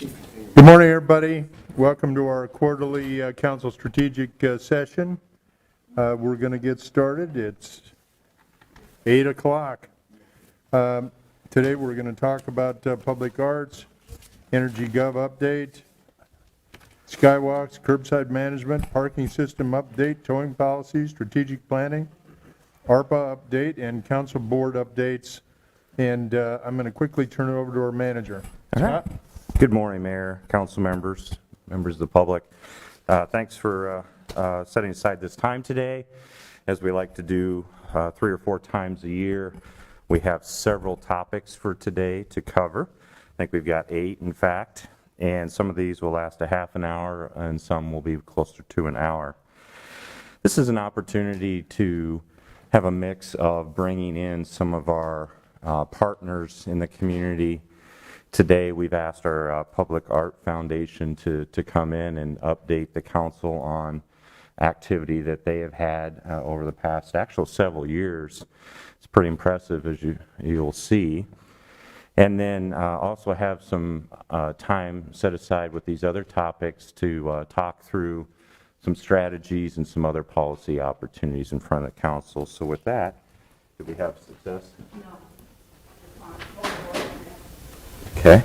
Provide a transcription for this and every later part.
Good morning, everybody. Welcome to our quarterly council strategic session. We're going to get started. It's 8 o'clock. Today we're going to talk about public arts, EnerGov update, Skywalks, Curbside Management, parking system update, towing policy, strategic planning, ARPA update, and council board updates. And I'm going to quickly turn it over to our manager. Scott? Good morning, Mayor, council members, members of the public. Thanks for setting aside this time today. As we like to do 3 or 4 times a year, we have several topics for today to cover. I think we've got 8, in fact, and some of these will last a half an hour and some will be closer to an hour. This is an opportunity to have a mix of bringing in some of our partners in the community. Today we've asked our Public Art Foundation to come in and update the council on activity that they have had over the past several years. It's pretty impressive, as you'll see. And then also have some time set aside with these other topics to talk through some strategies and some other policy opportunities in front of the council. So with that, did we have success? No. Okay.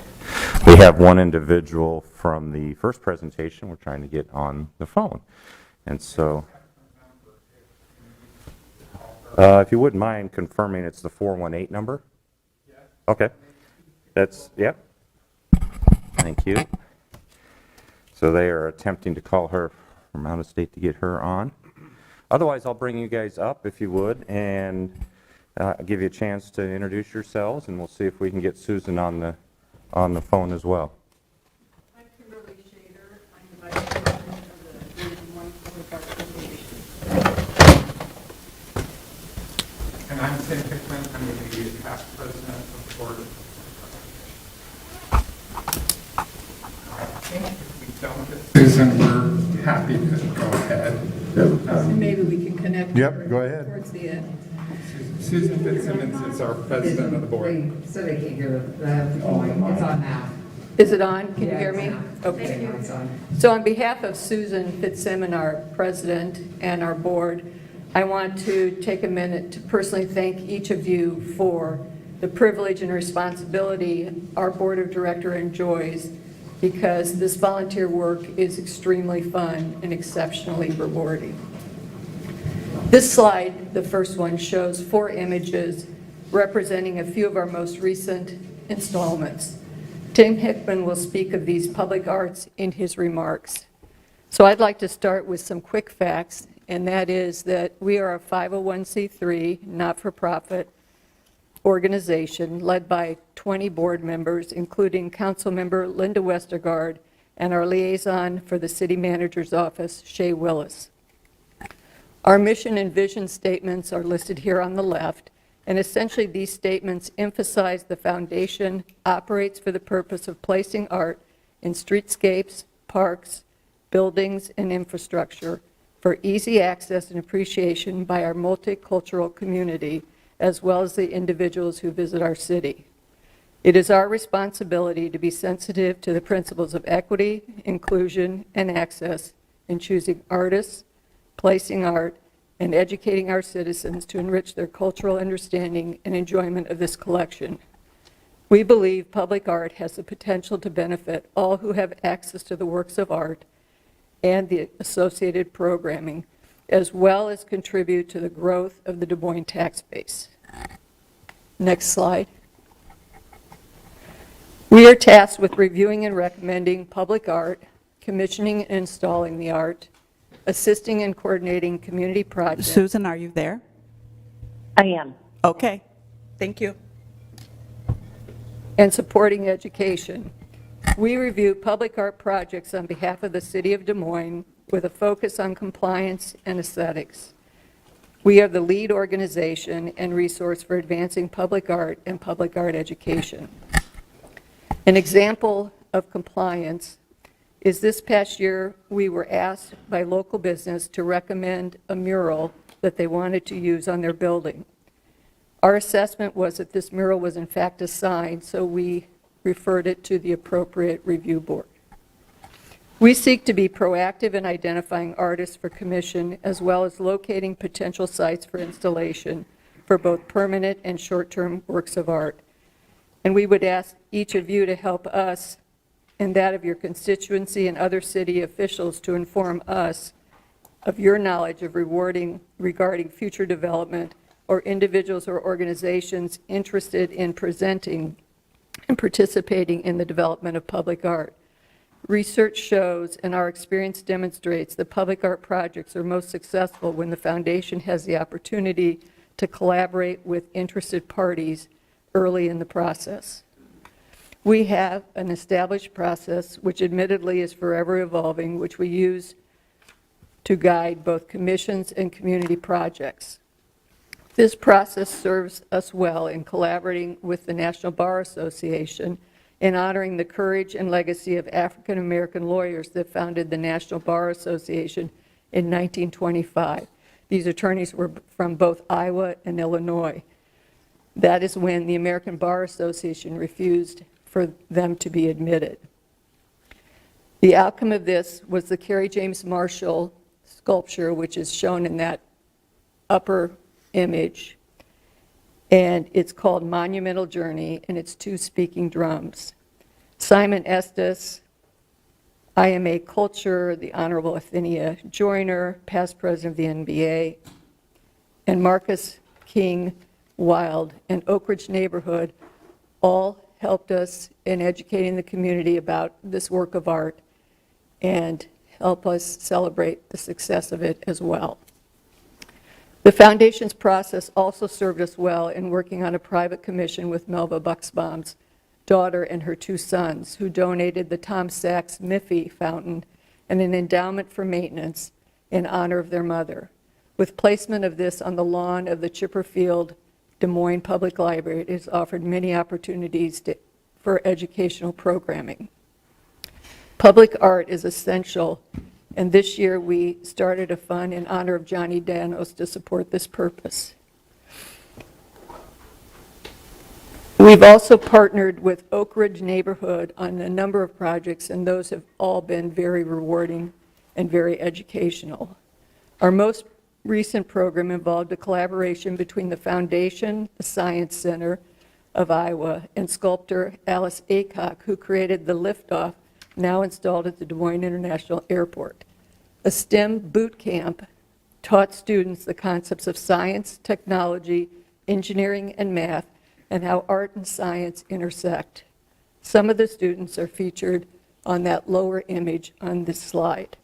We have one individual from the first presentation we're trying to get on the phone. And so, if you wouldn't mind confirming it's the 418 number? Okay. That's, yep. Thank you. So they are attempting to call her from out of state to get her on. Otherwise, I'll bring you guys up if you would, and give you a chance to introduce yourselves, and we'll see if we can get Susan on the phone as well. I'm Kimberly Shader. I'm the Vice President of the Moines City Council. And I'm Tim Hickman. I'm the past president of the board. I think if we don't get Susan, we're happy to go ahead. Maybe we can connect Yep, go ahead. towards the end. Susan Fitzsimmons is our president of the board. So they can't hear the volume. It's on now. Is it on? Can you Yeah, hear it's me? on. Okay. It's on. So on behalf of Susan Fitzsimmons, our president, and our board, I want to take a minute to personally thank each of you for the privilege and responsibility our board of directors enjoys, because this volunteer work is extremely fun and exceptionally rewarding. This slide, the first one, shows 4 images representing a few of our most recent installments. Tim Hickman will speak of these public arts in his remarks. So I'd like to start with some quick facts, and that is that we are a 501c3 not-for-profit organization led by 20 board members, including Councilmember Linda Westergaard and our liaison for the City Manager's Office, Shay Willis. Our mission and vision statements are listed here on the left, and essentially these statements emphasize the foundation operates for the purpose of placing art in streetscapes, parks, buildings, and infrastructure for easy access and appreciation by our multicultural community, as well as the individuals who visit our city. It is our responsibility to be sensitive to the principles of equity, inclusion, and access in choosing artists, placing art, and educating our citizens to enrich their cultural understanding and enjoyment of this collection. We believe public art has the potential to benefit all who have access to the works of art and the associated programming, as well as contribute to the growth of the Des Moines tax base. Next slide. We are tasked with reviewing and recommending public art, commissioning and installing the art, assisting and coordinating community projects. Susan, are you there? I am. Okay, thank you. And supporting education. We review public art projects on behalf of the City of Des Moines with a focus on compliance and aesthetics. We are the lead organization and resource for advancing public art and public art education. An example of compliance is this past year we were asked by local business to recommend a mural that they wanted to use on their building. Our assessment was that this mural was in fact a sign, so we referred it to the appropriate review board. We seek to be proactive in identifying artists for commission, as well as locating potential sites for installation for both permanent and short-term works of art. And we would ask each of you to help us and that of your constituency and other city officials to inform us of your knowledge of regarding future development or individuals or organizations interested in presenting and participating in the development of public art. Research shows and our experience demonstrates that public art projects are most successful when the foundation has the opportunity to collaborate with interested parties early in the process. We have an established process, which admittedly is forever evolving, which we use to guide both commissions and community projects. This process serves us well in collaborating with the National Bar Association in honoring the courage and legacy of African American lawyers that founded the National Bar Association in 1925. These attorneys were from both Iowa and Illinois. That is when the American Bar Association refused for them to be admitted. The outcome of this was the Carrie James Marshall sculpture, which is shown in that upper image, and it's called Monumental Journey, and it's two speaking drums. Simon Estes, IMA Culture, the Honorable Athenia Joyner, past president of the NBA, and Marcus King Wild and Oak Ridge Neighborhood all helped us in educating the community about this work of art and help us celebrate the success of it as well. The foundation's process also served us well in working on a private commission with Melva Buxbaum's daughter and her two sons, who donated the Tom Sachs Miffy fountain and an endowment for maintenance in honor of their mother. With placement of this on the lawn of the Chipperfield Des Moines Public Library, it has offered many opportunities for educational programming. Public art is essential, and this year we started a fund in honor of Johnny Danos to support this purpose. We've also partnered with Oak Ridge Neighborhood on a number of projects, and those have all been very rewarding and very educational. Our most recent program involved a collaboration between the Foundation, the Science Center of Iowa, and sculptor Alice Aycock, who created the liftoff now installed at the Des Moines International Airport. A STEM boot camp taught students the concepts of science, technology, engineering, and math, and how art and science intersect. Some of the students are featured on that lower image on this slide.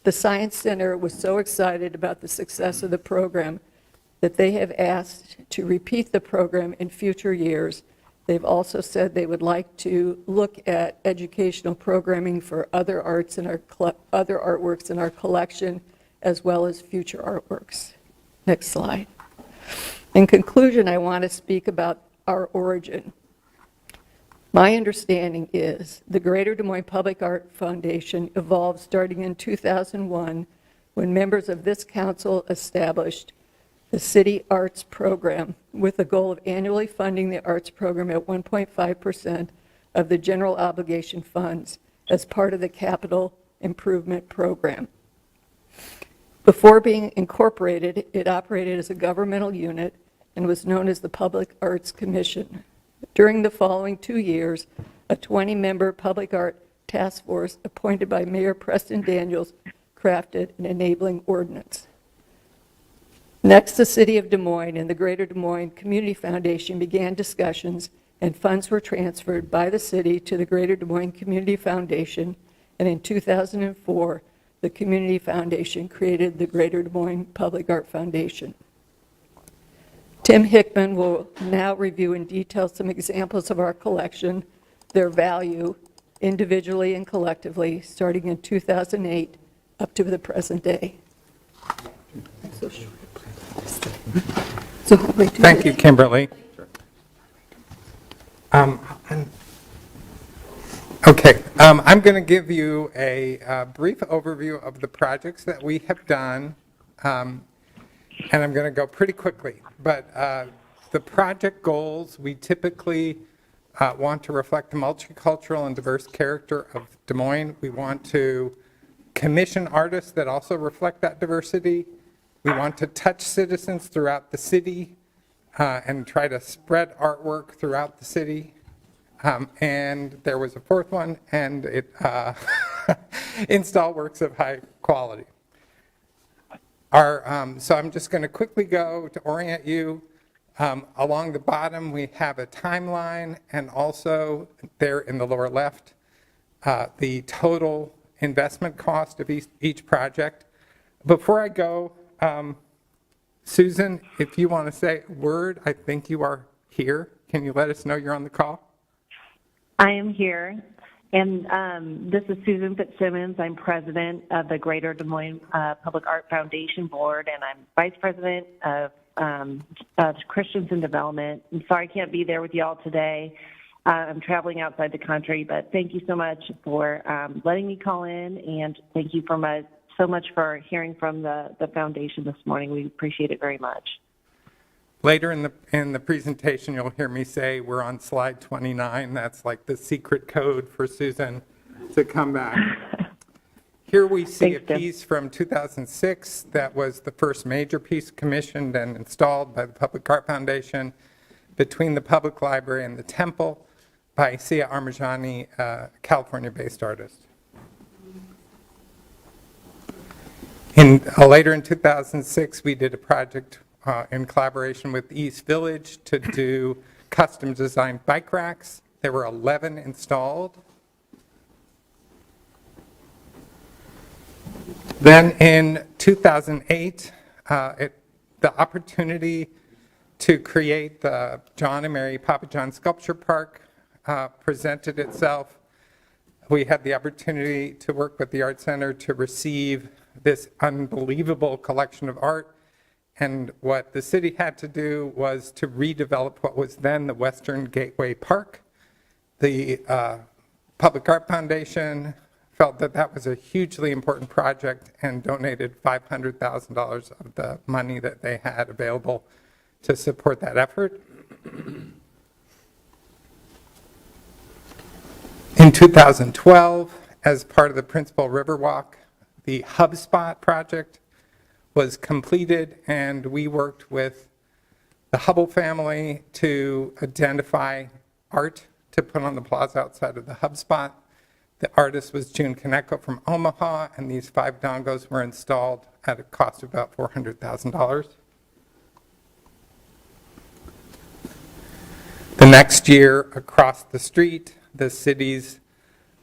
The Science Center was so excited about the success of the program that they have asked to repeat the program in future years. They've also said they would like to look at educational programming for other arts in our other artworks in our collection, as well as future artworks. Next slide. In conclusion, I want to speak about our origin. My understanding is the Greater Des Moines Public Art Foundation evolved starting in 2001 when members of this council established the City Arts Program with the goal of annually funding the arts program at 1.5% of the general obligation funds as part of the capital improvement program. Before being incorporated, it operated as a governmental unit and was known as the Public Arts Commission. During the following 2 years, a 20-member public art task force appointed by Mayor Preston Daniels crafted an enabling ordinance. Next, the City of Des Moines and the Greater Des Moines Community Foundation began discussions, and funds were transferred by the city to the Greater Des Moines Community Foundation, and in 2004, the Community Foundation created the Greater Des Moines Public Art Foundation. Tim Hickman will now review in detail some examples of our collection, their value, individually and collectively, starting in 2008 up to the present day. Thank you, Kimberly. Okay, I'm going to give you a brief overview of the projects that we have done, and I'm going to go pretty quickly. But the project goals, we typically want to reflect the multicultural and diverse character of Des Moines. We want to commission artists that also reflect that diversity. We want to touch citizens throughout the city and try to spread artwork throughout the city. And there was a fourth one, and it install works of high quality. So I'm just going to quickly go to orient you. Along the bottom, we have a timeline, and also there in the lower left, the total investment cost of each project. Before I go, Susan, if you want to say a word, I think you are here. Can you let us know you're on the call? I am here, and this is Susan Fitzsimmons. I'm president of the Greater Des Moines Public Art Foundation Board, and I'm vice president of Christians in Development. I'm sorry I can't be there with you all today. I'm traveling outside the country, but thank you so much for letting me call in, and thank you so much for hearing from the foundation this morning. We appreciate it very much. Later in the presentation, you'll hear me say we're on slide 29. That's like the secret code for Susan to come back. Here we see Thanks, a Jim. piece from 2006 that was the first major piece commissioned and installed by the Public Art Foundation between the Public Library and the Temple by Sia Armajani, a California-based artist. Later in 2006, we did a project in collaboration with East Village to do custom designed bike racks. There were 11 installed. Then in 2008, the opportunity to create the John and Mary Papa John Sculpture Park presented itself. We had the opportunity to work with the Art Center to receive this unbelievable collection of art. And what the city had to do was to redevelop what was then the Western Gateway Park. The Public Art Foundation felt that that was a hugely important project and donated $500,000 of the money that they had available to support that effort. In 2012, as part of the Principal Riverwalk, the HubSpot project was completed, and we worked with the Hubble family to identify art to put on the plaza outside of the HubSpot. The artist was June Kaneko from Omaha, and these 5 dongos were installed at a cost of about $400,000. The next year, across the street, the city's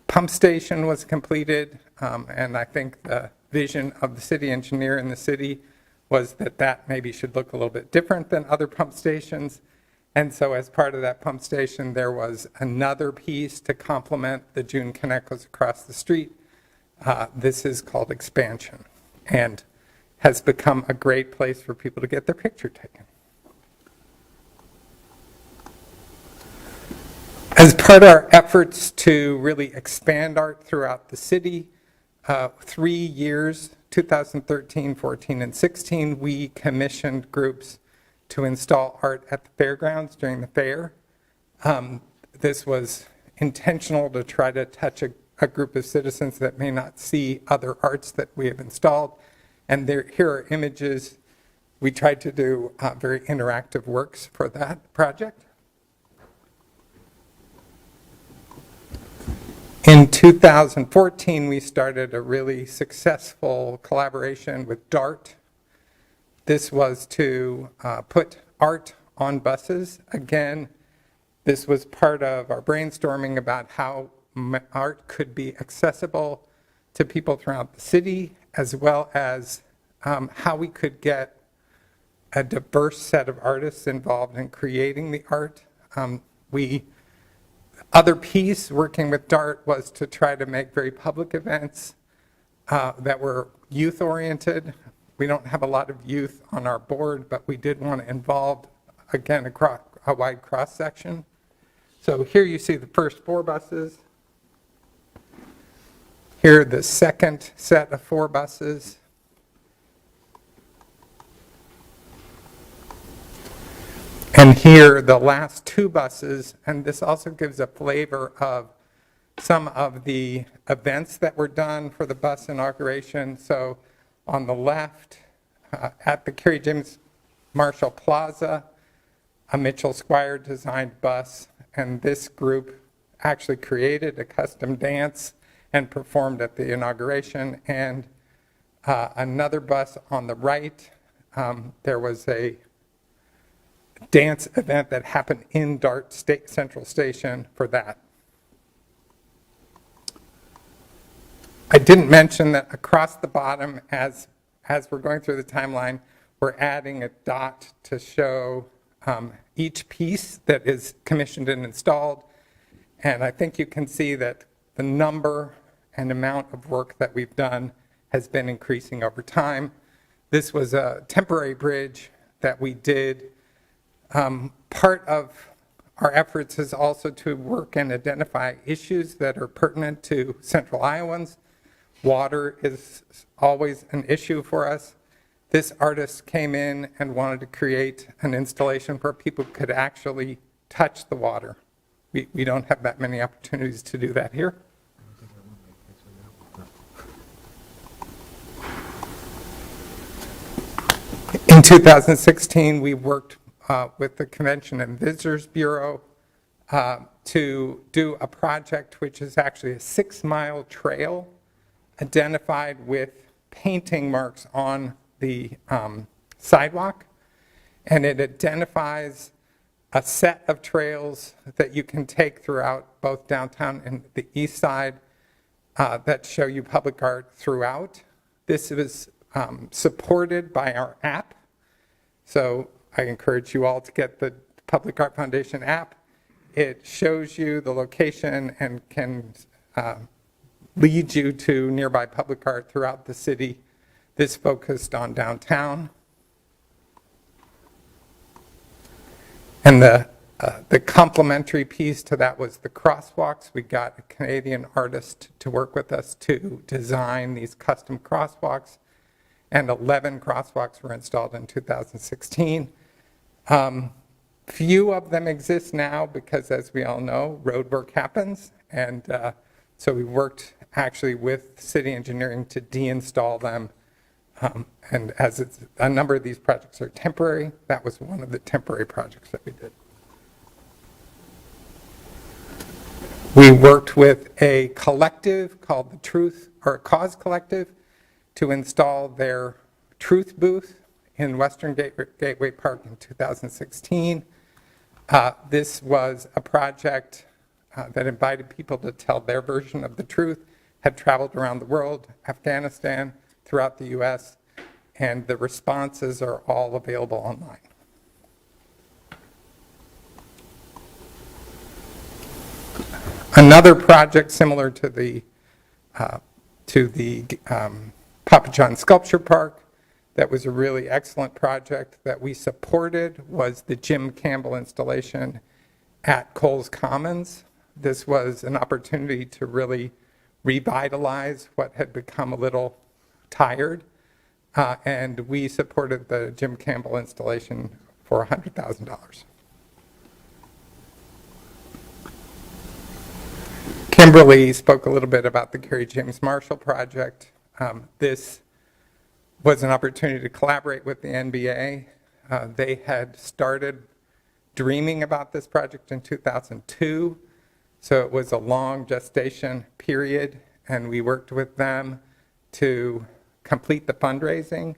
pump station was completed, and I think the vision of the city engineer in the city was that maybe should look a little bit different than other pump stations. And so as part of that pump station, there was another piece to complement the June Kanekos across the street. This is called Expansion and has become a great place for people to get their picture taken. As part of our efforts to really expand art throughout the city, 3 years, 2013, 14, and 16, we commissioned groups to install art at the fairgrounds during the fair. This was intentional to try to touch a group of citizens that may not see other arts that we have installed. And here are images. We tried to do very interactive works for that project. In 2014, we started a really successful collaboration with DART. This was to put art on buses. Again, this was part of our brainstorming about how art could be accessible to people throughout the city, as well as how we could get a diverse set of artists involved in creating the art. Other piece working with DART was to try to make very public events that were youth-oriented. We don't have a lot of youth on our board, but we did want to involve, again, a wide cross-section. So here you see the first 4 buses. Here the second set of 4 buses. And here, the last 2 buses, and this also gives a flavor of some of the events that were done for the bus inauguration. So on the left, at the Kerry James Marshall Plaza, a Mitchell Squire designed bus, and this group actually created a custom dance and performed at the inauguration. And another bus on the right, there was a dance event that happened in Dart State Central Station for that. I didn't mention that across the bottom, as we're going through the timeline, we're adding a dot to show each piece that is commissioned and installed. And I think you can see that the number and amount of work that we've done has been increasing over time. This was a temporary bridge that we did. Part of our efforts is also to work and identify issues that are pertinent to Central Iowans. Water is always an issue for us. This artist came in and wanted to create an installation where people could actually touch the water. We don't have that many opportunities to do that here. In 2016, we worked with the Convention and Visitors Bureau to do a project which is actually a 6-mile trail identified with painting marks on the sidewalk. And it identifies a set of trails that you can take throughout both downtown and the east side that show you public art throughout. This is supported by our app. So I encourage you all to get the Public Art Foundation app. It shows you the location and can lead you to nearby public art throughout the city. This focused on downtown. And the complementary piece to that was the crosswalks. We got a Canadian artist to work with us to design these custom crosswalks, and 11 crosswalks were installed in 2016. Few of them exist now because, as we all know, road work happens, and so we worked actually with city engineering to deinstall them. And as a number of these projects are temporary, that was one of the temporary projects that we did. We worked with a collective called the Truth or Cause Collective to install their Truth booth in Western Gateway Park in 2016. This was a project that invited people to tell their version of the truth, had traveled around the world, Afghanistan, throughout the U.S., and the responses are all available online. Another project similar to the Papa John Sculpture Park that was a really excellent project that we supported was the Jim Campbell installation at Coles Commons. This was an opportunity to really revitalize what had become a little tired, and we supported the Jim Campbell installation for $100,000. Kimberly spoke a little bit about the Kerry James Marshall project. This was an opportunity to collaborate with the NBA. They had started dreaming about this project in 2002, so it was a long gestation period, and we worked with them to complete the fundraising.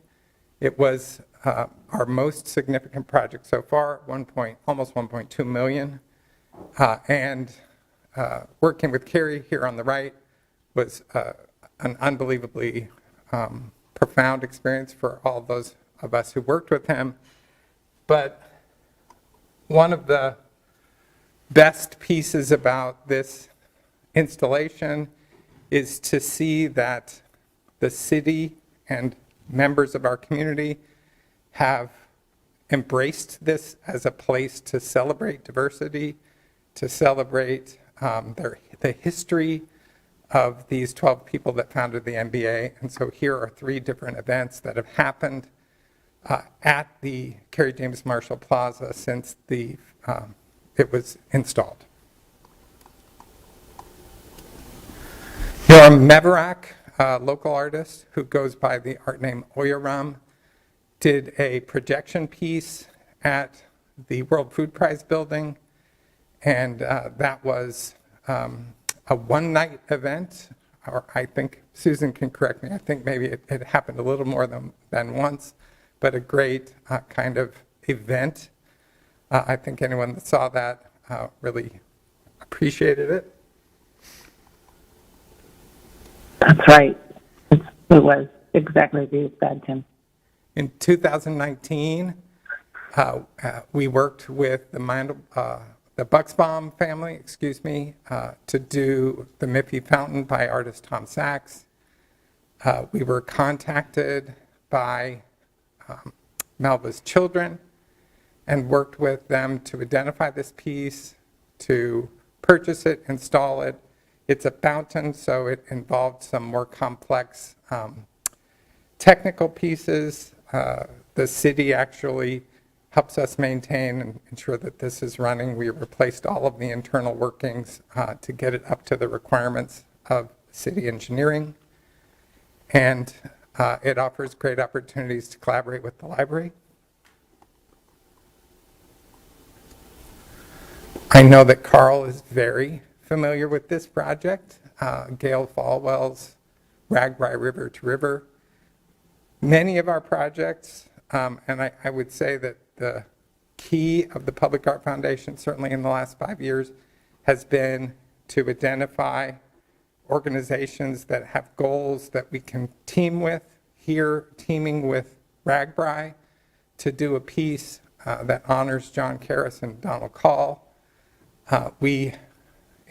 It was our most significant project so far, almost 1.2 million, and working with Kerry here on the right was an unbelievably profound experience for all those of us who worked with him. But one of the best pieces about this installation is to see that the city and members of our community have embraced this as a place to celebrate diversity, to celebrate the history of these 12 people that founded the NBA. And so here are 3 different events that have happened at the Kerry James Marshall Plaza since it was installed. Yoram Mevarak, a local artist who goes by the art name Oyaram, did a projection piece at the World Food Prize building, and that was a one-night event, or I think Susan can correct me, I think maybe it happened a little more than once, but a great kind of event. I think anyone that saw that really appreciated it. That's right. It was exactly as you said, Tim. In 2019, we worked with the Bucksbaum family, to do the Miffy Fountain by artist Tom Sachs. We were contacted by Melba's children and worked with them to identify this piece, to purchase it, install it. It's a fountain, so it involved some more complex technical pieces. The city actually helps us maintain and ensure that this is running. We replaced all of the internal workings to get it up to the requirements of city engineering. And it offers great opportunities to collaborate with the library. I know that Carl is very familiar with this project, Gail Falwell's Ragbri River to River. Many of our projects, and I would say that the key of the Public Art Foundation, certainly in the last 5 years, has been to identify organizations that have goals that we can team with. Here, teaming with Ragbri to do a piece that honors John Karras and Donald Call.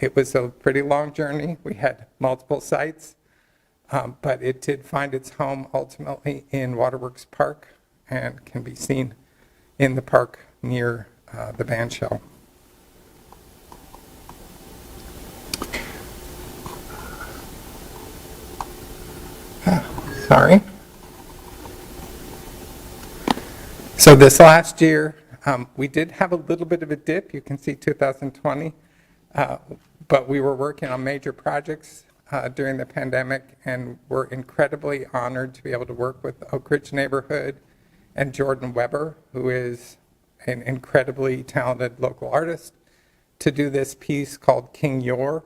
It was a pretty long journey. We had multiple sites, but it did find its home ultimately in Waterworks Park and can be seen in the park near the band shell. Sorry. So this last year, we did have a little bit of a dip. You can see 2020, but we were working on major projects during the pandemic, and we're incredibly honored to be able to work with the Oak Ridge neighborhood and Jordan Weber, who is an incredibly talented local artist, to do this piece called King Yor,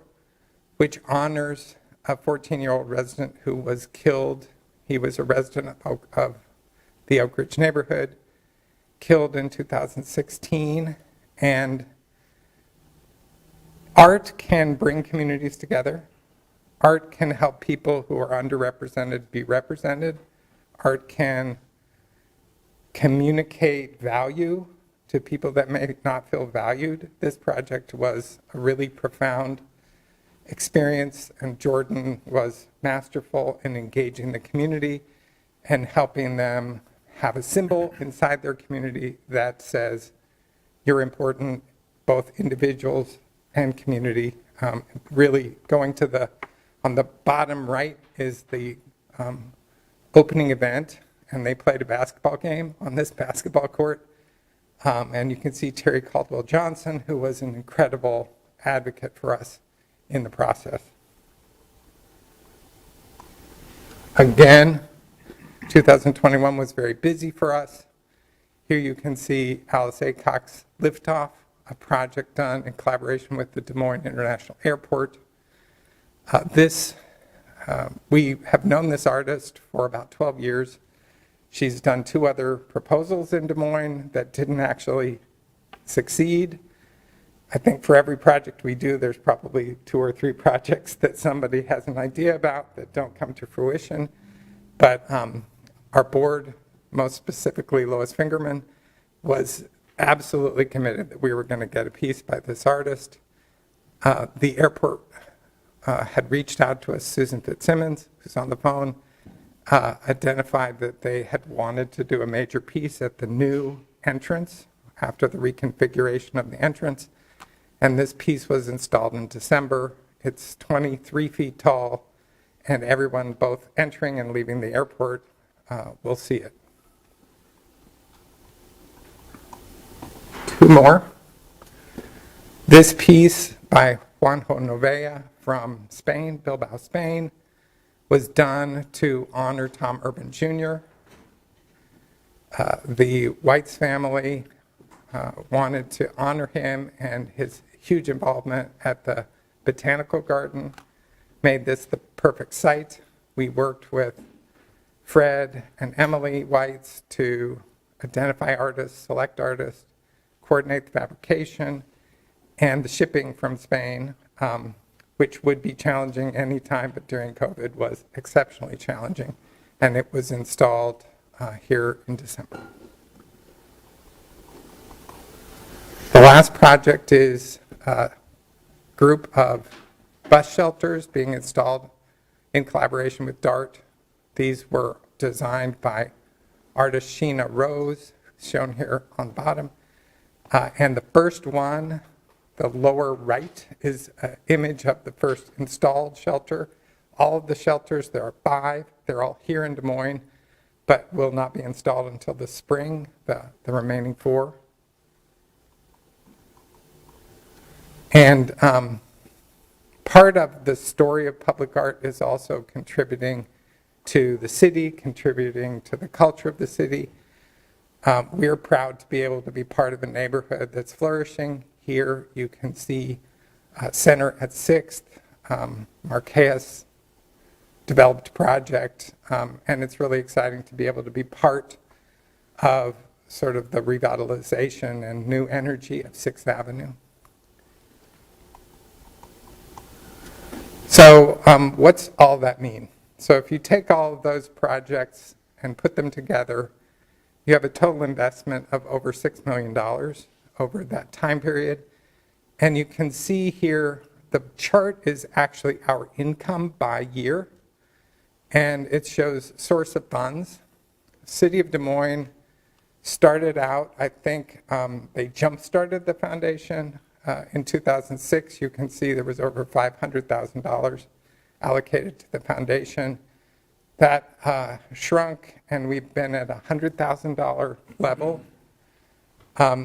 which honors a 14-year-old resident who was killed. He was a resident of the Oak Ridge neighborhood, killed in 2016, and art can bring communities together. Art can help people who are underrepresented be represented. Art can communicate value to people that may not feel valued. This project was a really profound experience, and Jordan was masterful in engaging the community and helping them have a symbol inside their community that says you're important, both individuals and community. Really going to on the bottom right is the opening event, and they played a basketball game on this basketball court. And you can see Terry Caldwell Johnson, who was an incredible advocate for us in the process. Again, 2021 was very busy for us. Here you can see Alice Aycock's Liftoff, a project done in collaboration with the Des Moines International Airport. We have known this artist for about 12 years. She's done 2 other proposals in Des Moines that didn't actually succeed. I think for every project we do, there's probably 2 or 3 projects that somebody has an idea about that don't come to fruition. But our board, most specifically Lois Fingerman, was absolutely committed that we were going to get a piece by this artist. The airport had reached out to us. Susan Fitzsimmons, who's on the phone, identified that they had wanted to do a major piece at the new entrance after the reconfiguration of the entrance. And this piece was installed in December. It's 23 feet tall, and everyone both entering and leaving the airport will see it. two more. This piece by Juanjo Novella from Spain, Bilbao, Spain, was done to honor Tom Urban Jr. The Whites family wanted to honor him and his huge involvement at the Botanical Garden made this the perfect site. We worked with Fred and Emily Whites to identify artists, select artists, coordinate the fabrication, and the shipping from Spain, which would be challenging anytime, but during COVID was exceptionally challenging. And it was installed here in December. The last project is a group of bus shelters being installed in collaboration with DART. These were designed by artist Sheena Rose, shown here on the bottom. And the first one, the lower right, is an image of the first installed shelter. All of the shelters, there are 5, they're all here in Des Moines, but will not be installed until the spring, the remaining 4. And part of the story of public art is also contributing to the city, contributing to the culture of the city. We're proud to be able to be part of a neighborhood that's flourishing. Here you can see Center at 6th, Marquez developed project, and it's really exciting to be able to be part of sort of the revitalization and new energy of 6th Avenue. So what's all that mean? So if you take all of those projects and put them together, you have a total investment of over $6 million over that time period. And you can see here, the chart is actually our income by year. And it shows source of funds. City of Des Moines started out, I think they jump-started the foundation. In 2006, you can see there was over $500,000 allocated to the foundation. That shrunk, and we've been at a $100,000 level.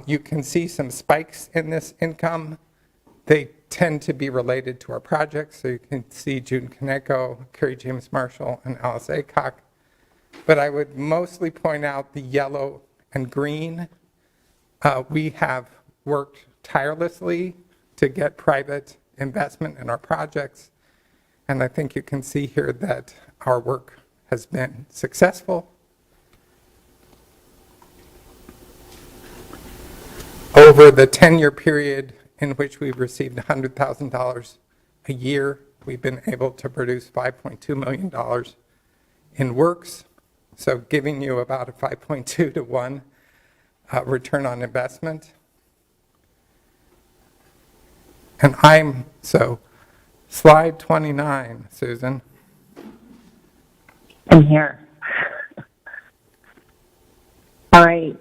You can see some spikes in this income. They tend to be related to our projects, so you can see June Kaneko, Carrie James Marshall, and Alice Aycock. But I would mostly point out the yellow and green. We have worked tirelessly to get private investment in our projects, and I think you can see here that our work has been successful. Over the 10-year period in which we've received $100,000 a year, we've been able to produce $5.2 million in works, so giving you about a 5.2 to 1 return on investment. And so slide 29, Susan. I'm here. All right.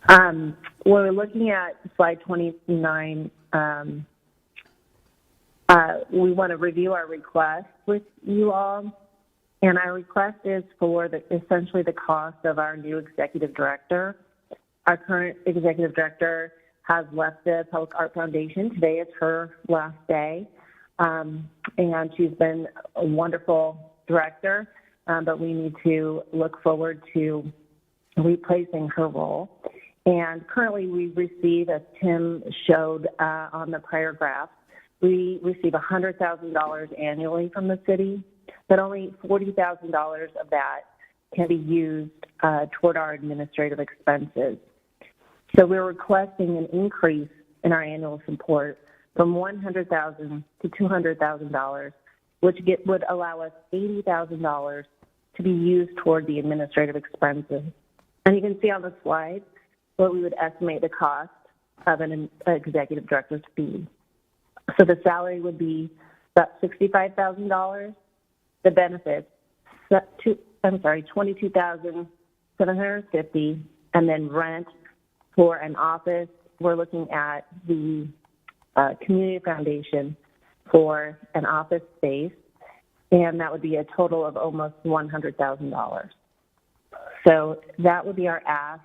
When we're looking at slide 29, we want to review our request with you all. And our request is for essentially the cost of our new executive director. Our current executive director has left the Public Art Foundation. Today is her last day. And she's been a wonderful director, but we need to look forward to replacing her role. And currently we receive, as Tim showed on the prior graph, we receive $100,000 annually from the city, but only $40,000 of that can be used toward our administrative expenses. So we're requesting an increase in our annual support from $100,000 to $200,000, which would allow us $80,000 to be used toward the administrative expenses. And you can see on the slide what we would estimate the cost of an executive director to be. So the salary would be about $65,000. The benefits, $22,750, and then rent for an office. We're looking at the community foundation for an office space, and that would be a total of almost $100,000. So that would be our ask.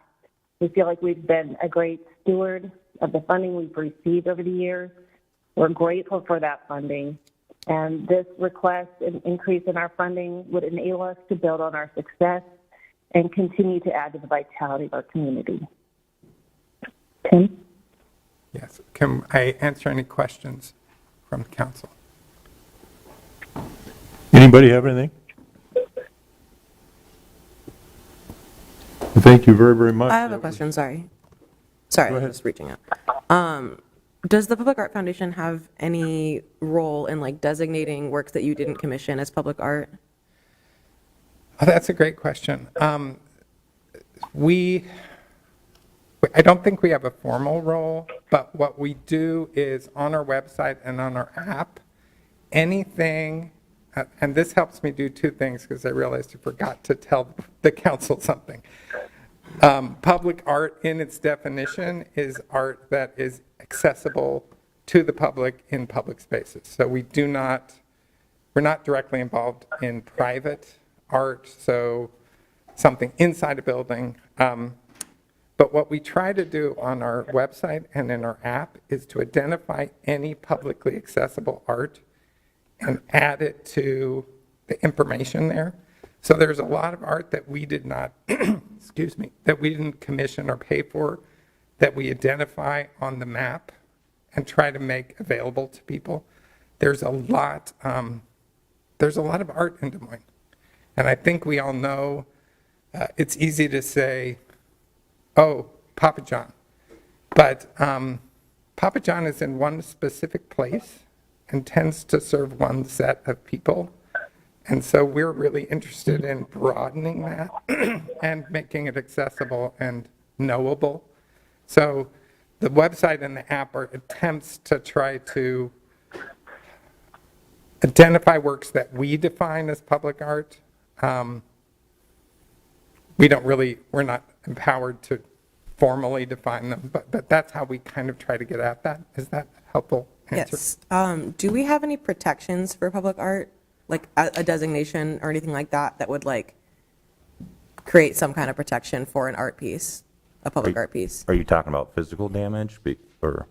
We feel like we've been a great steward of the funding we've received over the years. We're grateful for that funding, and this request, an increase in our funding, would enable us to build on our success and continue to add to the vitality of our community. Tim? Yes. Can I answer any questions from the council? Anybody have anything? Thank you very, very much. I have a question, sorry. Sorry, Go I'm ahead. just reaching out. Does the Public Art Foundation have any role in like designating works that you didn't commission as public art? Oh, that's a great question. I don't think we have a formal role, but what we do is on our website and on our app, anything, and this helps me do two things because I realized I forgot to tell the council something. Public art in its definition is art that is accessible to the public in public spaces. So we're not directly involved in private art, so something inside a building. But what we try to do on our website and in our app is to identify any publicly accessible art and add it to the information there. So there's a lot of art that we did not, excuse me, that we didn't commission or pay for, that we identify on the map and try to make available to people. There's a lot of art in Des Moines. And I think we all know it's easy to say, oh, Papa John. But Papa John is in one specific place and tends to serve one set of people. And so we're really interested in broadening that and making it accessible and knowable. So the website and the app are attempts to try to identify works that we define as public art. We're not empowered to formally define them, but that's how we kind of try to get at that. Is that a helpful answer? Yes. Do we have any protections for public art? Like a designation or anything like that that would like create some kind of protection for an art piece, a public art piece? Are you talking about physical damage or?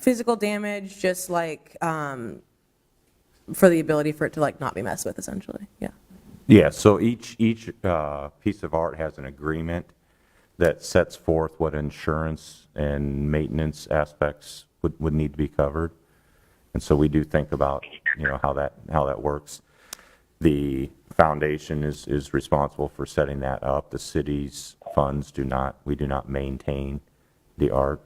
Physical damage, just like for the ability for it to like not be messed with, essentially. Yeah. Yeah, so each piece of art has an agreement that sets forth what insurance and maintenance aspects would need to be covered. And so we do think about, how that works. The foundation is responsible for setting that up. The city's funds we do not maintain the art.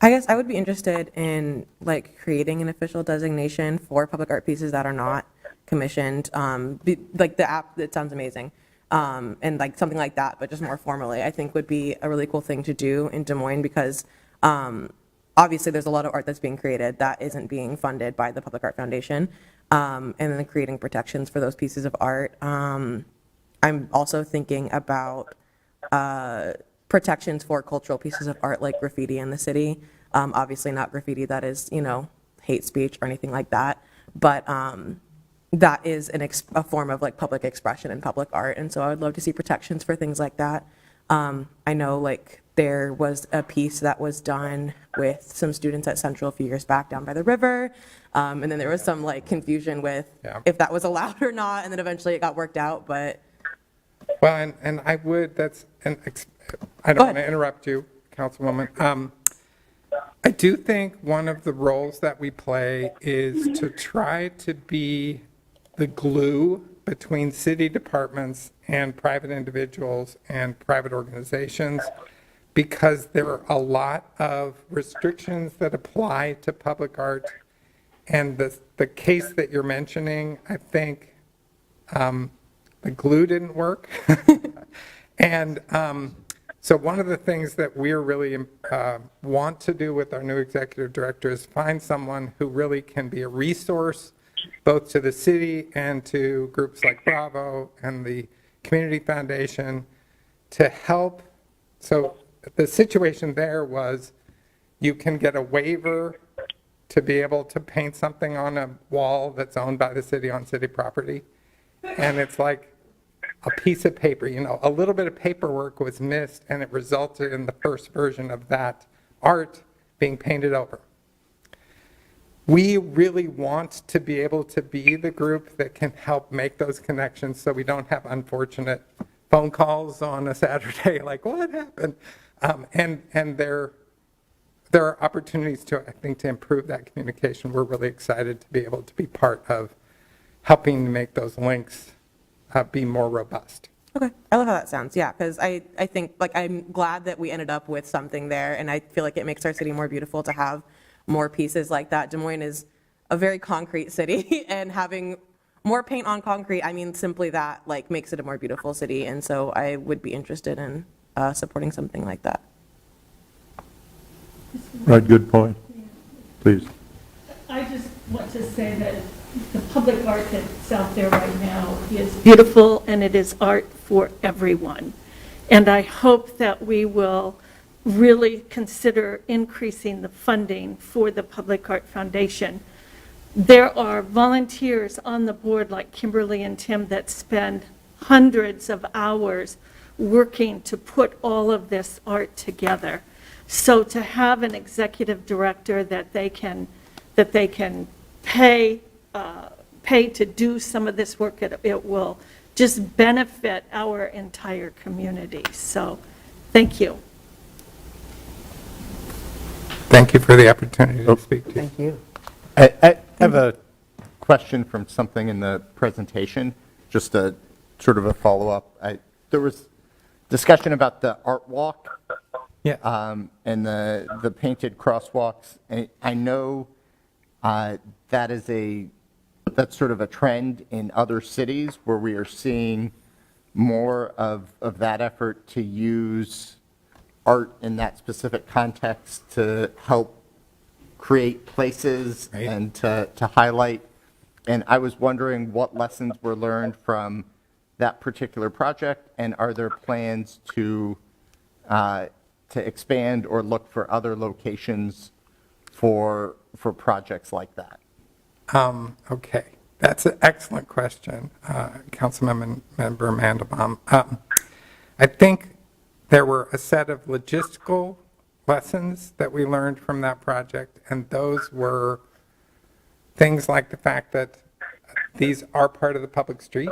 I guess I would be interested in like creating an official designation for public art pieces that are not commissioned. Like the app, that sounds amazing. And like something like that, but just more formally, I think would be a really cool thing to do in Des Moines because obviously there's a lot of art that's being created that isn't being funded by the Public Art Foundation. And then creating protections for those pieces of art. I'm also thinking about protections for cultural pieces of art like graffiti in the city. Obviously not graffiti that is, hate speech or anything like that, but that is a form of like public expression and public art. And so I would love to see protections for things like that. I know like there was a piece that was done with some students at Central a few years back down by the river. And then there was some like confusion with if that was allowed or not. And then eventually it got worked out, but. Well, and I would, I don't want to interrupt you, Councilwoman. I do think one of the roles that we play is to try to be the glue between city departments and private individuals and private organizations, because there are a lot of restrictions that apply to public art. And the case that you're mentioning, I think the glue didn't work. And so one of the things that we really want to do with our new executive director is find someone who really can be a resource both to the city and to groups like Bravo and the Community Foundation to help. So the situation there was you can get a waiver to be able to paint something on a wall that's owned by the city on city property. And it's like a piece of paper, a little bit of paperwork was missed, and it resulted in the first version of that art being painted over. We really want to be able to be the group that can help make those connections so we don't have unfortunate phone calls on a Saturday like, what happened? And there are opportunities to, I think, to improve that communication. We're really excited to be able to be part of helping to make those links be more robust. Okay, I love how that sounds, yeah, because I think, like, I'm glad that we ended up with something there, and I feel like it makes our city more beautiful to have more pieces like that. Des Moines is a very concrete city, and having more paint on concrete, I mean, simply that, like, makes it a more beautiful city, and so I would be interested in supporting something like that. Right, good point. Please. I just want to say that the public art that's out there right now is beautiful, and it is art for everyone. And I hope that we will really consider increasing the funding for the Public Art Foundation. There are volunteers on the board like Kimberly and Tim that spend hundreds of hours working to put all of this art together. So to have an executive director that they can pay to do some of this work, it will just benefit our entire community. So thank you. Thank you for the opportunity to speak to you. Thank you. I have a question from something in the presentation, just a sort of a follow-up. There was discussion about the art walk Yeah. and the painted crosswalks. I know that's sort of a trend in other cities where we are seeing more of that effort to use art in that specific context to help create places Right. and to highlight. And I was wondering what lessons were learned from that particular project, and are there plans to expand or look for other locations for projects like that? Okay, that's an excellent question, Councilmember Mandelbaum. I think there were a set of logistical lessons that we learned from that project, and those were things like the fact that these are part of the public street,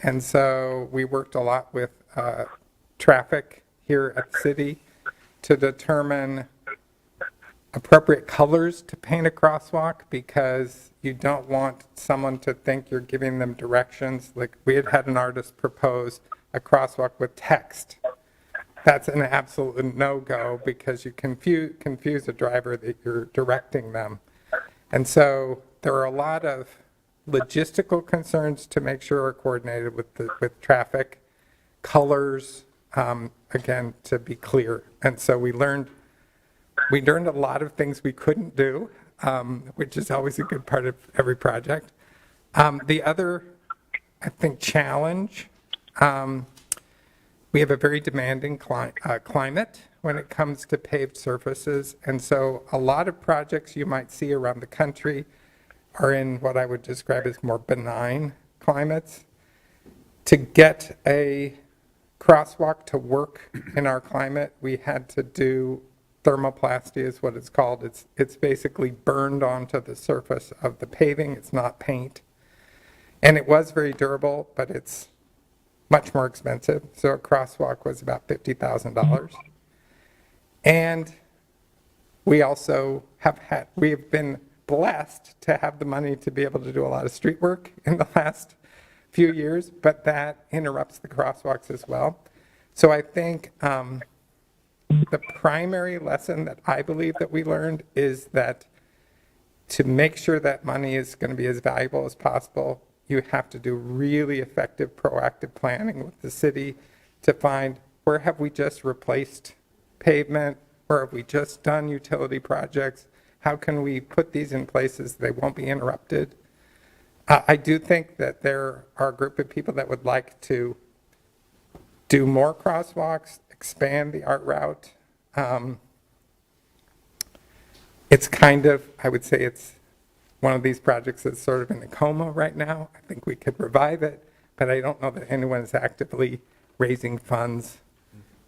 and so we worked a lot with traffic here at the city to determine appropriate colors to paint a crosswalk, because you don't want someone to think you're giving them directions. Like, we had an artist propose a crosswalk with text. That's an absolute no-go, because you confuse a driver that you're directing them. And so there are a lot of logistical concerns to make sure are coordinated with traffic, colors, again, to be clear. And so we learned a lot of things we couldn't do, which is always a good part of every project. The other, I think, challenge, we have a very demanding climate when it comes to paved surfaces, and so a lot of projects you might see around the country are in what I would describe as more benign climates. To get a crosswalk to work in our climate, we had to do thermoplasty is what it's called. It's basically burned onto the surface of the paving. It's not paint. And it was very durable, but it's much more expensive. So a crosswalk was about $50,000. And we also have been blessed to have the money to be able to do a lot of street work in the last few years, but that interrupts the crosswalks as well. So I think the primary lesson that I believe that we learned is that to make sure that money is going to be as valuable as possible, you have to do really effective proactive planning with the city to find where have we just replaced pavement, where have we just done utility projects, how can we put these in places they won't be interrupted. I do think that there are a group of people that would like to do more crosswalks, expand the art route. It's kind of, I would say it's one of these projects that's sort of in a coma right now. I think we could revive it, but I don't know that anyone is actively raising funds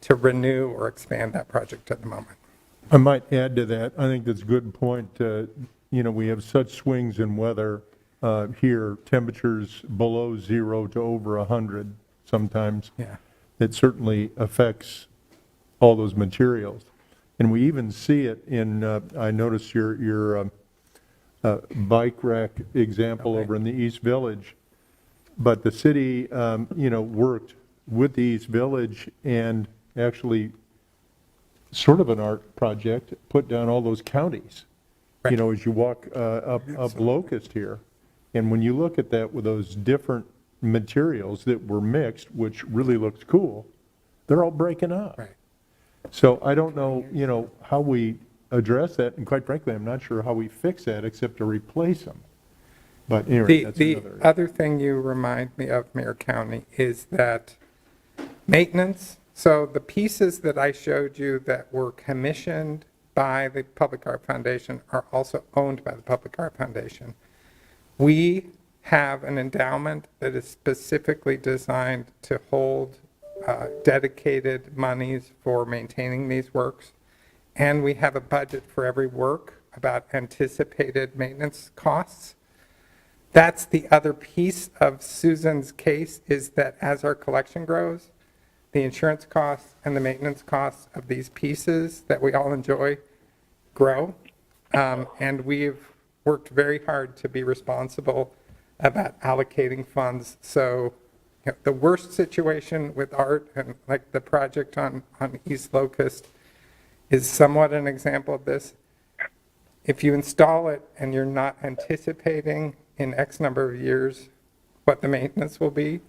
to renew or expand that project at the moment. I might add to that, I think that's a good point. We have such swings in weather here, temperatures below 0 to over 100 sometimes. Yeah. It certainly affects all those materials. And we even see it in, I noticed your bike rack example over in the East Village. But the city, worked with the East Village and actually sort of an art project, put down all those counties, as you walk up Locust here. And when you look at that with those different materials that were mixed, which really looks cool, they're all breaking up. Right. So I don't know, how we address that, and quite frankly, I'm not sure how we fix that except to replace them. But anyway, that's The another. other thing you remind me of, Mayor County, is that maintenance, so the pieces that I showed you that were commissioned by the Public Art Foundation are also owned by the Public Art Foundation. We have an endowment that is specifically designed to hold dedicated monies for maintaining these works, and we have a budget for every work about anticipated maintenance costs. That's the other piece of Susan's case, is that as our collection grows, the insurance costs and the maintenance costs of these pieces that we all enjoy grow. And we've worked very hard to be responsible about allocating funds. So the worst situation with art, and like the project on East Locust, is somewhat an example of this. If you install it and you're not anticipating in X number of years what the maintenance will be,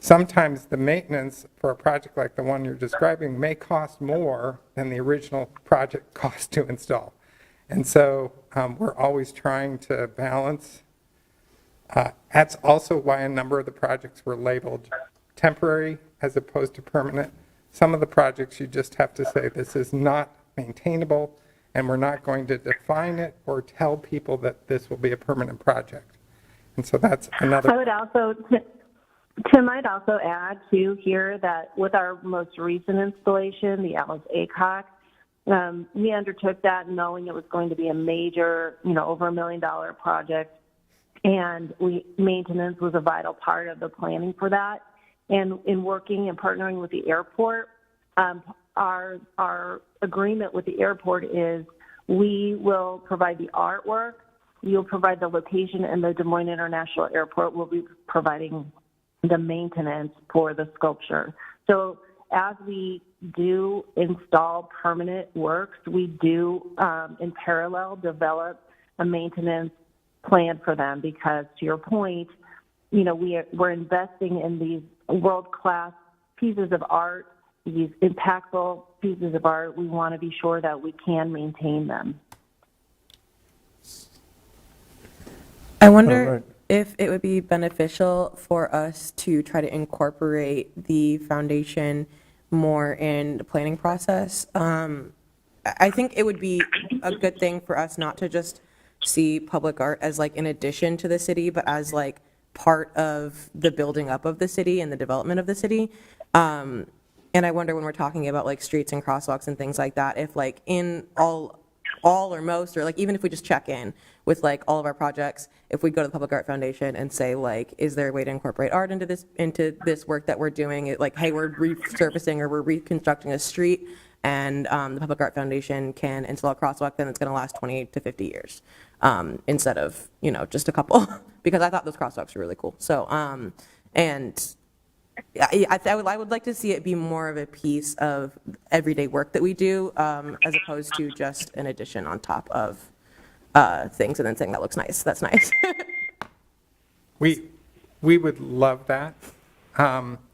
sometimes the maintenance for a project like the one you're describing may cost more than the original project cost to install. And so we're always trying to balance. That's also why a number of the projects were labeled temporary as opposed to permanent. Some of the projects you just have to say this is not maintainable, and we're not going to define it or tell people that this will be a permanent project. And so that's another. I would also, Tim, I'd also add too here that with our most recent installation, the Alice Acock, we undertook that knowing it was going to be a major, over $1 million project, and maintenance was a vital part of the planning for that. And in working and partnering with the airport, our agreement with the airport is we will provide the artwork, you'll provide the location, and the Des Moines International Airport will be providing the maintenance for the sculpture. So as we do install permanent works, we do, in parallel, develop a maintenance plan for them because, to your point, we're investing in these world-class pieces of art, these impactful pieces of art. We want to be sure that we can maintain them. I wonder All right. if it would be beneficial for us to try to incorporate the foundation more in the planning process. I think it would be a good thing for us not to just see public art as like in addition to the city, but as like part of the building up of the city and the development of the city. And I wonder when we're talking about like streets and crosswalks and things like that, if like in all or most, or like even if we just check in with like all of our projects, if we go to the Public Art Foundation and say like, is there a way to incorporate art into this work that we're doing? It, like, hey, we're resurfacing or we're reconstructing a street, and the Public Art Foundation can install a crosswalk, then it's going to last 20 to 50 years instead of just a couple. Because I thought those crosswalks were really cool. So and I would like to see it be more of a piece of everyday work that we do, as opposed to just an addition on top of things and then saying that looks nice. That's nice. We would love that.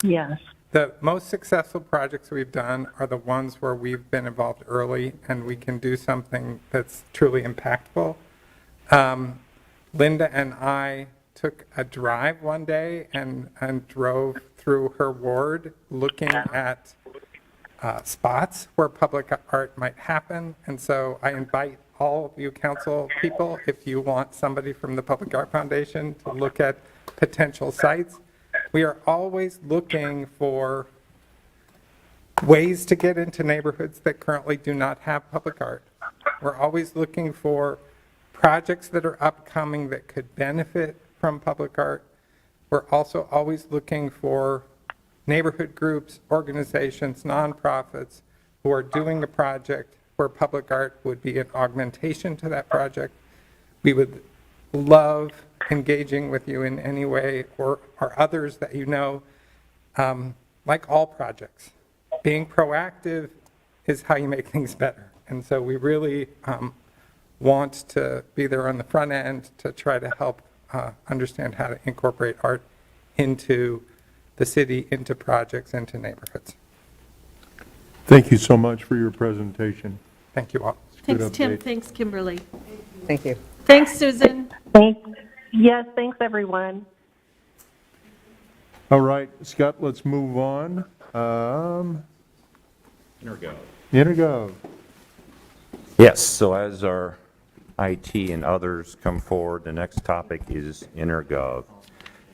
Yes. The most successful projects we've done are the ones where we've been involved early and we can do something that's truly impactful. Linda and I took a drive one day and drove through her ward looking at spots where public art might happen. And so I invite all of you council people, if you want somebody from the Public Art Foundation to look at potential sites. We are always looking for ways to get into neighborhoods that currently do not have public art. We're always looking for projects that are upcoming that could benefit from public art. We're also always looking for neighborhood groups, organizations, nonprofits who are doing a project where public art would be an augmentation to that project. We would love engaging with you in any way, or others that you know. Like all projects, being proactive is how you make things better. And so we really want to be there on the front end to try to help understand how to incorporate art into the city, into projects, into neighborhoods. Thank you so much for your presentation. Thank you all. Good Thanks, Tim. update. Thanks, Kimberly. Thank you. Thanks, Susan. Thanks. Yes, thanks, everyone. All right, Scott, let's move on. EnerGov. Yes, so as our IT and others come forward, the next topic is EnerGov.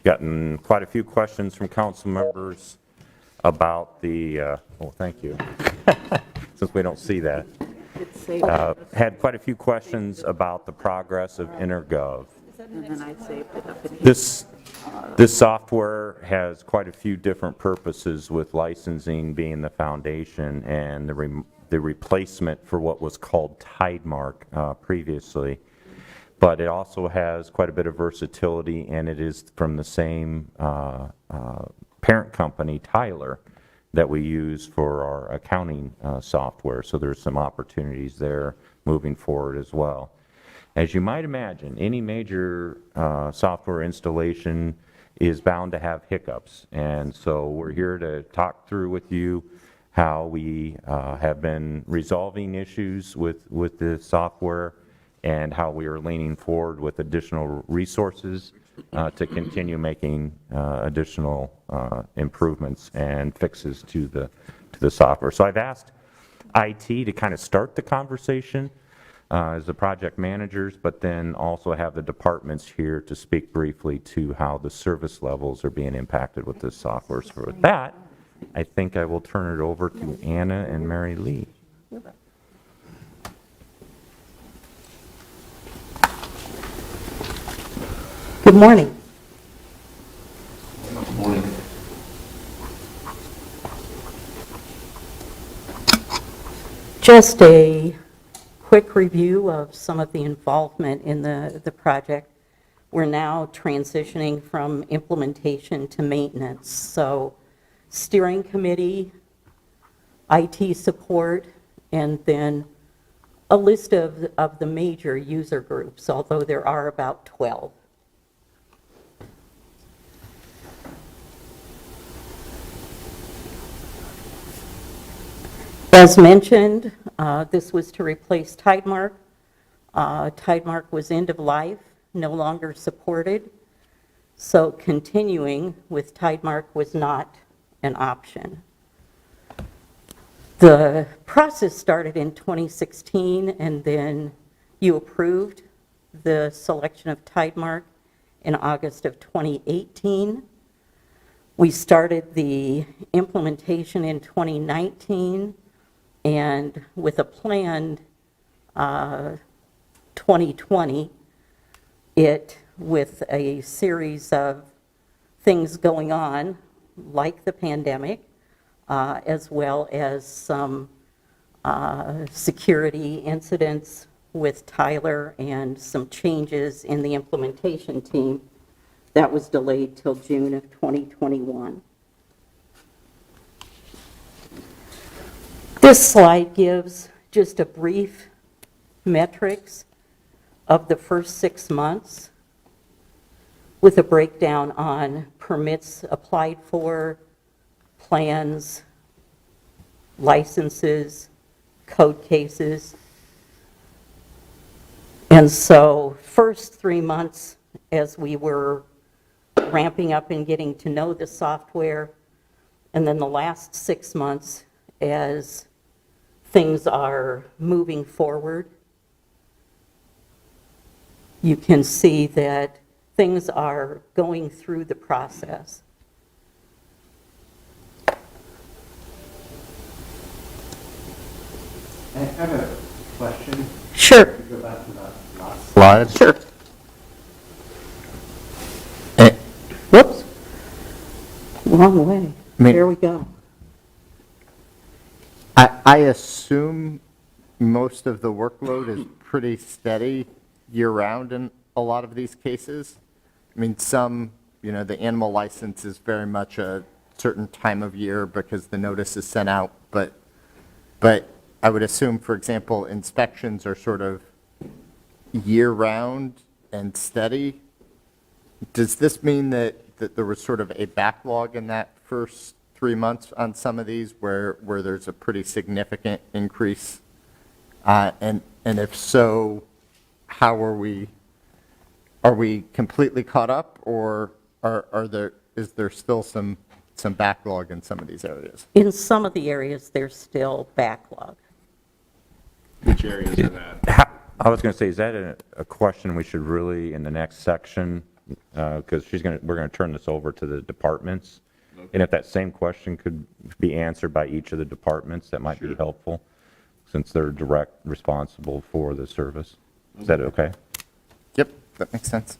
Gotten quite a few questions from council members about the, oh, thank you, since we don't see that. Had quite a few questions about the progress of EnerGov. This software has quite a few different purposes, with licensing being the foundation and the replacement for what was called Tidemark previously. But it also has quite a bit of versatility, and it is from the same parent company, Tyler, that we use for our accounting software. So there's some opportunities there moving forward as well. As you might imagine, any major software installation is bound to have hiccups. And so we're here to talk through with you how we have been resolving issues with the software, and how we are leaning forward with additional resources to continue making additional improvements and fixes to the software. So I've asked IT to kind of start the conversation as the project managers, but then also have the departments here to speak briefly to how the service levels are being impacted with this software. So with that, I think I will turn it over to Anna and Mary Lee. Good morning. Just a quick review of some of the involvement in the project. We're now transitioning from implementation to maintenance. So steering committee, IT support, and then a list of the major user groups, although there are about 12. As mentioned, this was to replace Tidemark. Tidemark was end of life, no longer supported, so continuing with Tidemark was not an option. The process started in 2016, and then you approved the selection of Tidemark in August of 2018. We started the implementation in 2019, and with a planned 2020, with a series of things going on, like the pandemic, as well as some security incidents with Tyler and some changes in the implementation team, that was delayed till June of 2021. This slide gives just a brief metrics of the first 6 months, with a breakdown on permits applied for, plans, licenses, code cases. And so first 3 months, as we were ramping up and getting to know the software, and then the last 6 months as things are moving forward, you can see that things are going through the process. I have a question. Sure. Go back to that last slide. Sure. Whoops. Wrong way. mean- There we go. I assume most of the workload is pretty steady year-round in a lot of these cases. I mean, some, the animal license is very much a certain time of year because the notice is sent out, but I would assume, for example, inspections are sort of year-round and steady. Does this mean that there was sort of a backlog in that first 3 months on some of these where there's a pretty significant increase? And if so, how are we completely caught up, or is there still some backlog in some of these areas? In some of the areas, there's still backlog. Which areas are that? I was going to say, is that a question we should really, in the next section, because we're going to turn this over to the departments, and if that same question could be answered by each of the departments, that might be helpful, since they're direct responsible for the service. Is that okay? Yep, that makes sense.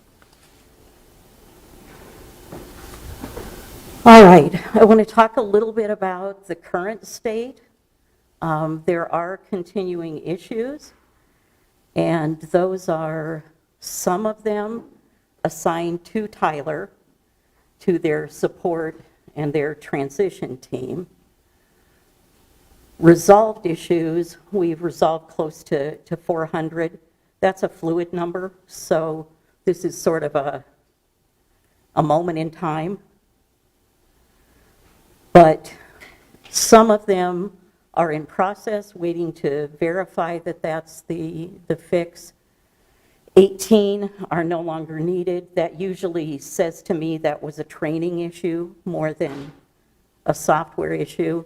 All right, I want to talk a little bit about the current state. There are continuing issues, and those are, some of them assigned to Tyler, to their support and their transition team. Resolved issues, we've resolved close to 400. That's a fluid number, so this is sort of a moment in time. But some of them are in process, waiting to verify that that's the fix. 18 are no longer needed. That usually says to me that was a training issue more than a software issue.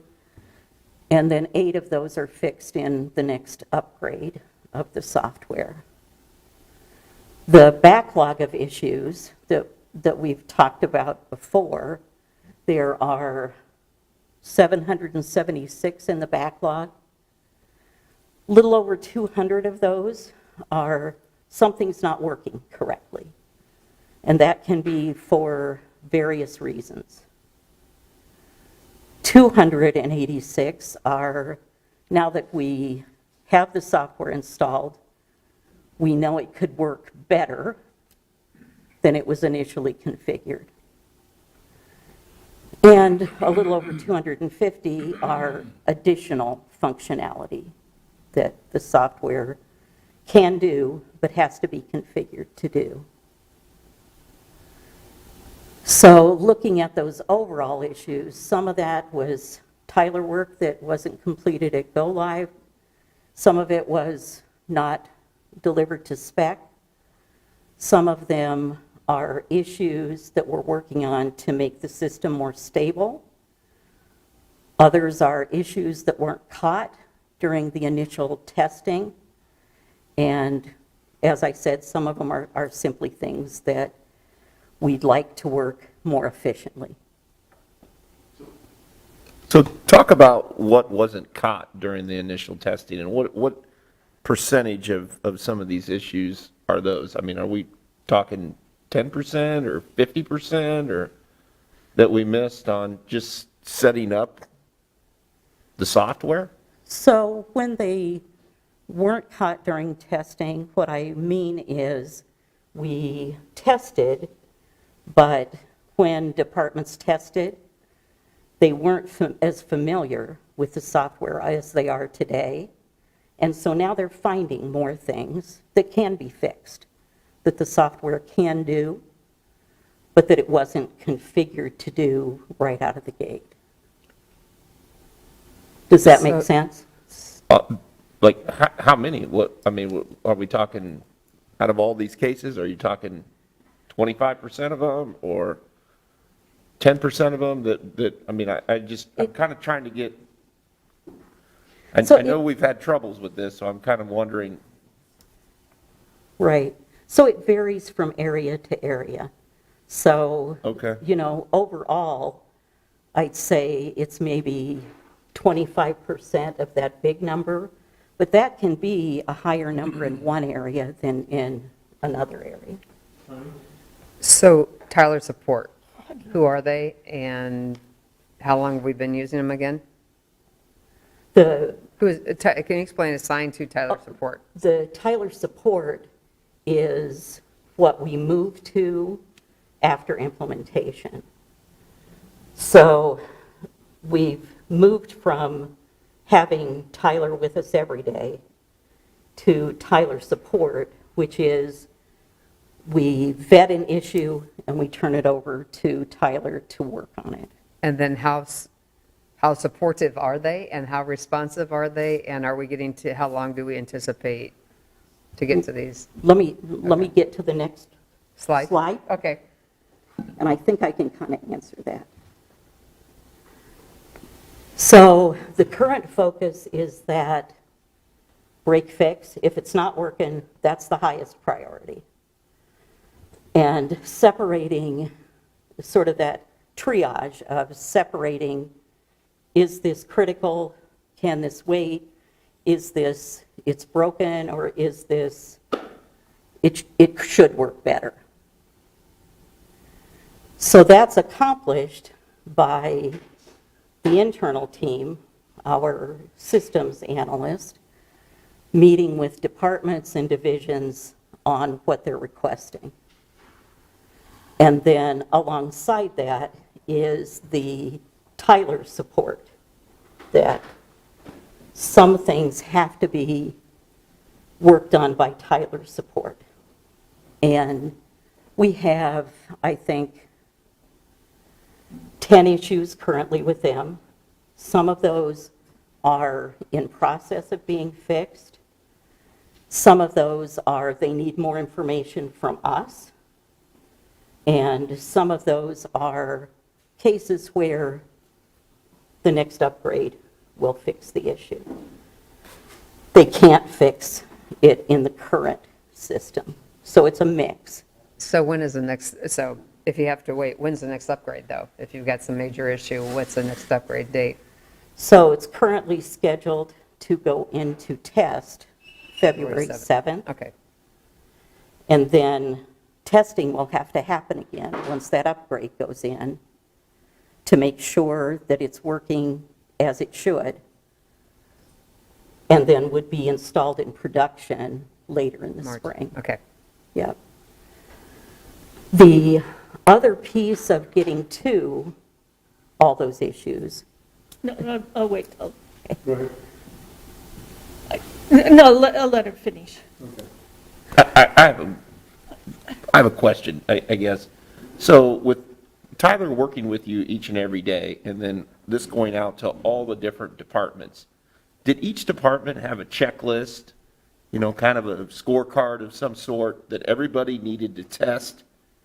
And then 8 of those are fixed in the next upgrade of the software. The backlog of issues that we've talked about before, there are 776 in the backlog. Little over 200 of those are something's not working correctly, and that can be for various reasons. 286 are, now that we have the software installed, we know it could work better than it was initially configured. And a little over 250 are additional functionality that the software can do, but has to be configured to do. So looking at those overall issues, some of that was Tyler work that wasn't completed at Go Live. Some of it was not delivered to spec. Some of them are issues that we're working on to make the system more stable. Others are issues that weren't caught during the initial testing. And as I said, some of them are simply things that we'd like to work more efficiently. So talk about what wasn't caught during the initial testing, and what percentage of some of these issues are those? I mean, are we talking 10% or 50% or that we missed on just setting up the software? So when they weren't caught during testing, what I mean is we tested, but when departments tested, they weren't as familiar with the software as they are today. And so now they're finding more things that can be fixed, that the software can do, but that it wasn't configured to do right out of the gate. Does that make sense? Like how many? Are we talking out of all these cases? Are you talking 25% of them or 10% of them I'm kind of trying to get, I know we've had troubles with this, so I'm kind of wondering. Right. So it varies from area to area. So, Okay. Overall, I'd say it's maybe 25% of that big number But that can be a higher number in one area than in another area. So Tyler Support, who are they and how long have we been using them again? The Can you explain assigned to Tyler Support? The Tyler Support is what we move to after implementation. So we've moved from having Tyler with us every day to Tyler Support, which is we vet an issue and we turn it over to Tyler to work on it. And then how supportive are they and how responsive are they? And are we getting to, how long do we anticipate to get to these Let me get to the next slides? slide, Okay. and I think I can kind of answer that. So the current focus is that break fix. If it's not working, that's the highest priority. And separating, sort of that triage of separating, is this critical? Can this wait? Is this, it's broken, or is this, it should work better? So that's accomplished by the internal team, our systems analyst, meeting with departments and divisions on what they're requesting. And then alongside that is the Tyler Support, that some things have to be worked on by Tyler Support. And we have, I think, 10 issues currently with them. Some of those are in process of being fixed. Some of those are they need more information from us. And some of those are cases where the next upgrade will fix the issue. They can't fix it in the current system. So it's a mix. So when is the next, so if you have to wait, when's the next upgrade though? If you've got some major issue, what's the next upgrade date? So it's currently scheduled to go into test February 7th. Okay. And then testing will have to happen again once that upgrade goes in to make sure that it's working as it should, and then would be installed in production later in the March. spring. Okay. Yep. The other piece of getting to all those issues. No, I'll wait. Go ahead. No, I'll let her finish. I have a question, I guess. So with Tyler working with you each and every day, and then this going out to all the different departments, did each department have a checklist, you know, kind of a scorecard of some sort that everybody needed to test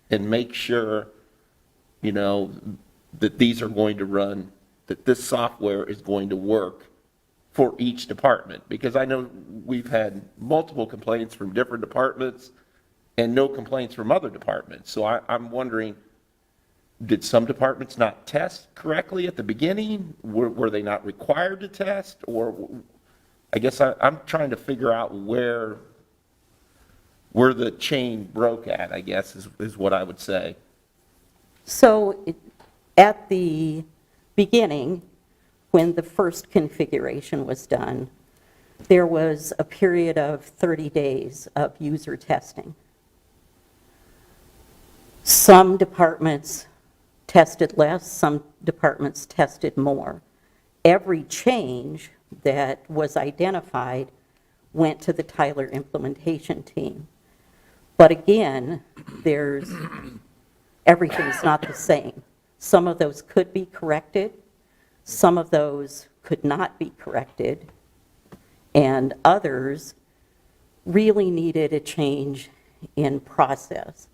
and make sure, you know, that these are going to run, that this software is going to work for each department? Because I know we've had multiple complaints from different departments and no complaints from other departments. So I'm wondering, did some departments not test correctly at the beginning? Were they not required to test? Or I guess I'm trying to figure out where the chain broke at, I guess, is what I would say. So at the beginning, when the first configuration was done, there was a period of 30 days of user testing. Some departments tested less, some departments tested more. Every change that was identified went to the Tyler implementation team. But again, everything's not the same. Some of those could be corrected, some of those could not be corrected, and others really needed a change in process.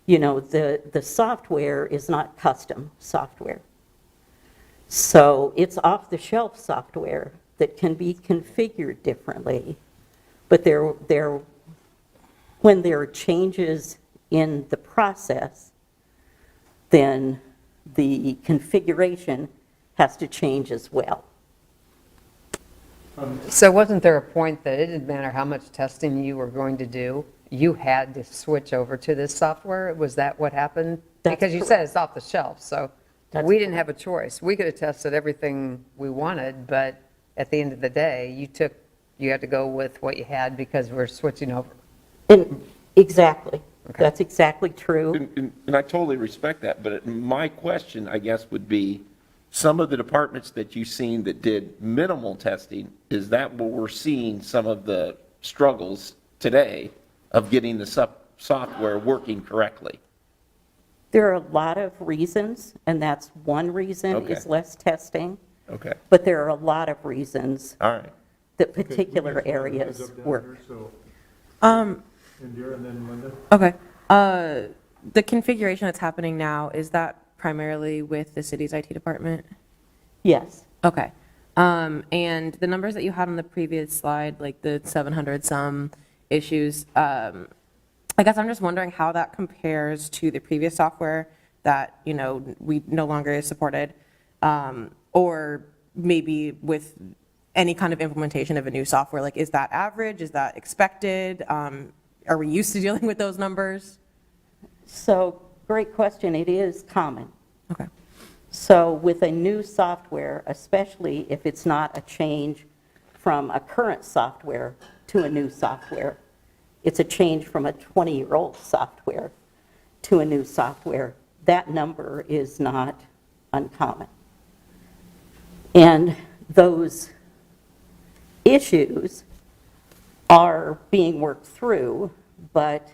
You know, the software is not custom software. So it's off-the-shelf software that can be configured differently. But when there are changes in the process, then the configuration has to change as well. So wasn't there a point that it didn't matter how much testing you were going to do, you had to switch over to this software? Was that what happened? That's Because you said it's off the shelf, so That's we didn't have a choice. We could have tested everything we wanted, but at the end of the day, you had to go with what you had because we're switching over. And exactly. Okay. That's exactly true. And I totally respect that, but my question, I guess, would be, some of the departments that you've seen that did minimal testing, is that where we're seeing some of the struggles today of getting the software working correctly? There are a lot of reasons, and that's one reason Okay. is less testing. Okay, But there are a lot of reasons all right. that particular areas work. Indira and then Linda. Okay. The configuration that's happening now, is that primarily with the city's IT department? Yes. Okay. And the numbers that you had on the previous slide, like the 700 some issues, I guess I'm just wondering how that compares to the previous software that, we no longer is supported, or maybe with any kind of implementation of a new software, like is that average, is that expected? Are we used to dealing with those numbers? So, great question. It is common. Okay. So with a new software, especially if it's not a change from a current software to a new software, it's a change from a 20-year-old software to a new software, that number is not uncommon. And those issues are being worked through, but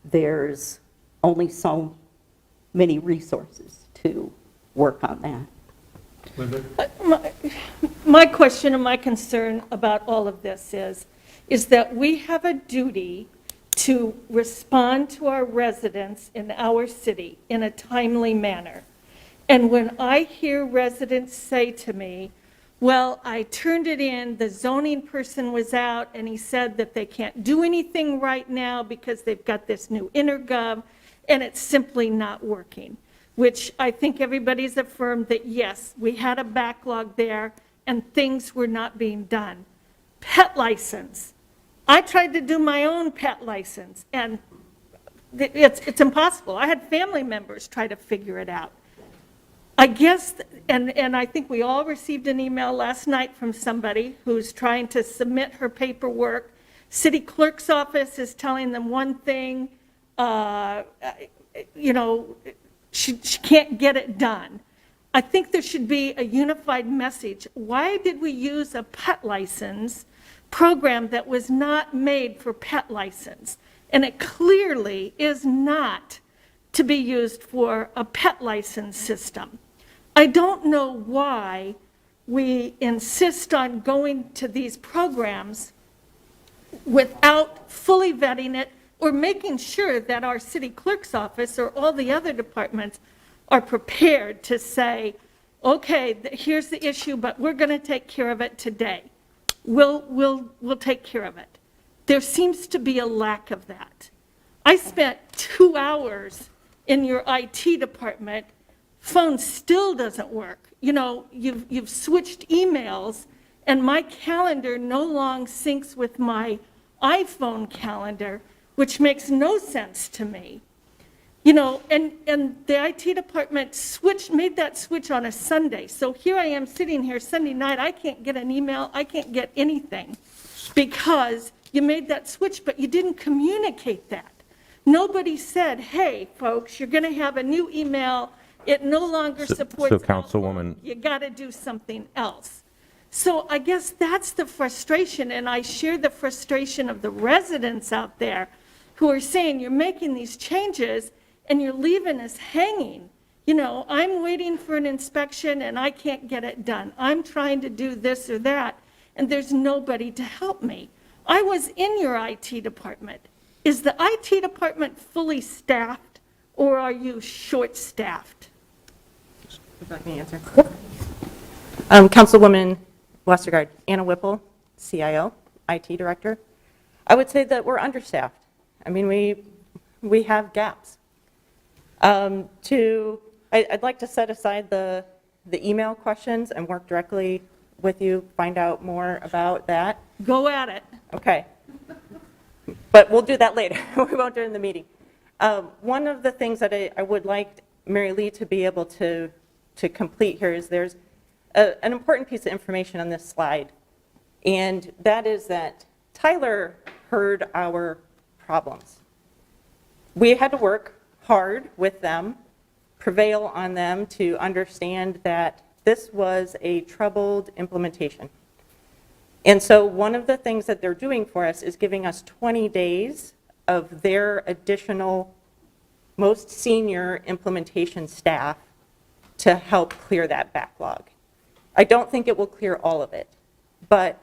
there's only so many resources to work on that. Linda? My question and my concern about all of this is that we have a duty to respond to our residents in our city in a timely manner. And when I hear residents say to me, well, I turned it in, the zoning person was out, and he said that they can't do anything right now because they've got this new EnerGov, and it's simply not working, which I think everybody's affirmed that, yes, we had a backlog there, and things were not being done. Pet license. I tried to do my own pet license, and it's impossible. I had family members try to figure it out. I guess, and I think we all received an email last night from somebody who's trying to submit her paperwork. City clerk's office is telling them one thing, she can't get it done. I think there should be a unified message. Why did we use a pet license program that was not made for pet license? And it clearly is not to be used for a pet license system. I don't know why we insist on going to these programs without fully vetting it or making sure that our city clerk's office or all the other departments are prepared to say, okay, here's the issue, but we're going to take care of it today. We'll take care of it. There seems to be a lack of that. I spent 2 hours in your IT department. Phone still doesn't work. You've switched emails, and my calendar no longer syncs with my iPhone calendar, which makes no sense to me. And the IT department made that switch on a Sunday. So here I am sitting here Sunday night, I can't get an email, I can't get anything because you made that switch, but you didn't communicate that. Nobody said, hey, folks, you're going to have a new email, it no longer supports So Councilwoman, you got to do something else. So I guess that's the frustration, and I share the frustration of the residents out there who are saying you're making these changes and you're leaving us hanging. I'm waiting for an inspection and I can't get it done. I'm trying to do this or that, and there's nobody to help me. I was in your IT department. Is the IT department fully staffed, or are you short-staffed? Would you like me to answer? Councilwoman Westergaard, Anna Whipple, CIO, IT Director. I would say that we're understaffed. I mean, we have gaps. I'd like to set aside the email questions and work directly with you, find out more about that. Go at it. Okay. But we'll do that later. We won't do it in the meeting. One of the things that I would like Mary Lee to be able to complete here is there's an important piece of information on this slide, and that is that Tyler heard our problems. We had to work hard with them, prevail on them to understand that this was a troubled implementation. And so one of the things that they're doing for us is giving us 20 days of their additional, most senior implementation staff to help clear that backlog. I don't think it will clear all of it, but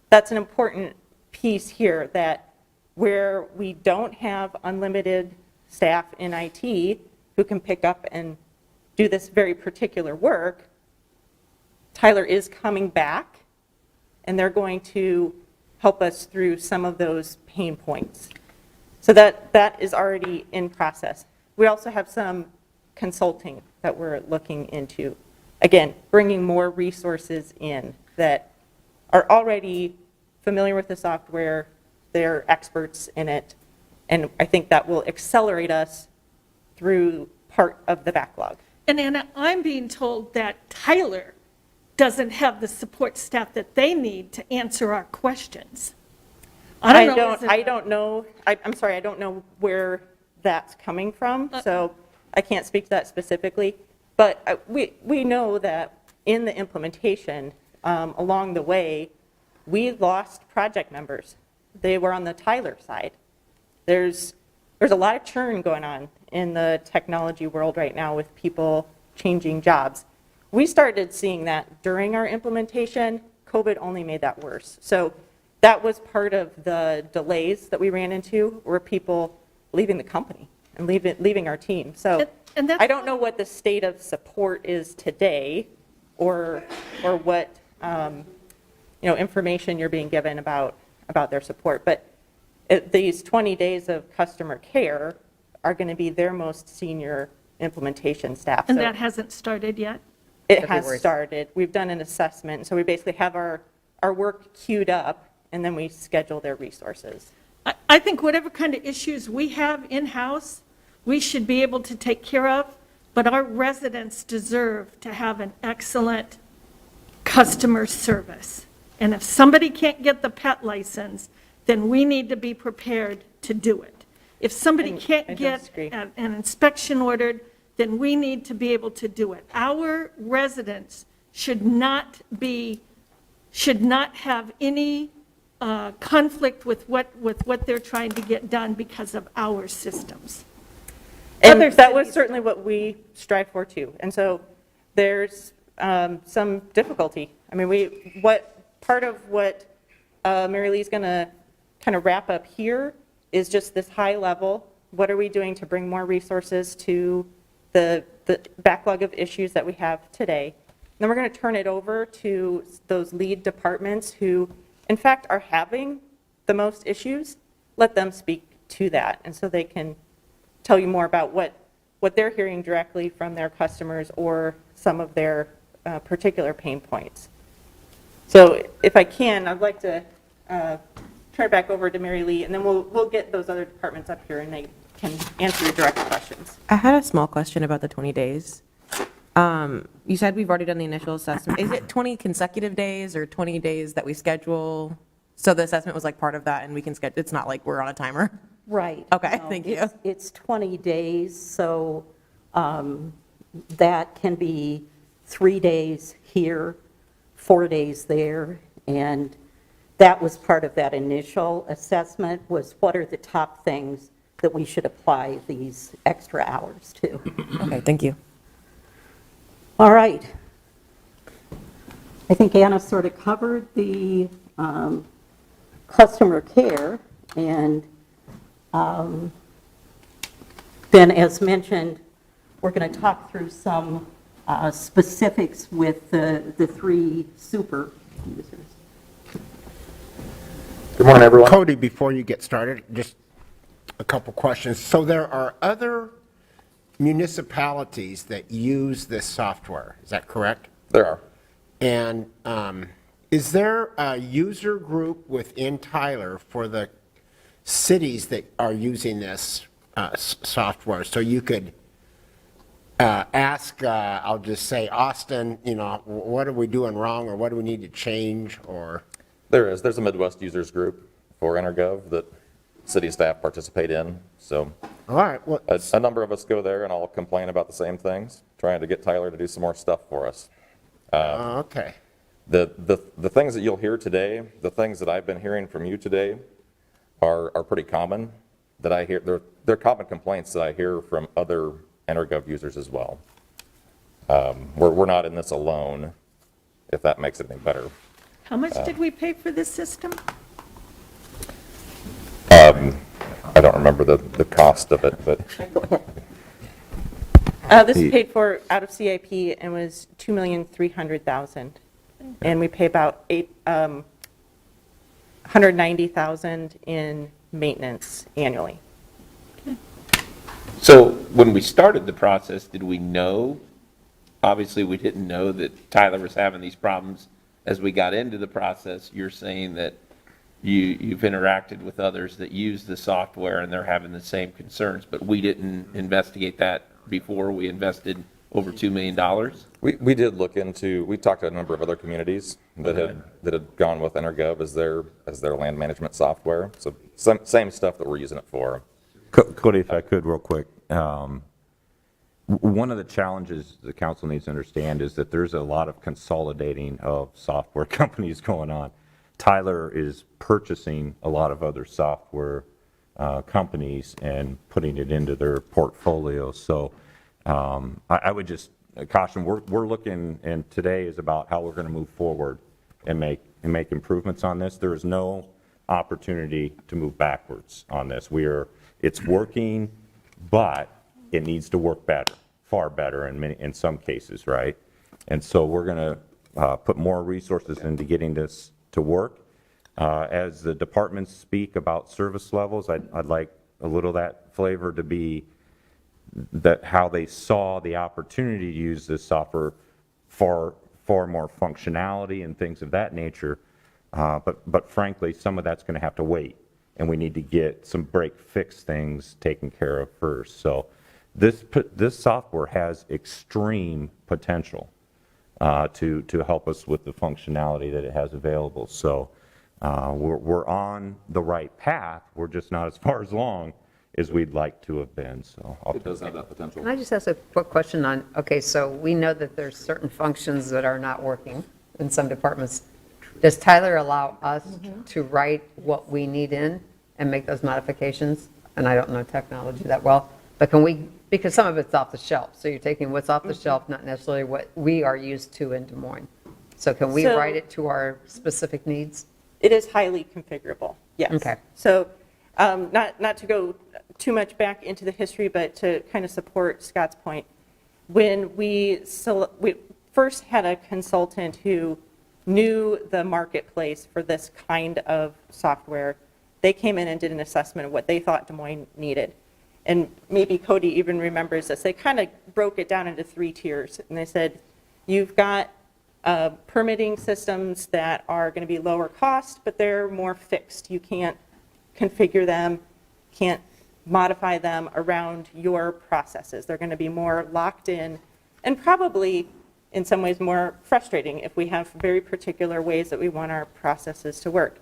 that's an important piece here, that where we don't have unlimited staff in IT who can pick up and do this very particular work, Tyler is coming back, and they're going to help us through some of those pain points. So that is already in process. We also have some consulting that we're looking into. Again, bringing more resources in that are already familiar with the software, they're experts in it, and I think that will accelerate us through part of the backlog. And Anna, I'm being told that Tyler doesn't have the support staff that they need to answer our questions. I don't know. I'm sorry, I don't know where that's coming from, so I can't speak to that specifically. But we know that in the implementation, along the way, we lost project members. They were on the Tyler side. There's a lot of churn going on in the technology world right now with people changing jobs. We started seeing that during our implementation. COVID only made that worse. So that was part of the delays that we ran into, were people leaving the company and leaving our team. So And that's I don't know what the state of support is today, or what information you're being given about their support. But these 20 days of customer care are going to be their most senior implementation staff. And So that hasn't started yet? it has started. We've done an assessment, so we basically have our work queued up, and then we schedule their resources. I think whatever kind of issues we have in-house, we should be able to take care of, but our residents deserve to have an excellent customer service. And if somebody can't get the pet license, then we need to be prepared to do it. If somebody can't don't get disagree. an inspection ordered, then we need to be able to do it. Our residents should not have any conflict with what they're trying to get done because of our systems. And Other that was cities- certainly what we strive for too. And so there's some difficulty. I mean, part of what Mary Lee's going to kind of wrap up here is just this high level. What are we doing to bring more resources to the backlog of issues that we have today? Then we're going to turn it over to those lead departments who, in fact, are having the most issues. Let them speak to that, and so they can tell you more about what they're hearing directly from their customers or some of their particular pain points. So if I can, I'd like to turn it back over to Mary Lee, and then we'll get those other departments up here, and they can answer your direct questions. I had a small question about the 20 days. You said we've already done the initial assessment. Is it 20 consecutive days or 20 days that we schedule? So the assessment was like part of that, and we can schedule, it's not like we're on a timer? Right. Okay, thank you. It's 20 days, so that can be 3 days here, 4 days there, and that was part of that initial assessment, was what are the top things that we should apply these extra hours to. Okay, thank you. All right. I think Anna sort of covered the customer care, and then, as mentioned, we're going to talk through some specifics with the three super users. Good morning, everyone. Cody, before you get started, just a couple questions. So there are other municipalities that use this software, is that correct? There are. And Is there a user group within Tyler for the cities that are using this software? So you could ask, I'll just say, Austin, what are we doing wrong, or what do we need to change, or? There's a Midwest users group for EnerGov that city staff participate in. So All right, well, a number of us go there and all complain about the same things, trying to get Tyler to do some more stuff for us. okay. The things that you'll hear today, the things that I've been hearing from you today are pretty common that I hear. They're common complaints that I hear from other EnerGov users as well. We're not in this alone, if that makes it any better. How much did we pay for this system? I don't remember the cost of it, but This is paid for out of CIP and was $2,300,000. And we pay about $190,000 in maintenance annually. So when we started the process, did we know? Obviously, we didn't know that Tyler was having these problems. As we got into the process, you're saying that you've interacted with others that use the software and they're having the same concerns, but we didn't investigate that before we invested over $2 million? we did look into, we talked to a number of other communities that had gone with EnerGov as their land management software. So same stuff that we're using it for. Cody, if I could real quick. One of the challenges the council needs to understand is that there's a lot of consolidating of software companies going on. Tyler is purchasing a lot of other software companies and putting it into their portfolio. So I would just caution, we're looking, and today is about how we're going to move forward and make improvements on this. There is no opportunity to move backwards on this. It's working, but it needs to work better, far better in some cases, right? And so we're going to put more resources into getting this to work. As the departments speak about service levels, I'd like a little of that flavor to be that how they saw the opportunity to use this software for far more functionality and things of that nature. But frankly, some of that's going to have to wait, and we need to get some break-fix things taken care of first. So this software has extreme potential to help us with the functionality that it has available. So we're on the right path. We're just not as far as long as we'd like to have been. So It does have that potential. Can I just ask a quick question on, okay, so we know that there's certain functions that are not working in some departments. Does Tyler allow us to write what we need in and make those modifications? And I don't know technology that well, but can we, because some of it's off the shelf, so you're taking what's off the shelf, not necessarily what we are used to in Des Moines. So can we write it to our specific needs? It is highly configurable, yes. Okay. So not to go too much back into the history, but to kind of support Scott's point, when we first had a consultant who knew the marketplace for this kind of software, they came in and did an assessment of what they thought Des Moines needed. And maybe Cody even remembers this. They kind of broke it down into 3 tiers. And they said, you've got permitting systems that are going to be lower cost, but they're more fixed. You can't configure them, can't modify them around your processes. They're going to be more locked in and probably in some ways more frustrating if we have very particular ways that we want our processes to work.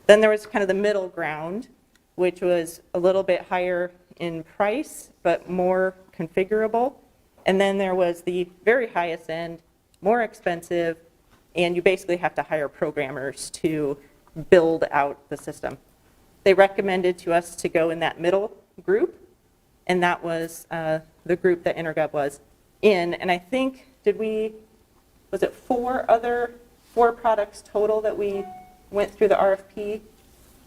Then there was kind of the middle ground, which was a little bit higher in price, but more configurable. And then there was the very highest end, more expensive, and you basically have to hire programmers to build out the system. They recommended to us to go in that middle group, and that was the group that EnerGov was in. And I think, was it 4 products total that we went through the RFP?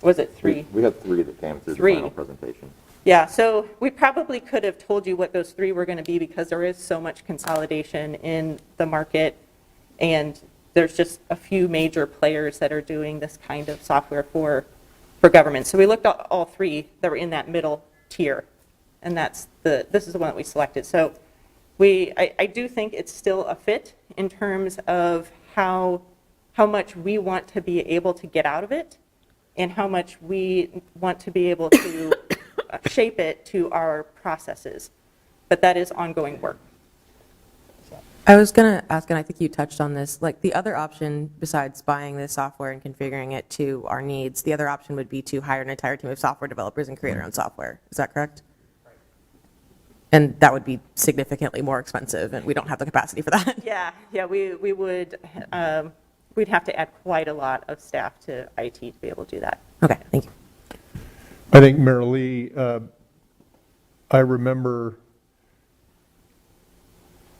Or was it 3? We had 3 that came through 3. the final presentation. Yeah, so we probably could have told you what those 3 were going to be because there is so much consolidation in the market, and there's just a few major players that are doing this kind of software for government. So we looked at all 3 that were in that middle tier, and this is the one that we selected. So I do think it's still a fit in terms of how how much we want to be able to get out of it and how much we want to be able to shape it to our processes. But that is ongoing work. I was going to ask, and I think you touched on this, like the other option besides buying this software and configuring it to our needs, the other option would be to hire an entire team of software developers and create our own software. Is that correct? And that would be significantly more expensive, and we don't have the capacity for that. Yeah, we would, we'd have to add quite a lot of staff to IT to be able to do that. Okay, thank you. I think, Marilee, I remember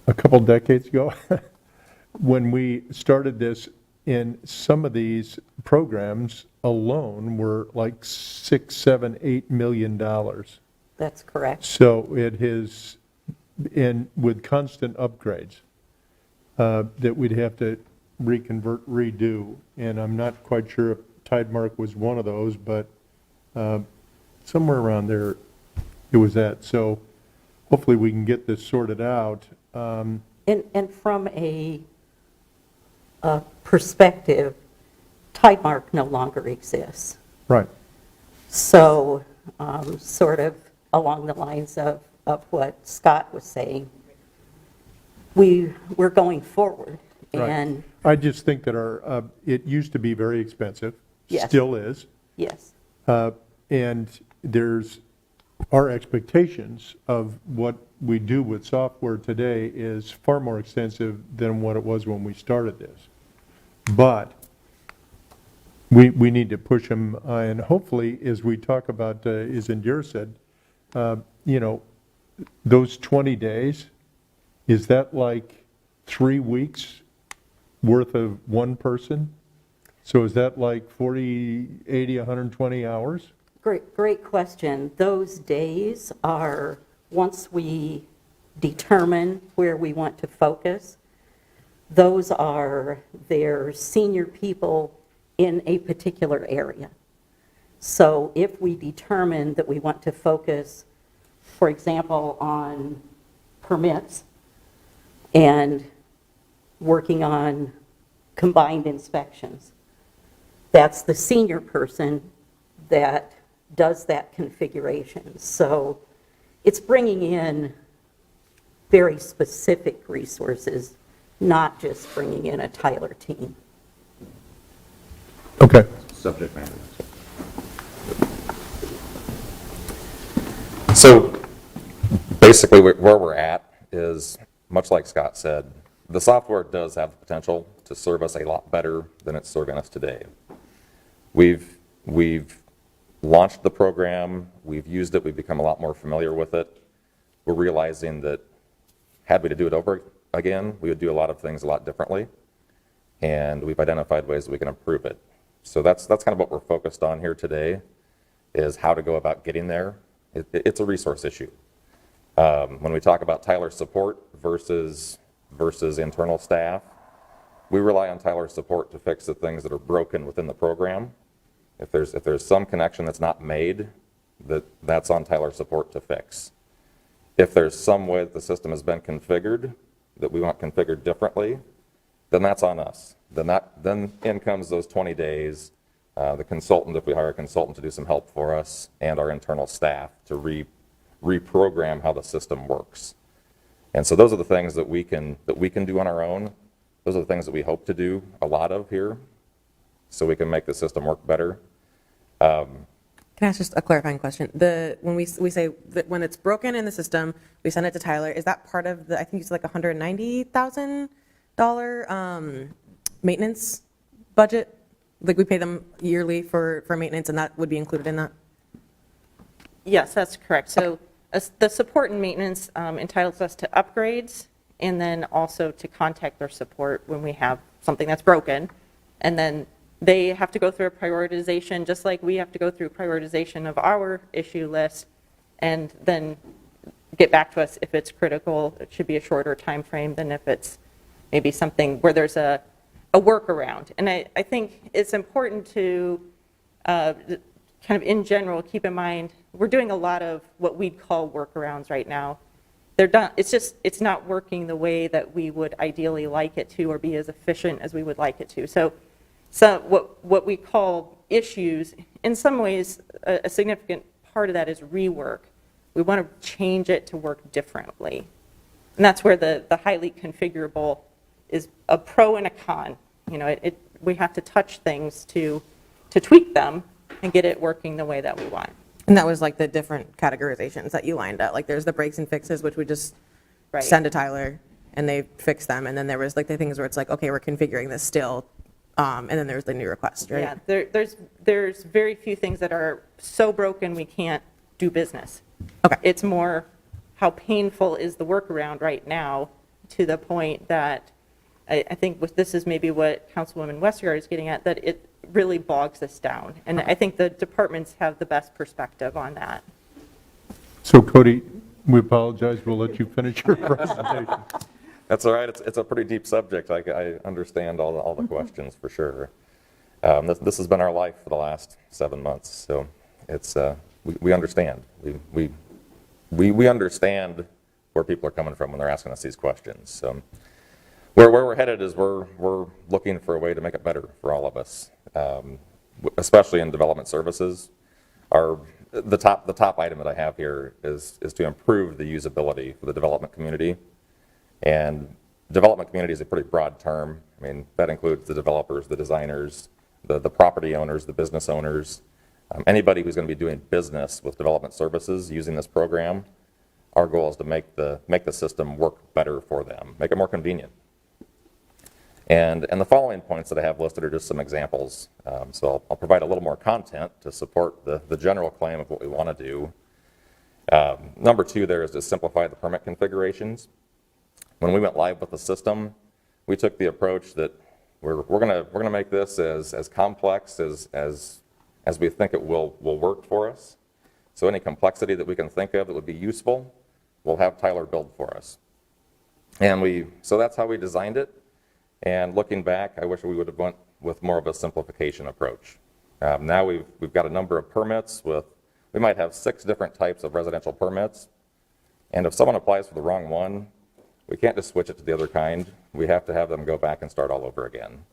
a couple decades ago when we started this, in some of these programs alone were like $6, $7, $8 million. That's correct. So it is, in with constant upgrades, that we'd have to reconvert, redo. And I'm not quite sure if Tidemark was one of those, but somewhere around there it was at. So hopefully we can get this sorted out. And from a perspective, Tidemark no longer exists. Right. So sort of along the lines of what Scott was saying, we're going forward. Right. And I just think that our, it used to be very expensive. Yes. Still is. yes, And there's, our expectations of what we do with software today is far more extensive than what it was when we started this. But we need to push them, and hopefully, as we talk about, as Indira said, you know, those 20 days, is that like 3 weeks worth of one person? So is that like 40, 80, 120 hours? great question. Those days are, once we determine where we want to focus, those are their senior people in a particular area. So if we determine that we want to focus, for example, on permits and working on combined inspections, that's the senior person that does that configuration. So it's bringing in very specific resources, not just bringing in a Tyler team. Okay. Subject matter. So basically where we're at is, much like Scott said, the software does have the potential to serve us a lot better than it's serving us today. We've launched the program, we've used it, we've become a lot more familiar with it. We're realizing that had we to do it over again, we would do a lot of things a lot differently. And we've identified ways that we can improve it. So that's kind of what we're focused on here today, is how to go about getting there. It's a resource issue. When we talk about Tyler support versus internal staff, we rely on Tyler support to fix the things that are broken within the program. If there's some connection that's not made, that's on Tyler support to fix. If there's some way that the system has been configured that we want configured differently, then that's on us. Then in comes those 20 days, the consultant, if we hire a consultant to do some help for us, and our internal staff to reprogram how the system works. And so those are the things that we can do on our own. Those are the things that we hope to do a lot of here, so we can make the system work better. Can I ask just a clarifying question? When we say that when it's broken in the system, we send it to Tyler, is that part of the, I think it's like $190,000 maintenance budget? Like we pay them yearly for maintenance, and that would be included in that? Yes, that's correct. So the support and maintenance entitles us to upgrades and then also to contact their support when we have something that's broken. And then they have to go through a prioritization, just like we have to go through prioritization of our issue list, and then get back to us if it's critical. It should be a shorter time frame than if it's maybe something where there's a workaround. And I think it's important to kind of in general keep in mind, we're doing a lot of what we'd call workarounds right now. They're done, it's not working the way that we would ideally like it to, or be as efficient as we would like it to. So what we call issues. In some ways, a significant part of that is rework. We want to change it to work differently. And that's where the highly configurable is a pro and a con. You know, we have to touch things to tweak them and get it working the way that we want. And that was like the different categorizations that you lined out. Like there's the breaks and fixes, which we just send to Tyler and they fix them. And then there was like the things where it's like, okay, we're configuring this still. And then there's the new request, right? Yeah, there's very few things that are so broken we can't do business. Okay. It's more how painful is the workaround right now, to the point that I think this is maybe what Councilwoman Westergaard is getting at, that it really bogs us down. And I think the departments have the best perspective on that. So Cody, we apologize, we'll let you finish your presentation. That's all right. It's a pretty deep subject. I understand all the questions for sure. This has been our life for the last 7 months, so it's we understand. We understand where people are coming from when they're asking us these questions. So where we're headed is we're looking for a way to make it better for all of us, especially in development services. The top item that I have here is to improve the usability for the development community. And development community is a pretty broad term. I mean, that includes the developers, the designers, the property owners, the business owners, anybody who's going to be doing business with development services using this program. Our goal is to make the system work better for them, make it more convenient. And the following points that I have listed are just some examples. So I'll provide a little more content to support the general claim of what we want to do. Number 2 there is to simplify the permit configurations. When we went live with the system, we took the approach that we're gonna make this as complex as we think it will work for us. So any complexity that we can think of that would be useful, we'll have Tyler build for us. And so that's how we designed it. And looking back, I wish we would have went with more of a simplification approach. Now we've got a number of permits we might have 6 different types of residential permits. And if someone applies for the wrong one, we can't just switch it to the other kind. We have to have them go back and start all over again.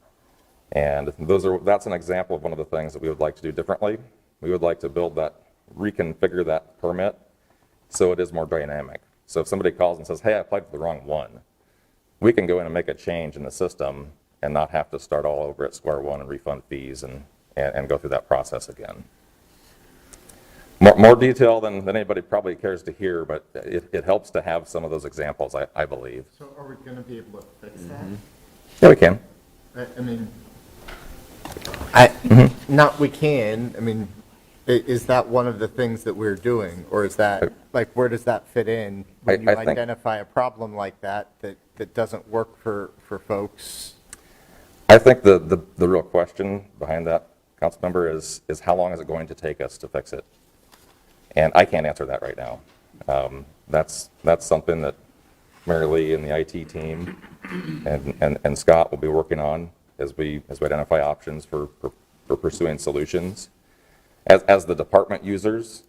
And that's an example of one of the things that we would like to do differently. We would like to reconfigure that permit so it is more dynamic. So if somebody calls and says, hey, I applied for the wrong one, we can go in and make a change in the system and not have to start all over at square one and refund fees and go through that process again. More detail than anybody probably cares to hear, but it helps to have some of those examples, I believe. So are we going to be able to fix that? Yeah, we can. I mean, not we can, I mean, is that one of the things that we're doing? Or is that, like, where does that fit in? When you I think- identify a problem like that doesn't work for folks? I think the real question behind that, council member, is how long is it going to take us to fix it? And I can't answer that right now. That's something that Mary Lee and the IT team and Scott will be working on as we identify options for pursuing solutions. As the department users,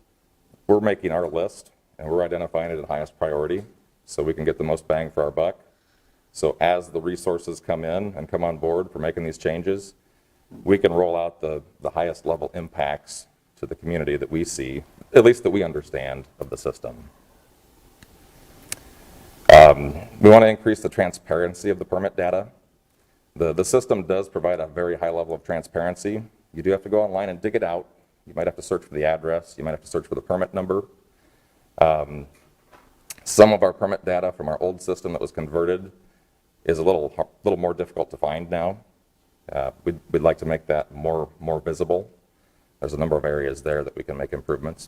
we're making our list and we're identifying it at highest priority so we can get the most bang for our buck. So as the resources come in and come on board for making these changes, we can roll out the highest level impacts to the community that we see, at least that we understand of the system. We want to increase the transparency of the permit data. The system does provide a very high level of transparency. You do have to go online and dig it out. You might have to search for the address. You might have to search for the permit number. Some of our permit data from our old system that was converted is a little more difficult to find now. We'd like to make that more visible. There's a number of areas there that we can make improvements.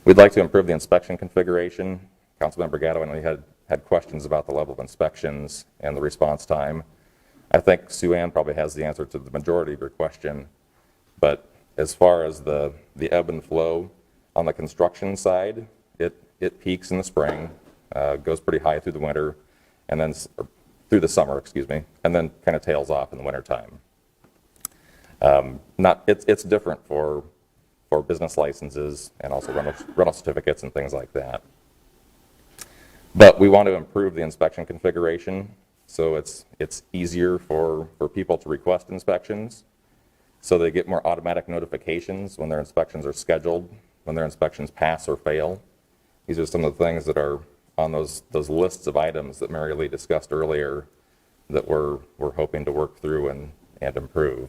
We'd like to improve the inspection configuration. Councilmember Gatto and we had questions about the level of inspections and the response time. I think Sue Ann probably has the answer to the majority of your question, but as far as the ebb and flow on the construction side, it peaks in the spring, goes pretty high through the winter, and then through the summer, excuse me, and then kind of tails off in the wintertime. It's different for business licenses and also rental certificates and things like that. But we want to improve the inspection configuration so it's easier for people to request inspections. So they get more automatic notifications when their inspections are scheduled, when their inspections pass or fail. These are some of the things that are on those lists of items that Mary Lee discussed earlier that we're hoping to work through and improve.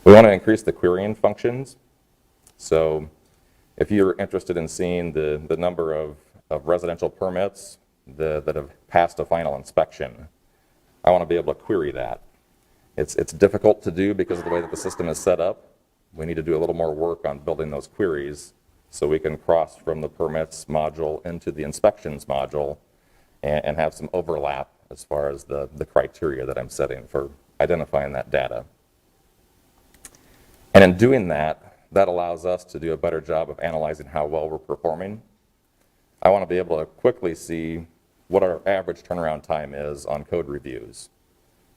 We want to increase the querying functions. So if you're interested in seeing the number of residential permits that have passed a final inspection, I want to be able to query that. It's difficult to do because of the way that the system is set up. We need to do a little more work on building those queries so we can cross from the permits module into the inspections module and have some overlap as far as the criteria that I'm setting for identifying that data. And in doing that, that allows us to do a better job of analyzing how well we're performing. I want to be able to quickly see what our average turnaround time is on code reviews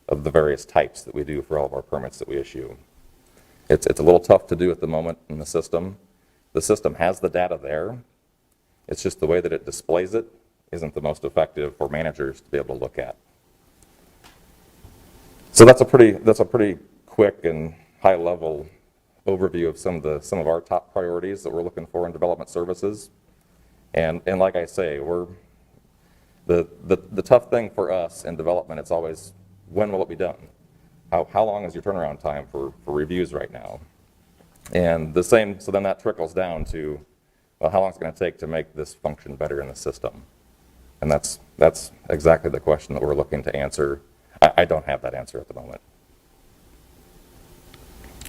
of the various types that we do for all of our permits that we issue. It's a little tough to do at the moment in the system. The system has the data there. It's just the way that it displays it isn't the most effective for managers to be able to look at. So that's a pretty quick and high level overview of some of our top priorities that we're looking for in development services. And like I say, the tough thing for us in development, it's always, when will it be done? How long is your turnaround time for reviews right now? And the same, so then that trickles down to, well, how long is it going to take to make this function better in the system? And that's exactly the question that we're looking to answer. I don't have that answer at the moment.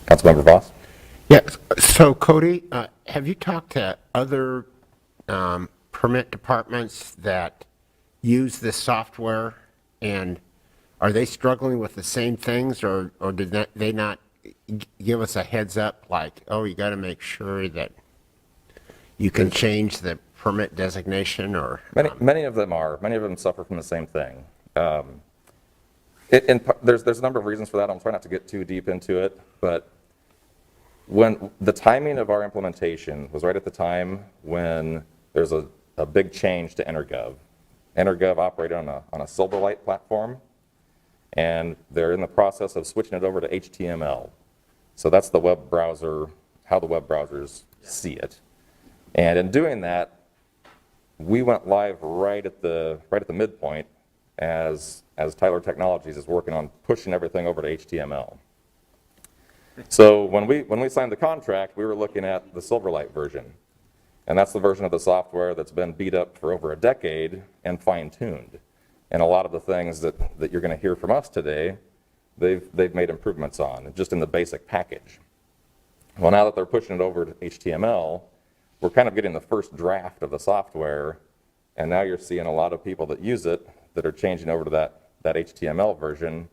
Councilmember Voss? Yeah, so Cody, have you talked to other permit departments that use this software, and are they struggling with the same things, or did they not give us a heads up like, oh, you got to make sure that you can change the permit designation? Or many of them suffer from the same thing. There's a number of reasons for that. I'm trying not to get too deep into it, but when the timing of our implementation was right at the time when there's a big change to EnerGov. EnerGov operated on a Silverlight platform, and they're in the process of switching it over to HTML. So that's the web browser, how the web browsers see it. And in doing that, we went live right at the midpoint as Tyler Technologies is working on pushing everything over to HTML. So when we signed the contract, we were looking at the Silverlight version. And that's the version of the software that's been beat up for over a decade and fine-tuned. And a lot of the things that you're going to hear from us today, they've made improvements on, just in the basic package. Well, now that they're pushing it over to HTML, we're kind of getting the first draft of the software, and now you're seeing a lot of people that use it that are changing over to that HTML version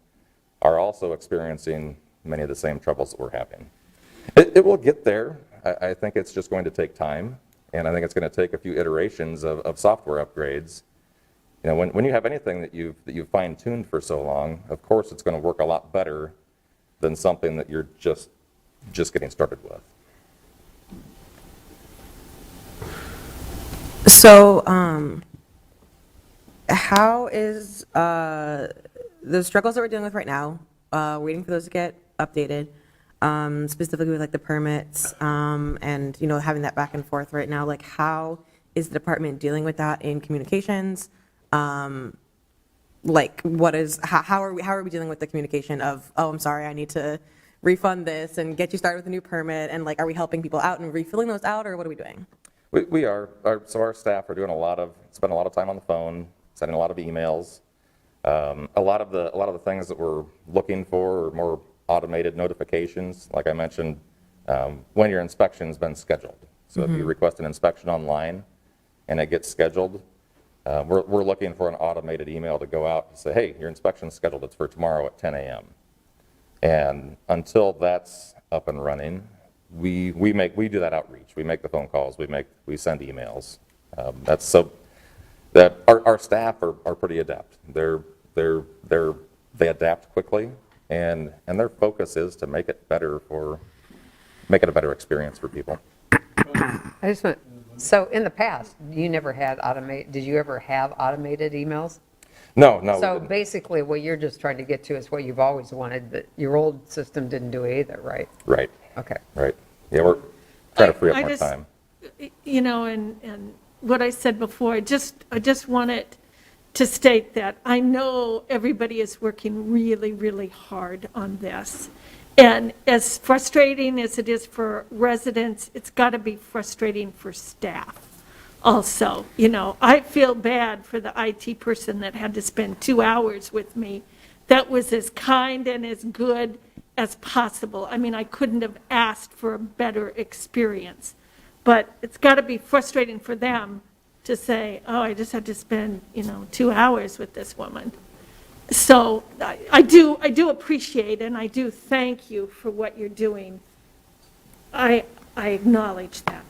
are also experiencing many of the same troubles that we're having. It will get there. I think it's just going to take time, and I think it's going to take a few iterations of software upgrades. You know, when you have anything that you've fine-tuned for so long, of course it's going to work a lot better than something that you're just getting started with. So, how is the struggles that we're dealing with right now, waiting for those to get updated, specifically with like the permits, and, you know, having that back and forth right now, like how is the department dealing with that in communications? Like how are we dealing with the communication of, oh, I'm sorry, I need to refund this and get you started with a new permit, and like, are we helping people out and refilling those out, or what are we doing? We are. So our staff are doing spending a lot of time on the phone, sending a lot of emails. A lot of the things that we're looking for are more automated notifications. Like I mentioned, when your inspection's been scheduled. So if you request an inspection online and it gets scheduled, we're looking for an automated email to go out and say, hey, your inspection's scheduled. It's for tomorrow at 10 a.m. And until that's up and running, we do that outreach. We make the phone calls. We send emails. That's so that our staff are pretty adept. They adapt quickly, and their focus is to make it a better experience for people. So in the past, did you ever have automated emails? No, no. we So didn't. basically, what you're just trying to get to is what you've always wanted, but your old system didn't do it either, right? Right, Okay. right. Yeah, we're trying to free up I more just- time. You know, and what I said before, I just wanted to state that I know everybody is working really, really hard on this. And as frustrating as it is for residents, it's got to be frustrating for staff also. You know, I feel bad for the IT person that had to spend 2 hours with me. That was as kind and as good as possible. I mean, I couldn't have asked for a better experience. But it's got to be frustrating for them to say, oh, I just had to spend, 2 hours with this woman. So I do appreciate and I do thank you for what you're doing. I acknowledge that.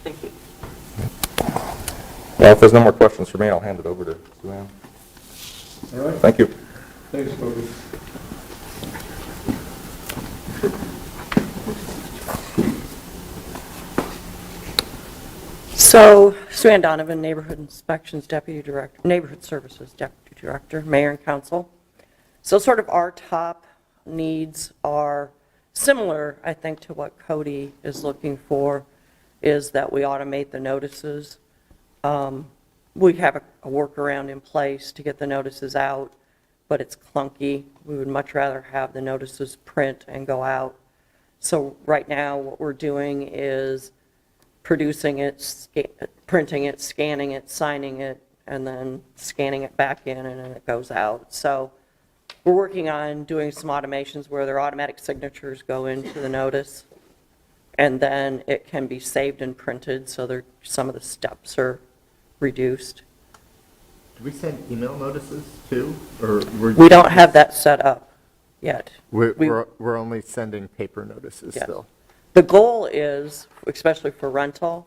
Thank you. Well, if there's no more questions for me, I'll hand it over to Sue-Ann. All right. Thank you. Thanks, Cody. So, Sue-Ann Donovan, Neighborhood Inspections Deputy Director, Neighborhood Services Deputy Director, Mayor and Council. So sort of our top needs are similar, I think, to what Cody is looking for, is that we automate the notices. We have a workaround in place to get the notices out, but it's clunky. We would much rather have the notices print and go out. So right now, what we're doing is producing it, printing it, scanning it, signing it, and then scanning it back in, and then it goes out. So we're working on doing some automations where their automatic signatures go into the notice, and then it can be saved and printed, so some of the steps are reduced. Do we send email notices too? Or We don't have that set up yet. We're only sending paper notices Yeah. still. The goal is, especially for rental,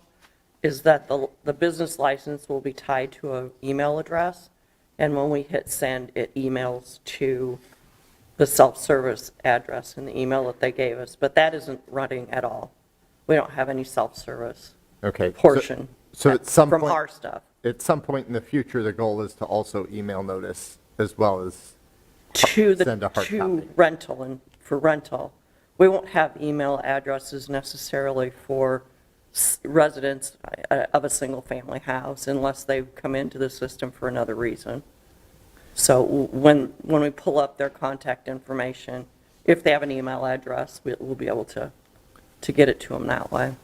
is that the business license will be tied to an email address, and when we hit send, it emails to the self-service address in the email that they gave us, but that isn't running at all. We don't have any self-service Okay. portion So at some from point, our stuff. at some point in the future, the goal is to also email notice as well as To send a hard to copy. rental, and for rental, we won't have email addresses necessarily for residents of a single-family house unless they come into the system for another reason. So when we pull up their contact information, if they have an email address, we'll be able to get it to them that way.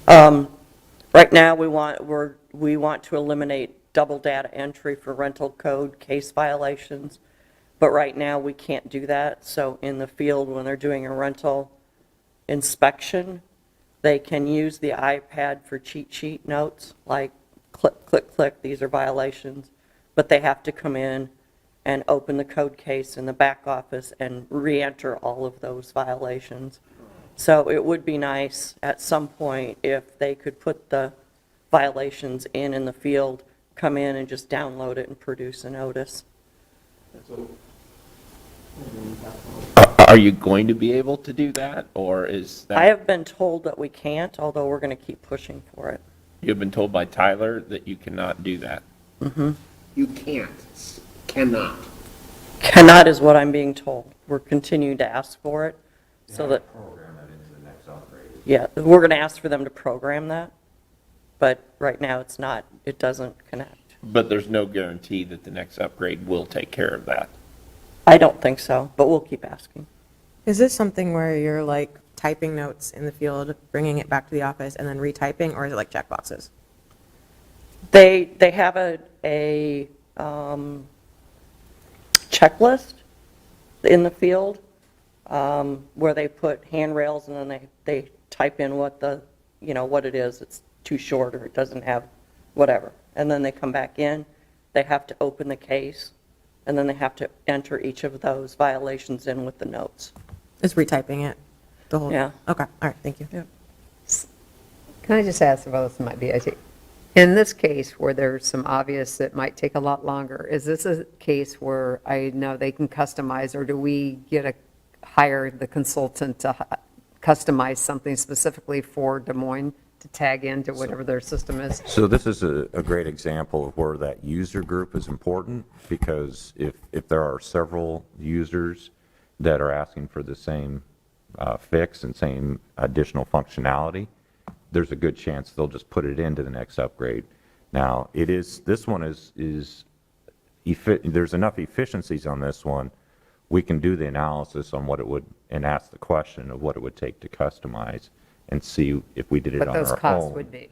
Right now, we want to eliminate double data entry for rental code case violations, but right now we can't do that. So in the field, when they're doing a rental inspection, they can use the iPad for cheat sheet notes, like click, click, click, these are violations, but they have to come in and open the code case in the back office and re-enter all of those violations. So it would be nice at some point if they could put the violations in the field, come in and just download it and produce a notice. Are you going to be able to do that, or is that? I have been told that we can't, although we're going to keep pushing for it. You've been told by Tyler that you cannot do that. You can't, cannot. Cannot is what I'm being told. We're continuing to ask for it, so that. Program that into the next upgrade. Yeah, we're going to ask for them to program that, but right now it's not, it doesn't connect. But there's no guarantee that the next upgrade will take care of that. I don't think so, but we'll keep asking. Is this something where you're like typing notes in the field, bringing it back to the office, and then retyping, or is it like checkboxes? They have a checklist in the field where they put handrails, and then they type in what it is. It's too short, or it doesn't have whatever. And then they come back in, they have to open the case, and then they have to enter each of those violations in with the notes. Is retyping it the whole? Yeah. Okay, all right, thank you. Yeah. Can I just ask about this might be IT? In this case where there's some obvious that might take a lot longer, is this a case where I know they can customize, or do we hire the consultant to customize something specifically for Des Moines to tag into whatever their system is. So this is a great example of where that user group is important, because if there are several users that are asking for the same fix and same additional functionality, there's a good chance they'll just put it into the next upgrade. Now, this one is there's enough efficiencies on this one, we can do the analysis on what it would, and ask the question of what it would take to customize and see if we did it on our own. What those costs would be.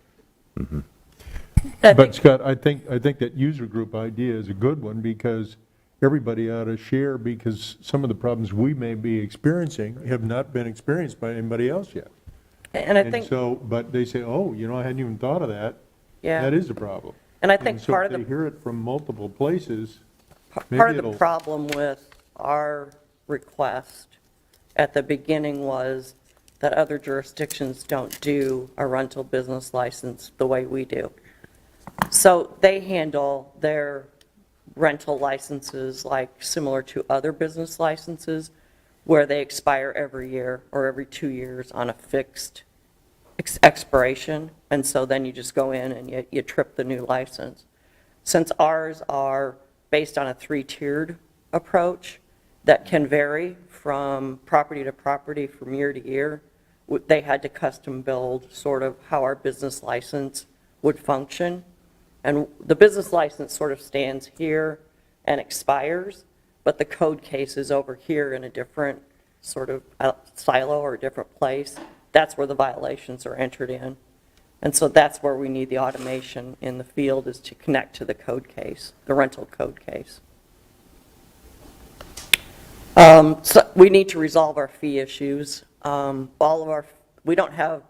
But Scott, I think that user group idea is a good one, because everybody ought to share, because some of the problems we may be experiencing have not been experienced by anybody else yet. And I And think, so, but they say, oh, I hadn't even thought of that. yeah. That is a problem. And I think so part if of they the hear it from multiple places, Part maybe of the it'll. problem with our request at the beginning was that other jurisdictions don't do a rental business license the way we do. So they handle their rental licenses like similar to other business licenses, where they expire every year or every 2 years on a fixed expiration. And so then you just go in and you trip the new license. Since ours are based on a 3-tiered approach that can vary from property to property, from year to year, they had to custom build sort of how our business license would function. And the business license sort of stands here and expires, but the code case is over here in a different sort of silo or a different place. That's where the violations are entered in. And so that's where we need the automation in the field, is to connect to the code case, the rental code case. So we need to resolve our fee issues. We don't have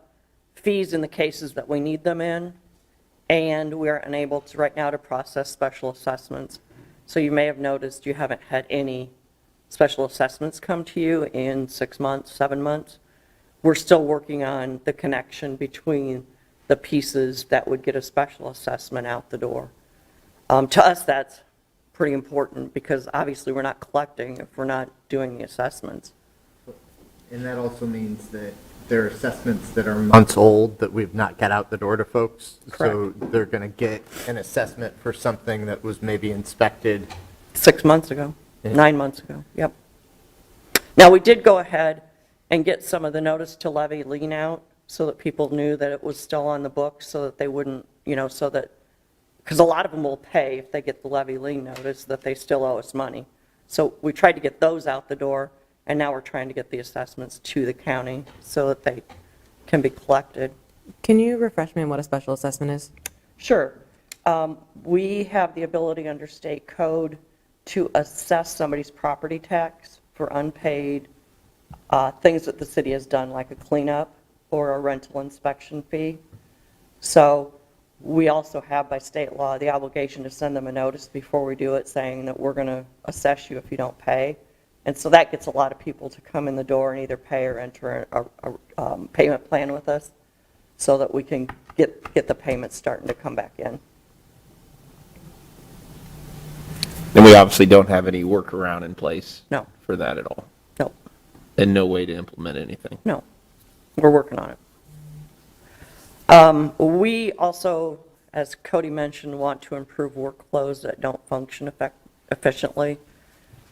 fees in the cases that we need them in, and we are unable to right now to process special assessments. So you may have noticed you haven't had any special assessments come to you in 6 months, 7 months. We're still working on the connection between the pieces that would get a special assessment out the door. To us, that's pretty important, because obviously we're not collecting if we're not doing the assessments. And that also means that there are assessments that are months old that we've not got out the door to folks. So they're going to get an assessment for something that was maybe inspected 6 months ago, 9 months ago, yep. Now, we did go ahead and get some of the notice to levy lien out so that people knew that it was still on the books, so that they wouldn't, so that, because a lot of them will pay if they get the levy lien notice that they still owe us money. So we tried to get those out the door, and now we're trying to get the assessments to the county so that they can be collected. Can you refresh me on what a special assessment is? Sure. We have the ability under state code to assess somebody's property tax for unpaid things that the city has done, like a cleanup or a rental inspection fee. So we also have, by state law, the obligation to send them a notice before we do it, saying that we're going to assess you if you don't pay. And so that gets a lot of people to come in the door and either pay or enter a payment plan with us, so that we can get the payments starting to come back in. And we obviously don't have any workaround in place No. for that at all. No, And no way to implement anything. no, we're working on it. We also, as Cody mentioned, want to improve workflows that don't function efficiently.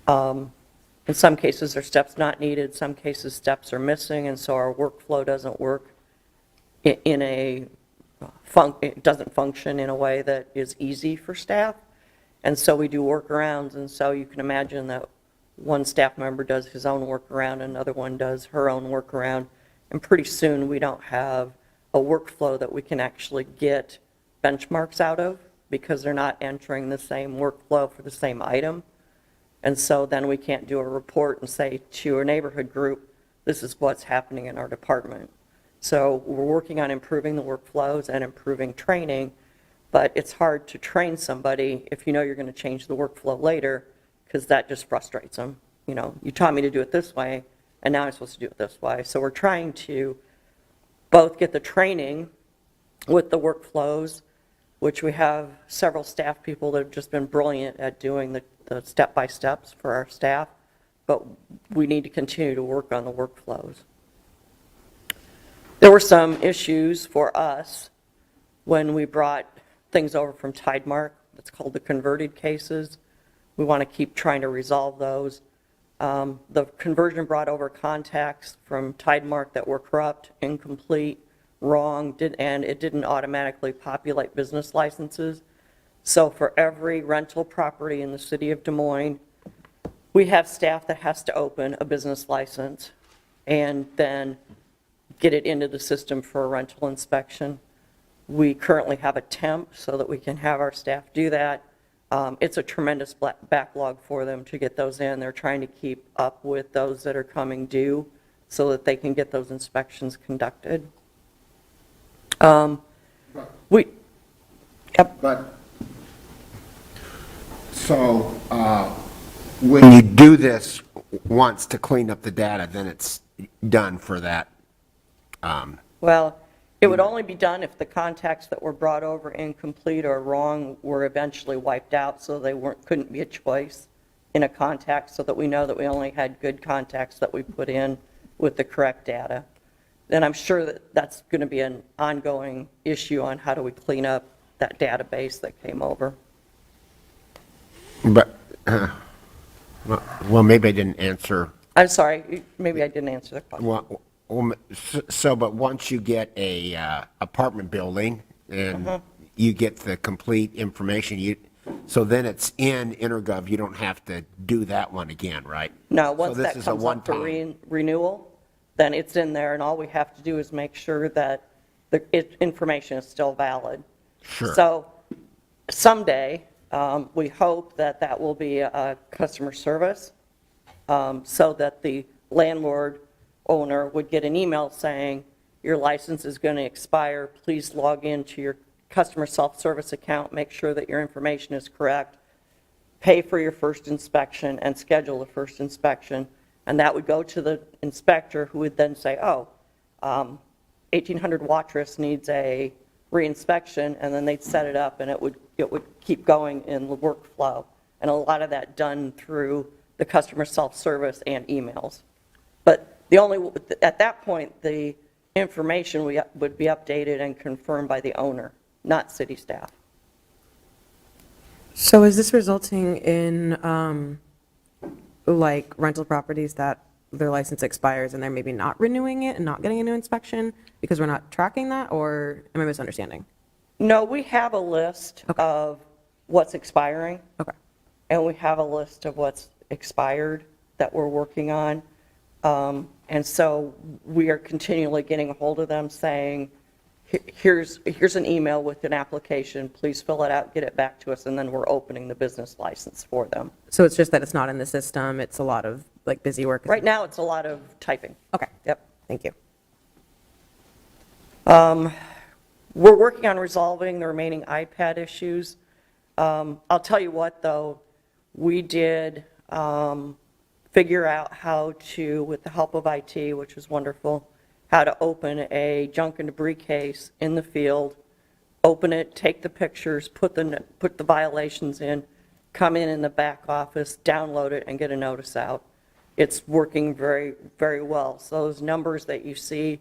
In some cases, there's steps not needed, some cases steps are missing, and so our workflow doesn't work it doesn't function in a way that is easy for staff. And so we do workarounds, and so you can imagine that one staff member does his own workaround, another one does her own workaround, and pretty soon we don't have a workflow that we can actually get benchmarks out of, because they're not entering the same workflow for the same item. And so then we can't do a report and say to a neighborhood group, this is what's happening in our department. So we're working on improving the workflows and improving training, but it's hard to train somebody if you know you're going to change the workflow later, because that just frustrates them. You taught me to do it this way, and now I'm supposed to do it this way. So we're trying to both get the training with the workflows, which we have several staff people that have just been brilliant at doing the step-by-steps for our staff, but we need to continue to work on the workflows. There were some issues for us when we brought things over from Tidemark. That's called the converted cases. We want to keep trying to resolve those. The conversion brought over contacts from Tidemark that were corrupt, incomplete, wrong, and it didn't automatically populate business licenses. So for every rental property in the city of Des Moines, we have staff that has to open a business license and then get it into the system for a rental inspection. We currently have a temp so that we can have our staff do that. It's a tremendous backlog for them to get those in. They're trying to keep up with those that are coming due so that they can get those inspections conducted. So when you do this once to clean up the data, then it's done for that. Well, it would only be done if the contacts that were brought over incomplete or wrong were eventually wiped out, so they couldn't be a choice in a contact, so that we know that we only had good contacts that we put in with the correct data. Then I'm sure that that's going to be an ongoing issue on how do we clean up that database that came over. But, well, maybe I didn't answer. I'm sorry, maybe I didn't answer the question. But once you get a apartment building and you get the complete information, so then it's in EnerGov, you don't have to do that one again, right? No, once So this that is a comes up for one-time. renewal, then it's in there, and all we have to do is make sure that the information is still valid. Sure. So someday, we hope that that will be a customer service, so that the landlord owner would get an email saying, your license is going to expire, please log into your customer self-service account, make sure that your information is correct, pay for your first inspection, and schedule the first inspection. And that would go to the inspector, who would then say, 1800 Watrous needs a reinspection, and then they'd set it up, and it would keep going in the workflow. And a lot of that done through the customer self-service and emails. But at that point, the information would be updated and confirmed by the owner, not city staff. So is this resulting in, like, rental properties that their license expires and they're maybe not renewing it and not getting a new inspection because we're not tracking that, or am I misunderstanding? No, we have a list of what's expiring. Okay. And we have a list of what's expired that we're working on. And so we are continually getting a hold of them saying, here's an email with an application, please fill it out, get it back to us, and then we're opening the business license for them. So it's just that it's not in the system, it's a lot of, like, busy work? Right now, it's a lot of typing. Okay. Yep. Thank you. We're working on resolving the remaining iPad issues. I'll tell you what, though, we did figure out how to, with the help of IT, which was wonderful, how to open a junk and debris case in the field, open it, take the pictures, put the violations in, come in the back office, download it, and get a notice out. It's working very, very well. So those numbers that you see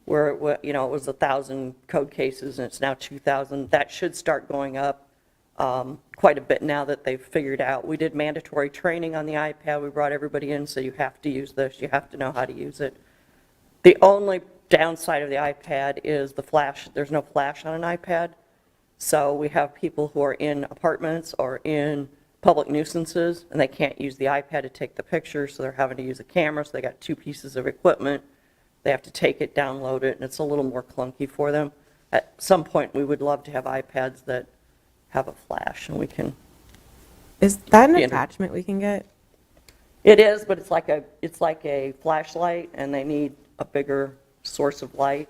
where it was 1,000 code cases and it's now 2,000, that should start going up quite a bit now that they've figured out. We did mandatory training on the iPad. We brought everybody in, so you have to use this, you have to know how to use it. The only downside of the iPad is the flash. There's no flash on an iPad. So we have people who are in apartments or in public nuisances, and they can't use the iPad to take the pictures, so they're having to use a camera, so they got two pieces of equipment. They have to take it, download it, and it's a little more clunky for them. At some point, we would love to have iPads that have a flash, and we can... Is that an attachment we can get? It is, but it's like a flashlight, and they need a bigger source of light.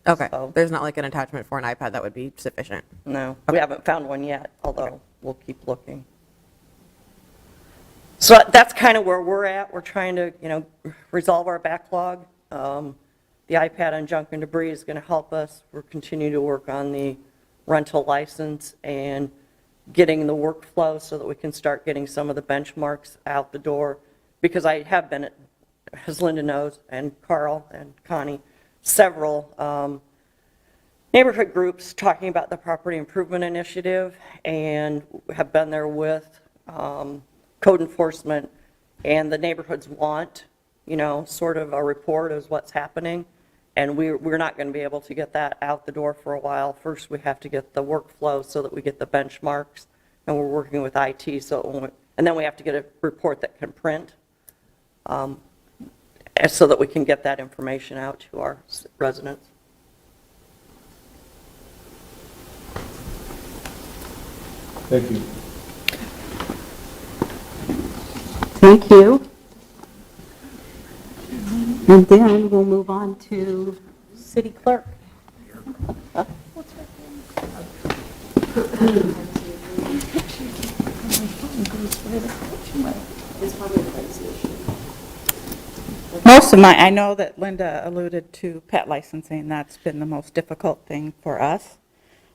Okay, So, there's not like an attachment for an iPad that would be sufficient? no, we haven't found one yet, although we'll keep looking. So that's kind of where we're at. We're trying to, resolve our backlog. The iPad on junk and debris is going to help us. We're continuing to work on the rental license and getting the workflow so that we can start getting some of the benchmarks out the door. Because I have been, as Linda knows, and Carl and Connie, several neighborhood groups talking about the property improvement initiative and have been there with code enforcement, and the neighborhoods want, sort of a report as what's happening, and we're not going to be able to get that out the door for a while. First, we have to get the workflow so that we get the benchmarks, and we're working with IT, and then we have to get a report that can print, so that we can get that information out to our residents. Thank you. Thank you. And then we'll move on to city clerk. Most of I know that Linda alluded to pet licensing. That's been the most difficult thing for us.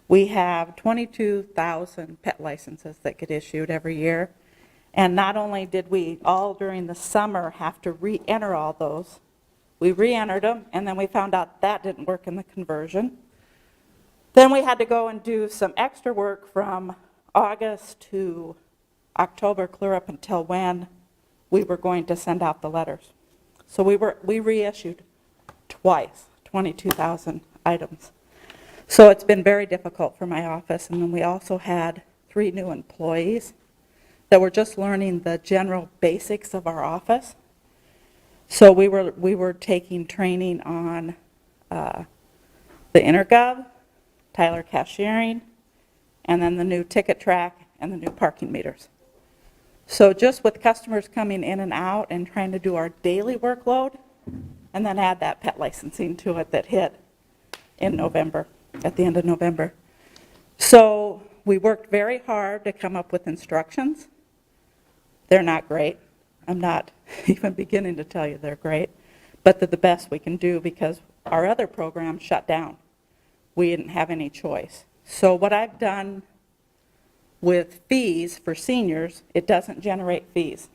We have 22,000 pet licenses that get issued every year. And not only did we all during the summer have to re-enter all those, we re-entered them, and then we found out that didn't work in the conversion. Then we had to go and do some extra work from August to October, clear up until when we were going to send out the letters. So we reissued twice, 22,000 items. So it's been very difficult for my office, and then we also had 3 new employees that were just learning the general basics of our office. So we were taking training on the EnerGov, Tyler cashiering, and then the new ticket track and the new parking meters. So just with customers coming in and out and trying to do our daily workload, and then add that pet licensing to it that hit in November, at the end of November. So we worked very hard to come up with instructions. They're not great. I'm not even beginning to tell you they're great, but they're the best we can do because our other program shut down. We didn't have any choice. So what I've done with fees for seniors, it doesn't generate fees.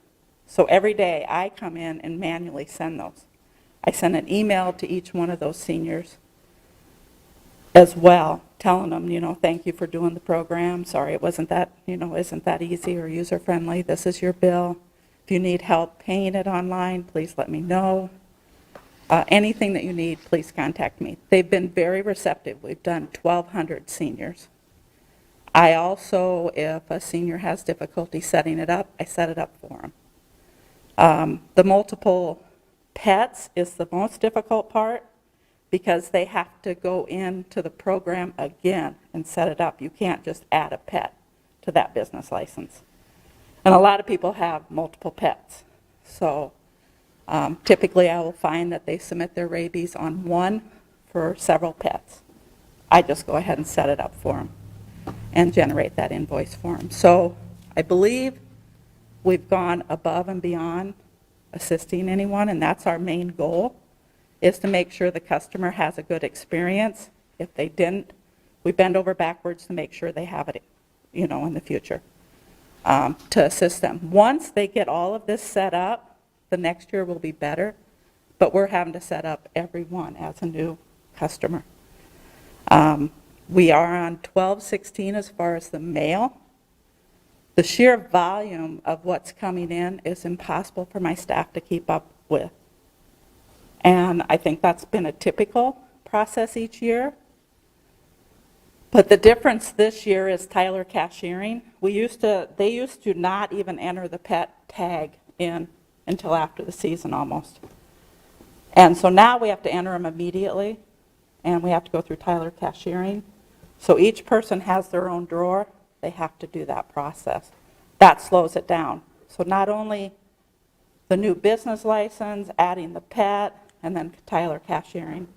So every day I come in and manually send those. I send an email to each one of those seniors as well, telling them, thank you for doing the program. Sorry it wasn't that, isn't that easy or user-friendly. This is your bill. If you need help paying it online, please let me know. Anything that you need, please contact me. They've been very receptive. We've done 1,200 seniors. I also, if a senior has difficulty setting it up, I set it up for them. The multiple pets is the most difficult part because they have to go into the program again and set it up. You can't just add a pet to that business license. And a lot of people have multiple pets. So typically I will find that they submit their rabies on one for several pets. I just go ahead and set it up for them and generate that invoice for them. So I believe we've gone above and beyond assisting anyone, and that's our main goal, is to make sure the customer has a good experience. If they didn't, we bend over backwards to make sure they have it, in the future, to assist them. Once they get all of this set up, the next year will be better, but we're having to set up everyone as a new customer. We are on 12/16 as far as the mail. The sheer volume of what's coming in is impossible for my staff to keep up with. And I think that's been a typical process each year. But the difference this year is Tyler cashiering. They used to not even enter the pet tag in until after the season almost. And so now we have to enter them immediately, and we have to go through Tyler cashiering. So each person has their own drawer. They have to do that process. That slows it down. So not only the new business license, adding the pet, and then Tyler cashiering,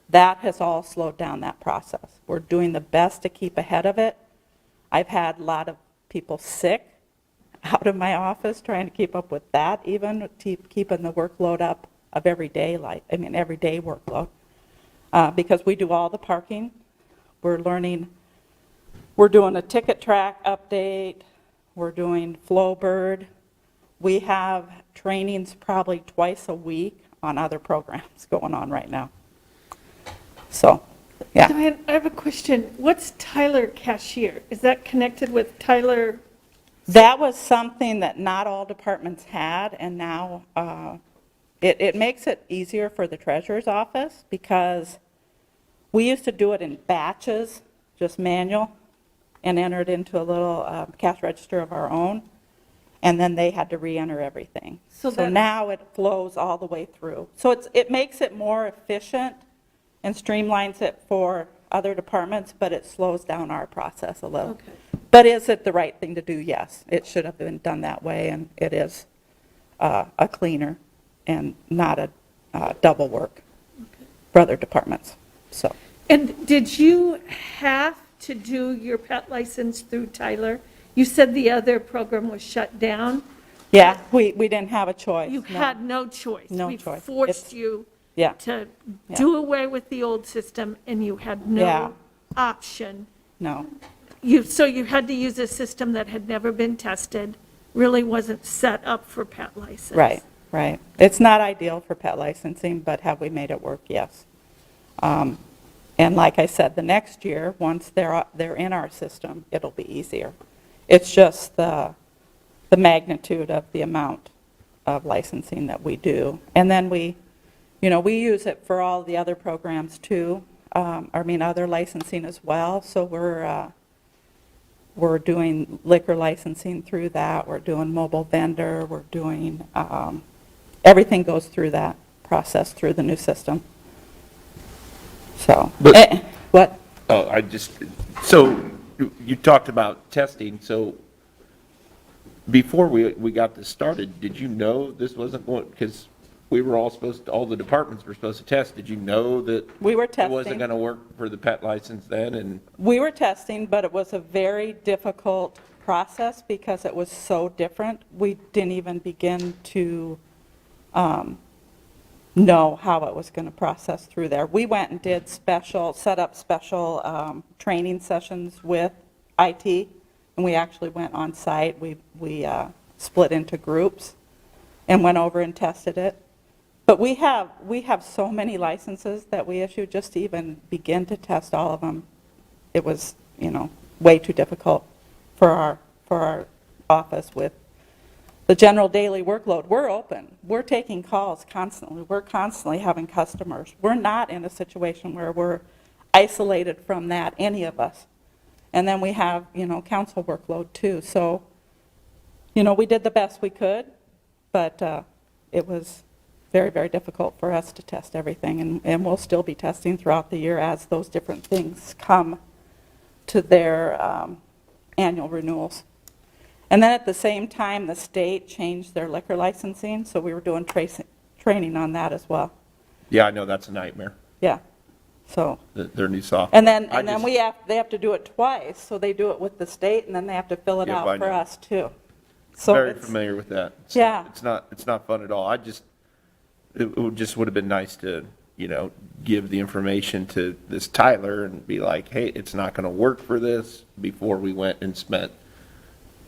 that has all slowed down that process. We're doing the best to keep ahead of it. I've had a lot of people sick out of my office trying to keep up with that, even keeping the workload up of everyday workload. Because we do all the parking. We're doing a ticket track update. We're doing Flowbird. We have trainings probably twice a week on other programs going on right now. So, yeah. Diane, I have a question. What's Tyler Cashier? Is that connected with Tyler? That was something that not all departments had, and now it makes it easier for the treasurer's office, because we used to do it in batches, just manual, and enter it into a little cash register of our own, and then they had to re-enter everything. So So now it flows all the way through. So it makes it more efficient and streamlines it for other departments, but it slows down our process a little. Okay. But is it the right thing to do? Yes. It should have been done that way, and it is a cleaner and not a double work for other departments, so. And did you have to do your pet license through Tyler? You said the other program was shut down. Yeah, we didn't have a choice. You no. had no choice. No We choice. forced It's- you Yeah. to Yeah. do away with the old system, and you had no Yeah. option. No. So you had to use a system that had never been tested, really wasn't set up for pet license. Right, right. It's not ideal for pet licensing, but have we made it work? Yes. And like I said, the next year, once they're in our system, it'll be easier. It's just the magnitude of the amount of licensing that we do. And then we use it for all the other programs too. Other licensing as well. So we're doing liquor licensing through that. We're doing mobile vendor. We're doing, everything goes through that process through the new system. So, But- what? Oh, so you talked about testing, so before we got this started, did you know this wasn't going, because we were all the departments were supposed to test, did you know that We were it testing. wasn't going to work for the pet license then, and? We were testing, but it was a very difficult process because it was so different. We didn't even begin to know how it was going to process through there. We went and did set up special training sessions with IT, and we actually went on site. We split into groups and went over and tested it. But we have so many licenses that we issue, just to even begin to test all of them, it was, way too difficult for our office with the general daily workload. We're open. We're taking calls constantly. We're constantly having customers. We're not in a situation where we're isolated from that, any of us. And then we have, council workload too. So, we did the best we could, but it was very, very difficult for us to test everything, and we'll still be testing throughout the year as those different things come to their annual renewals. And then at the same time, the state changed their liquor licensing, so we were doing training on that as well. Yeah, I know, that's a nightmare, Yeah, so. their new software. And then I just- they have to do it twice, so they do it with the state, and then they have to fill it Yep, I out for know. us too. So Very it's- familiar with that. Yeah. It's not fun at all. It would have been nice to, give the information to this Tyler and be like, hey, it's not going to work for this, before we went and spent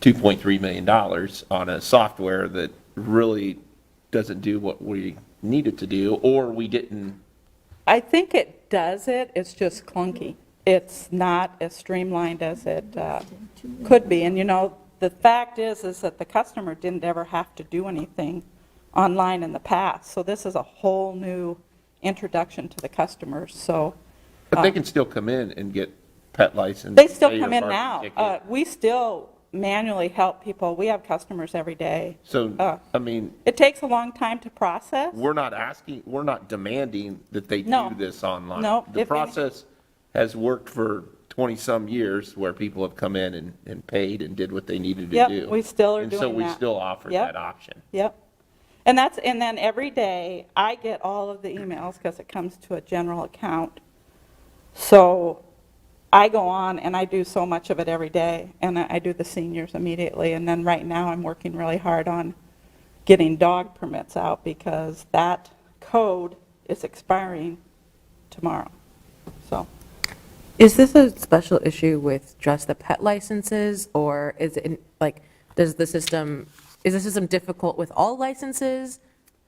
$2.3 million on a software that really doesn't do what we need it to do, or we didn't. I think it does it, it's just clunky. It's not as streamlined as it could be. And the fact is that the customer didn't ever have to do anything online in the past. So this is a whole new introduction to the customers, so. But they can still come in and get pet license. They still pay come their in parking now. ticket. We still manually help people. We have customers every day. So, It takes a long time to process. we're not demanding that they No. do this online. No, The if any- process has worked for 20-some years, where people have come in and paid and did what they needed to do. Yep, we still are And so doing we that. still offer Yep. that option. Yep. And then every day, I get all of the emails because it comes to a general account. So I go on and I do so much of it every day, and I do the seniors immediately. And then right now, I'm working really hard on getting dog permits out, because that code is expiring tomorrow, so. Is this a special issue with just the pet licenses, or is it, is the system difficult with all licenses?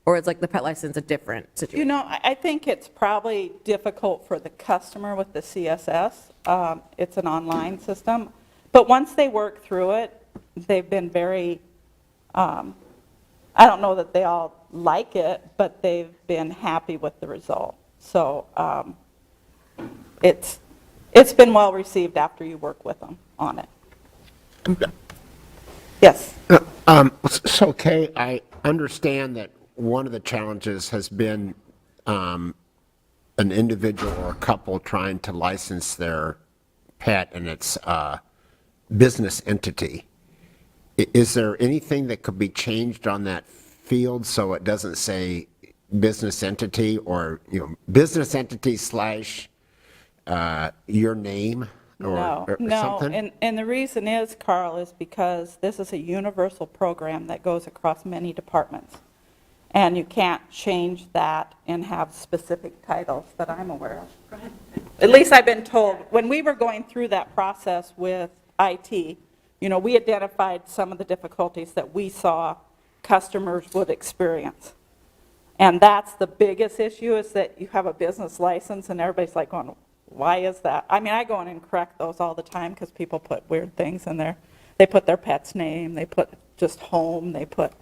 Or is like the pet license a different situation? You know, I think it's probably difficult for the customer with the CSS. It's an online system. But once they work through it, they've been very, I don't know that they all like it, but they've been happy with the result. So it's been well received after you work with them on it. Yes. So Kay, I understand that one of the challenges has been an individual or a couple trying to license their pet and its business entity. Is there anything that could be changed on that field so it doesn't say business entity or, business entity slash your name or No, something? and the reason is, Carl, is because this is a universal program that goes across many departments. And you can't change that and have specific titles that I'm aware of. Go ahead. At least I've been told, when we were going through that process with IT, we identified some of the difficulties that we saw customers would experience. And that's the biggest issue, is that you have a business license and everybody's like going, why is that? I mean, I go in and correct those all the time because people put weird things in there. They put their pet's name, they put just home, they put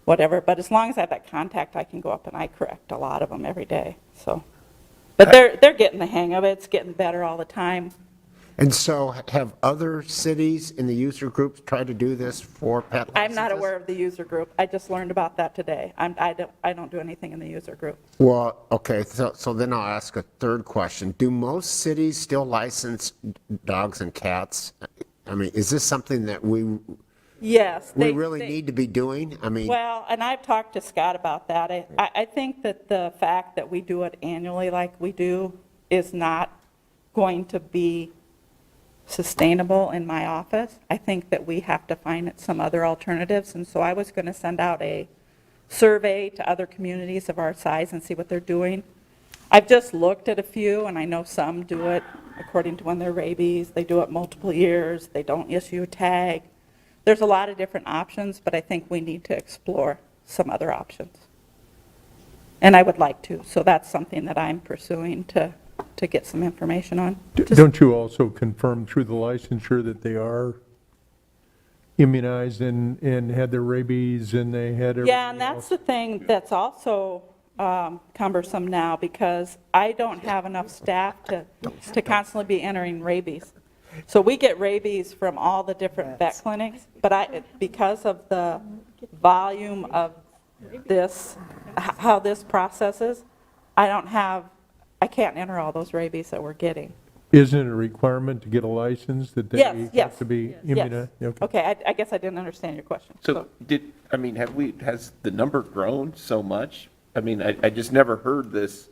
whatever. But as long as I have that contact, I can go up and I correct a lot of them every day. So, but they're getting the hang of it. It's getting better all the time. And so have other cities in the user groups tried to do this for pet licenses? I'm not aware of the user group. I just learned about that today. I don't do anything in the user group. Well, okay, so then I'll ask a third question. Do most cities still license dogs and cats? I mean, is this something that we Yes. really need to be doing? I mean, Well, and I've talked to Scott about that. I think that the fact that we do it annually like we do is not going to be sustainable in my office. I think that we have to find some other alternatives, and so I was going to send out a survey to other communities of our size and see what they're doing. I've just looked at a few, and I know some do it according to when they're rabies. They do it multiple years. They don't issue a tag. There's a lot of different options, but I think we need to explore some other options. And I would like to, so that's something that I'm pursuing to get some information on. Don't you also confirm through the licensure that they are immunized and had their rabies and they had everything Yeah, and that's the thing that's also cumbersome now, because I don't have enough staff to constantly be entering rabies. So we get rabies from all the different vet clinics, but because of the volume of this, how this processes, I can't enter all those rabies that we're getting. Isn't it a requirement to get a license that they Yes, have to be immunized? Yes. Okay, I guess I didn't understand your question. So has the number grown so much? I mean, I just never heard this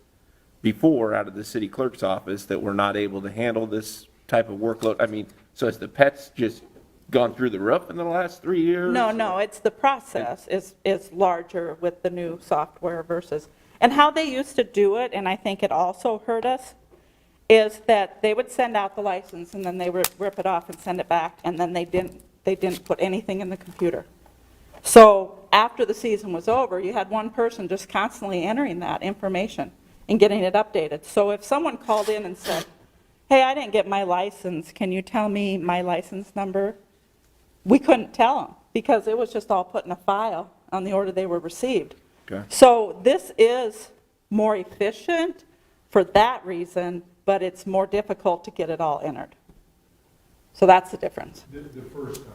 before out of the city clerk's office, that we're not able to handle this type of workload. I mean, so has the pets just gone through the roof in the last 3 years? No, it's the process is larger with the new software versus, and how they used to do it, and I think it also hurt us, is that they would send out the license and then they would rip it off and send it back, and then they didn't put anything in the computer. So after the season was over, you had one person just constantly entering that information and getting it updated. So if someone called in and said, hey, I didn't get my license, can you tell me my license number? We couldn't tell them because it was just all put in a file on the order they were received. Okay. So this is more efficient for that reason, but it's more difficult to get it all entered. So that's the difference. The first time.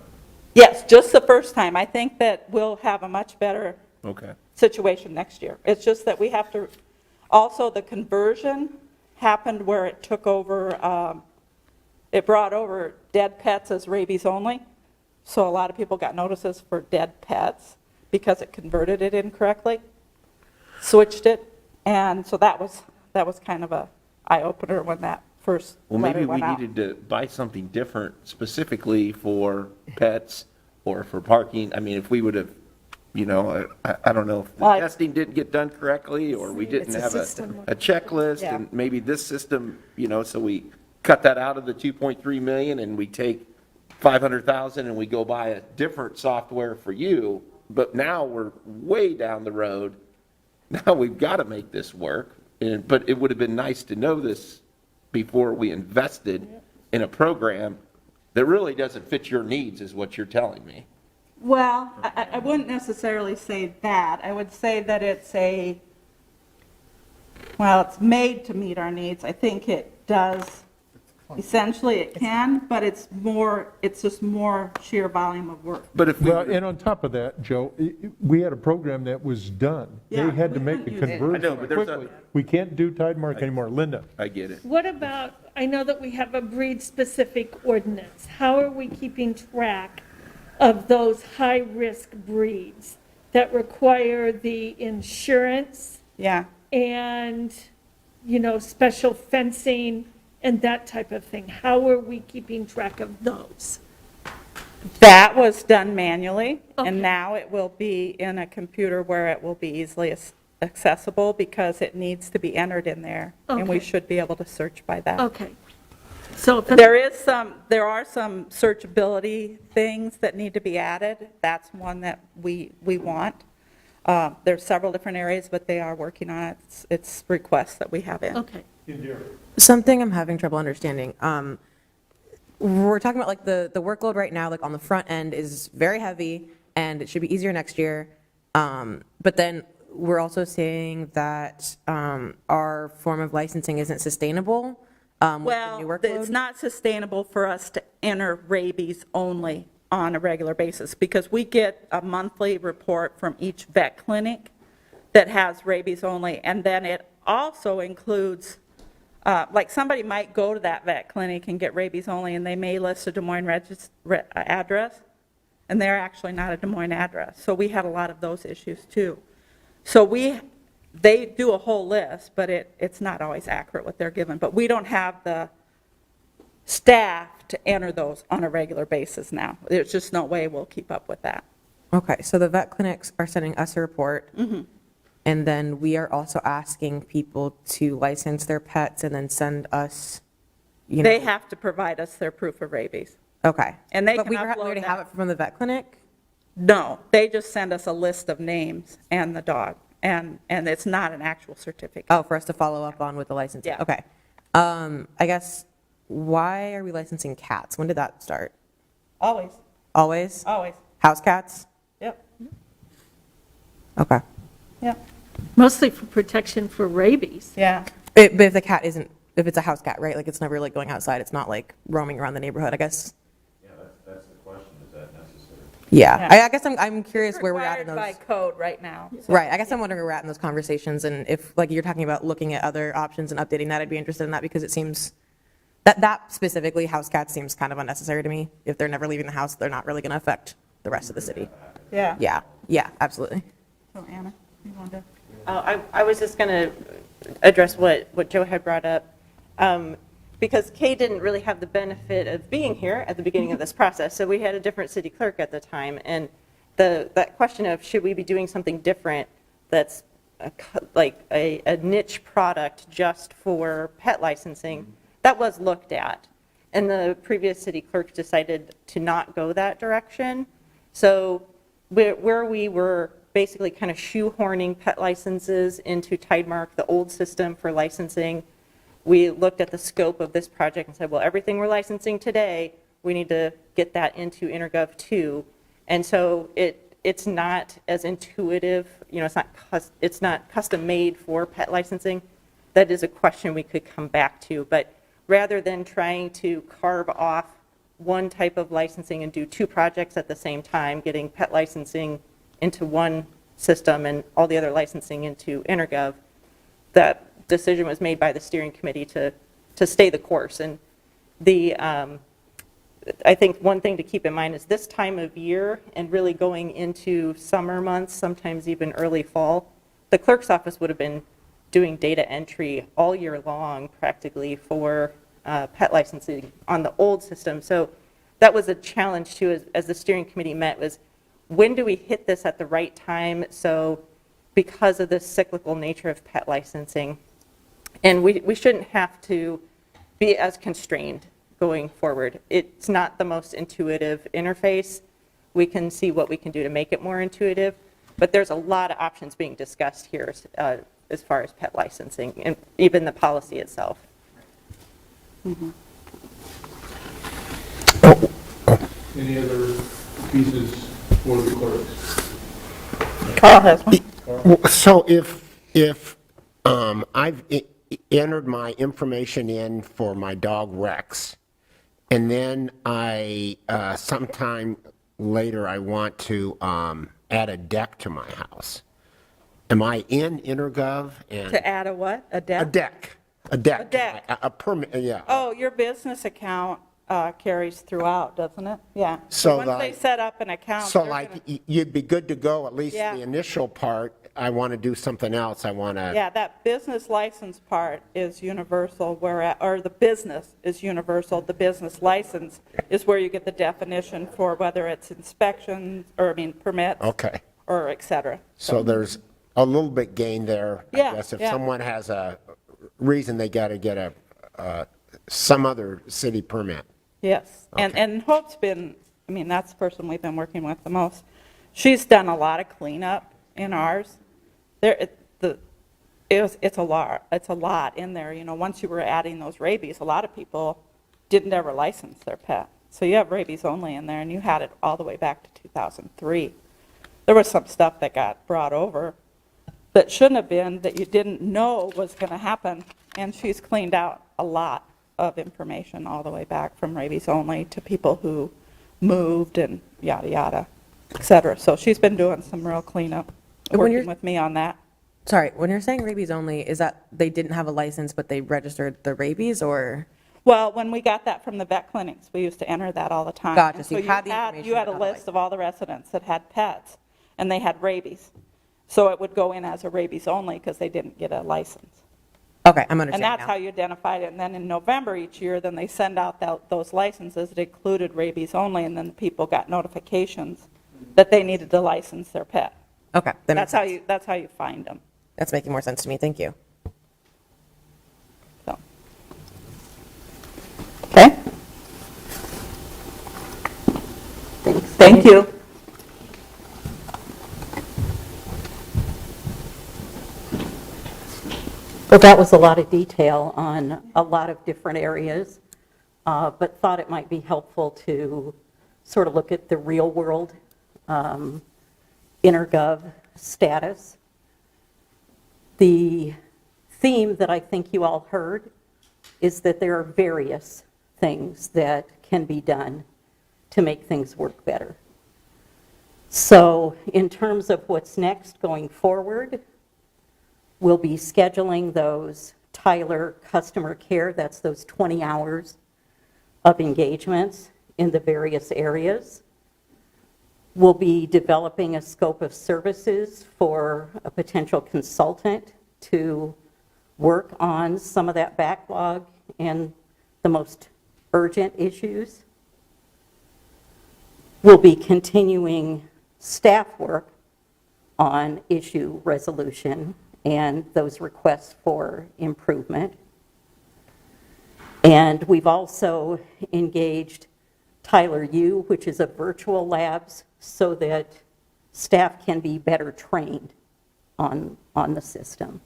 Yes, just the first time. I think that we'll have a much better Okay. situation next year. It's just that we have to, also the conversion happened where it took over, it brought over dead pets as rabies only. So a lot of people got notices for dead pets because it converted it incorrectly, switched it, and so that was kind of a eye-opener when that first Well, letter maybe we went out. needed to buy something different specifically for pets or for parking. I mean, if we would have, I don't know if the Well, testing didn't get done correctly, or we didn't have a checklist, Yeah. and maybe this system, so we cut that out of the 2.3 million and we take 500,000 and we go buy a different software for you, but now we're way down the road now we've got to make this work. But it would have been nice to know this before we invested in a program that really doesn't fit your needs, is what you're telling me. Well, I wouldn't necessarily say that. I would say that it's it's made to meet our needs. I think it does, essentially it can, but it's just more sheer volume of work. But if we, Well, and on top of that, Joe, we had a program that was done. They Yeah, had to we make the couldn't use it. conversion I know, but there's a- quickly. We can't do Tidemark anymore. Linda? I get it. What about, I know that we have a breed-specific ordinance. How are we keeping track of those high-risk breeds that require the insurance Yeah. and, special fencing and that type of thing? How are we keeping track of those? That was done manually, Okay. and now it will be in a computer where it will be easily accessible because it needs to be entered in there, and we Okay. should be able to search by that. Okay. So, There are some searchability things that need to be added. That's one that we want. There's several different areas, but they are working on it. It's requests that we have in. okay. Something I'm having trouble understanding. We're talking about like the workload right now, like on the front end is very heavy and it should be easier next year. But then we're also saying that our form of licensing isn't sustainable with the new Well, workload. it's not sustainable for us to enter rabies only on a regular basis because we get a monthly report from each vet clinic that has rabies only. And then it also includes, like somebody might go to that vet clinic and get rabies only and they may list a Des Moines address and they're actually not a Des Moines address. So we had a lot of those issues too. So they do a whole list, but it's not always accurate what they're given. But we don't have the staff to enter those on a regular basis now. There's just no way we'll keep up with that. Okay, so the vet clinics are sending us a report. And then we are also asking people to license their pets and then send us, They have to provide us their proof of rabies. Okay. And they But can we upload already have that. it from the vet clinic? No, they just send us a list of names and the dog, and it's not an actual certificate. Oh, for us to follow up on with the licensing? Yeah. Okay. I guess, why are we licensing cats? When did that start? Always, Always? always. House cats? Yep, Okay. yep, Mostly for protection for rabies. yeah. But if the cat isn't, if it's a house cat, right? Like it's never like going outside, it's not like roaming around the neighborhood, I guess. Yeah, that's the question, is that necessary? Yeah, Yeah. I guess I'm curious where we're at in Required those. by code right now. so- Right, I guess I'm wondering where we're at in those conversations, and if, like, you're talking about looking at other options and updating that, I'd be interested in that, because it seems, that specifically, house cats seems kind of unnecessary to me. If they're never leaving the house, they're not really going to affect the rest of the city. Yeah. Yeah, absolutely. So Anna, you want to? I was just going to address what Joe had brought up, because Kay didn't really have the benefit of being here at the beginning of this process, so we had a different city clerk at the time, and that question of should we be doing something different that's like a niche product just for pet licensing, that was looked at. And the previous city clerk decided to not go that direction. So where we were basically kind of shoehorning pet licenses into Tidemark, the old system for licensing, we looked at the scope of this project and said, well, everything we're licensing today, we need to get that into EnerGov 2. And so it's not as intuitive, it's not custom made for pet licensing. That is a question we could come back to. But rather than trying to carve off one type of licensing and do two projects at the same time, getting pet licensing into one system and all the other licensing into EnerGov, that decision was made by the steering committee to stay the course. And I think one thing to keep in mind is this time of year and really going into summer months, sometimes even early fall, the clerk's office would have been doing data entry all year long practically for pet licensing on the old system. So that was a challenge too as the steering committee met, was when do we hit this at the right time? So because of the cyclical nature of pet licensing, and we shouldn't have to be as constrained going forward. It's not the most intuitive interface. We can see what we can do to make it more intuitive, But there's a lot of options being discussed here as far as pet licensing and even the policy itself. Any other pieces for the clerks? Carl has one. So if I've entered my information in for my dog Rex, and then I, sometime later, I want to add a deck to my house, am I in EnerGov? And To add a what? A a deck? deck, a deck. A deck. A permit, yeah. Oh, your business account carries throughout, doesn't it? Yeah. So Once like- they set up an account. So they're like, gonna- you'd be good to go, at least Yeah. the initial part. I want to do something else. I want to. Yeah, that business license part is universal, or the business is universal. The business license is where you get the definition for whether it's inspections, or, permits. Okay. Or et cetera. So there's a little bit gain there. Yeah, I guess if yeah. someone has a reason, they got to get some other city permit. Yes, and Hope's been, that's the person we've been working with the most. She's done a lot of cleanup in ours. It's a lot in there. Once you were adding those rabies, a lot of people didn't ever license their pet. So you have rabies only in there, and you had it all the way back to 2003. There was some stuff that got brought over that shouldn't have been, that you didn't know was going to happen, and she's cleaned out a lot of information all the way back from rabies only to people who moved and yada, yada, et cetera. So she's been doing some real cleanup, working with me on that. Sorry, when you're saying rabies only, is that they didn't have a license, but they registered the rabies, or? Well, when we got that from the vet clinics, we used to enter that all the time. Gotcha, And so you had the information, You had a but not the list of all the residents that had pets, and they had rabies. So it would go in as a rabies only because they didn't get a license. Okay, I'm And understanding that's now. how you identified it. And then in November each year, then they send out those licenses that included rabies only, and then the people got notifications that they needed to license their pet. Okay, that makes sense. That's how you find them. That's making more sense to me, thank you. So. Okay? Thank you. Well, that was a lot of detail on a lot of different areas, but thought it might be helpful to sort of look at the real-world EnerGov status. The theme that I think you all heard is that there are various things that can be done to make things work better. So in terms of what's next going forward, we'll be scheduling those Tyler customer care, that's those 20 hours of engagements in the various areas. We'll be developing a scope of services for a potential consultant to work on some of that backlog and the most urgent issues. We'll be continuing staff work on issue resolution and those requests for improvement. And we've also engaged Tyler U, which is a virtual labs, so that staff can be better trained on the system.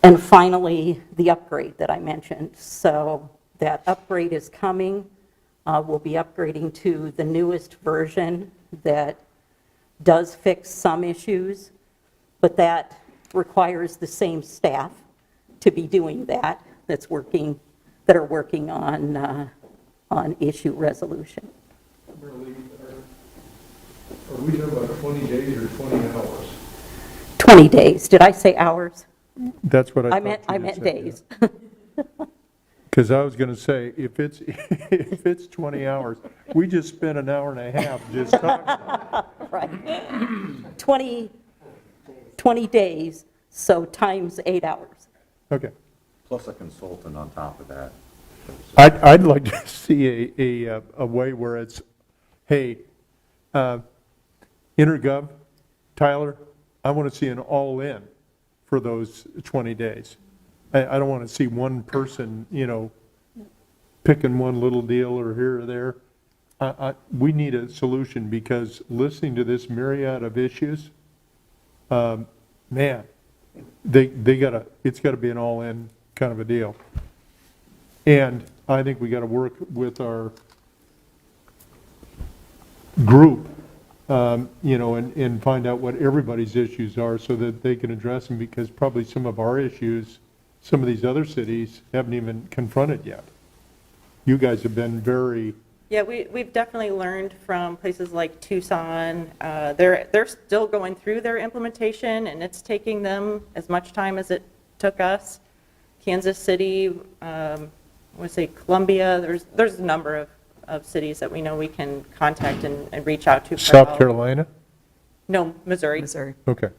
And finally, the upgrade that I mentioned. So that upgrade is coming. We'll be upgrading to the newest version that does fix some issues, but that requires the same staff to be doing that, that are working on issue resolution. Are we talking about 20 days or 20 hours? 20 days. Did I say hours? That's what I meant days. Because I was going to say, if it's 20 hours, we just spent an hour and a half just talking. Right. 20 days, so times 8 hours. Okay. Plus a consultant on top of that. I'd like to see a way where it's, hey, EnerGov, Tyler, I want to see an all-in for those 20 days. I don't want to see one person, picking one little deal or here or there. we need a solution, because listening to this myriad of issues, man, it's gotta be an all-in kind of a deal. And I think we gotta work with our group, and find out what everybody's issues are so that they can address them, because probably some of our issues, some of these other cities haven't even confronted yet. You guys have been very, Yeah, we've definitely learned from places like Tucson. They're still going through their implementation, and it's taking them as much time as it took us. Kansas City, I want to say Columbia, there's a number of cities that we know we can contact and reach out to. for South help. Carolina? No, Missouri. Okay.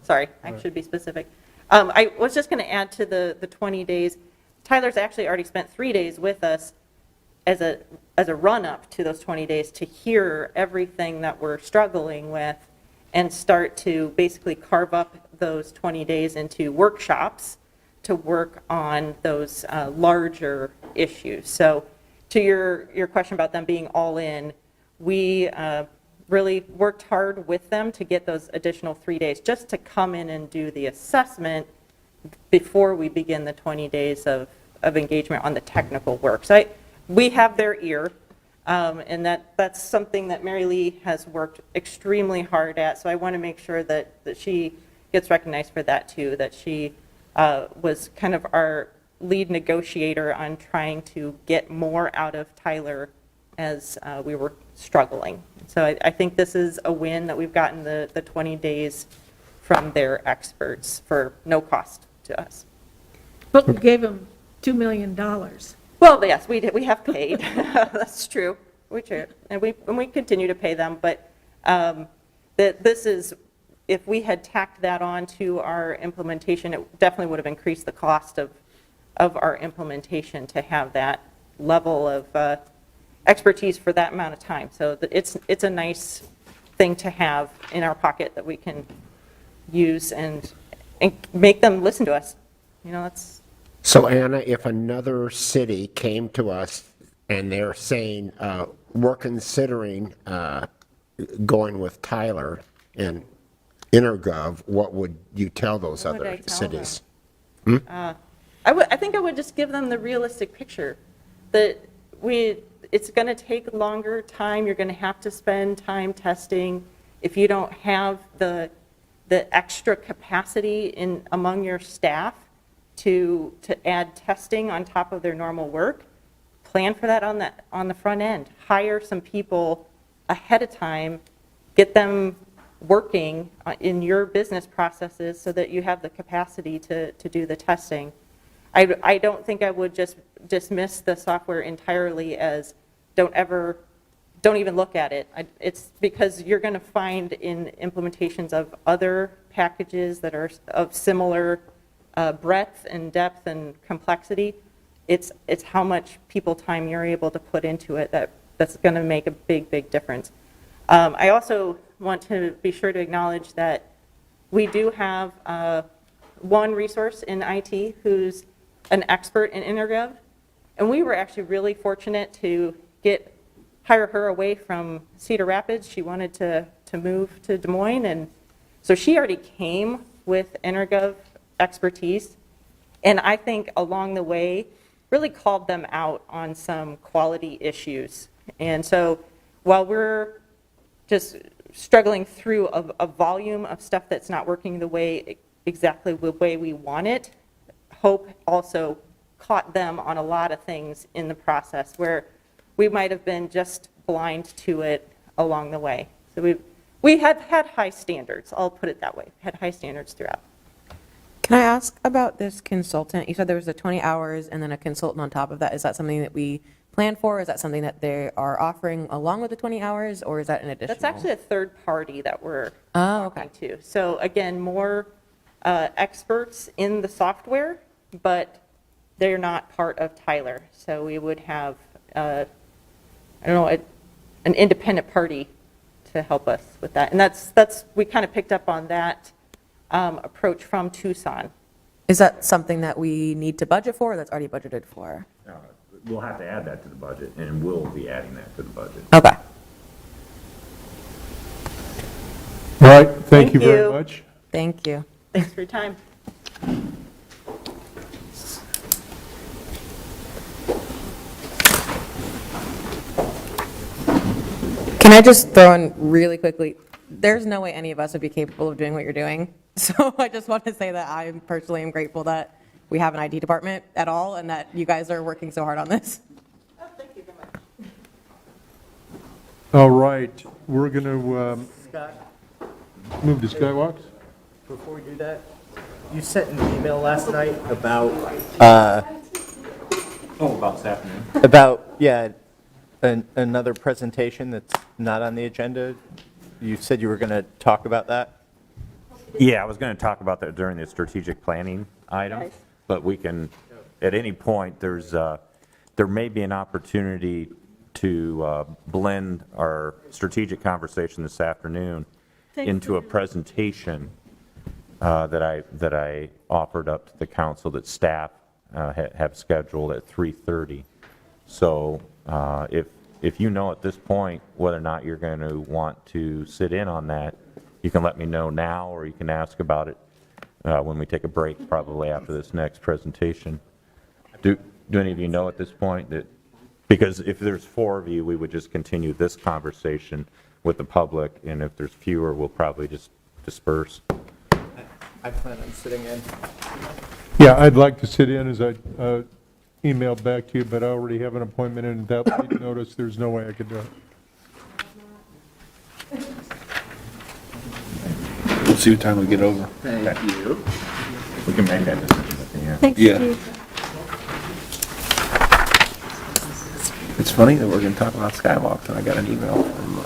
Sorry, I should be specific. I was just going to add to the 20 days. Tyler's actually already spent 3 days with us as a run-up to those 20 days to hear everything that we're struggling with and start to basically carve up those 20 days into workshops to work on those larger issues. So to your question about them being all in, we really worked hard with them to get those additional 3 days just to come in and do the assessment before we begin the 20 days of engagement on the technical work. So we have their ear, and that's something that Mary Lee has worked extremely hard at. So I want to make sure that she gets recognized for that too, that she was kind of our lead negotiator on trying to get more out of Tyler as we were struggling. So I think this is a win that we've gotten the 20 days from their experts for no cost to us. But we gave them $2 million. Well, yes, we have paid. That's true. And we continue to pay them. But this is, if we had tacked that on to our implementation, it definitely would have increased the cost of our implementation to have that level of expertise for that amount of time. So it's a nice thing to have in our pocket that we can use and make them listen to us. That's. So Anna, if another city came to us and they're saying, we're considering going with Tyler and EnerGov, what would you tell those What would I other tell cities? I think I would just give them the realistic picture that it's going to take longer time. You're going to have to spend time testing. If you don't have the extra capacity among your staff to add testing on top of their normal work, plan for that on the front end. Hire some people ahead of time, get them working in your business processes so that you have the capacity to do the testing. I don't think I would just dismiss the software entirely as don't even look at it. It's because you're going to find in implementations of other packages that are of similar breadth and depth and complexity, it's how much people time you're able to put into it that's going to make a big difference. I also want to be sure to acknowledge that we do have one resource in IT who's an expert in EnerGov, and we were actually really fortunate to hire her away from Cedar Rapids. She wanted to move to Des Moines, and so she already came with EnerGov expertise, and I think along the way really called them out on some quality issues. And so while we're just struggling through a volume of stuff that's not working exactly the way we want it, Hope also caught them on a lot of things in the process where we might have been just blind to it along the way. So we had high standards, I'll put it that way, had high standards throughout. Can I ask about this consultant? You said there was the 20 hours and then a consultant on top of that. Is that something that we plan for? Is that something that they are offering along with the 20 hours, or is that an additional? That's actually a third party that we're okay. talking to. So again, more experts in the software, but they're not part of Tyler. So we would have, an independent party to help us with that. And we kind of picked up on that approach from Tucson. Is that something that we need to budget for, or that's already budgeted for? we'll have to add that to the budget, and we'll be adding that to the budget. Okay. All right, thank you Thank very you. much. Thank you. Thanks for your time. Can I just throw in really quickly, there's no way any of us would be capable of doing what you're doing. So I just want to say that I personally am grateful that we have an IT department at all and that you guys are working so hard on this. Oh, thank you very much. All right, we're going to Scott, move to Skywalks. before we do that, you sent an email last night about, About this afternoon. another presentation that's not on the agenda. You said you were going to talk about that? Yeah, I was going to talk about that during the strategic planning item, Nice. but we can, at any point, there may be an opportunity to blend our strategic conversation this afternoon Thanks into a presentation that I offered up to the council that staff have scheduled at 3:30. So if you know at this point whether or not you're going to want to sit in on that, you can let me know now, or you can ask about it when we take a break, probably after this next presentation. Do any of you know at this point that, because if there's 4 of you, we would just continue this conversation with the public, and if there's fewer, we'll probably just disperse. I plan on sitting in. Yeah, I'd like to sit in as I emailed back to you, but I already have an appointment, and that late notice, there's no way I could do it. We'll see what time we get over. Thank you. We can make that decision at the end. Thanks, Yeah. Steve. It's funny that we're going to talk about Skywalks, and I got an email from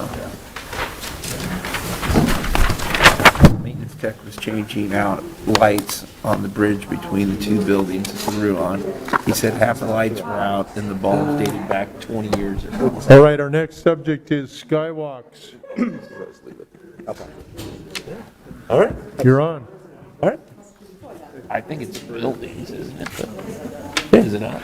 maintenance tech was changing out lights on the bridge between the 2 buildings in Ruan. He said half the lights were out and the bulbs dated back 20 years ago. All right, our next subject is Skywalks. All right. You're on. All right. I think it's buildings, isn't it? Is it not?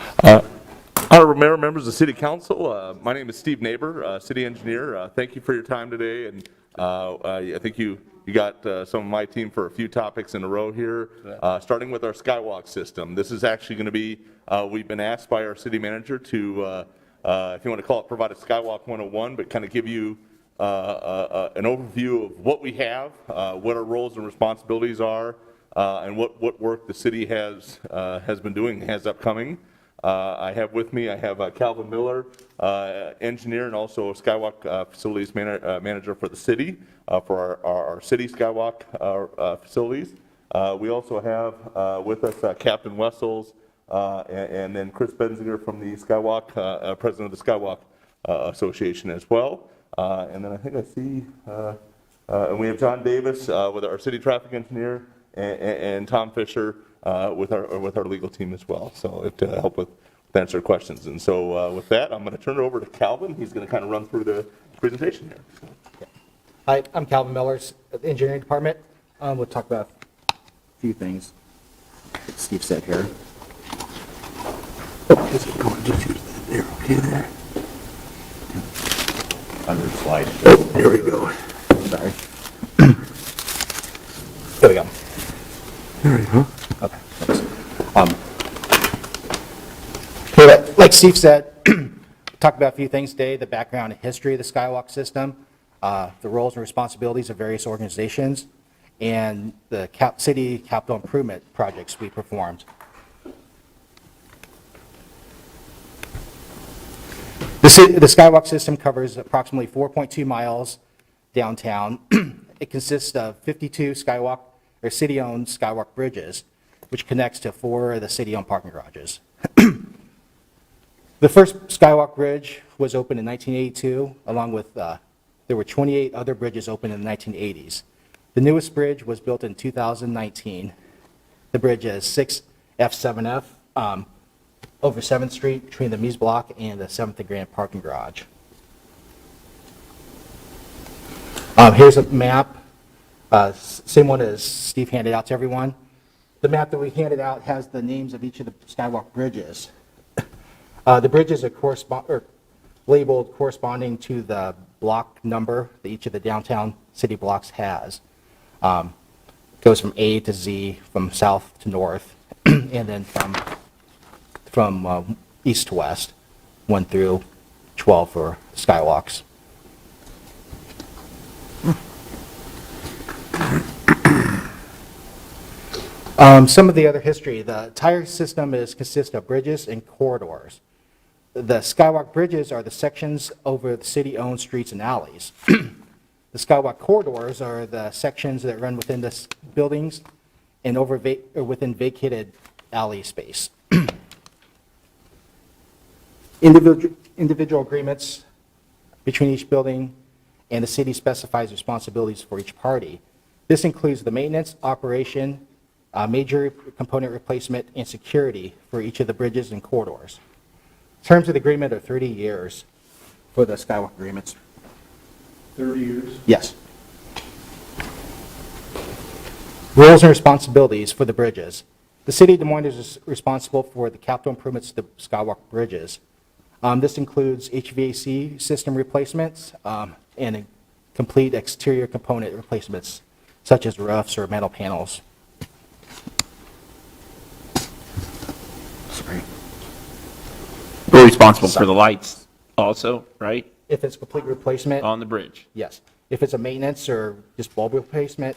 Honorable Mayor, members of the City Council, my name is Steve Neighbor, City Engineer. Thank you for your time today, and I think you got some of my team for a few topics in a row here, starting with our Skywalk system. This is actually going to be, we've been asked by our city manager to, if you want to call it, provide a Skywalk 101, but kind of give you an overview of what we have, what our roles and responsibilities are, and what work the city has been doing, has upcoming. I have with me, I have Calvin Miller, engineer and also Skywalk facilities manager for the city, for our city Skywalk facilities. We also have with us Captain Wessels and then Chris Benzinger from the Skywalk, president of the Skywalk Association as well. And then I think I see, and we have John Davis with our city traffic engineer, and Tom Fisher with our legal team as well, so to help with answer questions. And so with that, I'm going to turn it over to Calvin. He's going to kind of run through the presentation here. Hi, I'm Calvin Millers at the Engineering Department. We'll talk about a few things that Steve said here. There, okay there. Under slide. There we go. Sorry. There we go. There we go. Okay. Thanks. Like Steve said, talk about a few things today, the background and history of the Skywalk system, the roles and responsibilities of various organizations, and the city capital improvement projects we performed. The Skywalk system covers approximately 4.2 miles downtown. It consists of 52 Skywalk or city-owned Skywalk bridges, which connects to 4 of the city-owned parking garages. The first Skywalk bridge was opened in 1982, along with, there were 28 other bridges opened in the 1980s. The newest bridge was built in 2019. The bridge is 6F7F over 7th Street between the Mies Block and the 7th and Grand parking garage. Here's a map, same one as Steve handed out to everyone. The map that we handed out has the names of each of the Skywalk bridges. The bridges are labeled corresponding to the block number that each of the downtown city blocks has. Goes from A to Z, from south to north, and then from east to west, 1 through 12 for Skywalks. Some of the other history, the entire system consists of bridges and corridors. The Skywalk bridges are the sections over the city-owned streets and alleys. The Skywalk corridors are the sections that run within the buildings and within vacated alley space. Individual agreements between each building and the city specifies responsibilities for each party. This includes the maintenance, operation, major component replacement, and security for each of the bridges and corridors. Terms of the agreement are 30 years for the Skywalk agreements. 30 years? Yes. Roles and responsibilities for the bridges. The city of Des Moines is responsible for the capital improvements to the Skywalk bridges. This includes HVAC system replacements and complete exterior component replacements, such as roofs or metal panels. Sorry. We're responsible for the lights also, right? If it's complete replacement. On the bridge. Yes. If it's a maintenance or just bulb replacement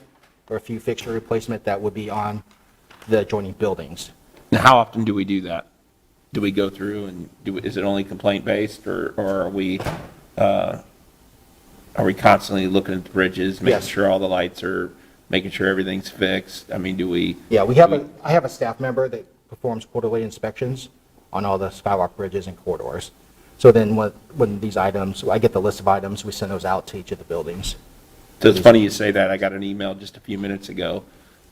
or a few fixture replacement, that would be on the adjoining buildings. Now, how often do we do that? Do we go through and is it only complaint-based, or are we constantly looking at the bridges, making Yes. sure all the lights are, making sure everything's fixed? I mean, do we? Yeah, I have a staff member that performs quarterly inspections on all the Skywalk bridges and corridors. So then when these items, I get the list of items, we send those out to each of the buildings. So it's funny you say that. I got an email just a few minutes ago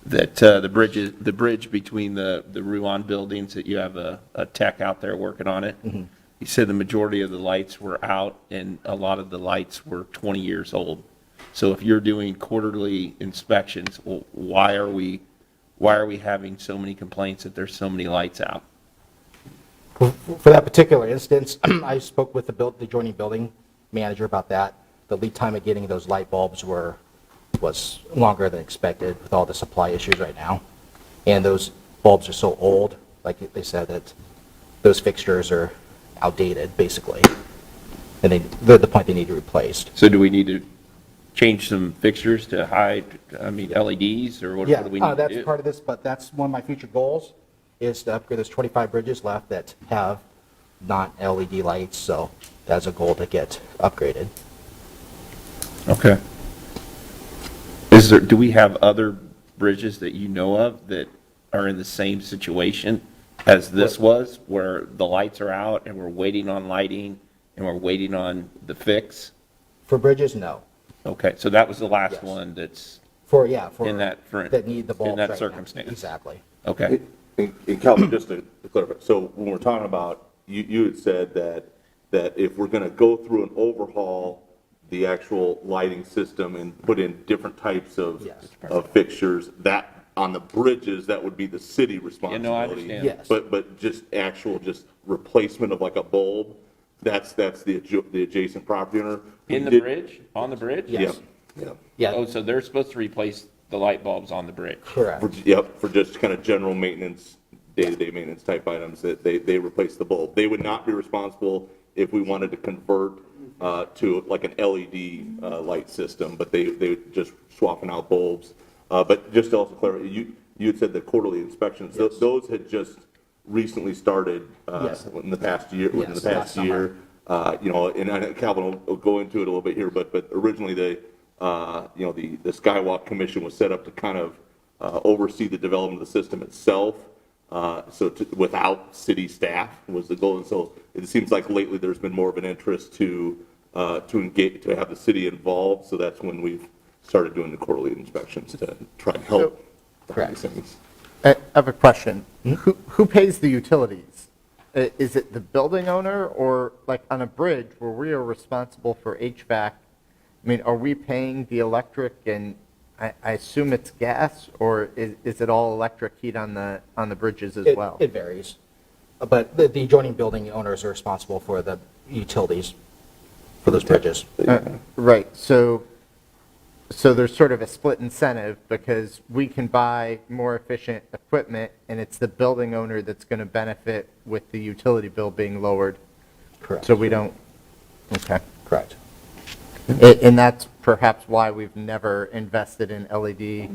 that the bridge between the Ruan buildings, that you have a tech out there working on it. Mm-hmm. He said the majority of the lights were out and a lot of the lights were 20 years old. So if you're doing quarterly inspections, well, why are we having so many complaints that there's so many lights out? For that particular instance, I spoke with the adjoining building manager about that. The lead time of getting those light bulbs was longer than expected with all the supply issues right now. And those bulbs are so old, like they said, that those fixtures are outdated, basically. And they're at the point they need to be replaced. So do we need to change some fixtures to LEDs, or what do we need to do? That's part of this, but that's one of my future goals, is to upgrade. There's 25 bridges left that have not-LED lights, so that's a goal to get upgraded. Okay. Do we have other bridges that you know of that are in the same situation as this was, where the lights are out and we're waiting on lighting and we're waiting on the fix? For bridges, no. Okay, so that was the last Yes. one that's that need the bulbs in that right now. circumstance? Exactly. Okay. And Calvin, just to clarify, so when we're talking about, you had said that if we're going to go through and overhaul the actual lighting system and put in different types of fixtures, that on the bridges, that would be the city responsibility. Yeah, no, I understand. Yes. But just replacement of like a bulb, that's the adjacent property owner. In the bridge? On the bridge? Yes. Yeah. Yeah. Oh, so they're supposed to replace the light bulbs on the bridge? Correct. For just kind of general maintenance, day-to-day maintenance type items, that they replace the bulb. They would not be responsible if we wanted to convert to like an LED light system, but they would just swapping out bulbs. But just to also clarify, you had said the quarterly inspections, those had just recently started in the past year. Yes, in the past year, and I know Calvin will go into it a little bit here, but originally the Skywalk Commission was set up to kind of oversee the development of the system itself. Without city staff was the goal, and so it seems like lately there's been more of an interest to engage, to have the city involved. So that's when we've started doing the quarterly inspections to try and help. Correct. Things. I have a question. Who pays the utilities? Is it the building owner, or like on a bridge where we are responsible for HVAC? I mean, are we paying the electric, and I assume it's gas, or is it all electric heat on the bridges as well? It varies. but the adjoining building owners are responsible for the utilities for those bridges. Right, so there's sort of a split incentive because we can buy more efficient equipment and it's the building owner that's going to benefit with the utility bill being lowered. Correct. So we don't, okay. Correct. And that's perhaps why we've never invested in LED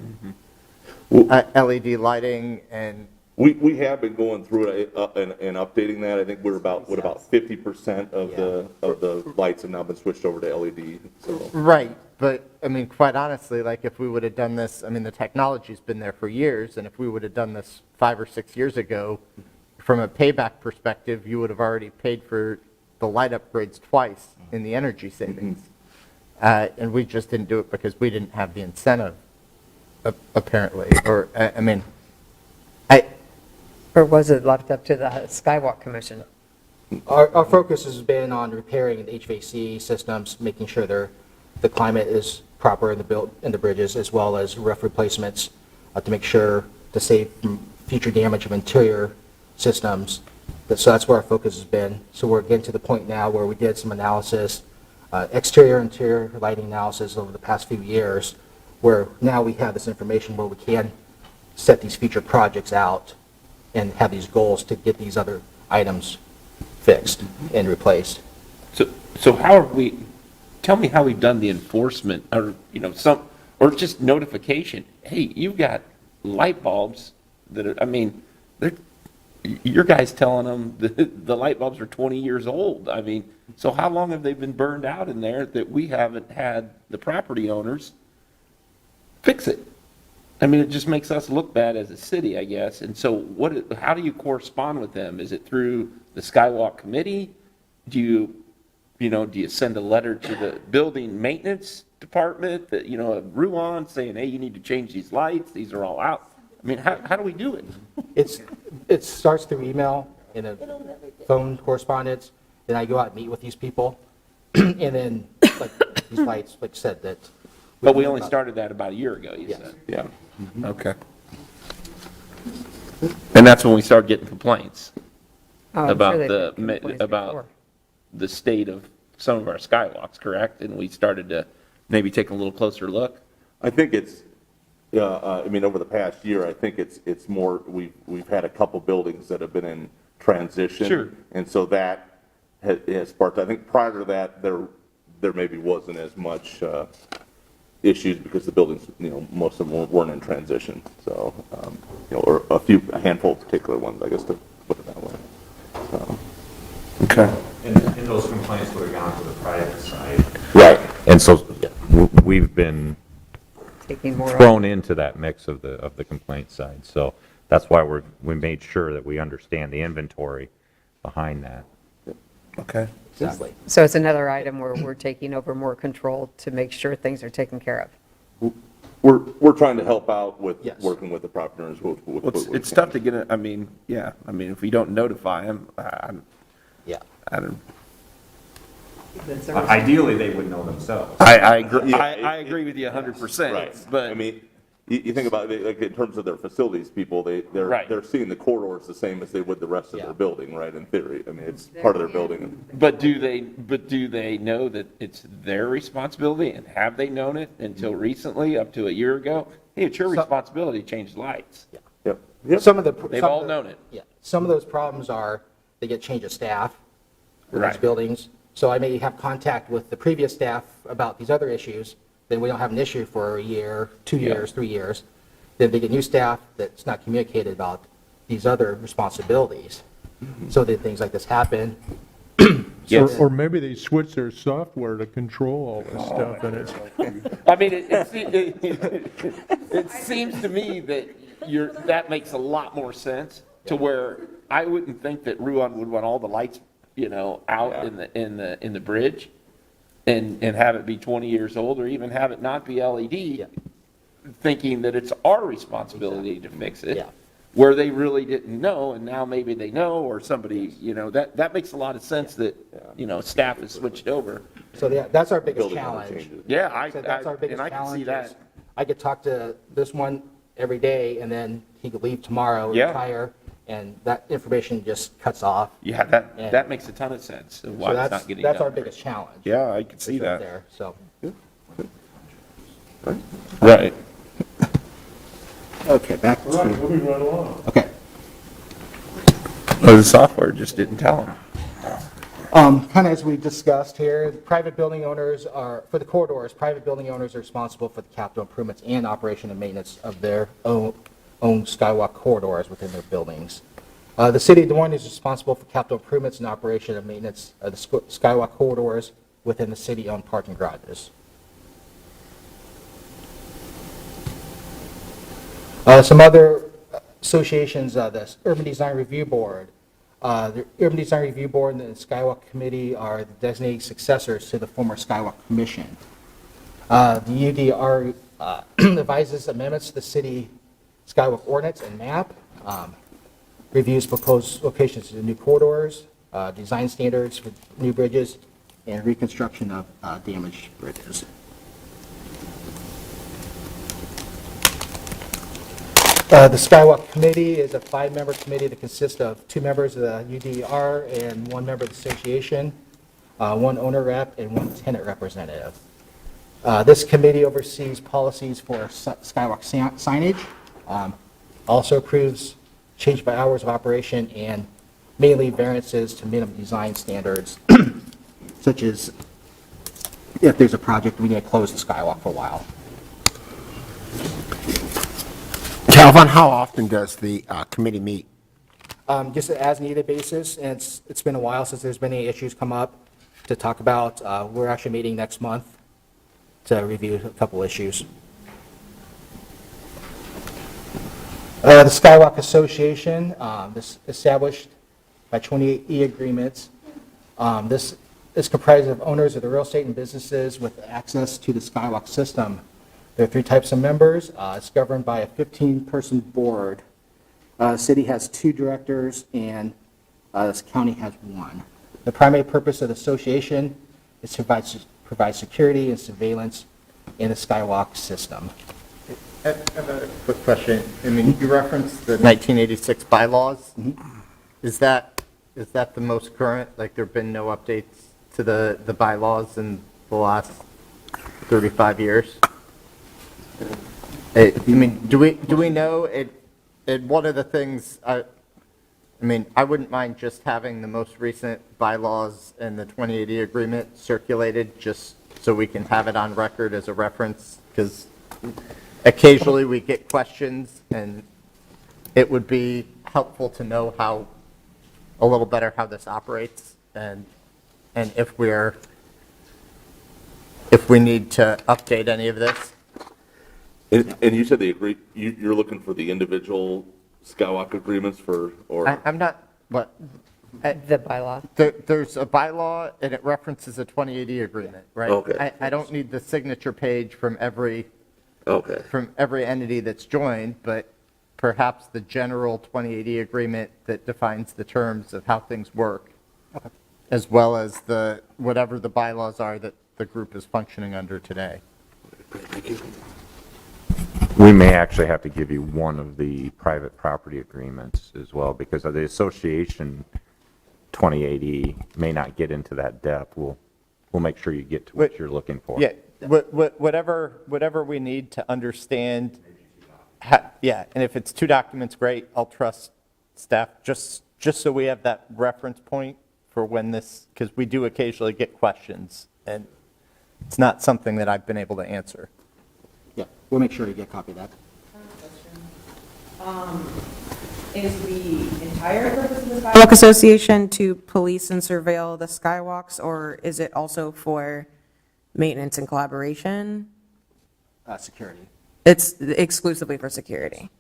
lighting and. We have been going through it and updating that. I think we're about, 50% of the lights have now been switched over to LED, so. Right, but I mean, quite honestly, like if we would have done this, I mean, the technology's been there for years, and if we would have done this 5 or 6 years ago, from a payback perspective, you would have already paid for the light upgrades twice in the energy savings. And we just didn't do it because we didn't have the incentive, apparently, or, I mean, Or was it left up to the Skywalk Commission? Our focus has been on repairing the HVAC systems, making sure the climate is proper in the bridges, as well as roof replacements to make sure to save from future damage of interior systems. So that's where our focus has been. So we're getting to the point now where we did some analysis, exterior, interior lighting analysis over the past few years, where now we have this information where we can set these future projects out and have these goals to get these other items fixed and replaced. So how are we, tell me how we've done the enforcement, or, or just notification. Hey, you've got light bulbs that are, I mean, your guys telling them the light bulbs are 20 years old. I mean, so how long have they been burned out in there that we haven't had the property owners fix it? I mean, it just makes us look bad as a city, I guess. And so how do you correspond with them? Is it through the Skywalk committee? Do you send a letter to the building maintenance department that, Ruan saying, hey, you need to change these lights, these are all out? I mean, how do we do it? It starts through email and a phone correspondence, then I go out and meet with these people, and then, like, these lights, like you said, that. But we only started that about a year ago, you Yes. said? Yeah. Okay. And that's when we started getting complaints Oh, I'm about sure they've had complaints before. the state of some of our skywalks, correct? And we started to maybe take a little closer look? I think it's, I mean, over the past year, I think it's more, we've had a couple buildings that have been in transition. Sure. And so that has sparked, I think prior to that, there maybe wasn't as much issues because the buildings, most of them weren't in transition. So, or a handful of particular ones, I guess, to put it that way. So. Okay. And those complaints would have gone to the private side. Right. And so we've been Taking more thrown into that mix of the complaint side. So that's why we made sure that we understand the inventory behind that. Okay. Exactly. So it's another item where we're taking over more control to make sure things are taken care of. We're trying to help out with Yes. working with the property owners. Well, it's tough to get it, I mean, if we don't notify them, Yeah. I don't. Ideally, they would know themselves. I agree, Yeah, I agree with you 100%. Right. But I mean, you think about it, like in terms of their facilities people, Right. they're seeing the corridors the same as they would the rest of Yeah. their building, right, in theory. I mean, it's part of their building. But do they know that it's their responsibility, and have they known it until recently, up to a year ago? Hey, it's your responsibility to change lights. Yep. They've all known it. Yeah. Some of those problems are, they get change of staff in these Right. buildings. So I may have contact with the previous staff about these other issues, then we don't have an issue for a year, 2 years, 3 years. Then they get new staff that's not communicated about these other responsibilities. So then things like this happen. Yes. Or maybe they switch their software to control all this stuff, and it's, I mean, it seems to me that that makes a lot more sense to where I wouldn't think that Ruan would want all the lights, out in the bridge and have it be 20 years old, or even have it not be LED, thinking that it's our responsibility to fix it. Yeah. Where they really didn't know, and now maybe they know, or somebody, that makes a lot of sense that, staff has switched over. So that's our biggest Building challenge. changes. Yeah, So that's our biggest and I can see challenge. that. I could talk to this one every day, and then he could leave tomorrow, Yeah. retire, and that information just cuts off. Yeah, that makes a ton of sense, of why So it's not getting that's done. our biggest challenge. Yeah, I can see It's right that. there, so. Right. Okay, back to. Moving right along. Okay. Well, the software just didn't tell them. Kind of as we discussed here, private building owners are, for the corridors, private building owners are responsible for the capital improvements and operation and maintenance of their own Skywalk corridors within their buildings. The city of Des Moines is responsible for capital improvements and operation and maintenance of the Skywalk corridors within the city-owned parking garages. Some other associations, the Urban Design Review Board. The Urban Design Review Board and the Skywalk Committee are the designated successors to the former Skywalk Commission. The UDR advises amendments to the city Skywalk ordinance and map, reviews proposed locations to the new corridors, design standards for new bridges, and reconstruction of damaged bridges. The Skywalk Committee is a 5-member committee that consists of 2 members of the UDR and 1 member of the association, 1 owner rep, and 1 tenant representative. This committee oversees policies for Skywalk signage, also approves change by hours of operation, and mainly variances to minimum design standards, such as if there's a project we need to close the Skywalk for a while. Calvin, how often does the committee meet? Just an as-needed basis, and it's been a while since there's been any issues come up to talk about. We're actually meeting next month to review a couple issues. The Skywalk Association, this established by 28E agreements. This is comprised of owners of the real estate and businesses with access to the Skywalk system. There are 3 types of members. It's governed by a 15-person board. The city has 2 directors, and this county has 1. The primary purpose of the association is to provide security and surveillance in the Skywalk system. I have a quick question. I mean, you referenced the 1986 bylaws. Is that the most current? Like, there have been no updates to the bylaws in the last 35 years? I mean, do we know it? One of the things I mean, I wouldn't mind just having the most recent bylaws and the 2080 agreement circulated, just so we can have it on record as a reference, because occasionally we get questions, and it would be helpful to know a little better how this operates, and if we need to update any of this. And you said you're looking for the individual Skywalk agreements or? I'm not, what? The bylaw. There's a bylaw, and it references a 2080 agreement, right? Okay. I don't need the signature page from every entity that's joined, but perhaps the general 2080 agreement that defines the terms of how things work, as well as whatever the bylaws are that the group is functioning under today. Thank you. We may actually have to give you one of the private property agreements as well, because of the association 2080 may not get into that depth. We'll make sure you get to what you're looking for. Yeah, whatever we need to understand. Yeah, and if it's 2 documents, great. I'll trust staff, just so we have that reference point for when this, because we do occasionally get questions, and it's not something that I've been able to answer. Yeah, we'll make sure you get a copy of that. Is the entire purpose of the Skywalk Association to police and surveil the Skywalks, or is it also for maintenance and collaboration? Security. It's exclusively for security.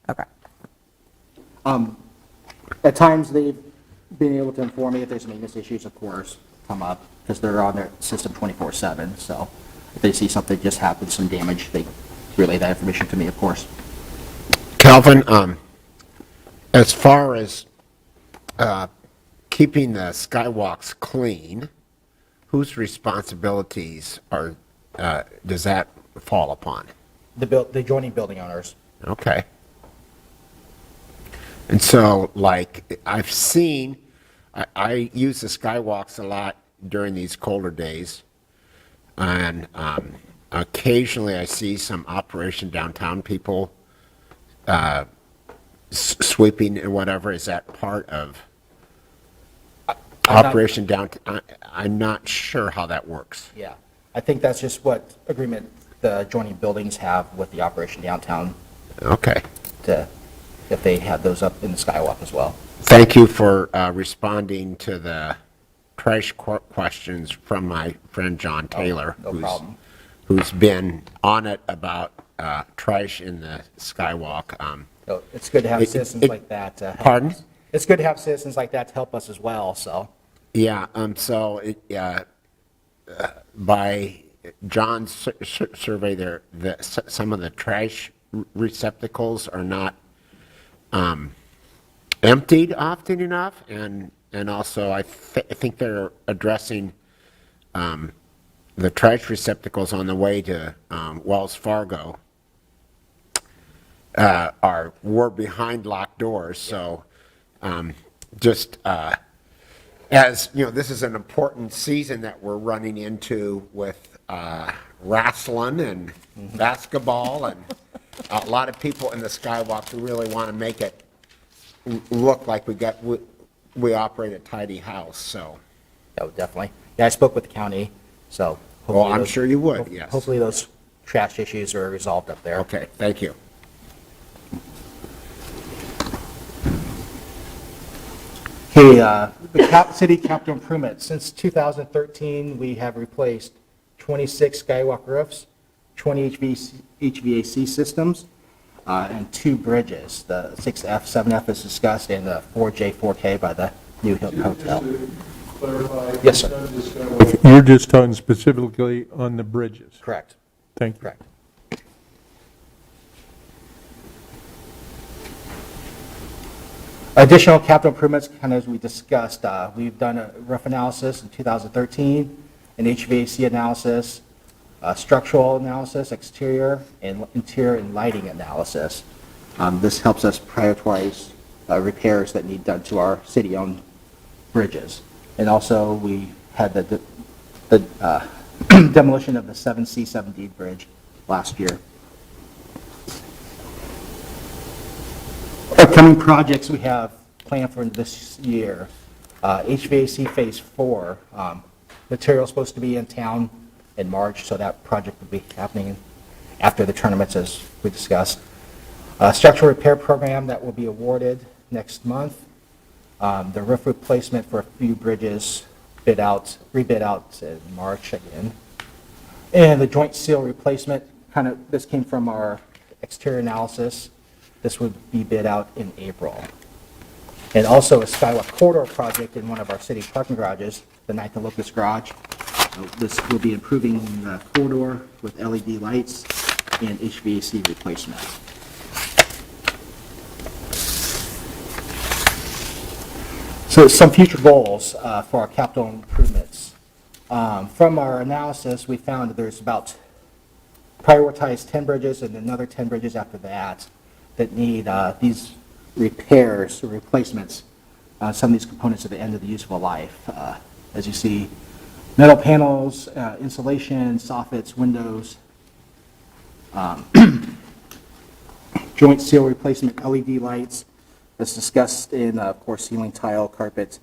Okay. At times, they've been able to inform me if there's maintenance issues, of course, come up, because they're on their system 24/7, so if they see something just happen, some damage, they relay that information to me, of course. Calvin, as far as keeping the skywalks clean, whose responsibilities does that fall upon? The adjoining building owners. Okay. And so, like, I've seen, I use the Skywalks a lot during these colder days, and occasionally I see some Operation Downtown people sweeping and whatever. Is that part of Operation Downtown? I'm not sure how that works. Yeah, I think that's just what agreement the adjoining buildings have with the Operation Downtown. Okay. If they have those up in the Skywalk as well. Thank you for responding to the trash questions from my friend John Taylor, no problem. who's been on it about trash in the Skywalk. So it's good to have citizens like that to help Pardon? us. It's good to have citizens like that to help us as well, so. Yeah, by John's survey there, some of the trash receptacles are not emptied often enough, and also I think they're addressing the trash receptacles on the way to Wells Fargo were behind locked doors. So as you know, this is an important season that we're running into with wrestling and basketball, and a lot of people in the Skywalk who really want to make it look like we operate a tidy house. So, Oh, definitely. Yeah, I spoke with the county, so. well, I'm those- sure you would. Yes. Hopefully those trash issues are resolved up there. Okay. Thank you. Okay, the city capital improvement. Since 2013, we have replaced 26 Skywalk roofs, 20 HVAC systems, and 2 bridges. The 6F, 7F is discussed, and the 4J, 4K by the New Hilton Hotel. Yes, sir. You're just talking specifically on the bridges? Correct. Thank you. Correct. Additional capital improvements, kind of as we discussed, we've done a roof analysis in 2013, an HVAC analysis, structural analysis, exterior and interior and lighting analysis. This helps us prioritize repairs that need done to our city-owned bridges. And also, we had the demolition of the 7C, 7D bridge last year. Upcoming projects we have planned for this year. HVAC Phase 4. Material is supposed to be in town in March, so that project will be happening after the tournaments, as we discussed. Structural repair program that will be awarded next month. The roof replacement for a few bridges rebid out in March again. And the joint seal replacement, this came from our exterior analysis. This would be bid out in April. And also a Skywalk corridor project in one of our city parking garages, the 9th and Locust Garage. This will be improving the corridor with LED lights and HVAC replacement. So some future goals for our capital improvements. From our analysis, we found that there's about prioritized 10 bridges and another 10 bridges after that need these repairs or replacements, some of these components at the end of the useful life. As you see, metal panels, insulation, soffits, windows, joint seal replacement, LED lights, as discussed in, of course, ceiling tile, carpet,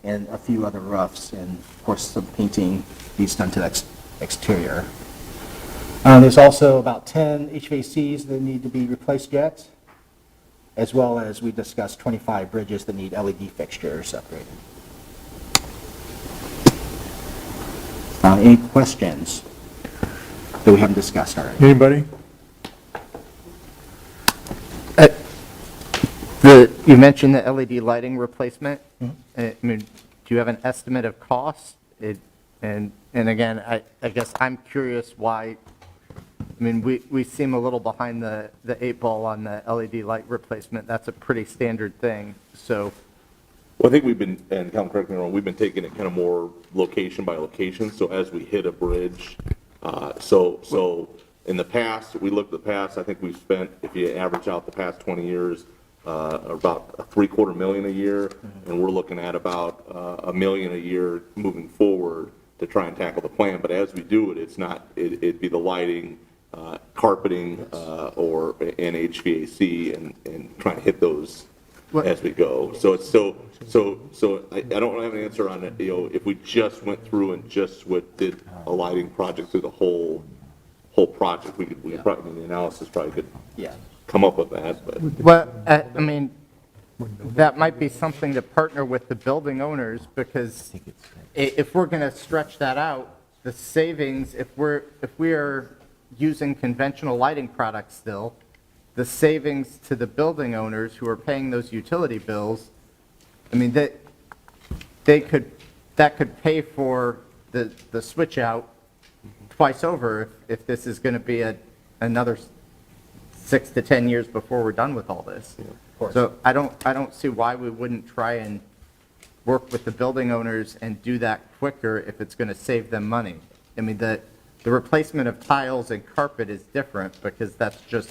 and a few other roofs, and of course some painting needs done to the exterior. There's also about 10 HVACs that need to be replaced yet, as well as we discussed 25 bridges that need LED fixtures upgraded. Any questions that we haven't discussed already? Anybody? You mentioned the LED lighting replacement. I mean, do you have an estimate of cost? And again, I guess I'm curious why. I mean, we seem a little behind the 8 ball on the LED light replacement. That's a pretty standard thing. So, Well, I think we've been, and Calvin, correct me if I'm wrong, we've been taking it kind of more location by location. So as we hit a bridge, so in the past, we looked at the past, I think we've spent, if you average out the past 20 years, about a $750,000 a year, and we're looking at about $1 million a year moving forward to try and tackle the plan. But as we do it, it'd be the lighting, carpeting, or and HVAC, and trying to hit those as we go. So it's I don't have an answer on it. If we just went through and just did a lighting project through the whole project, we could probably, the analysis probably could come up with that. But Well, I mean, that might be something to partner with the building owners, because if we're going to stretch that out, the savings, if we are using conventional lighting products still, the savings to the building owners who are paying those utility bills, I mean, that could pay for the switch out twice over if this is going to be another 6 to 10 years before we're done with all this. So I don't see why we wouldn't try and work with the building owners and do that quicker if it's going to save them money. I mean, the replacement of tiles and carpet is different, because that's just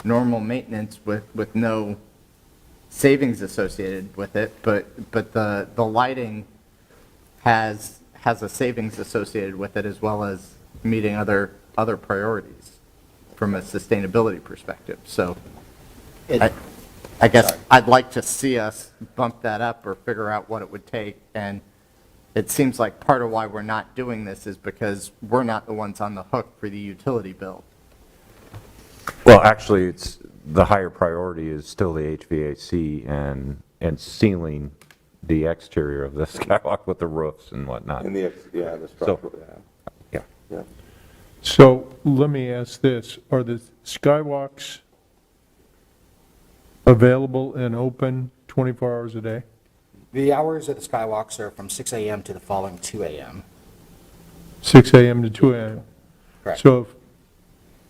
normal maintenance with no savings associated with it, but the lighting has a savings associated with it, as well as meeting other priorities from a sustainability perspective. So I guess I'd like to see us bump that up or figure out what it would take. And it seems like part of why we're not doing this is because we're not the ones on the hook for the utility bill. Well, actually, it's the higher priority is still the HVAC and sealing the exterior of the skywalk with the roofs and whatnot. in the structure, Yeah. So let me ask this, are the skywalks available and open 24 hours a day? The hours of the Skywalks are from 6 a.m. to the following 2 a.m. 6 a.m. to 2 a.m.? Correct. So if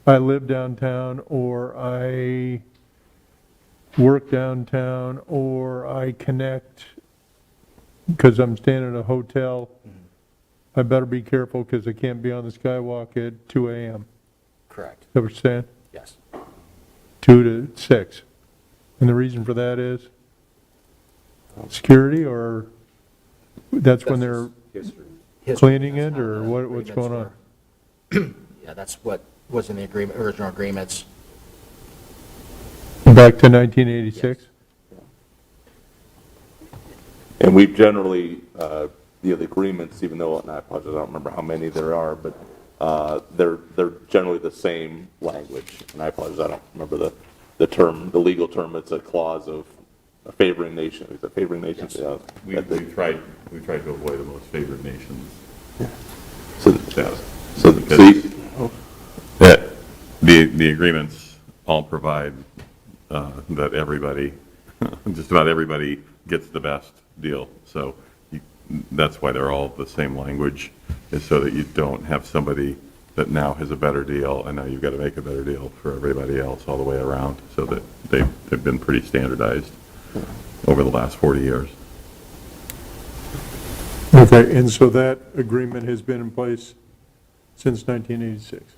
I live downtown, or I work downtown, or I connect because I'm staying at a hotel, I better be careful because I can't be on the skywalk at 2 a.m. Correct. Is that what you're saying? Yes. 2 to 6. And the reason for that is security, or that's when they're cleaning it, or what's going on? Yeah, that's what was in the original agreements. Back to 1986? And we've generally, the agreements, even though, and I apologize, I don't remember how many there are, but they're generally the same language. And I apologize, I don't remember the term, the legal term. It's a clause of favoring nation. Is it favoring nations? Yes. Yeah. We tried to avoid the most favored nations. So That the agreements all provide that everybody, just about everybody, gets the best deal. So that's why they're all the same language, is so that you don't have somebody that now has a better deal, and now you've got to make a better deal for everybody else all the way around, so that they've been pretty standardized over the last 40 years. Okay, and so that agreement has been in place since 1986?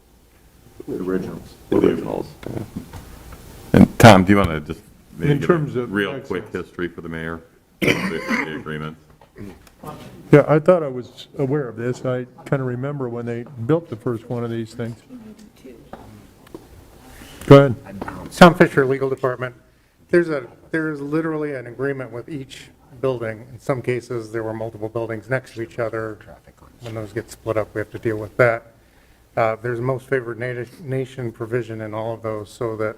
The originals. Yeah. And Tom, do you want to just maybe In give terms a of real access. quick history for the mayor of the agreement? Yeah, I thought I was aware of this. I kind of remember when they built the first one of these things. Go ahead. Tom Fisher, Legal Department. There's literally an agreement with each building. In some cases, there were multiple buildings next to each other. When those get split up, we have to deal with that. There's a most favored nation provision in all of those, so that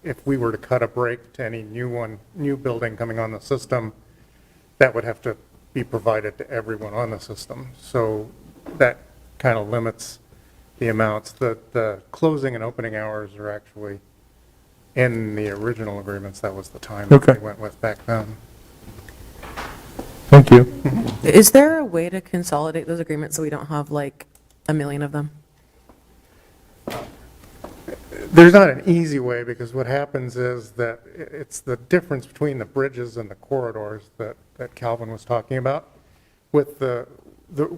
if we were to cut a break to any new building coming on the system, that would have to be provided to everyone on the system. So that kind of limits the amounts. The closing and opening hours are actually in the original agreements. That was the time that we went with back then. Thank you. Is there a way to consolidate those agreements so we don't have like a million of them? There's not an easy way, because what happens is that it's the difference between the bridges and the corridors that Calvin was talking about. With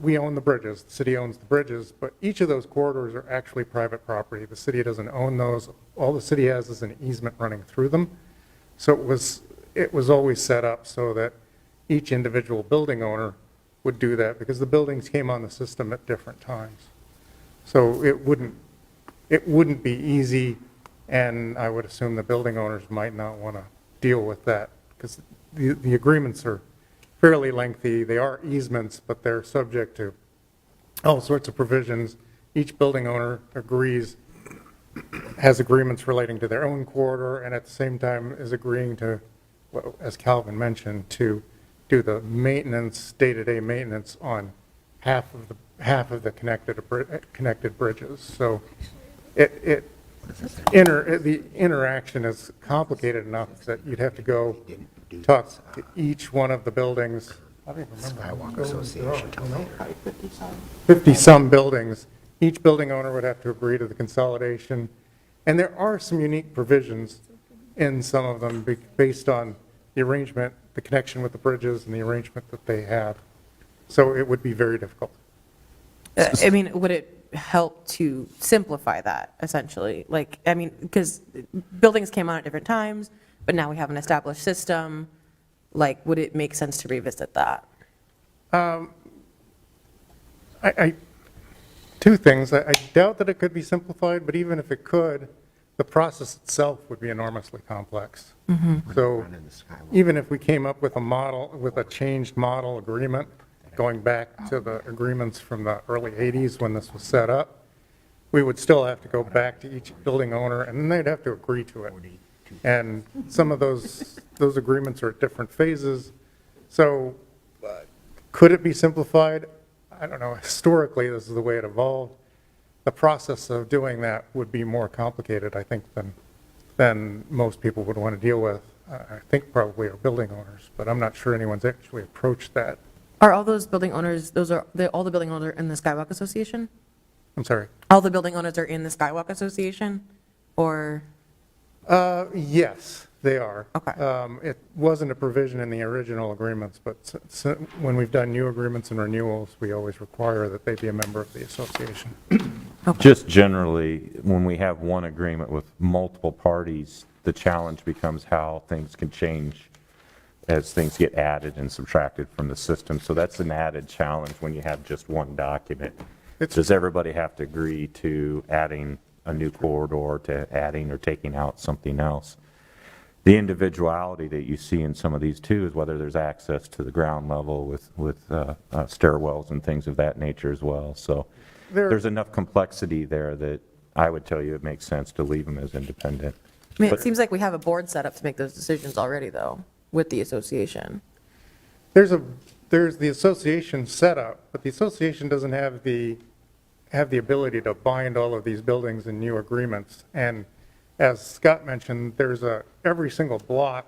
we own the bridges, the city owns the bridges, but each of those corridors are actually private property. The city doesn't own those. All the city has is an easement running through them. So it was always set up so that each individual building owner would do that because the buildings came on the system at different times. So it wouldn't be easy, and I would assume the building owners might not want to deal with that because the agreements are fairly lengthy. They are easements, but they're subject to all sorts of provisions. Each building owner has agreements relating to their own corridor, and at the same time is agreeing to, well, as Calvin mentioned, to do the maintenance, day-to-day maintenance on half of the connected bridges. So the interaction is complicated enough that you'd have to go talk to each one of the buildings. I don't even remember. Skywalk Association. 50-some buildings. Each building owner would have to agree to the consolidation. And there are some unique provisions in some of them based on the arrangement, the connection with the bridges and the arrangement that they have. So it would be very difficult. I mean, would it help to simplify that, essentially? Like, I mean, because buildings came on at different times, but now we have an established system. Like, would it make sense to revisit that? Two things. I doubt that it could be simplified, but even if it could, the process itself would be enormously complex. So even if we came up with a changed model agreement, going back to the agreements from the early 80s when this was set up, we would still have to go back to each building owner, and then they'd have to agree to it. And some of those agreements are at different phases. So could it be simplified? I don't know. Historically, this is the way it evolved. The process of doing that would be more complicated, I think, than most people would want to deal with. I think probably our building owners, but I'm not sure anyone's actually approached that. Are all those building owners, all the building owners are in the Skywalk Association? I'm sorry? All the building owners are in the Skywalk Association? Or? Yes, they are. Okay. It wasn't a provision in the original agreements, but when we've done new agreements and renewals, we always require that they be a member of the association. Just generally, when we have one agreement with multiple parties, the challenge becomes how things can change as things get added and subtracted from the system. So that's an added challenge when you have just one document. Does everybody have to agree to adding a new corridor, to adding or taking out something else? The individuality that you see in some of these too is whether there's access to the ground level with stairwells and things of that nature as well. So there's enough complexity there that I would tell you it makes sense to leave them as independent. I mean, it seems like we have a board set up to make those decisions already, though, with the association. There's the association set up, but the association doesn't have the ability to bind all of these buildings in new agreements. And as Scott mentioned, every single block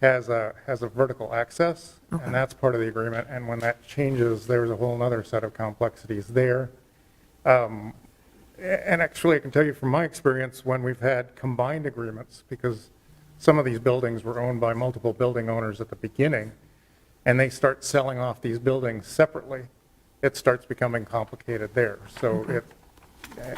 has a vertical access, and that's part of the agreement. And when that changes, there's a whole other set of complexities there. And actually, I can tell you from my experience, when we've had combined agreements, because some of these buildings were owned by multiple building owners at the beginning, and they start selling off these buildings separately, it starts becoming complicated there. So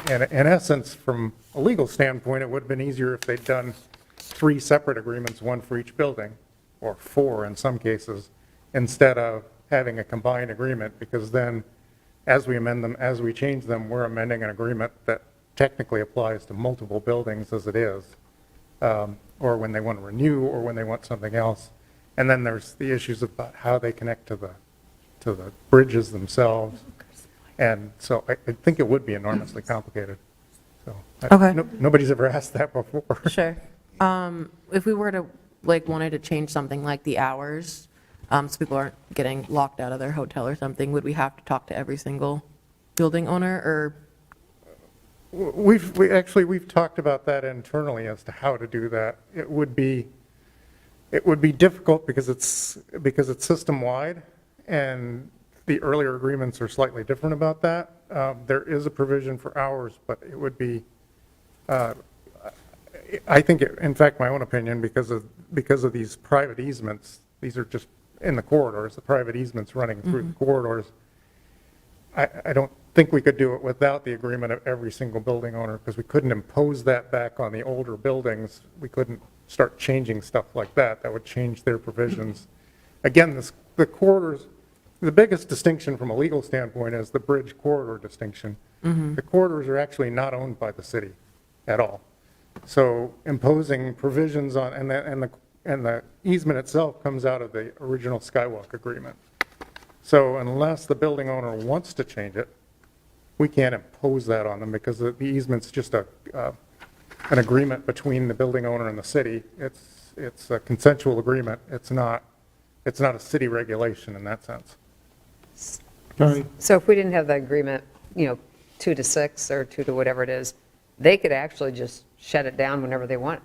in essence, from a legal standpoint, it would have been easier if they'd done 3 separate agreements, one for each building, or 4 in some cases, instead of having a combined agreement, because then as we amend them, as we change them, we're amending an agreement that technically applies to multiple buildings as it is, or when they want to renew, or when they want something else. And then there's the issues about how they connect to the bridges themselves. And so I think it would be enormously complicated. So nobody's ever asked that before. Sure. If we were to, wanted to change something like the hours, so people aren't getting locked out of their hotel or something, would we have to talk to every single building owner, or? We've talked about that internally as to how to do that. It would be difficult because it's system-wide, and the earlier agreements are slightly different about that. There is a provision for hours, but it would be, I think, in fact, my own opinion, because of these private easements, these are just in the corridors, the private easements running through the corridors, I don't think we could do it without the agreement of every single building owner, because we couldn't impose that back on the older buildings. We couldn't start changing stuff like that. That would change their provisions. Again, the corridors, the biggest distinction from a legal standpoint is the bridge corridor distinction. The corridors are actually not owned by the city at all. So imposing provisions on, and the easement itself comes out of the original Skywalk agreement. So unless the building owner wants to change it, we can't impose that on them, because the easement's just an agreement between the building owner and the city. It's a consensual agreement. It's not a city regulation in that sense. So if we didn't have the agreement, 2 to 6 or 2 to whatever it is, they could actually just shut it down whenever they want,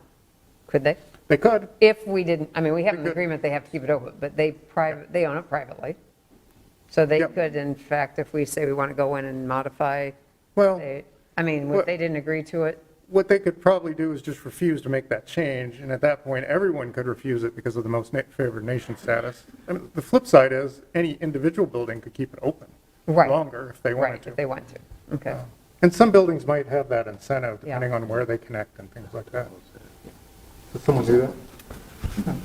could they? They could. If we didn't, I mean, we have an agreement, they have to keep it open, but they own it privately. So they could, in fact, if we say we want to go in and modify, if they didn't agree to it. What they could probably do is just refuse to make that change, and at that point, everyone could refuse it because of the most favored nation status. I mean, the flip side is, any individual building could keep it open longer if they wanted to. If they want to, okay. And some buildings might have that incentive, depending on where they connect and things like that. Did someone do that?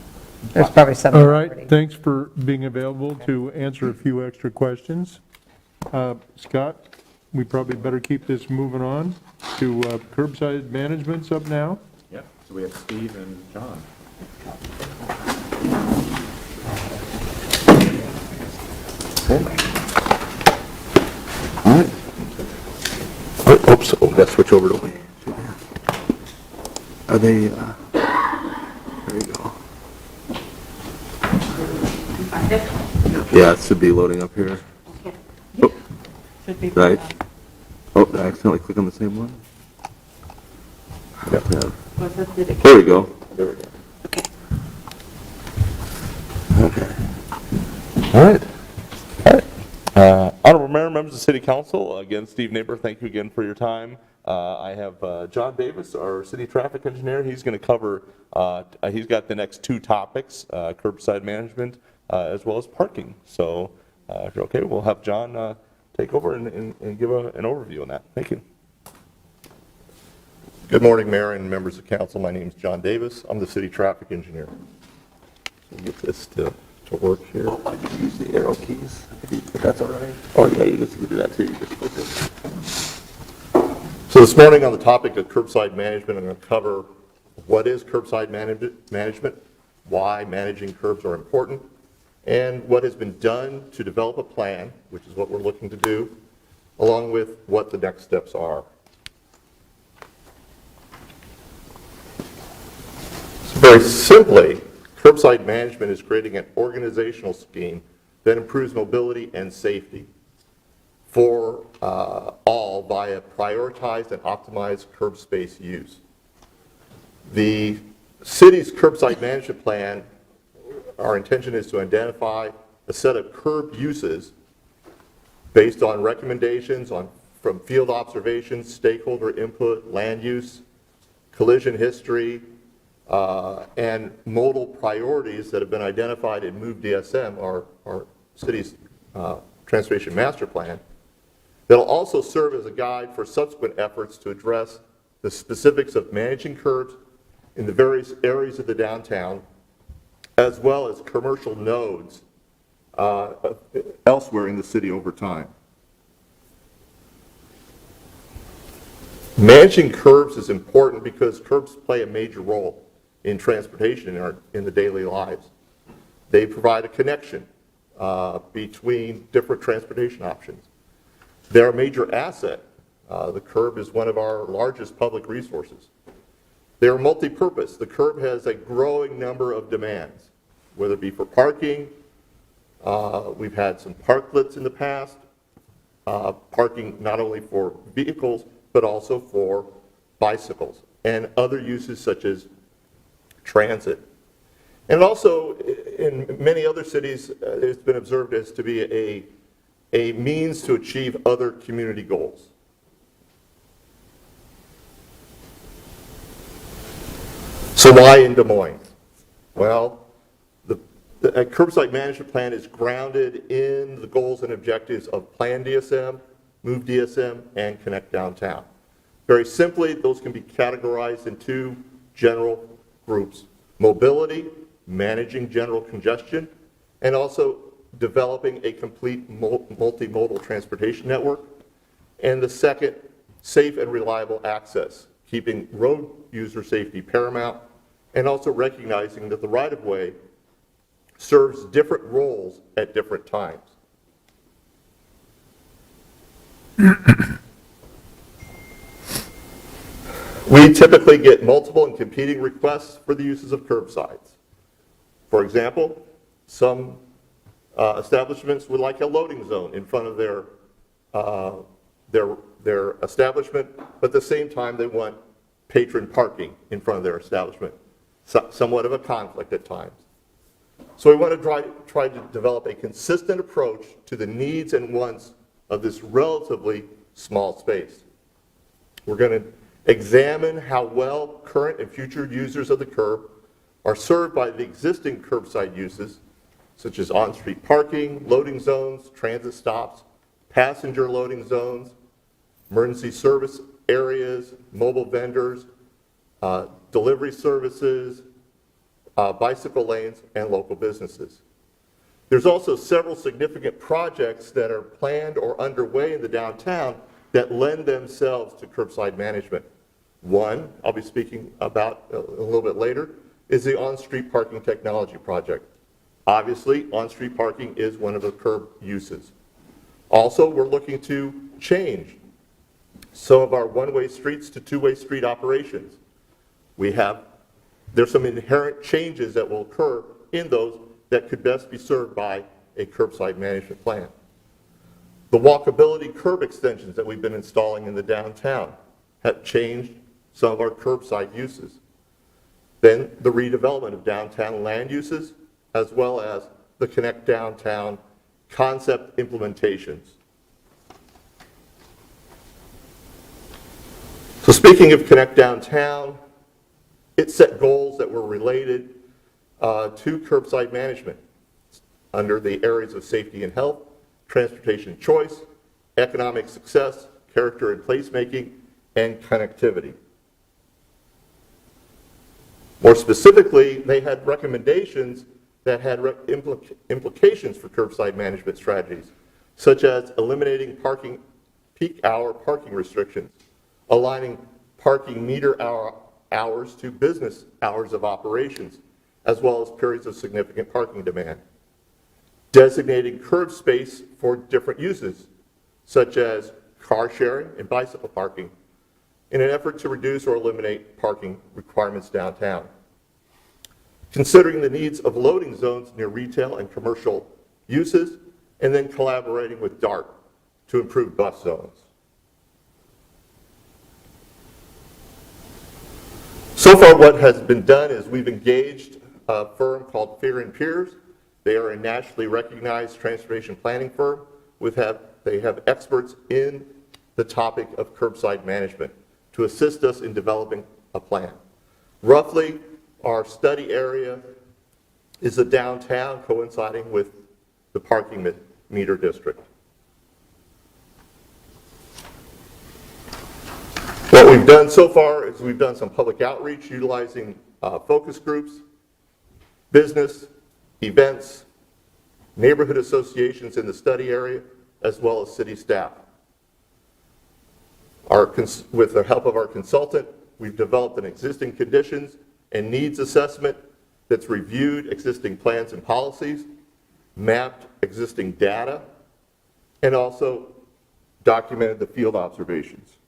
There's probably something. All right, thanks for being available to answer a few extra questions. Scott, we probably better keep this moving on to Curbside Management's up now. Yep, so we have Steve and John. All right. Oops, let's switch over to. Are they, there you go. Yeah, it should be loading up here. Oh, right. Oh, I accidentally clicked on the same one. Yep. There we go. There we go. Okay. All right. Honorable Mayor, members of the City Council, again, Steve Neighbor, thank you again for your time. I have John Davis, our city traffic engineer. He's going to cover, he's got the next 2 topics, curbside management, as well as parking. So if you're okay, we'll have John take over and give an overview on that. Thank you. Good morning, Mayor and members of council. My name is John Davis. I'm the city traffic engineer. So get this to work here. Oh, I can use the arrow keys, if that's all right. Oh, yeah, you can do that too. You just click it. So this morning on the topic of curbside management, I'm going to cover what is curbside management, why managing curbs are important, and what has been done to develop a plan, which is what we're looking to do, along with what the next steps are. So very simply, curbside management is creating an organizational scheme that improves mobility and safety for all via prioritized and optimized curb space use. The city's curbside management plan, our intention is to identify a set of curb uses based on recommendations from field observations, stakeholder input, land use, collision history, and modal priorities that have been identified in MOVE DSM, our city's transportation master plan, that'll also serve as a guide for subsequent efforts to address the specifics of managing curbs in the various areas of the downtown, as well as commercial nodes elsewhere in the city over time. Managing curbs is important because curbs play a major role in transportation in the daily lives. They provide a connection between different transportation options. They're a major asset. The curb is one of our largest public resources. They're multi-purpose. The curb has a growing number of demands, whether it be for parking. We've had some parklets in the past, parking not only for vehicles, but also for bicycles and other uses such as transit. And also, in many other cities, it's been observed as to be a means to achieve other community goals. So why in Des Moines? Well, the curbside management plan is grounded in the goals and objectives of Plan DSM Move DSM, and Connect Downtown. Very simply, those can be categorized in two general groups: mobility, managing general congestion, and also developing a complete multimodal transportation network. And the second, safe and reliable access, keeping road user safety paramount, and also recognizing that the right-of-way serves different roles at different times. We typically get multiple and competing requests for the uses of curbsides. For example, some establishments would like a loading zone in front of their establishment, but at the same time they want patron parking in front of their establishment. Somewhat of a conflict at times. So we want to try to develop a consistent approach to the needs and wants of this relatively small space. We're going to examine how well current and future users of the curb are served by the existing curbside uses, such as on-street parking, loading zones, transit stops, passenger loading zones, emergency service areas, mobile vendors, delivery services, bicycle lanes, and local businesses. There's also several significant projects that are planned or underway in the downtown that lend themselves to curbside management. One, I'll be speaking about a little bit later, is the on-street parking technology project. Obviously, on-street parking is one of the curb uses. Also, we're looking to change some of our one-way streets to two-way street operations. There's some inherent changes that will occur in those that could best be served by a curbside management plan. The walkability curb extensions that we've been installing in the downtown have changed some of our curbside uses. Then the redevelopment of downtown land uses, as well as the Connect Downtown concept implementations. So speaking of Connect Downtown, it set goals that were related to curbside management under the areas of safety and health, transportation choice, economic success, character and placemaking, and connectivity. More specifically, they had recommendations that had implications for curbside management strategies, such as eliminating peak hour parking restrictions, aligning parking meter hours to business hours of operations, as well as periods of significant parking demand. Designating curb space for different uses, such as car sharing and bicycle parking, in an effort to reduce or eliminate parking requirements downtown. Considering the needs of loading zones near retail and commercial uses, and then collaborating with DART to improve bus zones. So far, what has been done is we've engaged a firm called Fear & Peers. They are a nationally recognized transportation planning firm. They have experts in the topic of curbside management to assist us in developing a plan. Roughly, our study area is the downtown, coinciding with the parking meter district. What we've done so far is we've done some public outreach utilizing focus groups, business, events, neighborhood associations in the study area, as well as city staff. With the help of our consultant, we've developed an existing conditions and needs assessment that's reviewed existing plans and policies, mapped existing data, and also documented the field observations.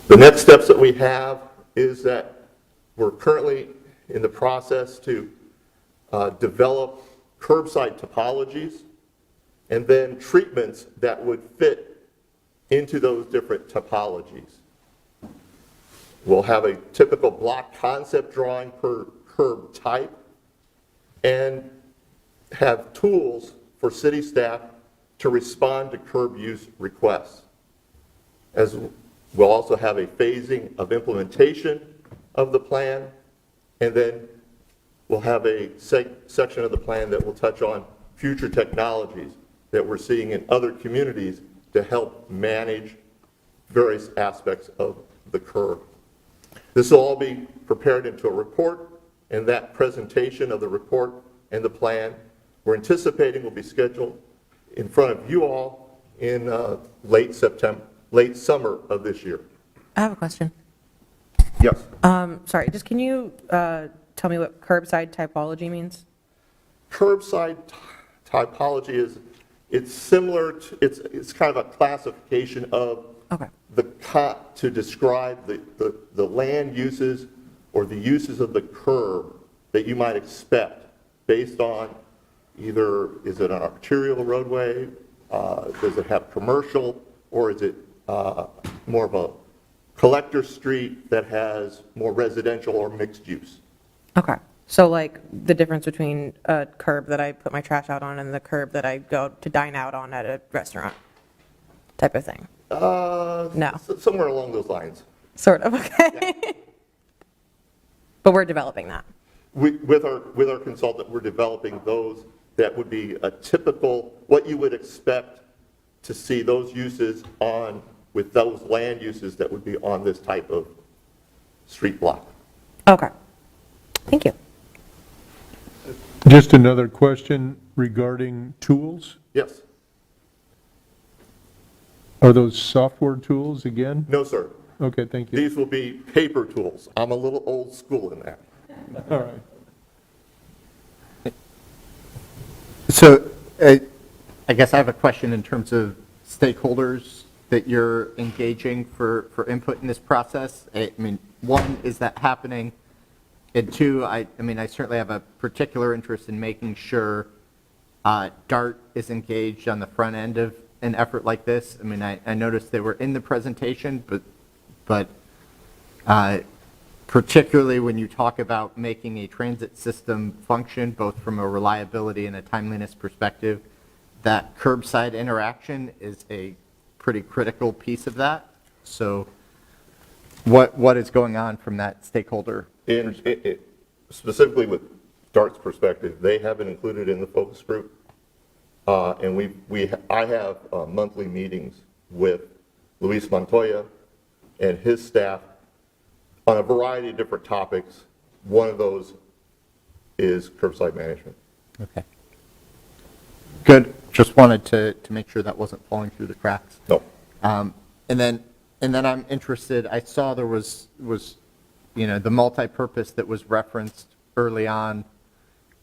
The next steps that we have is that we're currently in the process to develop curbside topologies and then treatments that would fit into those different topologies. We'll have a typical block concept drawing per curb type and have tools for city staff to respond to curb use requests. As we'll also have a phasing of implementation of the plan, and then we'll have a section of the plan that will touch on future technologies, that we're seeing in other communities to help manage various aspects of the curb. This will all be prepared into a report, and that presentation of the report and the plan we're anticipating will be scheduled in front of you all in late summer of this year. I have a question. Yes. Sorry, just can you tell me what curbside typology means? Curbside typology is, it's similar to, it's kind of a classification of to describe the land uses or the uses of the curb that you might expect based on either, is it an arterial roadway, does it have commercial, or is it more of a collector street that has more residential or mixed use? Okay. So like the difference between a curb that I put my trash out on and the curb that I go to dine out on at a restaurant type of thing? No. Somewhere along those lines. Sort of, okay. Yeah. But we're developing that. With our consultant, we're developing those that would be a typical, what you would expect to see those uses on, with those land uses that would be on this type of street block. Okay. Thank you. Just another question regarding tools. Yes. Are those software tools again? No, sir. Okay, thank you. These will be paper tools. I'm a little old school in that. All right. So I guess I have a question in terms of stakeholders that you're engaging for input in this process. I mean, one, is that happening? And two, I mean, I certainly have a particular interest in making sure DART is engaged on the front end of an effort like this. I mean, I noticed they were in the presentation, but particularly when you talk about making a transit system function, both from a reliability and a timeliness perspective, that curbside interaction is a pretty critical piece of that. So what is going on from that stakeholder? Specifically with DART's perspective, they have been included in the focus group. And I have monthly meetings with Luis Montoya and his staff on a variety of different topics. One of those is curbside management. Okay. Good. Just wanted to make sure that wasn't falling through the cracks. No. And then I'm interested, I saw there was the multi-purpose that was referenced early on.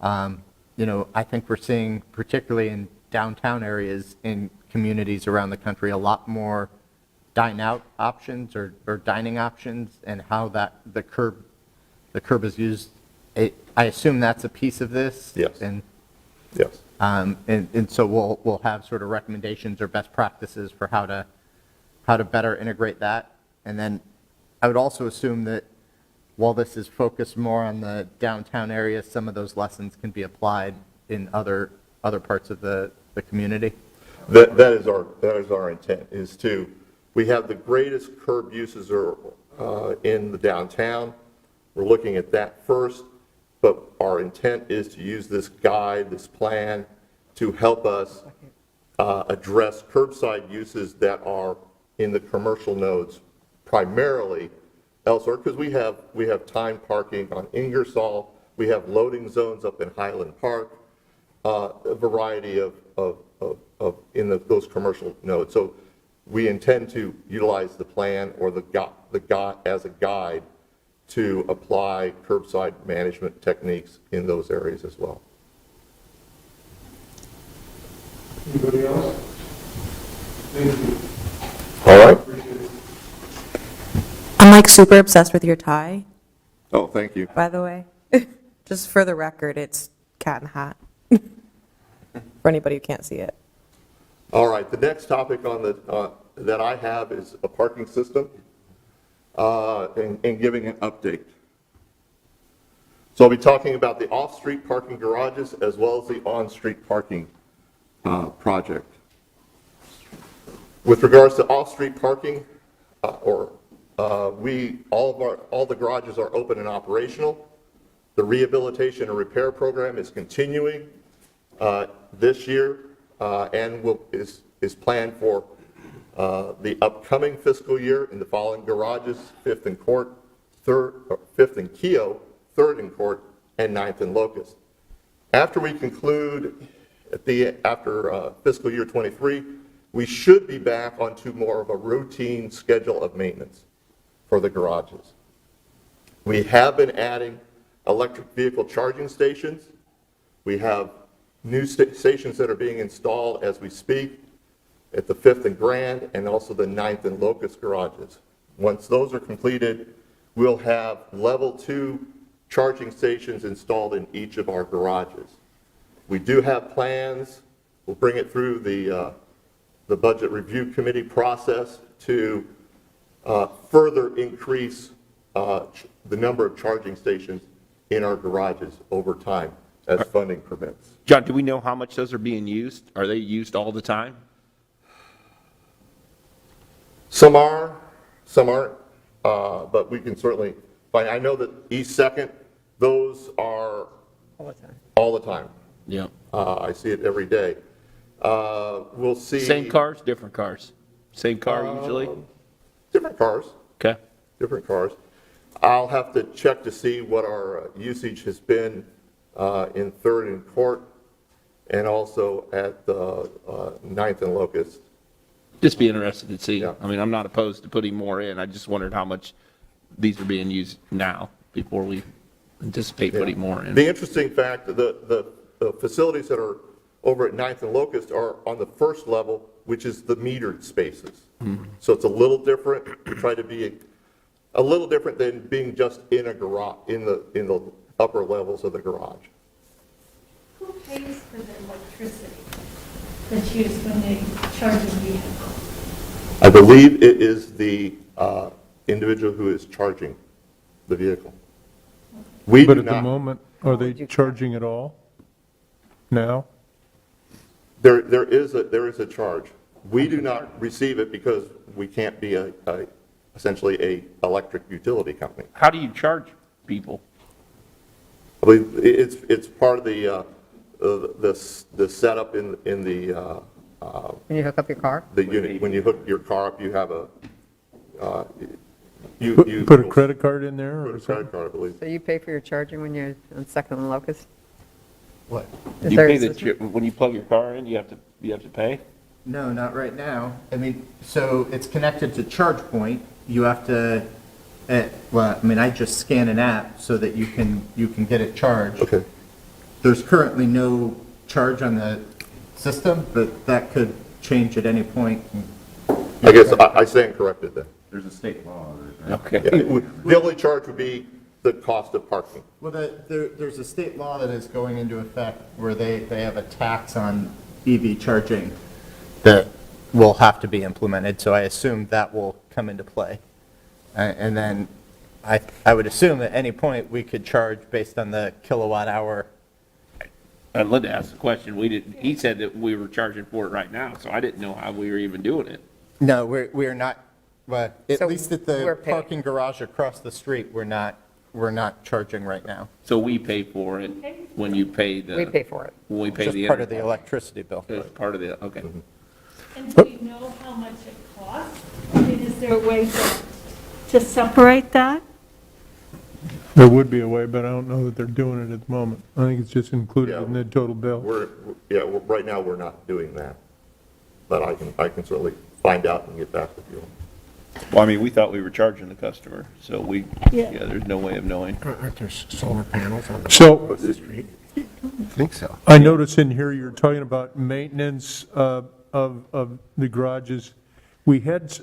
I think we're seeing, particularly in downtown areas in communities around the country, a lot more dine-out options or dining options, and how the curb is used. I assume that's a piece of this? Yes. Yes. And so we'll have sort of recommendations or best practices for how to better integrate that. And then I would also assume that while this is focused more on the downtown area, some of those lessons can be applied in other parts of the community. That is our intent, we have the greatest curb uses in the downtown. We're looking at that first, but our intent is to use this guide, this plan, to help us address curbside uses that are in the commercial nodes primarily elsewhere, because we have time parking on Ingersoll, we have loading zones up in Highland Park, a variety of those commercial nodes. So we intend to utilize the plan or the guide as a guide to apply curbside management techniques in those areas as well. Anybody else? Thank you. All right. I'm like super obsessed with your tie, Oh, thank you. by the way. Just for the record, it's cat and hat. For anybody who can't see it. All right, the next topic that I have is a parking system and giving an update. So I'll be talking about the off-street parking garages as well as the on-street parking project. With regards to off-street parking, all the garages are open and operational. The rehabilitation and repair program is continuing this year. is planned for the upcoming fiscal year in the following garages: 5th and Court, 5th and Keogh, 3rd and Court, and 9th and Locust. After we conclude after fiscal year 23, we should be back onto more of a routine schedule of maintenance for the garages. We have been adding electric vehicle charging stations. We have new stations that are being installed as we speak at the 5th and Grand and also the 9th and Locust garages. Once those are completed, we'll have level 2 charging stations installed in each of our garages. We do have plans. We'll bring it through the Budget Review Committee process to further increase the number of charging stations in our garages over time as funding permits. John, do we know how much those are being used? Are they used all the time? Some are, some aren't, but we can certainly find. I know that East 2nd, those are all the time. Yeah. I see it every day. We'll see. Same cars, different cars? Same car usually? Different cars. Okay. Different cars. I'll have to check to see what our usage has been in 3rd and Court and also at the 9th and Locust. Just be interested to see. Yeah. I mean, I'm not opposed to putting more in. I just wondered how much these are being used now before we anticipate putting more in. The interesting fact, the facilities that are over at 9th and Locust are on the first level, which is the metered spaces. Mm-hmm. So it's a little different. We try to be a little different than being just in a garage, in the upper levels of the garage. Who pays for the electricity that's used when they charge a vehicle? I believe it is the individual who is charging the vehicle. But at the moment, are they charging at all now? There is a charge. We do not receive it because we can't be essentially a electric utility company. How do you charge people? I believe it's part of the setup in the When you hook up your car? the unit. When you hook your car up, you have a Put a credit card in there put or a something? credit card, I believe. So you pay for your charging when you're on 2nd and Locust? What? Is You there a pay system? when you plug your car in, you have to pay? No, not right now. I mean, so it's connected to ChargePoint. You have to, well, I mean, I just scan an app so that you can get it charged. Okay. There's currently no charge on the system, but that could change at any point. I guess I stand corrected then. There's a state law. Okay. Yeah, the only charge would be the cost of parking. Well, there's a state law that is going into effect where they have a tax on EV charging that will have to be implemented, so I assume that will come into play. And then I would assume at any point we could charge based on the kilowatt hour. Linda asked the question. He said that we were charging for it right now, so I didn't know how we were even doing it. No, we're not, well, at So least at we're the paying. parking garage across the street, we're not charging right now. So we pay for it when you pay the. We pay for it. When we pay Just the. part of the electricity bill. It's part of the, okay. And do we know how much it costs? I mean, is there a way to separate that? There would be a way, but I don't know that they're doing it at the moment. I think it's just included in the total bill. Right now, we're not doing that. But I can certainly find out and get back with you. Well, I mean, we thought we were charging the customer, so Yeah. there's no way of knowing. Aren't there solar panels on So- the street? I think so. I notice in here you're talking about maintenance of the garages. We had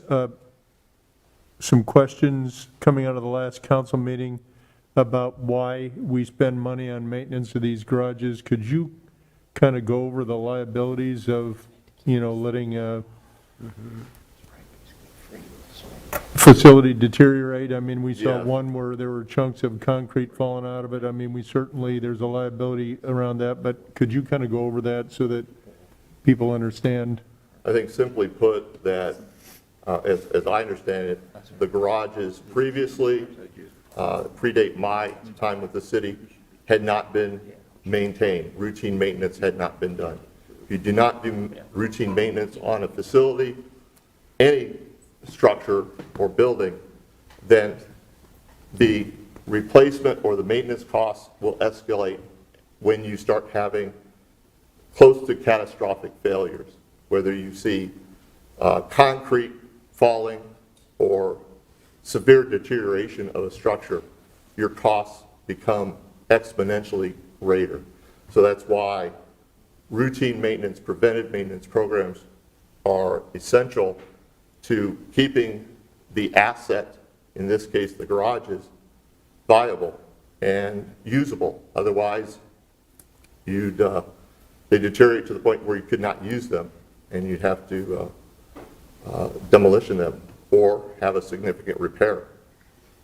some questions coming out of the last council meeting about why we spend money on maintenance of these garages. Could you kind of go over the liabilities of, letting a facility deteriorate? I mean, we saw Yeah. one where there were chunks of concrete falling out of it. I mean, there's a liability around that, but could you kind of go over that so that people understand? I think simply put that, as I understand it, the garages previously, predate my time with the city, had not been maintained. Routine maintenance had not been done. If you do not do routine maintenance on a facility, any structure or building, then the replacement or the maintenance costs will escalate when you start having close to catastrophic failures, whether you see concrete falling or severe deterioration of a structure, your costs become exponentially greater. So that's why routine maintenance, preventive maintenance programs are essential to keeping the asset, in this case the garages, viable and usable. Otherwise, they deteriorate to the point where you could not use them, and you'd have to demolition them or have a significant repair.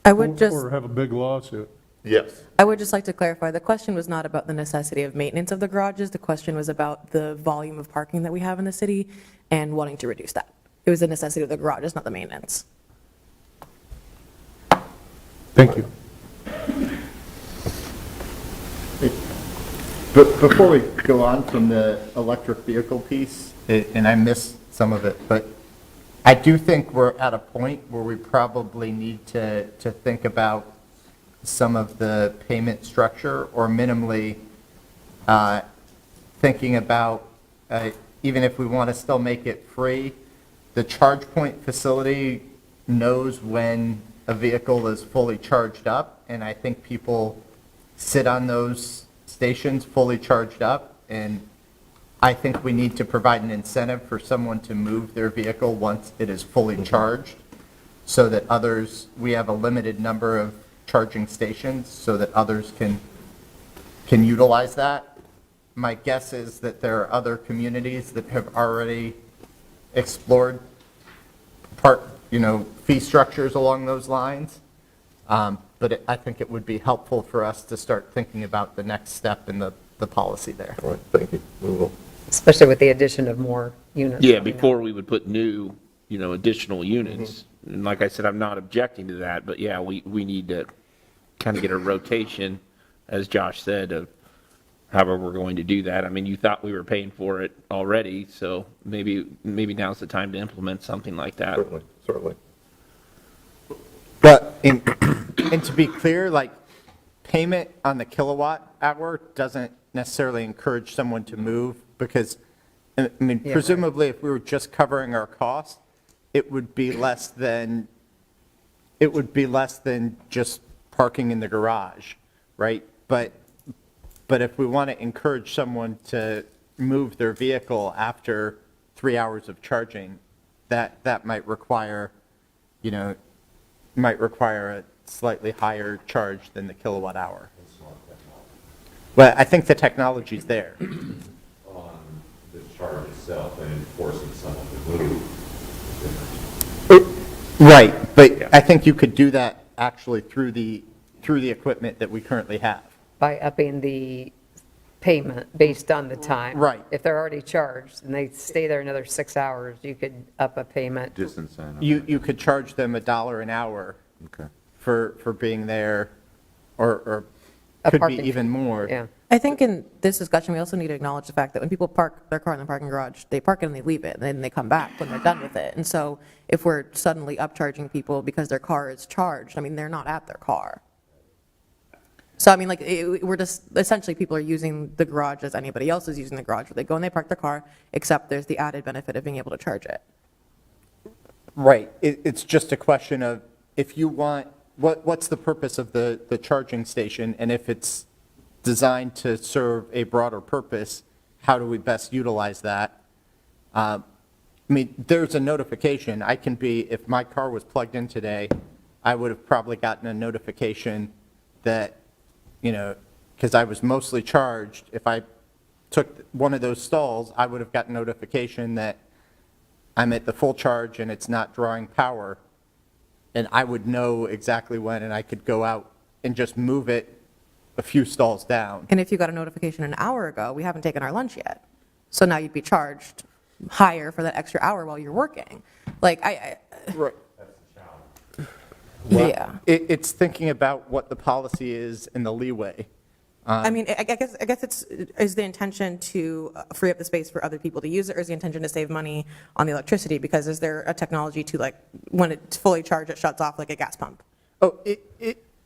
I would just, Or have a big lawsuit. Yes. I would just like to clarify, the question was not about the necessity of maintenance of the garages. The question was about the volume of parking that we have in the city and wanting to reduce that. It was the necessity of the garages, not the maintenance. Thank you. But before we go on from the electric vehicle piece, and I missed some of it, but I do think we're at a point where we probably need to think about some of the payment structure, or minimally thinking about, even if we want to still make it free, the charge point facility knows when a vehicle is fully charged up, and I think people sit on those stations fully charged up, and I think we need to provide an incentive for someone to move their vehicle once it is fully charged, so that others, we have a limited number of charging stations so that others can utilize that. My guess is that there are other communities that have already explored fee structures along those lines. But I think it would be helpful for us to start thinking about the next step in the policy there. All right, thank you. We will. Especially with the addition of more units. Yeah, coming before we would put new, additional units. And like I said, I'm not objecting to that, but yeah, we need to kind of get a rotation, as Josh said, of however we're going to do that. I mean, you thought we were paying for it already, so maybe now's the time to implement something like that. Certainly. But, and to be clear, like, payment on the kilowatt hour doesn't necessarily encourage someone to move, because, I mean, Yeah, presumably if we were just covering our costs, it would be less than just parking in the garage, right? But if we want to encourage someone to move their vehicle after 3 hours of charging, that might require a slightly higher charge than the kilowatt hour. Well, I think the technology's there. On the charge itself and enforcing someone to move. Right, but I think you could do that actually through the equipment that we currently have. By upping the payment based on the time. Right. If they're already charged and they stay there another 6 hours, you could up a payment. You could charge them $1 an hour for being there, or A could be parking even fee, more. yeah. I think in this discussion, we also need to acknowledge the fact that when people park their car in the parking garage, they park it and they leave it, and then they come back when they're done with it. And so if we're suddenly upcharging people because their car is charged, I mean, they're not at their car. So, I mean, like, we're just, essentially, people are using the garage as anybody else is using the garage, where they go and they park their car, except there's the added benefit of being able to charge it. Right, it's just a question of, if you want, what's the purpose of the charging station, and if it's designed to serve a broader purpose, how do we best utilize that? I mean, there's a notification. If my car was plugged in today, I would have probably gotten a notification that, because I was mostly charged, if I took one of those stalls, I would have gotten notification that I'm at the full charge and it's not drawing power, and I would know exactly when, and I could go out and just move it a few stalls down. And if you got a notification an hour ago, we haven't taken our lunch yet. So now you'd be charged higher for that extra hour while you're working. Like, Right. Yeah. It's thinking about what the policy is and the leeway. I mean, I guess is the intention to free up the space for other people to use it, or is the intention to save money on the electricity? Because is there a technology to, like, when it's fully charged, it shuts off like a gas pump? Oh,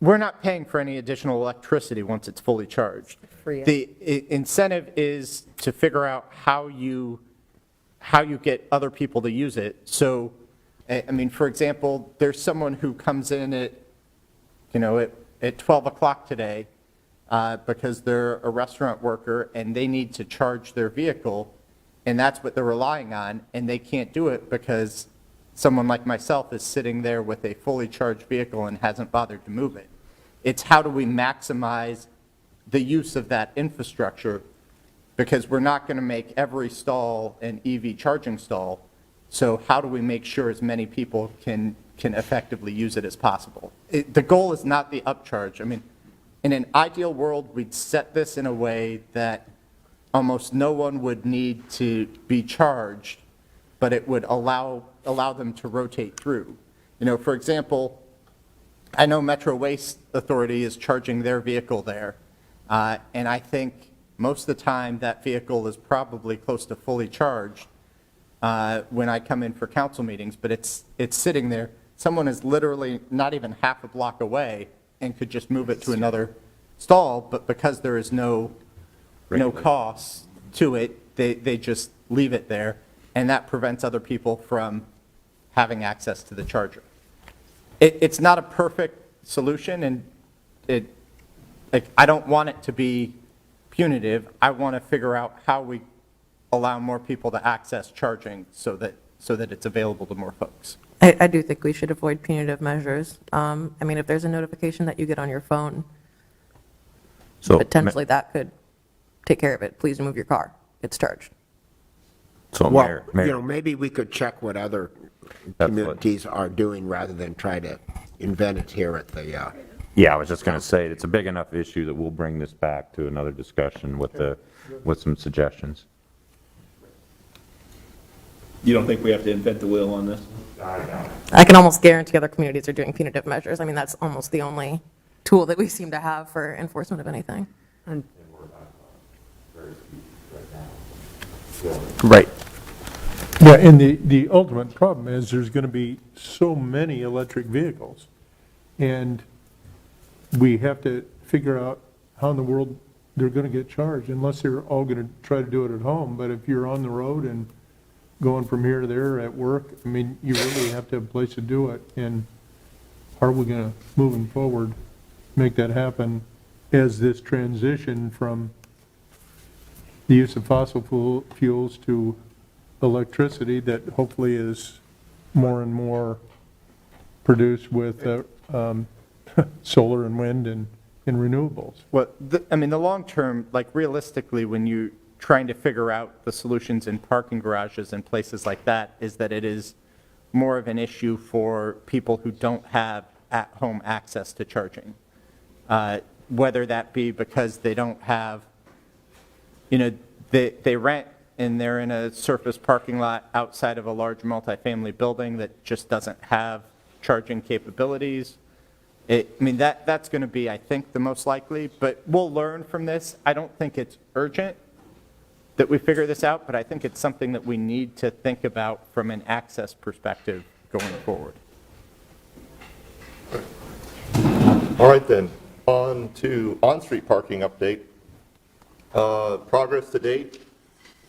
we're not paying for any additional electricity once it's fully charged. Free it. The incentive is to figure out how you get other people to use it. So, I mean, for example, there's someone who comes in at 12 o'clock today because they're a restaurant worker and they need to charge their vehicle, and that's what they're relying on, and they can't do it because someone like myself is sitting there with a fully charged vehicle and hasn't bothered to move it. It's how do we maximize the use of that infrastructure, because we're not going to make every stall an EV charging stall. So how do we make sure as many people can effectively use it as possible? The goal is not the upcharge. I mean, in an ideal world, we'd set this in a way that almost no one would need to be charged, but it would allow them to rotate through. For example, I know Metro Waste Authority is charging their vehicle there, and I think most of the time that vehicle is probably close to fully charged when I come in for council meetings, but it's sitting there. Someone is literally not even half a block away and could just move it to another stall, but because there is no cost to it, they just leave it there, and that prevents other people from having access to the charger. It's not a perfect solution, and I don't want it to be punitive. I want to figure out how we allow more people to access charging so that it's available to more folks. I do think we should avoid punitive measures. I mean, if there's a notification that you get on your phone, So, potentially that could take care of it. Please remove your car. It's charged. So, Well, Mayor, maybe we could check what other what- communities are doing rather than try to invent it here at the, yeah, I was just going to say, it's a big enough issue that we'll bring this back to another discussion with some suggestions. You don't think we have to invent the wheel on this? I can almost guarantee other communities are doing punitive measures. I mean, that's almost the only tool that we seem to have for enforcement of anything. Right. Yeah, and the ultimate problem is there's going to be so many electric vehicles, and we have to figure out how in the world they're going to get charged, unless they're all going to try to do it at home. But if you're on the road and going from here to there at work, I mean, you really have to have a place to do it. And how are we going to, moving forward, make that happen as this transition from the use of fossil fuels to electricity that hopefully is more and more produced with solar and wind and renewables? Well, I mean, the long term, like realistically, when you're trying to figure out the solutions in parking garages and places like that, is that it is more of an issue for people who don't have at-home access to charging. Whether that be because they don't have, they rent and they're in a surface parking lot outside of a large multifamily building that just doesn't have charging capabilities. I mean, that's going to be, I think, the most likely, but we'll learn from this. I don't think it's urgent that we figure this out, but I think it's something that we need to think about from an access perspective going forward. All right then, on to on-street parking update. Progress to date,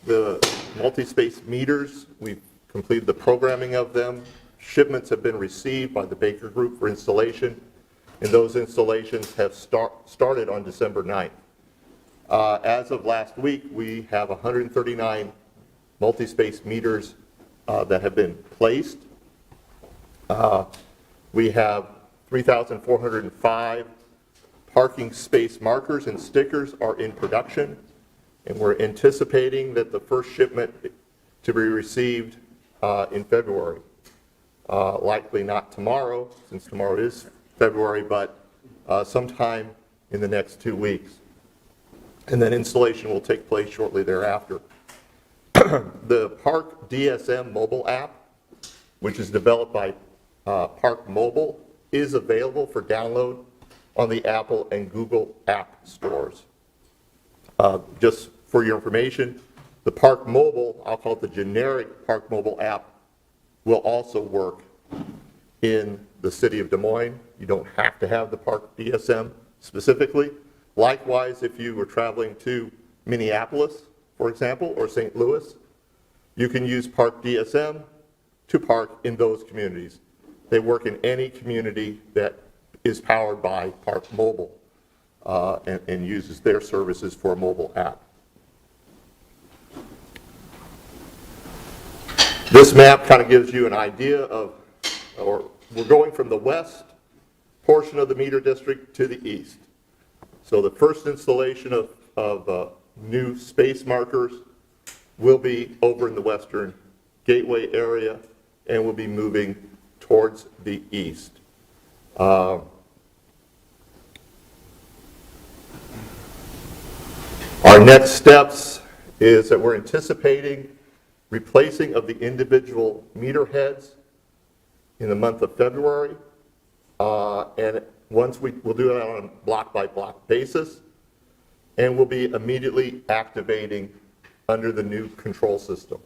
the multi-space meters, we've completed the programming of them. Shipments have been received by the Baker Group for installation, and those installations have started on December 9th. As of last week, we have 139 multi-space meters that have been placed. We have 3,405 parking space markers and stickers are in production, and we're anticipating that the first shipment to be received in February. Likely not tomorrow, since tomorrow is February, but sometime in the next 2 weeks. And then installation will take place shortly thereafter. The Park DSM mobile app, which is developed by Park Mobile, is available for download on the Apple and Google app stores. Just for your information, the Park Mobile, I'll call it the generic Park Mobile app, will also work in the city of Des Moines. You don't have to have the Park DSM specifically. Likewise, if you were traveling to Minneapolis, for example, or St. Louis, you can use Park DSM to park in those communities. They work in any community that is powered by Park Mobile and uses their services for a mobile app. This map kind of gives you an idea of, or we're going from the west portion of the meter district to the east. So the first installation of new space markers will be over in the western gateway area and will be moving towards the east. Our next steps is that we're anticipating replacing of the individual meter heads in the month of February. And once we'll do that on a block-by-block basis, and we'll be immediately activating under the new control system.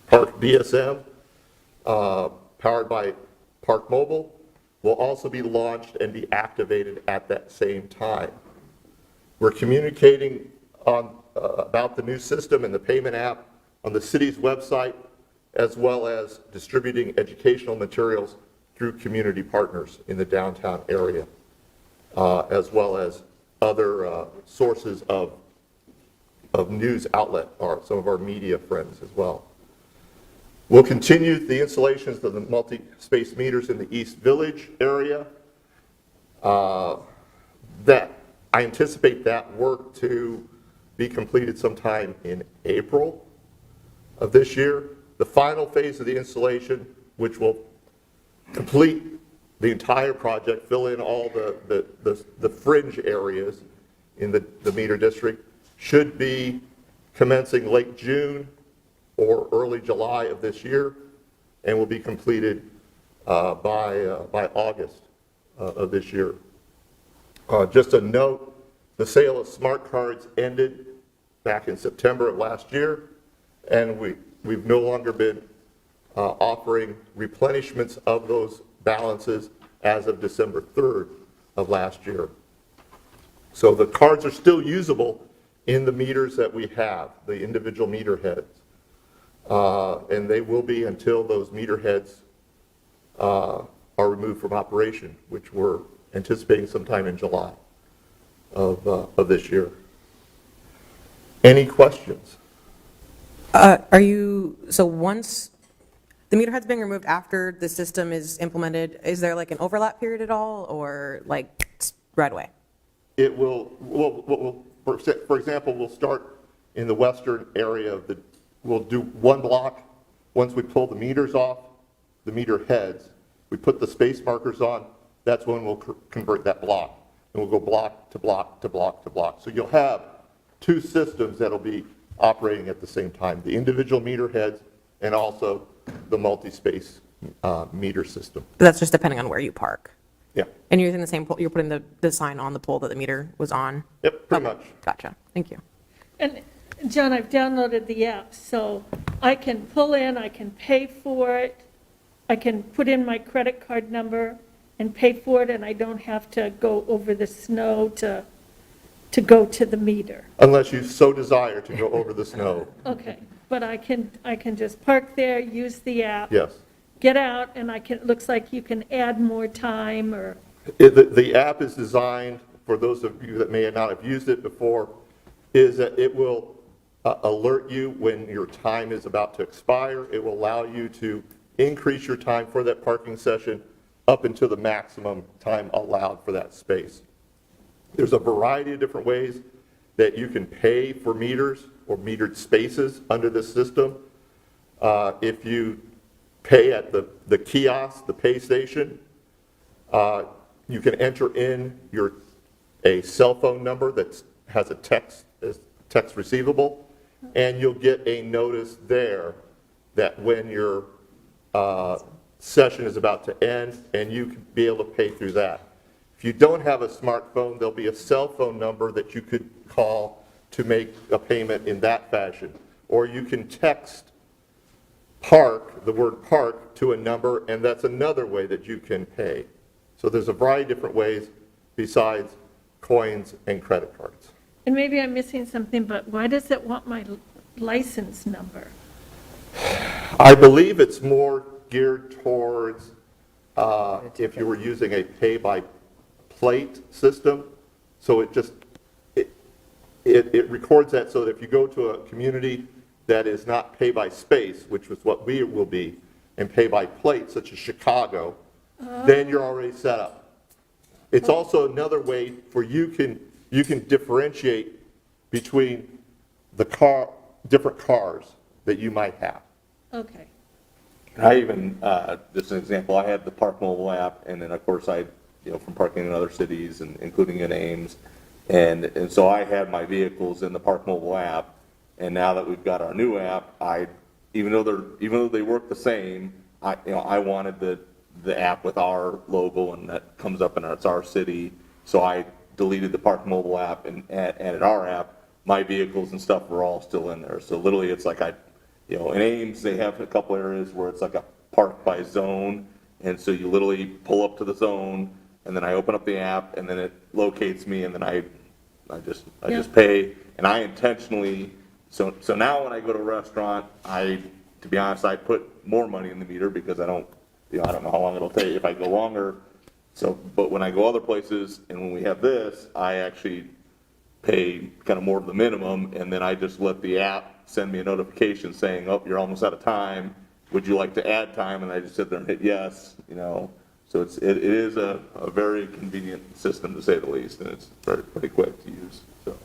Park DSM, powered by Park Mobile, will also be launched and be activated at that same time. We're communicating about the new system and the payment app on the city's website, as well as distributing educational materials through community partners in the downtown area, as well as other sources of news outlet, or some of our media friends as well. We'll continue the installations of the multi-space meters in the East Village area. That I anticipate that work to be completed sometime in April of this year. The final phase of the installation, which will complete the entire project, fill in all the fringe areas in the meter district, should be commencing late June or early July of this year, and will be completed by August of this year. Just a note, the sale of smart cards ended back in September of last year, and we've no longer been offering replenishments of those balances as of December 3rd of last year. So the cards are still usable in the meters that we have, the individual meter heads. And they will be until those meter heads are removed from operation, which we're anticipating sometime in July of this year. Any questions? So once the meter head's being removed after the system is implemented, is there like an overlap period at all, or like right away? It will, for example, we'll start in the western area of we'll do one block. Once we pull the meters off, the meter heads, we put the space markers on, that's when we'll convert that block. And we'll go block to block to block to block. So you'll have two systems that'll be operating at the same time, the individual meter heads and also the multi-space meter system. That's just depending on where you park. Yeah. And you're using the same pole, you're putting the sign on the pole that the meter was on? Yep, pretty much. Gotcha, thank you. And John, I've downloaded the app, so I can pull in, I can pay for it, I can put in my credit card number and pay for it, and I don't have to go over the snow to go to the meter. Unless you so desire to go over the snow. Okay, but I can just park there, use the app. Yes. Get out, and it looks like you can add more time, or, The app is designed, for those of you that may not have used it before, is that it will alert you when your time is about to expire. It will allow you to increase your time for that parking session up until the maximum time allowed for that space. There's a variety of different ways that you can pay for meters or metered spaces under this system. If you pay at the kiosk, the pay station, you can enter in a cell phone number that has a text receivable, and you'll get a notice there that when your session is about to end, and you can be able to pay through that. If you don't have a smartphone, there'll be a cell phone number that you could call to make a payment in that fashion. Or you can text park, the word park, to a number, and that's another way that you can pay. So there's a variety of different ways besides coins and credit cards. And maybe I'm missing something, but why does it want my license number? I believe it's more geared towards if you were using a pay-by-plate system. So it records that so that if you go to a community that is not pay-by-space, which is what we will be, and pay-by-plate, such as Chicago, then you're already set up. It's also another way for you can differentiate between the different cars that you might have. Okay. I even, just an example, I had the Park Mobile app, and then of course from parking in other cities, and including in Ames, and so I had my vehicles in the Park Mobile app, and now that we've got our new app, even though they work the same, I wanted the app with our logo, and that comes up and it's our city, so I deleted the Park Mobile app and added our app. My vehicles and stuff were all still in there, so literally it's like in Ames, they have a couple areas where it's like a park by zone, and so you literally pull up to the zone, and then I open up the app, and then it locates me, and then I just pay, and I intentionally, so now when I go to a restaurant, to be honest, I put more money in the meter because I don't know how long it'll take if I go longer, but when I go other places, and when we have this, I actually pay kind of more of the minimum, and then I just let the app send me a notification saying, oh, you're almost out of time, would you like to add time? And I just sit there and hit yes, so it is a very convenient system, to say the least, and it's pretty quick to use, so.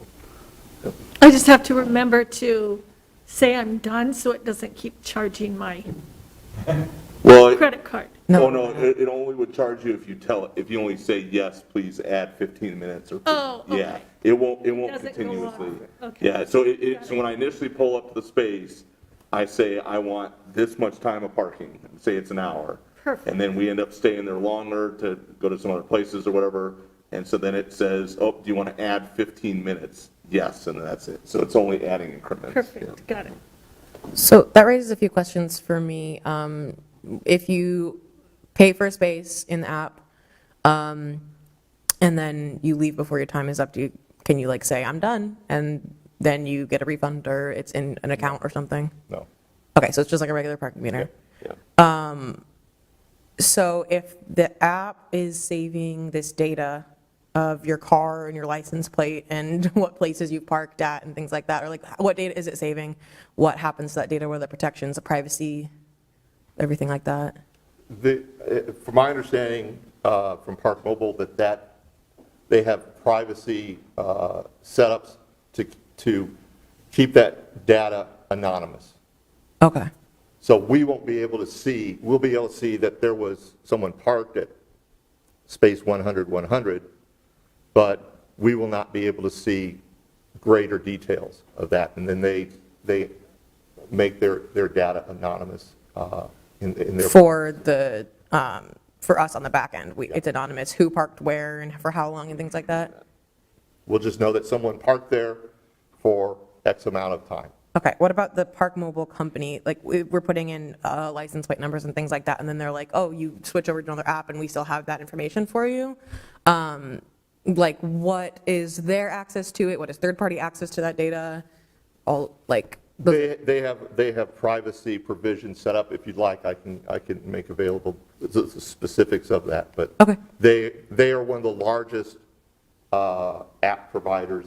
Yep. I just have to remember to say I'm done so it doesn't keep charging my credit card. No, it only would charge you if you only say, yes, please add 15 minutes or, okay. Yeah, it won't Doesn't continuously. go off. Okay. Yeah, so so when I initially pull up to the space, I say, I want this much time of parking, say it's an hour. Perfect. And then we end up staying there longer to go to some other places or whatever, and so then it says, oh, do you want to add 15 minutes? Yes, and that's it. So it's only adding increments. Perfect, got it. So that raises a few questions for me. If you pay for a space in the app, and then you leave before your time is up, can you say, I'm done, and then you get a refund, or it's in an account or something? No. Okay, so it's just like a regular parking meter. Yeah. So if the app is saving this data of your car and your license plate and what places you've parked at and things like that, or what data is it saving? What happens to that data? What are the protections, the privacy, everything like that? From my understanding from Park Mobile, that they have privacy setups to keep that data anonymous. Okay. So we won't be able to see, we'll be able to see that there was someone parked at space 100, but we will not be able to see greater details of that. And then they make their data anonymous in their... For us on the back end, it's anonymous, who parked where and for how long and things like that? We'll just know that someone parked there for X amount of time. Okay, what about the Park Mobile company? We're putting in license plate numbers and things like that, and then they're like, oh, you switch over to another app and we still have that information for you? What is their access to it? What is third-party access to that data? They have privacy provisions set up. If you'd like, I can make available the specifics of that. But okay. They are one of the largest app providers,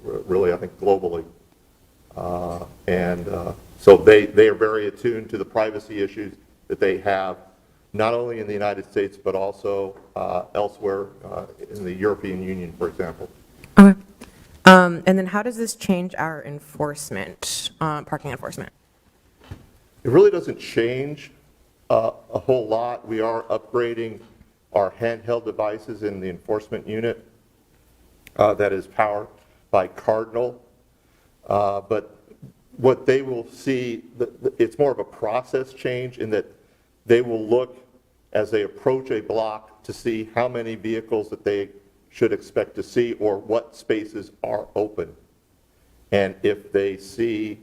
really, I think, globally. So they are very attuned to the privacy issues that they have, not only in the United States, but also elsewhere in the European Union, for example. Okay. And then how does this change our enforcement, parking enforcement? It really doesn't change a whole lot. We are upgrading our handheld devices in the enforcement unit that is powered by Cardinal. But what they will see, it's more of a process change in that they will look as they approach a block to see how many vehicles that they should expect to see or what spaces are open. And if they see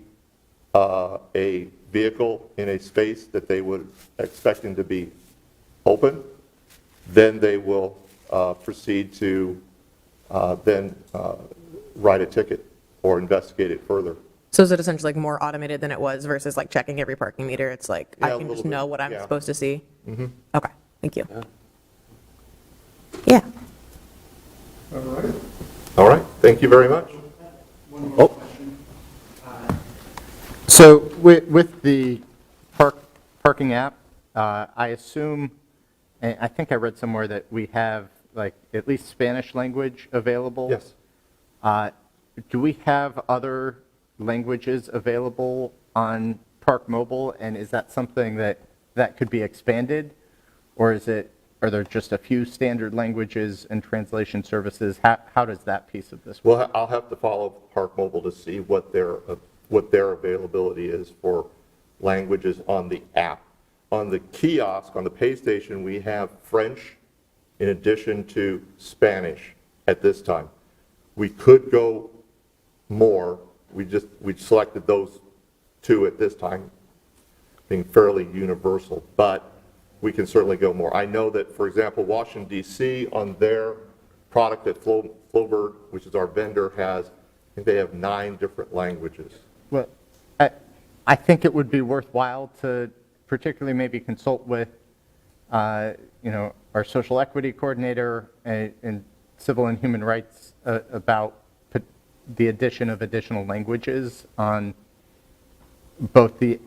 a vehicle in a space that they would expecting to be open, then they will proceed to then write a ticket or investigate it further. So is it essentially like more automated than it was versus like checking every parking meter? It's like, Yeah, I a can little just bit, know what I'm yeah. supposed to see? Mhm. Okay, thank you. Yeah. All right, thank you very much. Oh. So with the parking app, I assume, and I think I read somewhere that we have like at least Spanish language available. Yes. Do we have other languages available on Park Mobile, and is that something that could be expanded? Or are there just a few standard languages and translation services? How does that piece of this work? Well, I'll have to follow Park Mobile to see what their availability is for languages on the app. On the kiosk, on the pay station, we have French in addition to Spanish at this time. We could go more. We selected those two at this time, being fairly universal, but we can certainly go more. I know that, for example, Washington DC on their product at Flowbird, which is our vendor, I think they have 9 different languages. Well, I think it would be worthwhile to particularly maybe consult with, our social equity coordinator and civil and human rights about the addition of additional languages on both the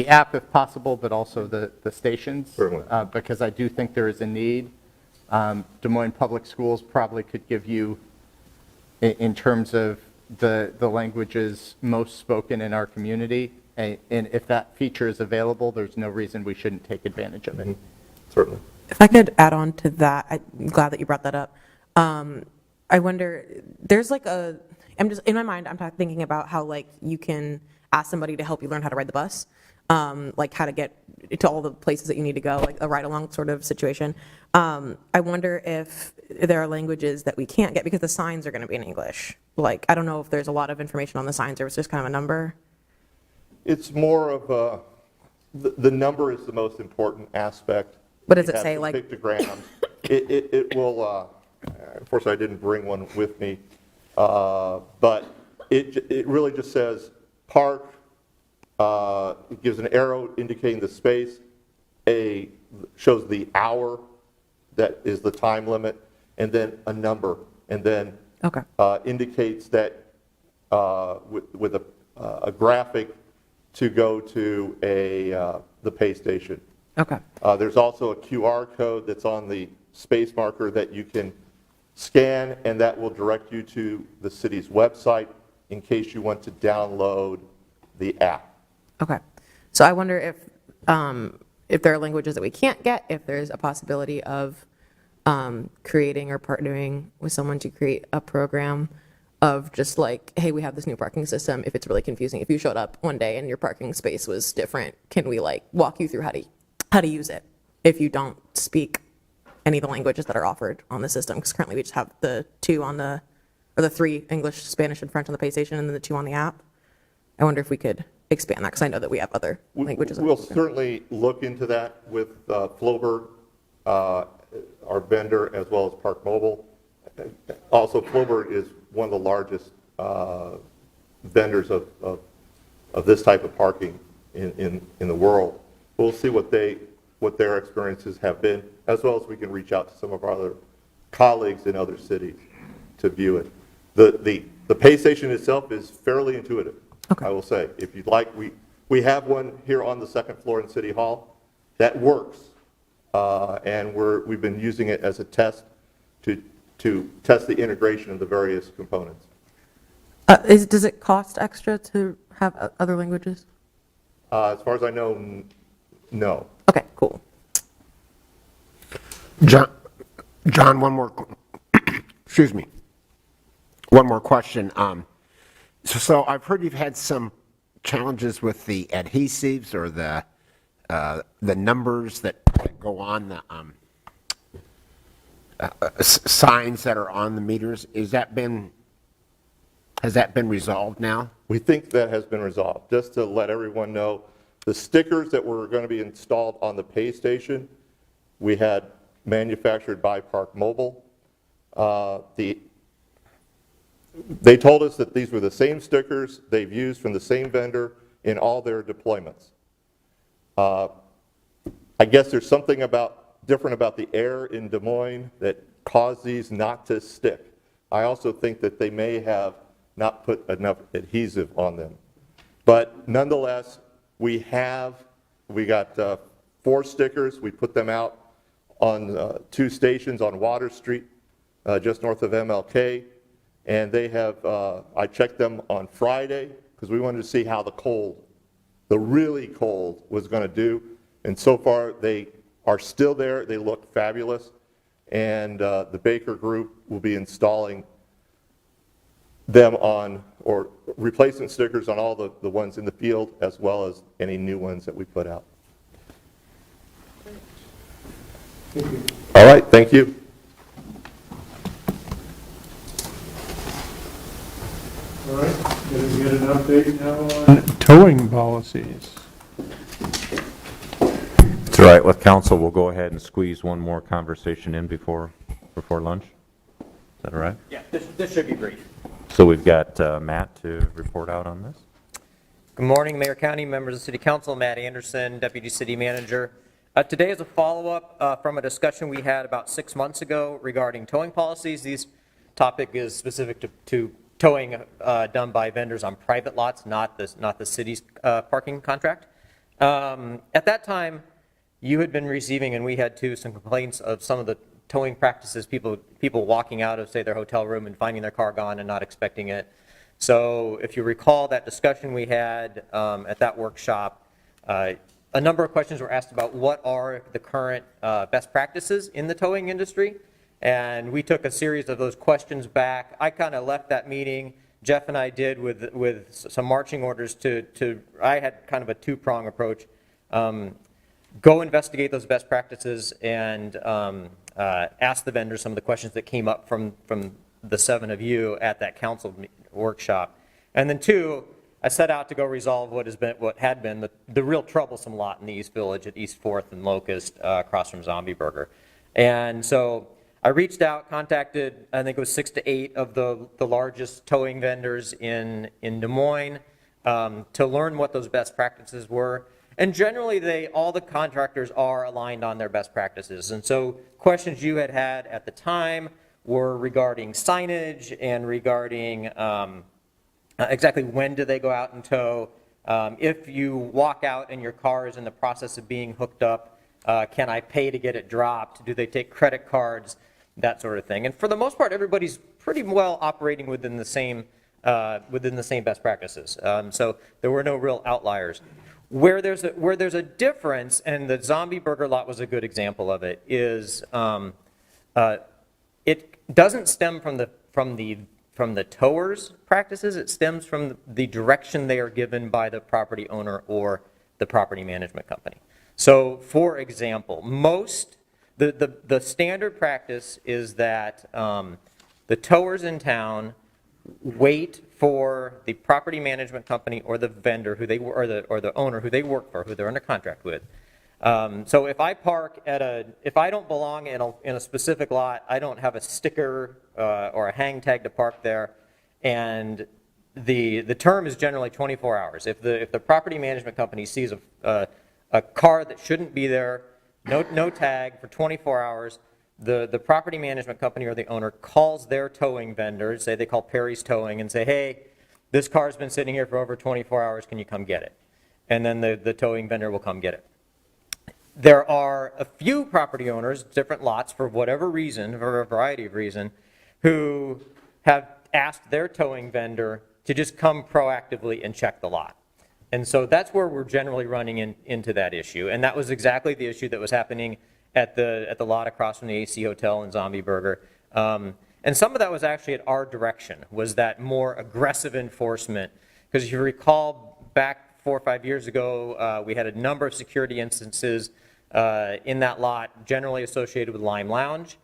app if possible, but also the stations. Certainly. Because I do think there is a need. Des Moines Public Schools probably could give you, in terms of the languages most spoken in our community, and if that feature is available, there's no reason we shouldn't take advantage of it. Certainly. If I could add on to that, I'm glad that you brought that up. I wonder, there's like I'm just, in my mind, I'm thinking about how like you can ask somebody to help you learn how to ride the bus, like how to get to all the places that you need to go, like a ride-along sort of situation. I wonder if there are languages that we can't get because the signs are going to be in English. Like, I don't know if there's a lot of information on the signs or it's just kind of a number. It's more of the number is the most important aspect. What does You it have say, the like- Pictograms. It will, unfortunately, I didn't bring one with me, but it really just says park, it gives an arrow indicating the space, shows the hour that is the time limit, and then a number, and then Okay. Indicates that with a graphic to go to the pay station. Okay. There's also a QR code that's on the space marker that you can scan, and that will direct you to the city's website in case you want to download the app. Okay. So I wonder if there are languages that we can't get, if there's a possibility of creating or partnering with someone to create a program of just like, hey, we have this new parking system. If it's really confusing, if you showed up one day and your parking space was different, can we like walk you through how to use it if you don't speak any of the languages that are offered on the system? Because currently we just have the 3 English, Spanish, and French on the pay station, and then the 2 on the app. I wonder if we could expand that, because I know that we have other languages. We'll certainly look into that with Flowbird, our vendor, as well as Park Mobile. Also, Flowbird is one of the largest vendors of this type of parking in the world. We'll see what their experiences have been, as well as we can reach out to some of our other colleagues in other cities to view it. The pay station itself is fairly intuitive, I will say. If you'd like, we have one here on the second floor in City Hall that works, and we've been using it as a test to test the integration of the various components. Does it cost extra to have other languages? As far as I know, no. Okay, cool. John, one more, excuse me, one more question. So I've heard you've had some challenges with the adhesives or the numbers that go on signs that are on the meters, has that been resolved now? We think that has been resolved. Just to let everyone know, the stickers that were going to be installed on the pay station, we had manufactured by Park Mobile. They told us that these were the same stickers they've used from the same vendor in all their deployments. I guess there's something different about the air in Des Moines that caused these not to stick. I also think that they may have not put enough adhesive on them. But nonetheless, we got 4 stickers. We put them out on 2 stations on Water Street, just north of MLK. And they have, I checked them on Friday because we wanted to see how the really cold was going to do. And so far, they are still there. They look fabulous. And the Baker Group will be installing them on, or replacement stickers on all the ones in the field, as well as any new ones that we put out. All right, thank you. All right, going to get an update now on towing policies. It's all right with council, we'll go ahead and squeeze one more conversation in before lunch. Is that all right? Yeah, this should be brief. So we've got Matt to report out on this. Good morning, Mayor, County, members of the City Council. Matt Anderson, Deputy City Manager. Today is a follow-up from a discussion we had about 6 months ago regarding towing policies. This topic is specific to towing done by vendors on private lots, not the city's parking contract. At that time, you had been receiving, and we had too, some complaints of some of the towing practices, people walking out of, say, their hotel room and finding their car gone and not expecting it. So if you recall that discussion we had at that workshop, a number of questions were asked about what are the current best practices in the towing industry. And we took a series of those questions back. I kind of left that meeting. Jeff and I did with some marching orders I had kind of a 2-prong approach. Go investigate those best practices and ask the vendors some of the questions that came up from the 7 of you at that council workshop. And then 2, I set out to go resolve what had been the real troublesome lot in the East Village at East 4th and Locust across from Zombie Burger. And so I reached out, contacted, I think it was 6 to 8 of the largest towing vendors in Des Moines to learn what those best practices were. And generally, all the contractors are aligned on their best practices. And so questions you had at the time were regarding signage and regarding exactly when do they go out and tow. If you walk out and your car is in the process of being hooked up, can I pay to get it dropped? Do they take credit cards? That sort of thing. And for the most part, everybody's pretty well operating within the same best practices. So there were no real outliers. Where there's a difference, and the Zombie Burger lot was a good example of it, is it doesn't stem from the towers' practices. It stems from the direction they are given by the property owner or the property management company. So, for example, the standard practice is that the towers in town wait for the property management company or the vendor or the owner who they work for, who they're under contract with. So if I if I don't belong in a specific lot, I don't have a sticker or a hang tag to park there, and the term is generally 24 hours. If the property management company sees a car that shouldn't be there, no tag for 24 hours, the property management company or the owner calls their towing vendor, say they call Perry's Towing, and say, hey, this car's been sitting here for over 24 hours, can you come get it? And then the towing vendor will come get it. There are a few property owners, different lots, for whatever reason, for a variety of reasons, who have asked their towing vendor to just come proactively and check the lot. And so that's where we're generally running into that issue. And that was exactly the issue that was happening at the lot across from the AC Hotel and Zombie Burger. And some of that was actually at our direction, was that more aggressive enforcement. Because if you recall, back 4 or 5 years ago, we had a number of security instances in that lot, generally associated with Lime Lounge.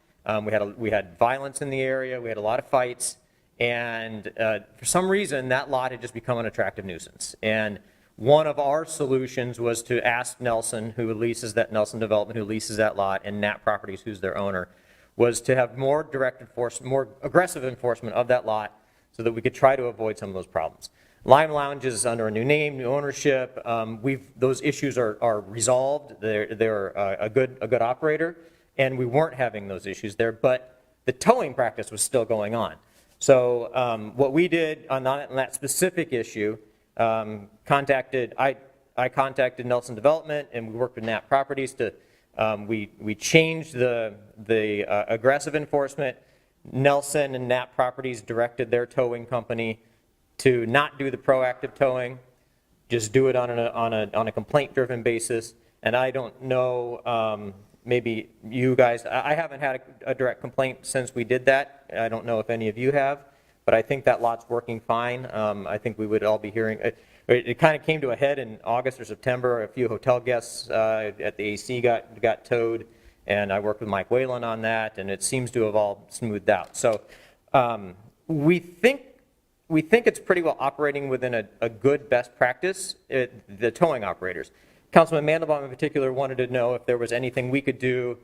We had violence in the area, we had a lot of fights, and for some reason, that lot had just become an attractive nuisance. And one of our solutions was to ask Nelson, who leases that, Nelson Development, who leases that lot, and Nat Properties, who's their owner, was to have more direct enforcement, more aggressive enforcement of that lot so that we could try to avoid some of those problems. Lime Lounge is under a new name, new ownership. Those issues are resolved. They're a good operator, and we weren't having those issues there, but the towing practice was still going on. So what we did on that specific issue, I contacted Nelson Development, and we worked with Nat Properties to, we changed the aggressive enforcement. Nelson and Nat Properties directed their towing company to not do the proactive towing, just do it on a complaint-driven basis. And I don't know, maybe you guys, I haven't had a direct complaint since we did that. I don't know if any of you have, but I think that lot's working fine. I think we would all be hearing, it kind of came to a head in August or September. A few hotel guests at the AC got towed, and I worked with Mike Whalen on that, and it seems to have all smoothed out. So we think it's pretty well operating within a good best practice, the towing operators. Councilman Mandelbaum in particular wanted to know if there was anything we could do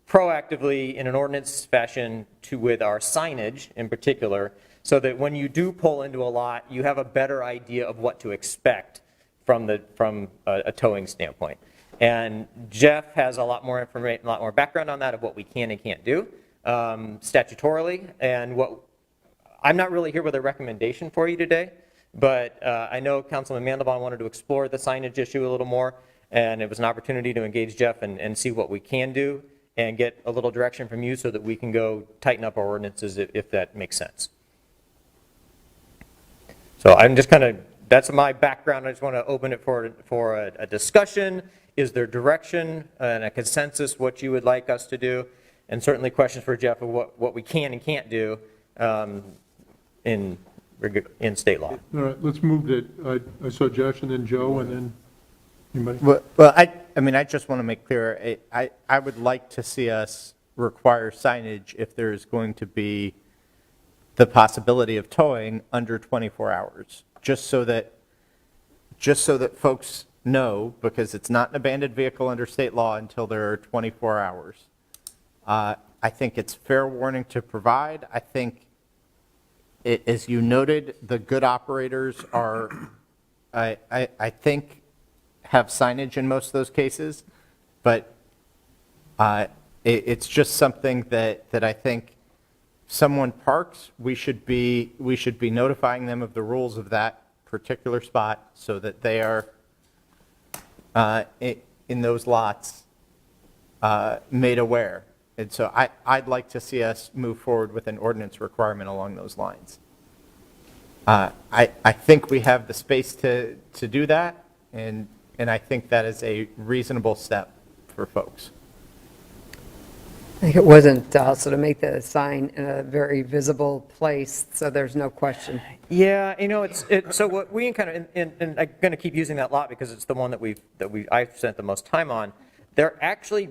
proactively in an ordinance fashion with our signage in particular, so that when you do pull into a lot, you have a better idea of what to expect from a towing standpoint. And Jeff has a lot more information, a lot more background on that of what we can and can't do statutorily, and I'm not really here with a recommendation for you today, but I know Councilman Mandelbaum wanted to explore the signage issue a little more, and it was an opportunity to engage Jeff and see what we can do and get a little direction from you so that we can go tighten up our ordinances if that makes sense. So I'm just that's my background. I just want to open it for a discussion. Is there direction and a consensus what you would like us to do? And certainly questions for Jeff of what we can and can't do in state law. All right, let's move to, I saw Josh and then Joe and then anybody? Well, I mean, I just want to make clear, I would like to see us require signage if there's going to be the possibility of towing under 24 hours, just so that folks know, because it's not an abandoned vehicle under state law until there are 24 hours. I think it's fair warning to provide. I think, as you noted, the good operators are, I think, have signage in most of those cases, but it's just something that I think someone parks, we should be notifying them of the rules of that particular spot so that they are in those lots made aware. And so I'd like to see us move forward with an ordinance requirement along those lines. I think we have the space to do that, and I think that is a reasonable step for folks. I think it wasn't also to make the sign in a very visible place, so there's no question. Yeah, so what we and I'm going to keep using that lot because it's the one that I've spent the most time on. There actually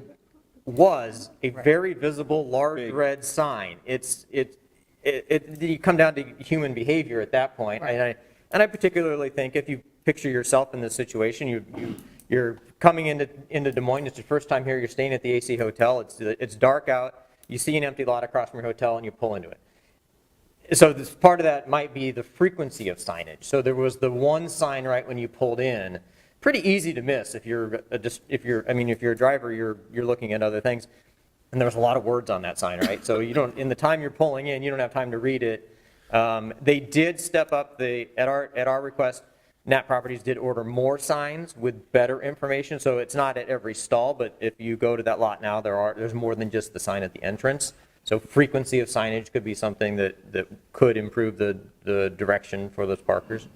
was a very visible large red sign. You come down to human behavior at that point, right. And I particularly think if you picture yourself in this situation, you're coming into Des Moines, it's your first time here, you're staying at the AC Hotel, it's dark out, you see an empty lot across from your hotel and you pull into it. So this part of that might be the frequency of signage. So there was the one sign right when you pulled in, pretty easy to miss if you're a driver, you're looking at other things. And there's a lot of words on that sign, right? So in the time you're pulling in, you don't have time to read it. They did step up at our request. Nat Properties did order more signs with better information, so it's not at every stall, but if you go to that lot now, there's more than just the sign at the entrance. So frequency of signage could be something that could improve the direction for those parkers.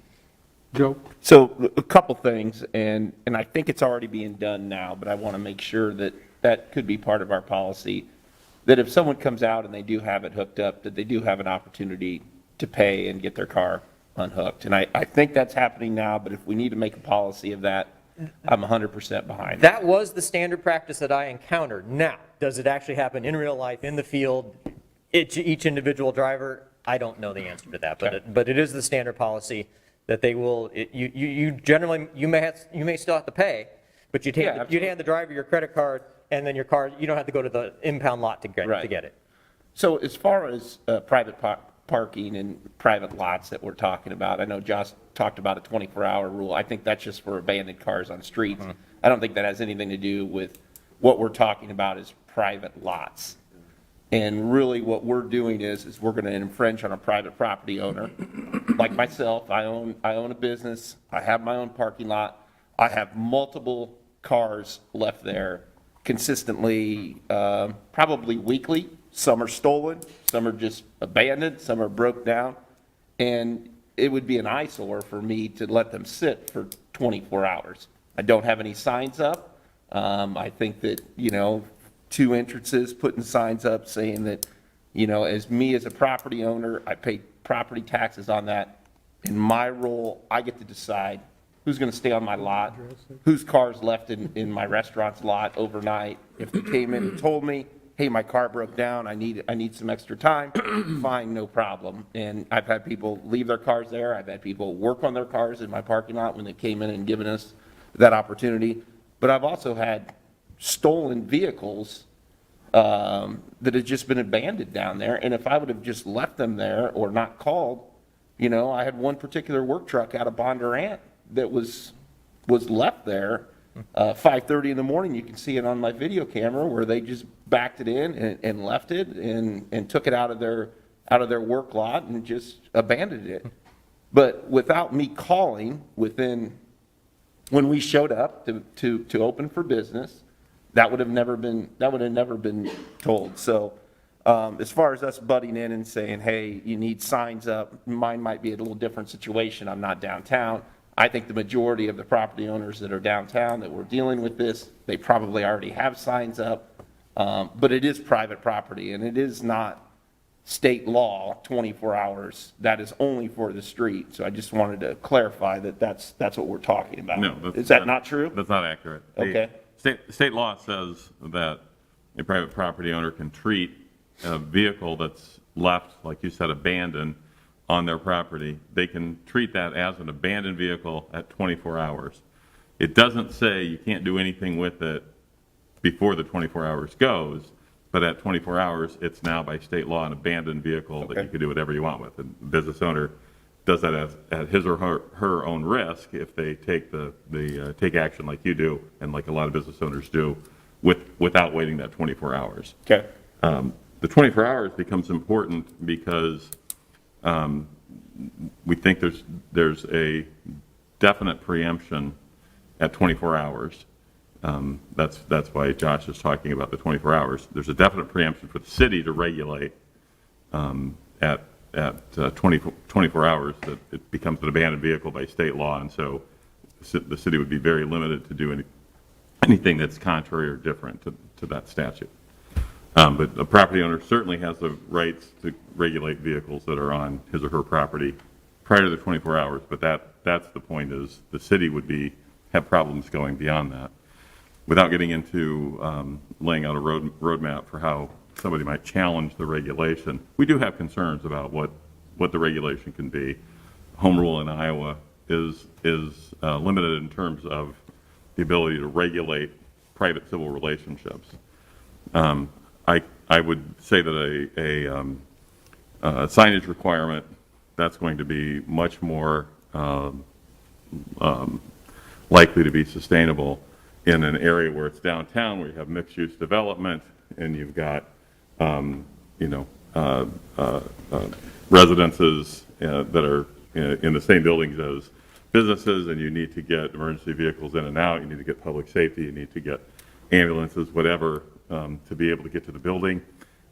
Joe? So a couple things, and I think it's already being done now, but I want to make sure that could be part of our policy, that if someone comes out and they do have it hooked up, that they do have an opportunity to pay and get their car unhooked. And I think that's happening now, but if we need to make a policy of that, I'm 100% behind. That was the standard practice that I encountered. Now, does it actually happen in real life, in the field, each individual driver? I don't know the answer to that, but it is the standard policy that they will, you generally, you may still have to pay, but you'd hand the driver your credit card, and then your car, you don't have to go to the impound lot to get it. So as far as private parking and private lots that we're talking about, I know Josh talked about a 24-hour rule. I think that's just for abandoned cars on streets. I don't think that has anything to do with what we're talking about as private lots. And really what we're doing is we're going to infringe on a private property owner. Like myself, I own a business. I have my own parking lot. I have multiple cars left there consistently, probably weekly. Some are stolen, some are just abandoned, some are broke down. And it would be an eyesore for me to let them sit for 24 hours. I don't have any signs up. I think that, 2 entrances, putting signs up saying that, as me as a property owner, I pay property taxes on that. In my role, I get to decide who's going to stay on my lot, whose car's left in my restaurant's lot overnight. If they came in and told me, hey, my car broke down, I need some extra time, fine, no problem. And I've had people leave their cars there. I've had people work on their cars in my parking lot when they came in and given us that opportunity. But I've also had stolen vehicles that had just been abandoned down there. And if I would have just left them there or not called, I had one particular work truck out of Bondurant that was left there 5:30 in the morning. You can see it on my video camera where they just backed it in and left it and took it out of their work lot and just abandoned it. But without me calling when we showed up to open for business, that would have never been told. So as far as us butting in and saying, hey, you need signs up, mine might be a little different situation. I'm not downtown. I think the majority of the property owners that are downtown that we're dealing with this, they probably already have signs up. But it is private property, and it is not state law 24 hours. That is only for the street. So I just wanted to clarify that that's what we're talking about. No, is that not true? That's not accurate. Okay. State law says that a private property owner can treat a vehicle that's left, like you said, abandoned on their property. They can treat that as an abandoned vehicle at 24 hours. It doesn't say you can't do anything with it before the 24 hours goes, but at 24 hours, it's now by state law an abandoned vehicle that you can do whatever you want with. And the business owner does that at his or her own risk if they take take action like you do and like a lot of business owners do without waiting that 24 hours. Okay. The 24 hours becomes important because we think there's a definite preemption at 24 hours. That's why Josh is talking about the 24 hours. There's a definite preemption for the city to regulate at 24 hours that it becomes an abandoned vehicle by state law, and so the city would be very limited to do anything that's contrary or different to that statute. But a property owner certainly has the rights to regulate vehicles that are on his or her property prior to the 24 hours, but that's the point, is the city would have problems going beyond that. Without getting into laying out a roadmap for how somebody might challenge the regulation, we do have concerns about what the regulation can be. Home rule in Iowa is limited in terms of the ability to regulate private civil relationships. I would say that a signage requirement, that's going to be much more likely to be sustainable in an area where it's downtown, where you have mixed-use development, and you've got, residences that are in the same buildings as businesses, and you need to get emergency vehicles in and out, you need to get public safety, you need to get ambulances, whatever, to be able to get to the building.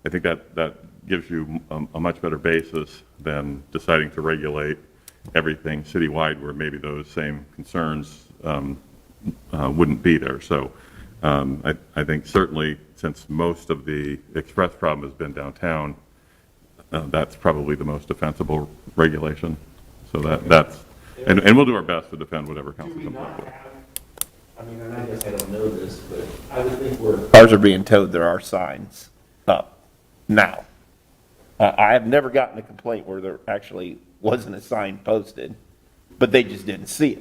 I think that gives you a much better basis than deciding to regulate everything citywide where maybe those same concerns wouldn't be there. So I think certainly, since most of the express problem has been downtown, that's probably the most defensible regulation. So and we'll do our best to defend whatever council comes up with. I mean, and I guess I don't know this, but I would think where cars are being towed, there are signs up now. I have never gotten a complaint where there actually wasn't a sign posted, but they just didn't see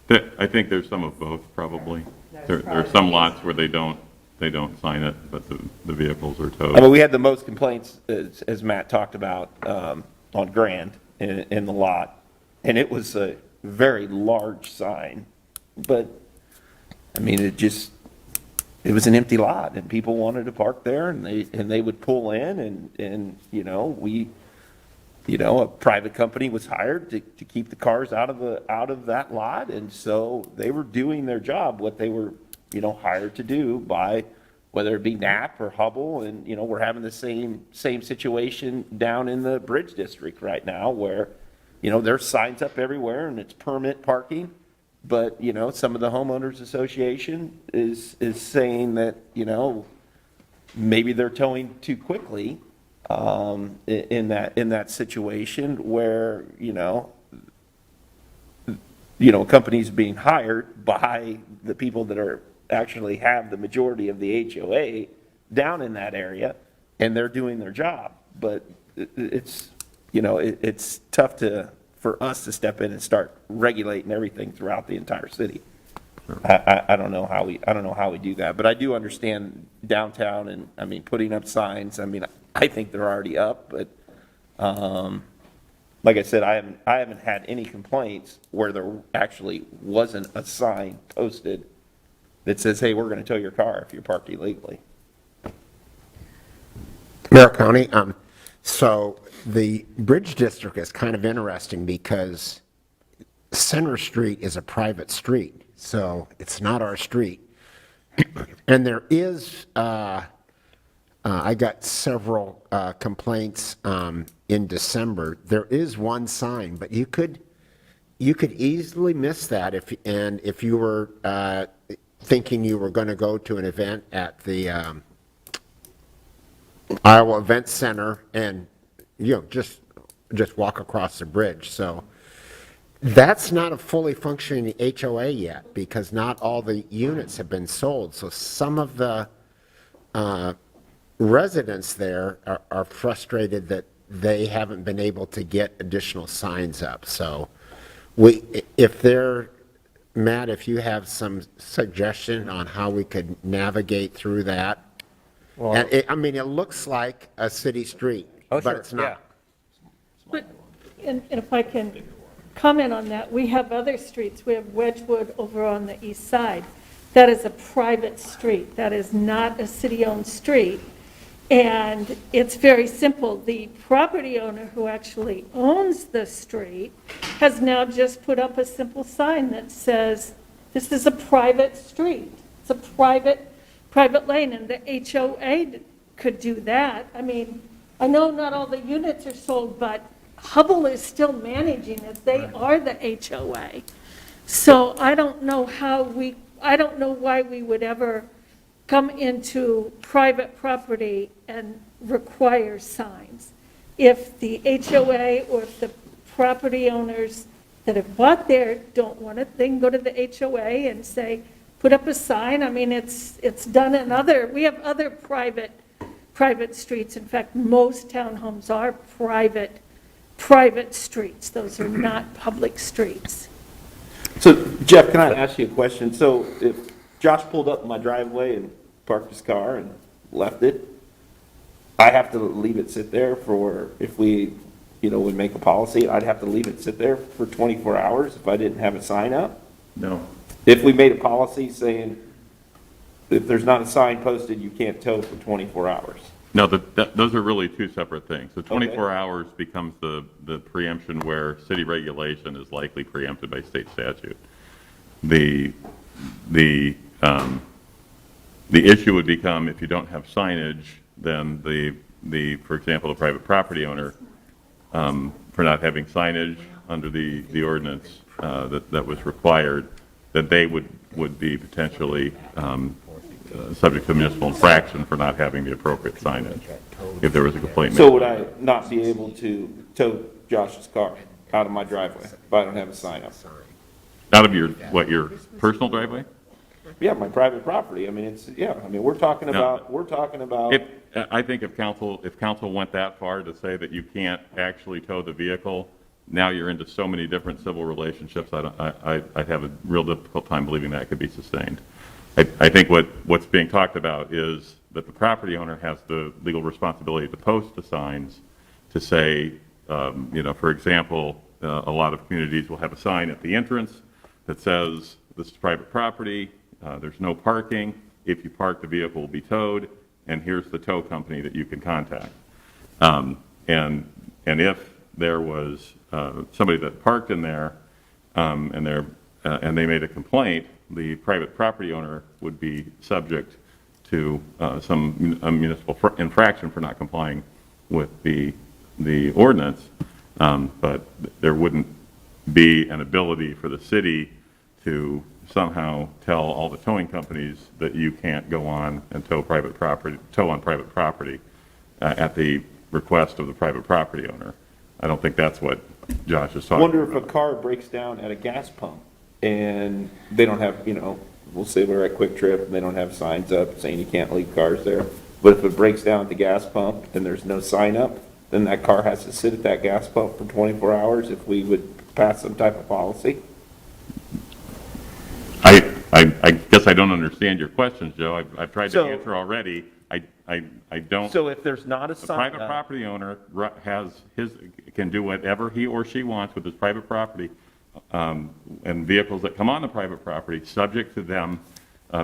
it. I think there's some of both, probably. There are some lots where they don't sign it, but the vehicles are towed. I mean, we had the most complaints, as Matt talked about, on Grand in the lot, and it was a very large sign, but, I mean, it was an empty lot, and people wanted to park there, and they would pull in, and, a private company was hired to keep the cars out of that lot, and so they were doing their job, what they were, hired to do by, whether it be Knapp or Hubble, and, we're having the same situation down in the Bridge District right now, where, there's signs up everywhere, and it's permit parking, but, some of the homeowners association is saying that, maybe they're towing too quickly, in that situation where, a company's being hired by the people that actually have the majority of the HOA down in that area, and they're doing their job. But it's tough for us to step in and start regulating everything throughout the entire city. I don't know how we do that, but I do understand downtown and, I mean, putting up signs. I mean, I think they're already up, but, like I said, I haven't had any complaints where there actually wasn't a sign posted that says, hey, we're going to tow your car if you're parked illegally. Mayor County, so the Bridge District is kind of interesting because Center Street is a private street, so it's not our street. And there is, I got several complaints in December. There is one sign, but you could easily miss that if you were thinking you were going to go to an event at the Iowa Event Center and just walk across the bridge. So that's not a fully functioning HOA yet because not all the units have been sold. So some of the residents there are frustrated that they haven't been able to get additional signs up. So Matt, if you have some suggestion on how we could navigate through that. Well, and it looks like a city street, but it's not. But, and if I can comment on that, we have other streets. We have Wedgwood over on the east side. That is a private street. That is not a city-owned street. And it's very simple. The property owner who actually owns the street has now just put up a simple sign that says, this is a private street. It's a private lane, and the HOA could do that. I mean, I know not all the units are sold, but Hubble is still managing it. They are the HOA. So I don't know why we would ever come into private property and require signs. If the HOA or if the property owners that have bought there don't want it, they can go to the HOA and say, put up a sign. I mean, it's done in we have other private streets. In fact, most townhomes are private streets. Those are not public streets. So, Jeff, can I ask you a question? So if Josh pulled up in my driveway and parked his car and left it, I have to leave it sit there for, if we, would make a policy, I'd have to leave it sit there for 24 hours if I didn't have a sign up? No. If we made a policy saying, if there's not a sign posted, you can't tow for 24 hours? No, those are really two separate things. So 24 hours becomes the preemption where city regulation is likely preempted by state statute. The issue would become if you don't have signage, then for example, the private property owner, for not having signage under the ordinance that was required, that they would be potentially subject to municipal infraction for not having the appropriate signage if there was a complaint made. So would I not be able to tow Josh's car out of my driveway if I don't have a sign up? Out of your, what, your personal driveway? Yeah, my private property. I mean, it's, yeah, I mean, we're talking about. I think if council went that far to say that you can't actually tow the vehicle, now you're into so many different civil relationships, I'd have a real difficult time believing that could be sustained. I think what's being talked about is that the property owner has the legal responsibility to post the signs to say, for example, a lot of communities will have a sign at the entrance that says, this is private property, there's no parking, if you park, the vehicle will be towed, and here's the tow company that you can contact. And if there was somebody that parked in there and they made a complaint, the private property owner would be subject to a municipal infraction for not complying with the ordinance, but there wouldn't be an ability for the city to somehow tell all the towing companies that you can't go on and tow on private property at the request of the private property owner. I don't think that's what Josh is talking about. Wonder if a car breaks down at a gas pump and they don't have, we'll say we're at Quick Trip and they don't have signs up saying you can't leave cars there. But if it breaks down at the gas pump and there's no sign up, then that car has to sit at that gas pump for 24 hours if we would pass some type of policy. I guess I don't understand your questions, Joe. I've tried to answer already. I don't. So if there's not a sign up. The private property owner can do whatever he or she wants with his private property, and vehicles that come on the private property, subject to them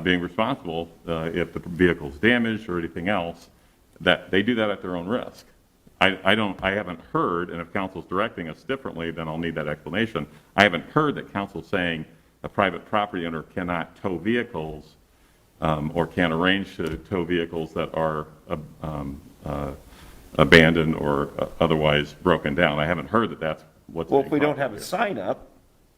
being responsible if the vehicle's damaged or anything else, that they do that at their own risk. I haven't heard, and if council's directing us differently, then I'll need that explanation. I haven't heard that council's saying a private property owner cannot tow vehicles or can't arrange to tow vehicles that are abandoned or otherwise broken down. I haven't heard that that's what's Well, if we don't have a sign up,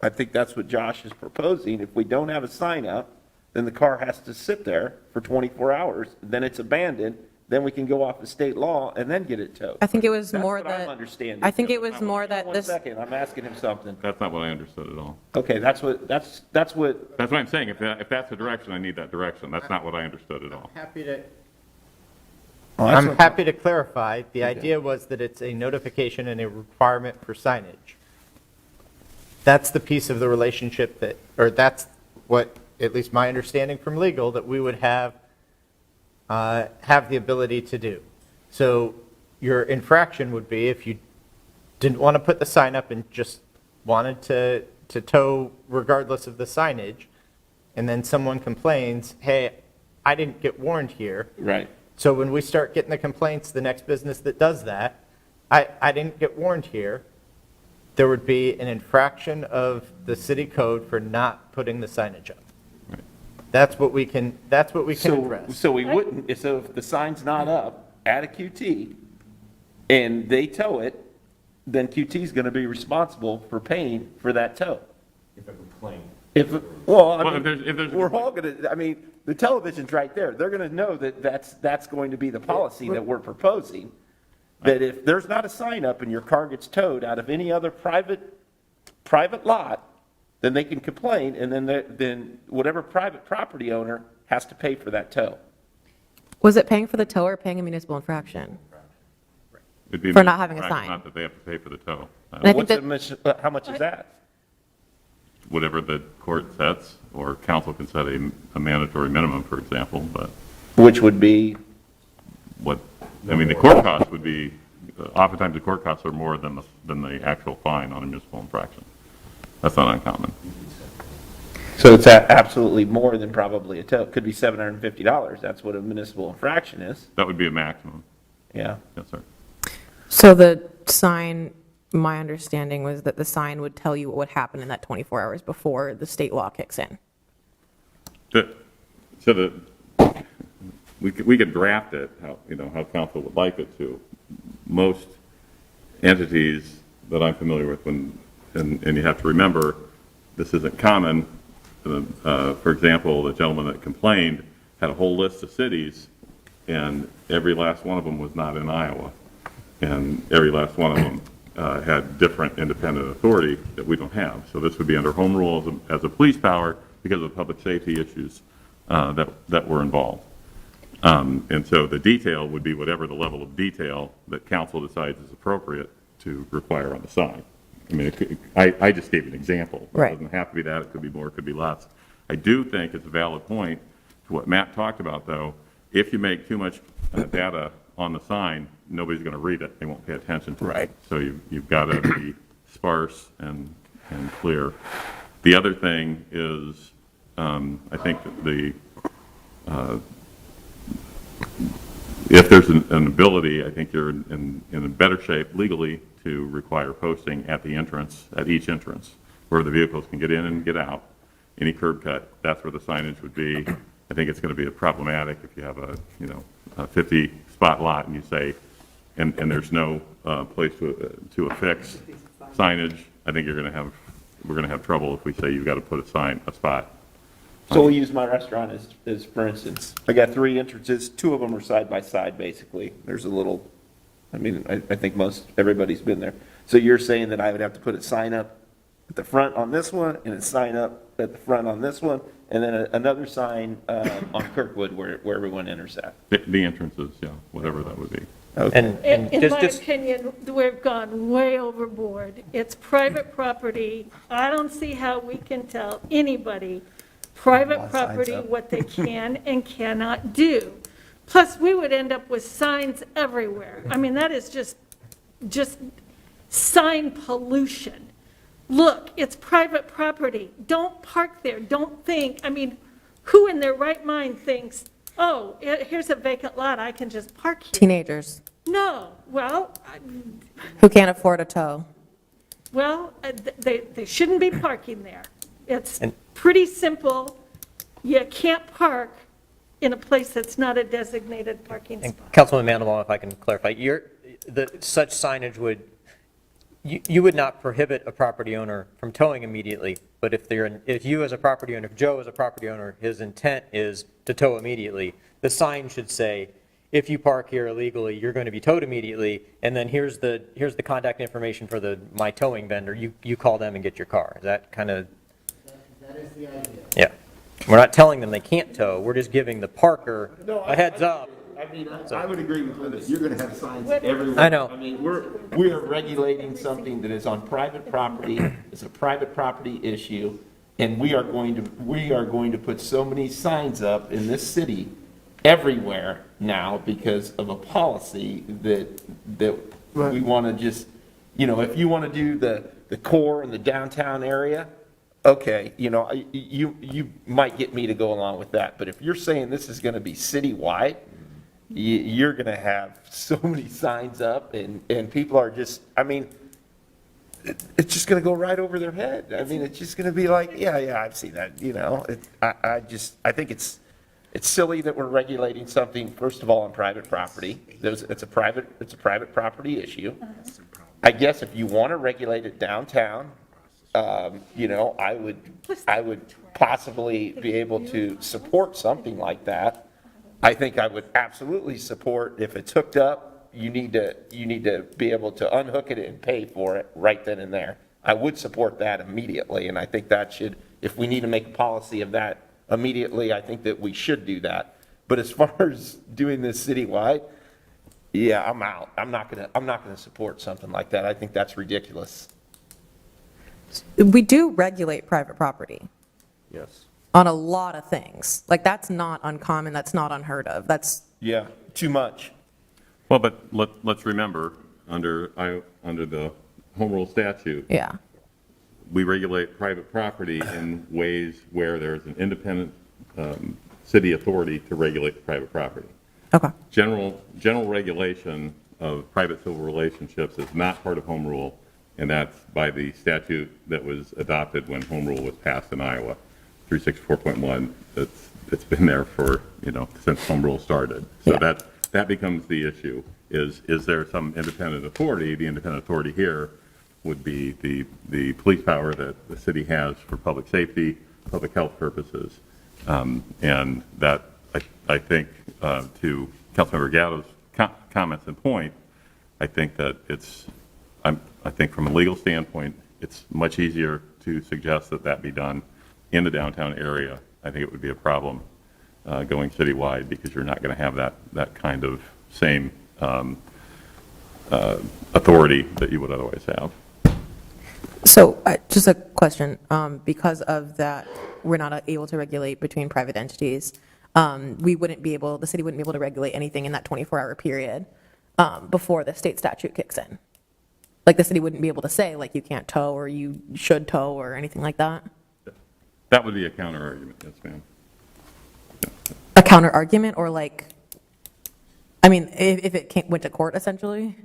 I think that's what Josh is proposing. If we don't have a sign up, then the car has to sit there for 24 hours, then it's abandoned, then we can go off of state law and then get it towed. I think it was That's more what that. I'm understanding. I think it was more that One this. second, I'm asking him something. That's not what I understood at all. Okay, that's what. That's what I'm saying. If that's the direction, I need that direction. That's not what I understood at all. I'm happy to clarify. The idea was that it's a notification and a requirement for signage. That's the piece of the relationship that's what, at least my understanding from legal, that we would have the ability to do. So your infraction would be if you didn't want to put the sign up and just wanted to tow regardless of the signage, and then someone complains, hey, I didn't get warned here. Right. So when we start getting the complaints, the next business that does that, I didn't get warned here, there would be an infraction of the city code for not putting the signage up. That's what we can address. So we wouldn't, so if the sign's not up at a QT and they tow it, then QT is going to be responsible for paying for that tow. If a complaint. We're all going to, I mean, the television's right there. They're going to know that that's going to be the policy that we're proposing. That if there's not a sign up and your car gets towed out of any other private lot, then they can complain, and then whatever private property owner has to pay for that tow. Was it paying for the tow or paying a municipal infraction? It'd be For not having a sign. Not that they have to pay for the tow. And I think How much is that? Whatever the court sets, or council can set a mandatory minimum, for example, but. Which would be? The court costs would be, oftentimes the court costs are more than the actual fine on a municipal infraction. That's not uncommon. So it's absolutely more than probably a tow. It could be $750. That's what a municipal infraction is. That would be a maximum. Yeah. Yes, sir. So the sign, my understanding was that the sign would tell you what would happen in that 24 hours before the state law kicks in. We could draft it how council would like it to. Most entities that I'm familiar with, and you have to remember, this isn't common. For example, the gentleman that complained had a whole list of cities, and every last one of them was not in Iowa. And every last one of them had different independent authority that we don't have. So this would be under home rule as a police power because of public safety issues that were involved. And so the detail would be whatever the level of detail that council decides is appropriate to require on the sign. I mean, I just gave an example. Right. It doesn't have to be that. It could be more, it could be less. I do think it's a valid point to what Matt talked about, though. If you make too much data on the sign, nobody's going to read it. They won't pay attention to it. So you've got to be sparse and clear. The other thing is, I think that if there's an ability, I think you're in a better shape legally to require posting at the entrance, at each entrance, where the vehicles can get in and get out. Any curb cut, that's where the signage would be. I think it's going to be problematic if you have a 50 spot lot and you say, and there's no place to affix signage. I think we're going to have trouble if we say you've got to put a spot. So we'll use my restaurant as for instance. I got 3 entrances, 2 of them are side by side, basically. There's a little, I think everybody's been there. So you're saying that I would have to put a sign up at the front on this one, and a sign up at the front on this one, and then another sign on Kirkwood where everyone enters at? The entrances, yeah, whatever that would be. Okay. In my opinion, we've gone way overboard. It's private property. I don't see how we can tell anybody, private property, what they can and cannot do. Plus, we would end up with signs everywhere. I mean, that is just sign pollution. Look, it's private property. Don't park there. Don't think, who in their right mind thinks, oh, here's a vacant lot, I can just park here? Teenagers No, well, who can't afford a tow. they shouldn't be parking there. It's pretty simple. You can't park in a place that's not a designated parking spot. Councilman Mandelbaum, if I can clarify, such signage you would not prohibit a property owner from towing immediately, but if you as a property owner, if Joe as a property owner, his intent is to tow immediately, the sign should say, if you park here illegally, you're going to be towed immediately, and then here's the contact information for my towing vendor. You call them and get your car. Is that kind of? That is the idea. Yeah. We're not telling them they can't tow. We're just giving the parker a heads up. I would agree with Linda. You're going to have signs everywhere. I know. We are regulating something that is on private property. It's a private property issue, and we are going to put so many signs up in this city everywhere now because of a policy that we want to just, if you want to do the core and the downtown area, okay, you might get me to go along with that. But if you're saying this is going to be citywide, you're going to have so many signs up and people are just, it's just going to go right over their head. It's just going to be like, yeah, I've seen that, I think it's silly that we're regulating something, first of all, on private property. It's a private property issue. I guess if you want to regulate it downtown, I would possibly be able to support something like that. I think I would absolutely support if it's hooked up, you need to be able to unhook it and pay for it right then and there. I would support that immediately, and I think that if we need to make a policy of that immediately, I think that we should do that. But as far as doing this citywide, yeah, I'm out. I'm not gonna support something like that. I think that's ridiculous. We do regulate private property Yes. on a lot of things. Like, that's not uncommon, that's not unheard of. Yeah, too much. Well, but let's remember, under the home rule statute, Yeah. we regulate private property in ways where there's an independent city authority to regulate private property. Okay. General regulation of private civil relationships is not part of home rule, and that's by the statute that was adopted when home rule was passed in Iowa, 364.1. It's been there for, since home rule started. So that becomes the issue, is there some independent authority? The independent authority here would be the police power that the city has for public safety, public health purposes. And that, I think, to Councilmember Gatto's comments and point, I think that I think from a legal standpoint, it's much easier to suggest that that be done in the downtown area. I think it would be a problem going citywide because you're not going to have that kind of same authority that you would otherwise have. So just a question, because of that, we're not able to regulate between private entities. The city wouldn't be able to regulate anything in that 24-hour period before the state statute kicks in. Like the city wouldn't be able to say like you can't tow or you should tow or anything like that? That would be a counter argument, yes, ma'am. A counter argument or like, I mean, if it went to court essentially?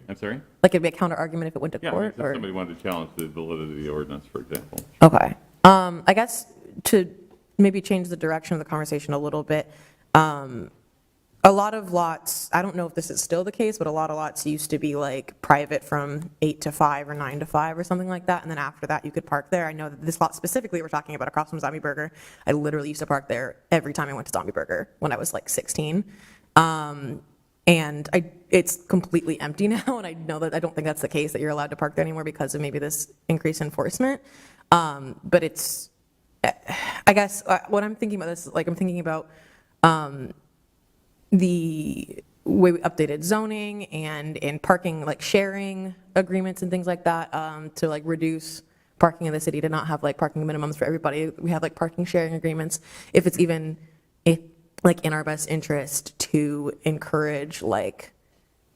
I'm sorry? Like it'd be a counter argument if it went to court? If somebody wanted to challenge the validity of the ordinance, for example. Okay. I guess to maybe change the direction of the conversation a little bit, a lot of lots, I don't know if this is still the case, but a lot of lots used to be like private from 8 to 5 or 9 to 5 or something like that, and then after that you could park there. I know that this lot specifically we're talking about across from Zombie Burger, I literally used to park there every time I went to Zombie Burger when I was like 16. And it's completely empty now, and I know that I don't think that's the case, that you're allowed to park there anymore because of maybe this increased enforcement. But it's, I guess, what I'm thinking about this, like I'm thinking about the way we updated zoning and parking, like sharing agreements and things like that, to like reduce parking in the city, to not have like parking minimums for everybody. We have like parking sharing agreements. If it's even like in our best interest to encourage like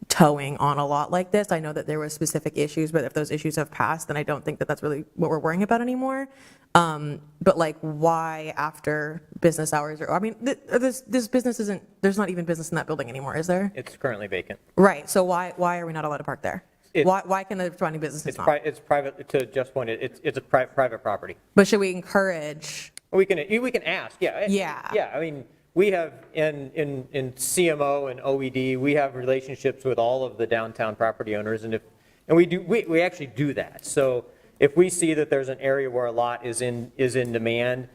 towing on a lot like this. I know that there were specific issues, but if those issues have passed, then I don't think that that's really what we're worrying about anymore. But like why after business hours, or I mean, this business isn't, there's not even business in that building anymore, is there? It's currently vacant. Right, so why are we not allowed to park there? Why can the surrounding businesses not? It's private, to Jeff's point, it's a private property. But should we encourage? We can ask, yeah. Yeah. Yeah, I mean, we have in CMO and OED, we have relationships with all of the downtown property owners, and we actually do that. So if we see that there's an area where a lot is in demand,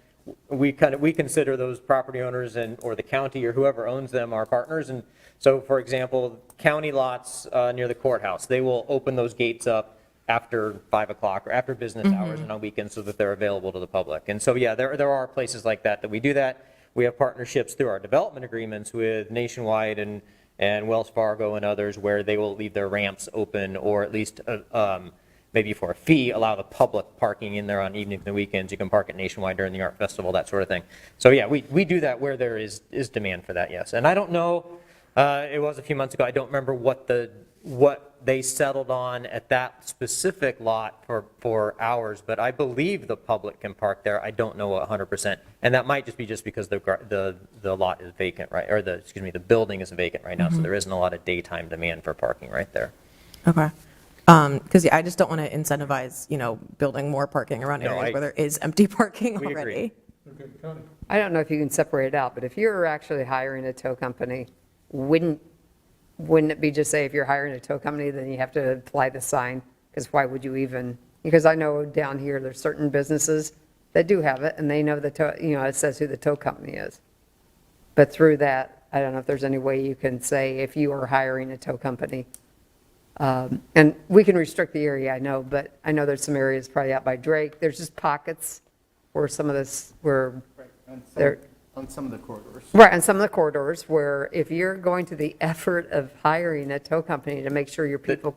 we consider those property owners or the county or whoever owns them our partners. And so, for example, county lots near the courthouse, they will open those gates up after 5 o'clock or after business hours and on weekends so that they're available to the public. And so, yeah, there are places like that we do that. We have partnerships through our development agreements with Nationwide and Wells Fargo and others where they will leave their ramps open, or at least maybe for a fee allow the public parking in there on evenings and weekends. You can park at Nationwide during the art festival, that sort of thing. So yeah, we do that where there is demand for that, yes. And I don't know, it was a few months ago, I don't remember what they settled on at that specific lot for hours, but I believe the public can park there. I don't know 100%. And that might just be because the lot is vacant, right? Or the building is vacant right now, so there isn't a lot of daytime demand for parking right there. Okay. Because I just don't want to incentivize, building more parking around areas where there is empty parking already. I don't know if you can separate it out, but if you're actually hiring a tow company, wouldn't it be just say if you're hiring a tow company, then you have to apply the sign? Because why would you even? Because I know down here there's certain businesses that do have it, and they know the tow, it says who the tow company is. But through that, I don't know if there's any way you can say if you are hiring a tow company. And we can restrict the area, I know, but I know there's some areas probably out by Drake. There's just pockets where some of this, where they're. On some of the corridors. Right, on some of the corridors where if you're going to the effort of hiring a tow company to make sure your people,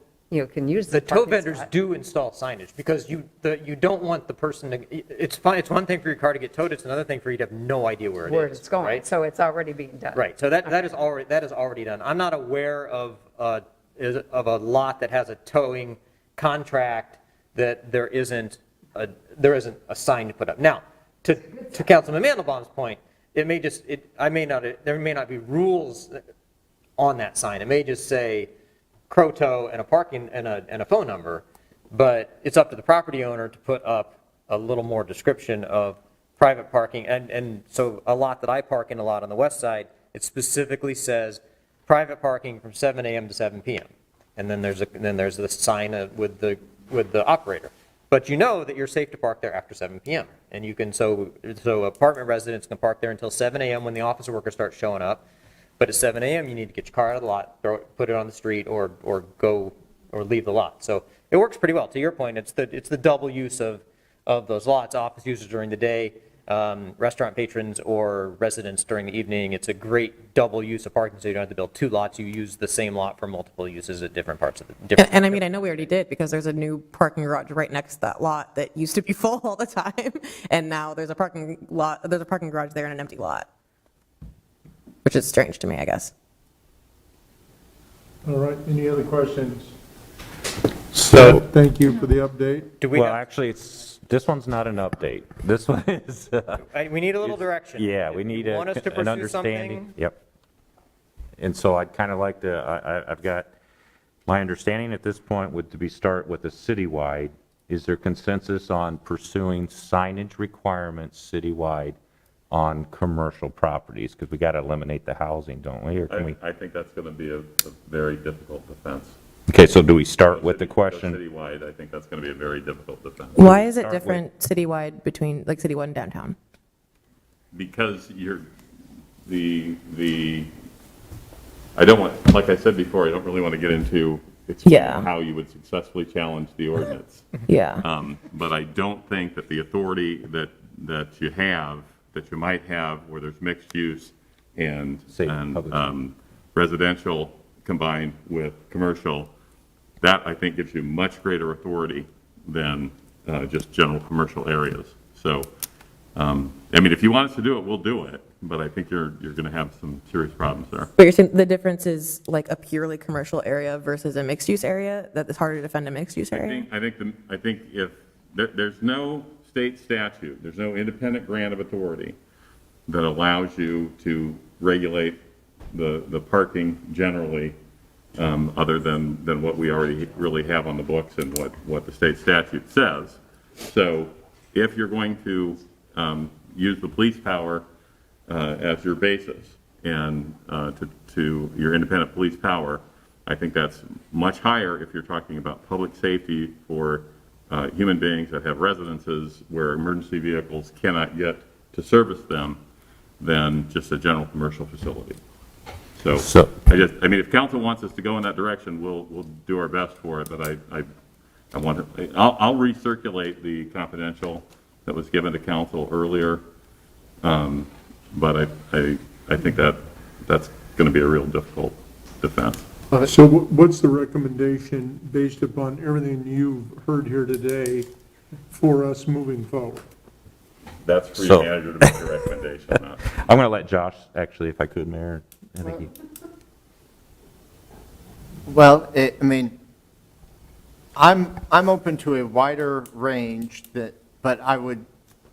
can use the tow vendors do install signage because you don't want the person to, it's fine, it's one thing for your car to get towed, it's another thing for you to have no idea where it's going, right? So it's already being done. Right, so that is already done. I'm not aware of a lot that has a towing contract that there isn't a sign to put up. Now, to Councilman Mandelbaum's point, there may not be rules on that sign. It may just say Crow and a parking and a phone number, but it's up to the property owner to put up a little more description of private parking. And so a lot that I park in a lot on the west side, it specifically says private parking from 7 a.m. to 7 p.m. And then there's the sign with the operator. But you know that you're safe to park there after 7 p.m. And you can, so apartment residents can park there until 7 a.m. when the office workers start showing up. But at 7 a.m. you need to get your car out of the lot, put it on the street, or go or leave the lot. So it works pretty well. To your point, it's the double use of those lots, office users during the day, restaurant patrons or residents during the evening. It's a great double use of parking, so you don't have to build two lots. You use the same lot for multiple uses at different parts of the different. And I mean, I know we already did because there's a new parking garage right next to that lot that used to be full all the time. And now there's a parking garage there and an empty lot, which is strange to me, I guess. All right, any other questions? So, Thank you for the update. well, actually, this one's not an update. This one is, We need a little direction. yeah, we need Want us to an pursue understanding. something? Yep. And so I'd kind of like to, I've got, my understanding at this point would to be start with a citywide. Is there consensus on pursuing signage requirements citywide on commercial properties? Because we got to eliminate the housing, don't we? Or can we? I think that's going to be a very difficult defense. Okay, so do we start with the question? Citywide, I think that's going to be a very difficult defense. Why is it different citywide between, like, citywide and downtown? Because I don't want, like I said before, I don't really want to get into explaining how you would successfully challenge the ordinance. Yeah. But I don't think that the authority that you might have where there's mixed use and residential combined with commercial, that I think gives you much greater authority than just general commercial areas. So, I mean, if you want us to do it, we'll do it, but I think you're going to have some serious problems there. But you're saying the difference is like a purely commercial area versus a mixed-use area, that it's harder to defend a mixed-use area? I think if there's no state statute, there's no independent grant of authority that allows you to regulate the parking generally, other than what we already really have on the books and what the state statute says. So if you're going to use the police power as your basis and to your independent police power, I think that's much higher if you're talking about public safety for human beings that have residences where emergency vehicles cannot get to service them than just a general commercial facility. So I mean, if council wants us to go in that direction, we'll do our best for it, but I'll recirculate the confidential that was given to council earlier. But I think that's going to be a real difficult defense. So what's the recommendation based upon everything you've heard here today for us moving forward? That's for your manager to make a recommendation on that. I'm going to let Josh, actually, if I could, Mayor. I think he... Well, I mean, I'm open to a wider range but I would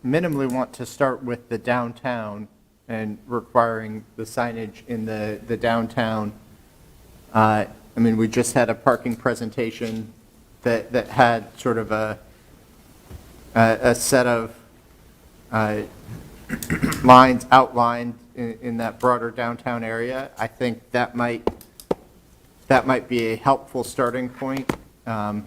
minimally want to start with the downtown and requiring the signage in the downtown. I mean, we just had a parking presentation that had sort of a set of lines outlined in that broader downtown area. I think that might be a helpful starting point to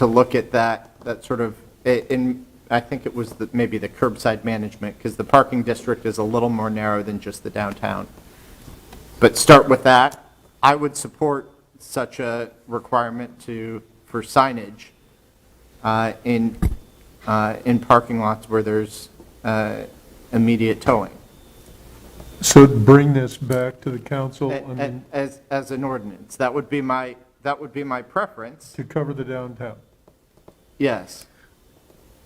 look at that sort of, I think it was maybe the curbside management, because the parking district is a little more narrow than just the downtown. But start with that. I would support such a requirement for signage in parking lots where there's immediate towing. So bring this back to the council As an ordinance. That would be my preference. to cover the downtown. Yes.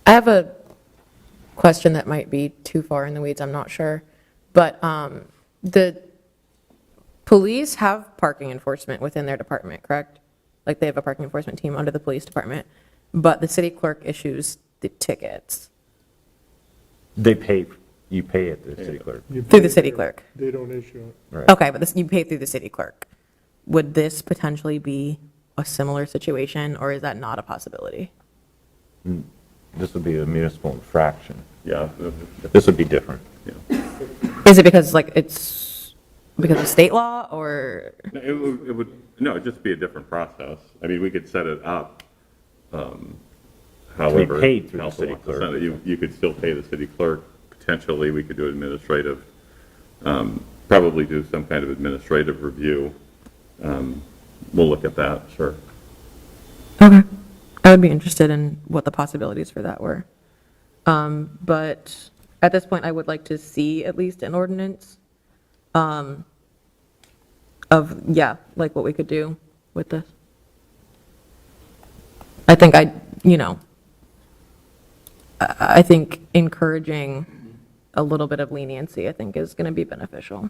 I have a question that might be too far in the weeds, I'm not sure. But the police have parking enforcement within their department, correct? Like they have a parking enforcement team under the police department, but the city clerk issues the tickets. You pay it to the city clerk. Through the city clerk. They don't issue it. Right. Okay, but you pay through the city clerk. Would this potentially be a similar situation, or is that not a possibility? This would be a municipal infraction. Yeah. This would be different. Is it because it's because of state law, or? It'd just be a different process. I mean, we could set it up, however. paid through the council city wants to clerk. send it. You could still pay the city clerk. Potentially, we could do administrative, probably do some kind of administrative review. we'll look at that, sure. Okay. I would be interested in what the possibilities for that were. But at this point, I would like to see at least an ordinance of, yeah, like what we could do with this. I think I think encouraging a little bit of leniency, I think, is going to be beneficial.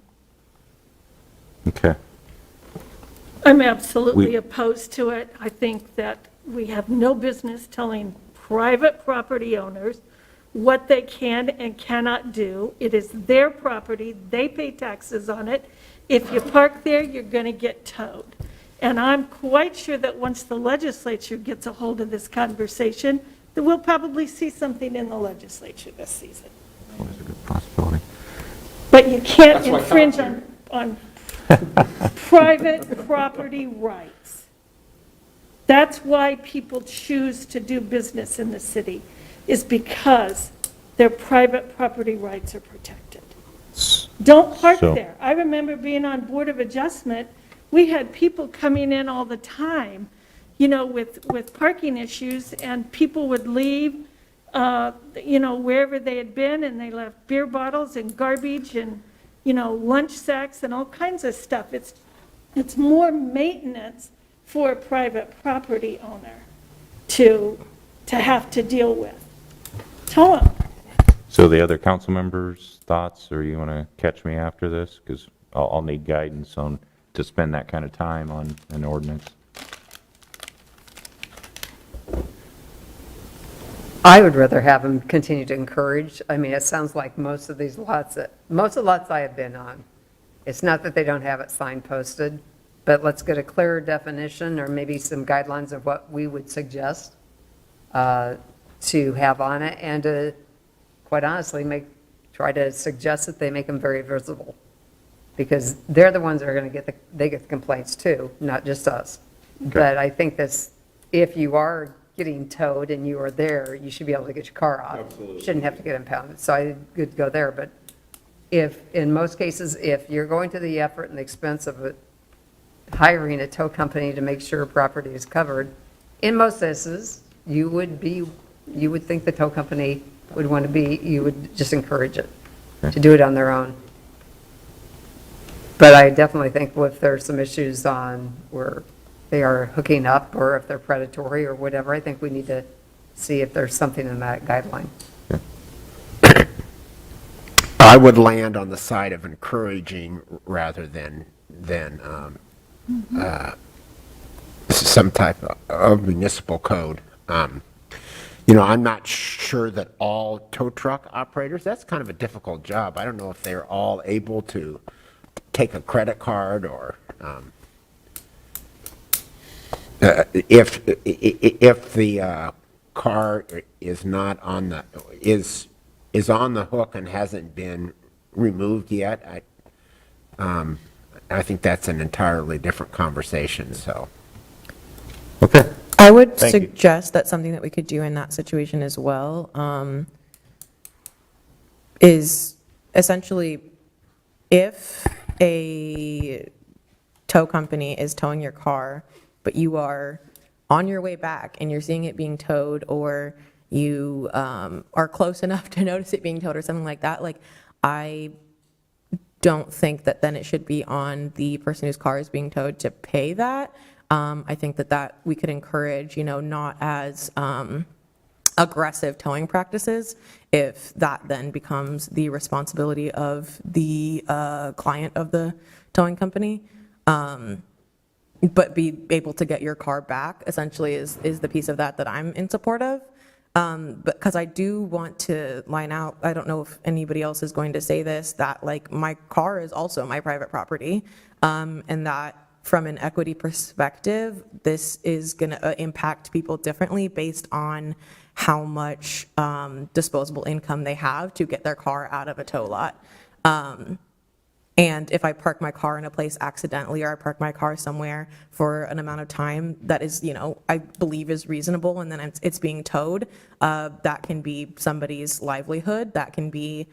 Okay. I'm absolutely opposed to it. I think that we have no business telling private property owners what they can and cannot do. It is their property. They pay taxes on it. If you park there, you're going to get towed. And I'm quite sure that once the legislature gets a hold of this conversation, that we'll probably see something in the legislature this season. Always a good possibility. But you can't infringe on private property rights. That's why people choose to do business in the city, is because their private property rights are protected. Don't park there. I remember being on Board of Adjustment, we had people coming in all the time, with parking issues, and people would leave, wherever they had been, and they left beer bottles and garbage and, lunch sacks and all kinds of stuff. It's more maintenance for a private property owner to have to deal with. Tell them. So the other council members' thoughts, or you want to catch me after this? Because I'll need guidance on to spend that kind of time on an ordinance. I would rather have them continue to encourage. I mean, it sounds like most of the lots I have been on, it's not that they don't have it signposted, but let's get a clearer definition or maybe some guidelines of what we would suggest to have on it, and to, quite honestly, try to suggest that they make them very visible, because they're the ones that are going to get the complaints too, not just us. Okay. But I think if you are getting towed and you are there, you should be able to get your car out. Absolutely. Shouldn't have to get impounded. So I could go there, but in most cases, if you're going to the effort and the expense of hiring a tow company to make sure property is covered, in most cases, you would think the tow company would want to you would just encourage it to do it on their own. But I definitely think if there's some issues on where they are hooking up, or if they're predatory or whatever, I think we need to see if there's something in that guideline. I would land on the side of encouraging rather than some type of municipal code. I'm not sure that all tow truck operators, that's kind of a difficult job. I don't know if they're all able to take a credit card, or if the car is not on the is on the hook and hasn't been removed yet. I think that's an entirely different conversation. So, okay. I would Thank you. suggest that something that we could do in that situation as well is essentially, if a tow company is towing your car, but you are on your way back and you're seeing it being towed, or you are close enough to notice it being towed or something like that, I don't think that then it should be on the person whose car is being towed to pay that. I think that we could encourage, not as aggressive towing practices, if that then becomes the responsibility of the client of the towing company. But be able to get your car back, essentially, is the piece of that I'm in support of. But because I do want to line out, I don't know if anybody else is going to say this, that my car is also my private property, and that from an equity perspective, this is going to impact people differently based on how much disposable income they have to get their car out of a tow lot. And if I park my car in a place accidentally, or I park my car somewhere for an amount of time that is, I believe is reasonable, and then it's being towed, that can be somebody's livelihood. That can be,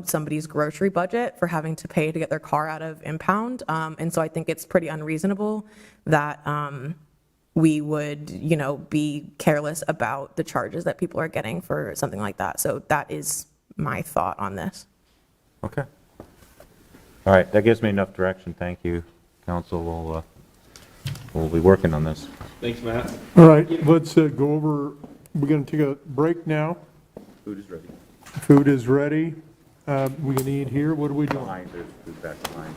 somebody's grocery budget for having to pay to get their car out of impound. And so I think it's pretty unreasonable that we would, be careless about the charges that people are getting for something like that. So that is my thought on this. Okay. All right, that gives me enough direction. Thank you, council. We'll be working on this. Thanks, Matt. All right, let's go over, we're going to take a break now. Food is ready. Food is ready. We can eat here. What are we doing? There's food back behind.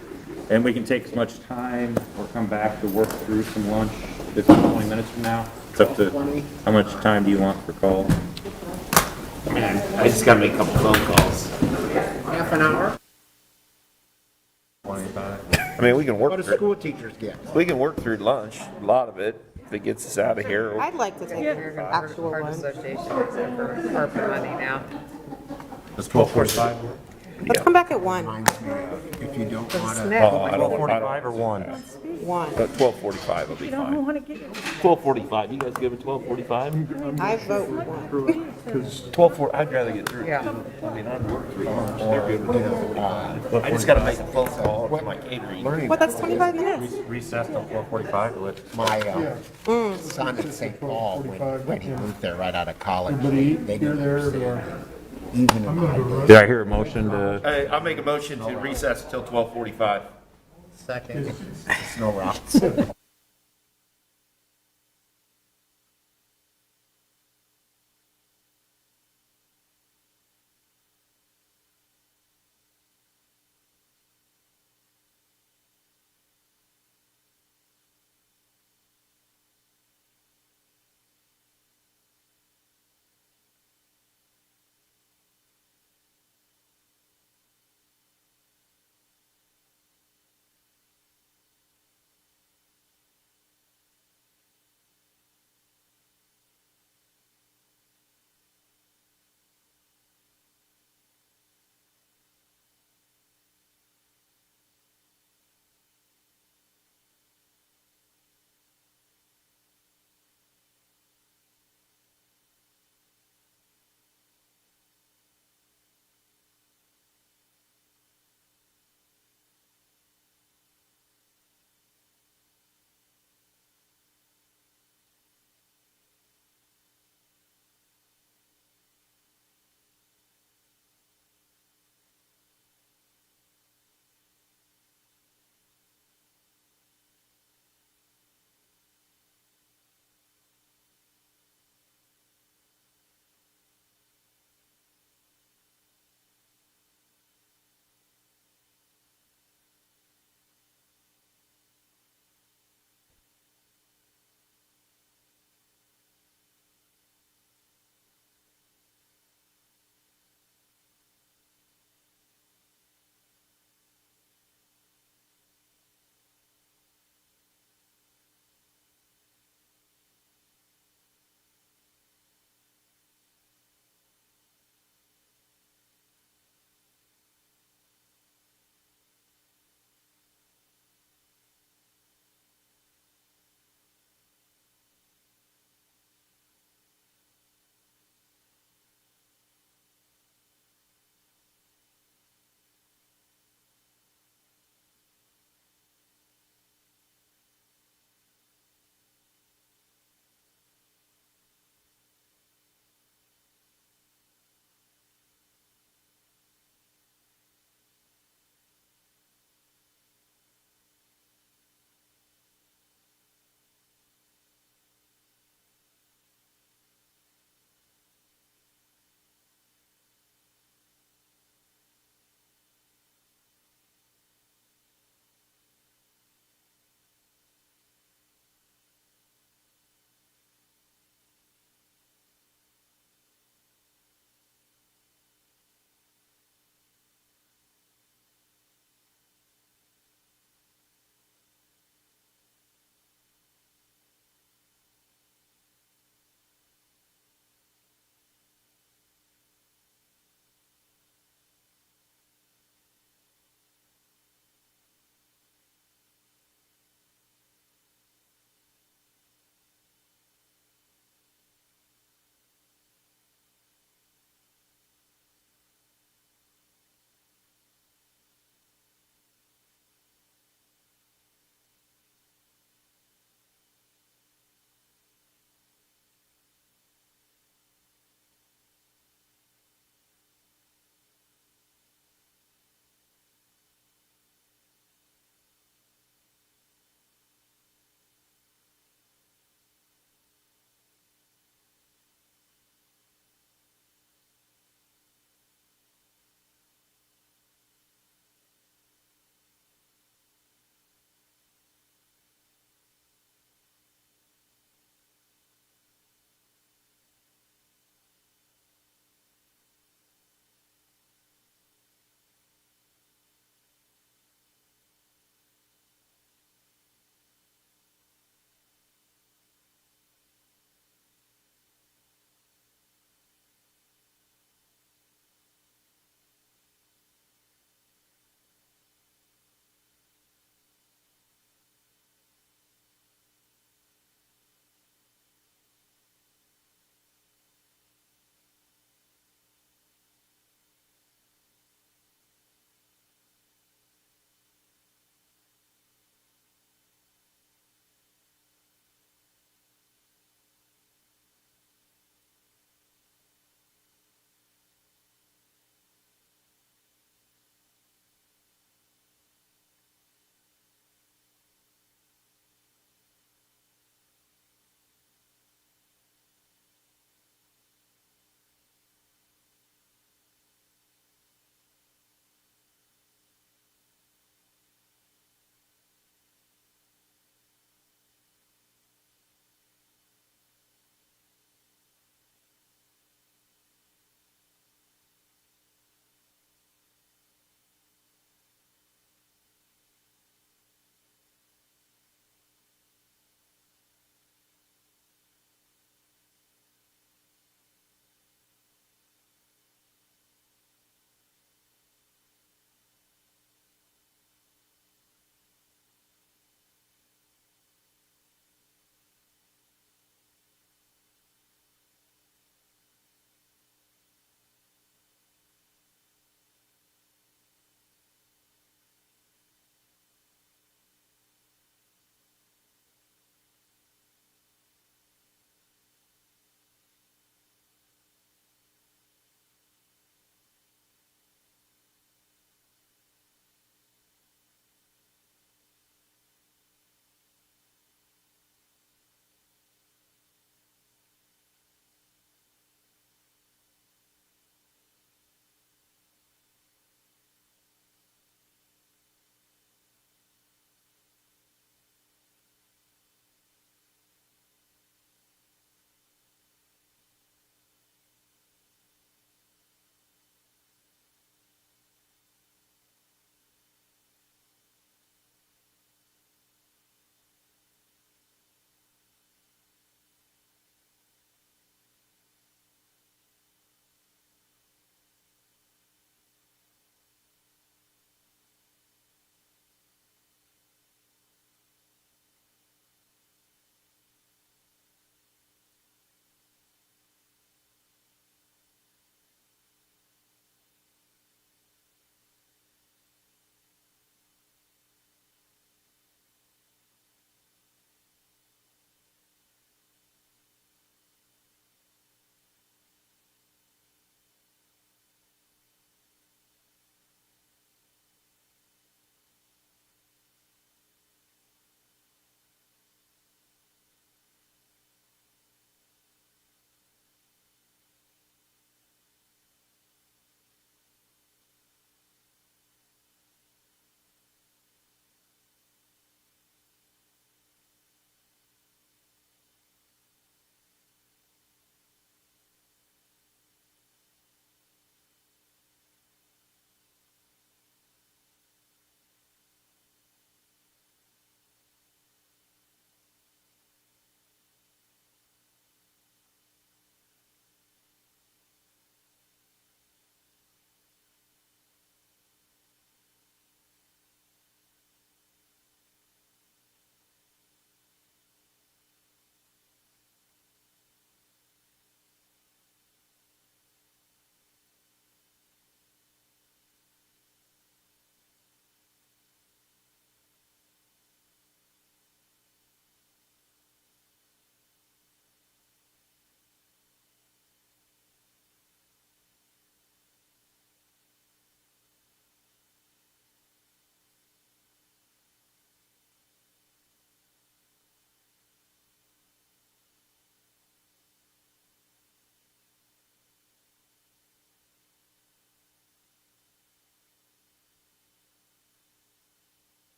And we can take as much time or come back to work through some lunch 15, 20 minutes from now. It's up to how much time do you want for call? I mean, I just gotta make a couple phone calls. Half an hour? 25. I mean, we can work What do through, school teachers get? we can work through lunch, a lot of it, if it gets us out of here. I'd like to take actual one. Association except for ARPA money now. It's 12:45. Let's come back at 1. Reminds me of, if you don't want to. Smith. I don't, 12:45 or 1? 1. 12:45 will be You don't fine. want to get your 12:45, you guys give it 12:45? I vote 1. 12:40, I'd rather get through. Yeah. I mean, I'd work through lunch. They're good with it. I just gotta make a phone call to my catering. What, that's 25 minutes? Recess till 12:45 to let My son at St. Paul, when he moved there right out of college, Everybody they here, didn't there, understand. Even in my day. Did I hear a motion to? Hey, I'll make a motion to recess until 12:45. Second, snow rocks.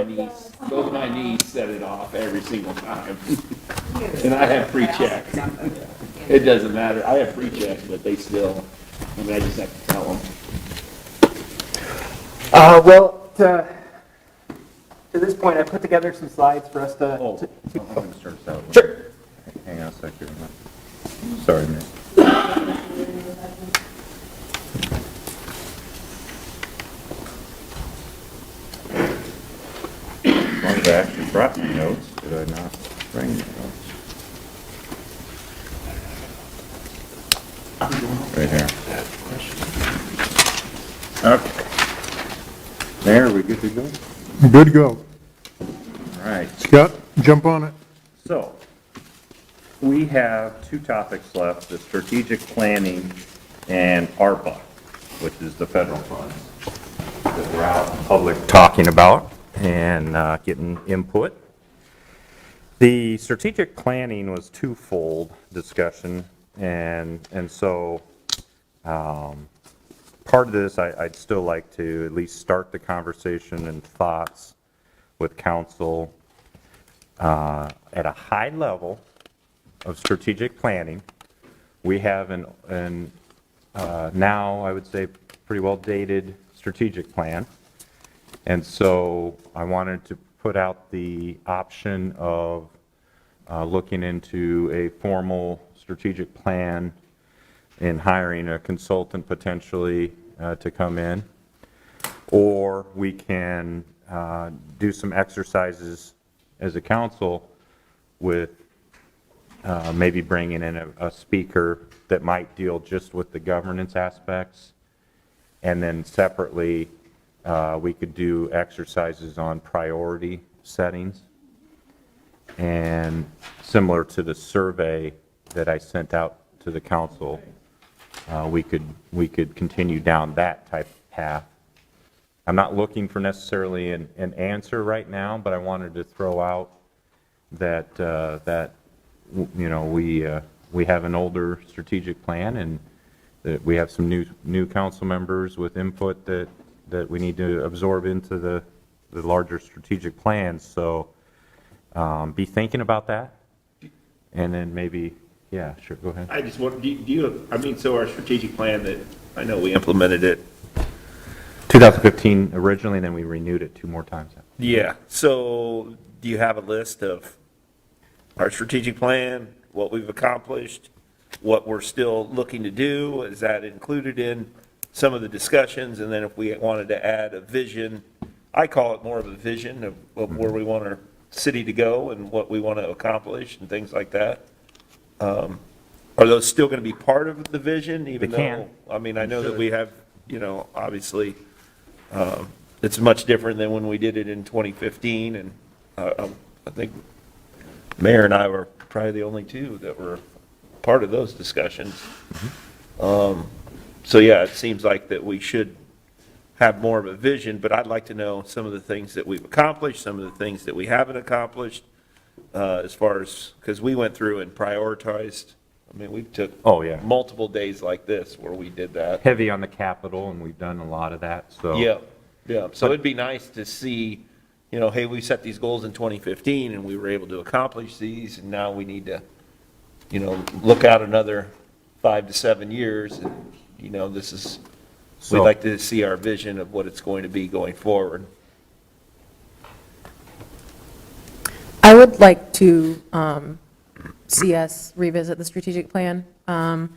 my niece set it off every single time. And I have pre-check. It doesn't matter, I have pre-check, but they still, I mean, I just have to tell them. Well, to this point, I put together some slides for us to. I'm going to start this out. Sure. Hang on a second. Sorry, man. As long as I actually brought my notes, did I not bring my notes? Right here. Okay. Mayor, are we good to go? Good to go. All right. Scott, jump on it. So, we have two topics left, the strategic planning and ARPA, which is the federal funds that we're out in public talking about and getting input. The strategic planning was twofold discussion, and so part of this, I'd still like to at least start the conversation and thoughts with council at a high level of strategic planning. We have an now, I would say, pretty well dated strategic plan. And so I wanted to put out the option of looking into a formal strategic plan and hiring a consultant potentially to come in. Or we can do some exercises as a council with maybe bringing in a speaker that might deal just with the governance aspects. And then separately, we could do exercises on priority settings. And similar to the survey that I sent out to the council, we could continue down that type of path. I'm not looking for necessarily an answer right now, but I wanted to throw out that you know, we have an older strategic plan, and that we have some new council members with input that we need to absorb into the larger strategic plan. So be thinking about that, and then maybe, yeah, sure, go ahead. I just want, do you, I mean, so our strategic plan that, I know we implemented it. 2015 originally, and then we renewed it 2 more times. Yeah, so do you have a list of our strategic plan, what we've accomplished, what we're still looking to do? Is that included in some of the discussions? And then if we wanted to add a vision, I call it more of a vision of where we want our city to go and what we want to accomplish and things like that. Are those still going to be part of the vision, even They though, can. I mean, I know that we have, you know, obviously, it's much different than when we did it in 2015, and I think Mayor and I were probably the only two that were part of those discussions. So yeah, it seems like that we should have more of a vision, but I'd like to know some of the things that we've accomplished, some of the things that we haven't accomplished, as far as, because we went through and prioritized. I mean, we took multiple days like this where we did that. Heavy on the capital, and we've done a lot of that, so. Yeah. So it'd be nice to see, you know, hey, we set these goals in 2015 and we were able to accomplish these, and now we need to, you know, look out another 5 to 7 years, and, you know, this is, we'd like to see our vision of what it's going to be going forward. I would like to see us revisit the strategic plan. I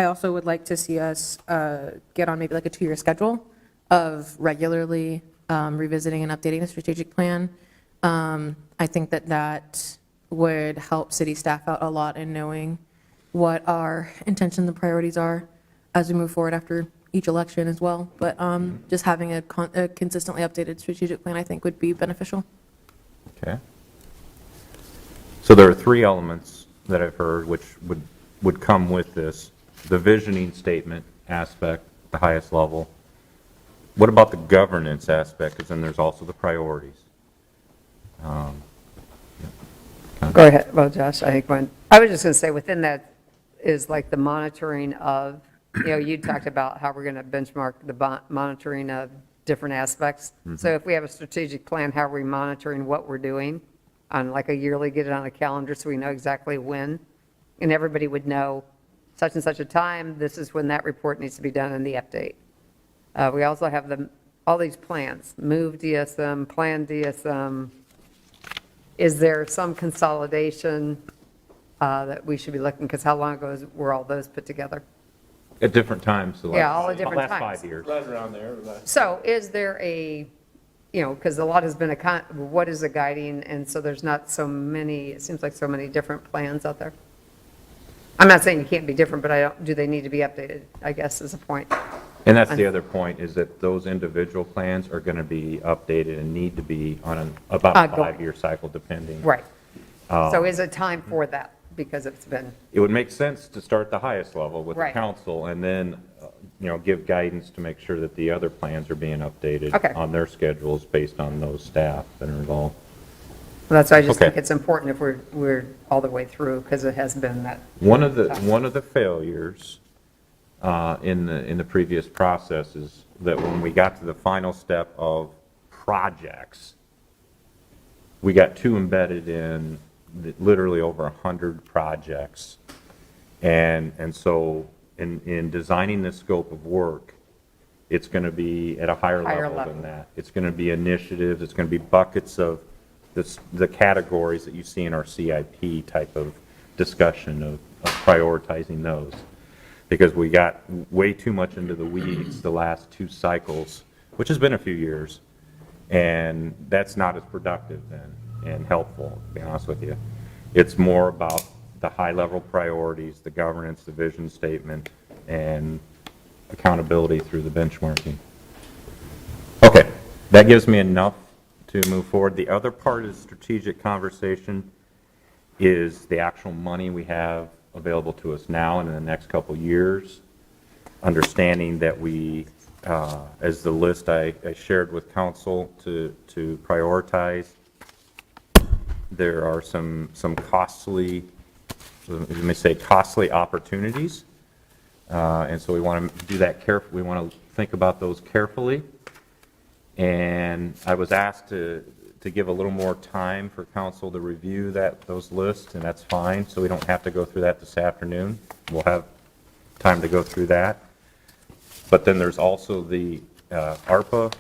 also would like to see us get on maybe like a 2-year schedule of regularly revisiting and updating the strategic plan. I think that would help city staff out a lot in knowing what our intentions and priorities are as we move forward after each election as well. But just having a consistently updated strategic plan, I think, would be beneficial. Okay. So there are 3 elements that I've heard which would come with this. The visioning statement aspect, the highest level. What about the governance aspect? Because then there's also the priorities. Go ahead. Well, Josh, I think I was just going to say within that is like the monitoring of, you know, you talked about how we're going to benchmark the monitoring of different aspects. So if we have a strategic plan, how are we monitoring what we're doing on like a yearly, get it on a calendar so we know exactly when? And everybody would know such and such a time, this is when that report needs to be done in the update. We also have all these plans, move DSM, plan DSM. Is there some consolidation that we should be looking, because how long ago were all those put together? At different times. the Yeah, last- all at different last times. 5 years. Right around there. So is there a, because a lot has been what is a guiding, and so there's not so many, it seems like so many different plans out there. I'm not saying you can't be different, but do they need to be updated, I guess is a point. And that's the other point, is that those individual plans are going to be updated and need to be on about a Ongoing. 5-year cycle depending. Right. So is it time for that? Because it's been, It would make sense to start at the highest level with the Right. council and then, give guidance to make sure that the other plans are being updated Okay. on their schedules based on those staff that are involved. that's why I just Okay. think it's important if we're all the way through, because it has been that. One of the failures in the previous process is that when we got to the final step of projects, we got too embedded in literally over 100 projects. And so in designing the scope of work, it's going to be at a higher level than that. It's going to be initiatives, it's going to be buckets of the categories that you see in our CIP type of discussion of prioritizing those. Because we got way too much into the weeds the last 2 cycles, which has been a few years, and that's not as productive and helpful, to be honest with you. It's more about the high-level priorities, the governance, the vision statement, and accountability through the benchmarking. Okay, that gives me enough to move forward. The other part of the strategic conversation is the actual money we have available to us now and in the next couple years, understanding that we, as the list I shared with council to prioritize, there are some costly, let me say costly opportunities, and so we want to do that carefully. We want to think about those carefully, and I was asked to give a little more time for council to review those lists, and that's fine, so we don't have to go through that this afternoon. We'll have time to go through that. But then there's also the ARPA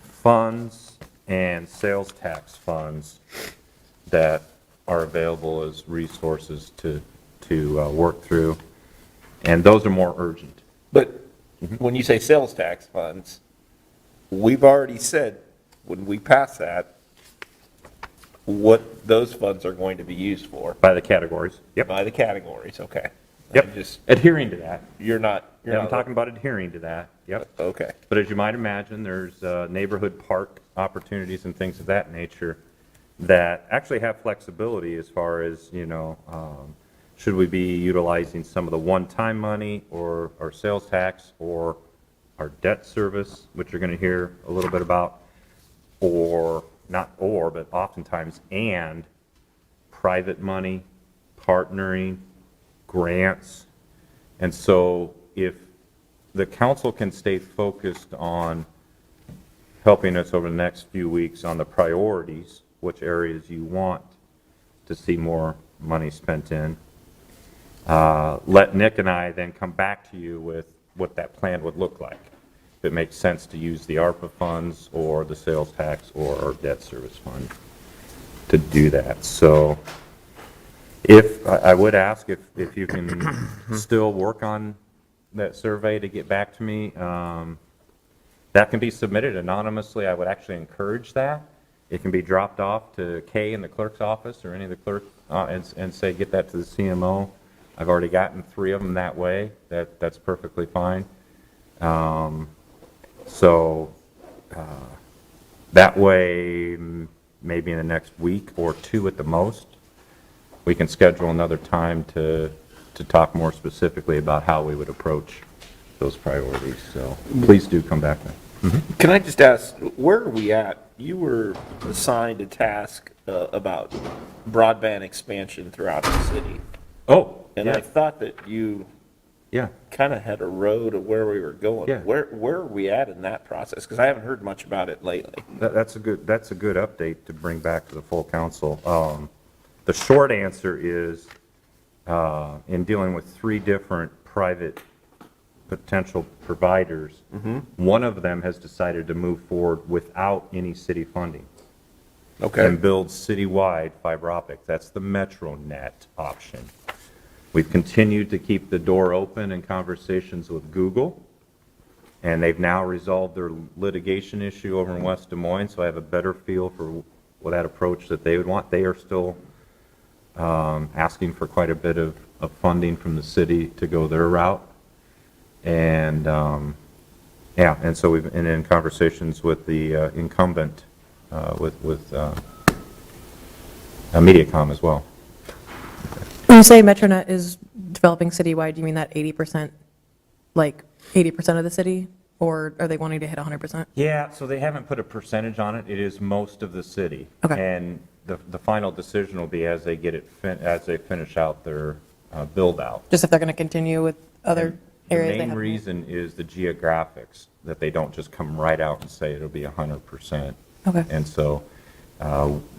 funds and sales tax funds that are available as resources to work through, and those are more urgent. But when you say sales tax funds, we've already said, when we pass that, what those funds are going to be used for. By the categories. Yep. By the categories, okay. Yep, I'm just, adhering to that. you're not. I'm talking about adhering to that, yep. Okay. But as you might imagine, there's neighborhood park opportunities and things of that nature that actually have flexibility as far as, should we be utilizing some of the one-time money or our sales tax or our debt service, which you're going to hear a little bit about, or, not or, but oftentimes and private money, partnering, grants. And so if the council can stay focused on helping us over the next few weeks on the priorities, which areas you want to see more money spent in, let Nick and I then come back to you with what that plan would look like. If it makes sense to use the ARPA funds or the sales tax or our debt service fund to do that. So if, I would ask if you can still work on that survey to get back to me. That can be submitted anonymously. I would actually encourage that. It can be dropped off to Kay in the clerk's office or any of the clerks and say, get that to the CMO. I've already gotten 3 of them that way. That's perfectly fine. So that way, maybe in the next week or 2 at the most, we can schedule another time to talk more specifically about how we would approach those priorities. So please do come back then. Can I just ask, where are we at? You were assigned a task about broadband expansion throughout the city. Oh, And yeah. I thought that you Yeah. kind of had a road of where we were going. Yeah. Where are we at in that process? Because I haven't heard much about it lately. That's a good update to bring back to the full council. The short answer is, in dealing with 3 different private potential providers, one of them has decided to move forward without any city funding. Okay. And build citywide fiber optics. That's the MetroNet option. We've continued to keep the door open in conversations with Google, and they've now resolved their litigation issue over in West Des Moines, so I have a better feel for what that approach that they would want. They are still asking for quite a bit of funding from the city to go their route. And, and so we've been in conversations with the incumbent, with Mediacom as well. When you say MetroNet is developing citywide, do you mean that 80%, like 80% of the city? Or are they wanting to hit 100%? Yeah, so they haven't put a percentage on it. It is most of the city. Okay. And the final decision will be as they get it, as they finish out their build out. Just if they're going to continue with other areas The they main have? reason is the geographics, that they don't just come right out and say it'll be 100%. Okay. And so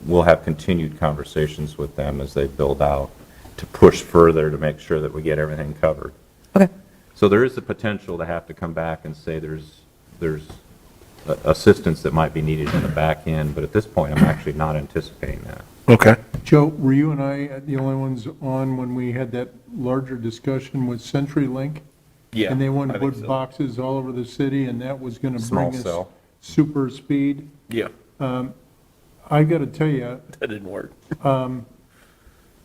we'll have continued conversations with them as they build out to push further to make sure that we get everything covered. Okay. So there is the potential to have to come back and say there's assistance that might be needed in the back end, but at this point, I'm actually not anticipating that. Okay. Joe, were you and I the only ones on when we had that larger discussion with CenturyLink? Yeah. And they wanted to I think put so. boxes all over the city, and that was going to Small bring us cell. super speed. Yeah, I got to tell you, that didn't work.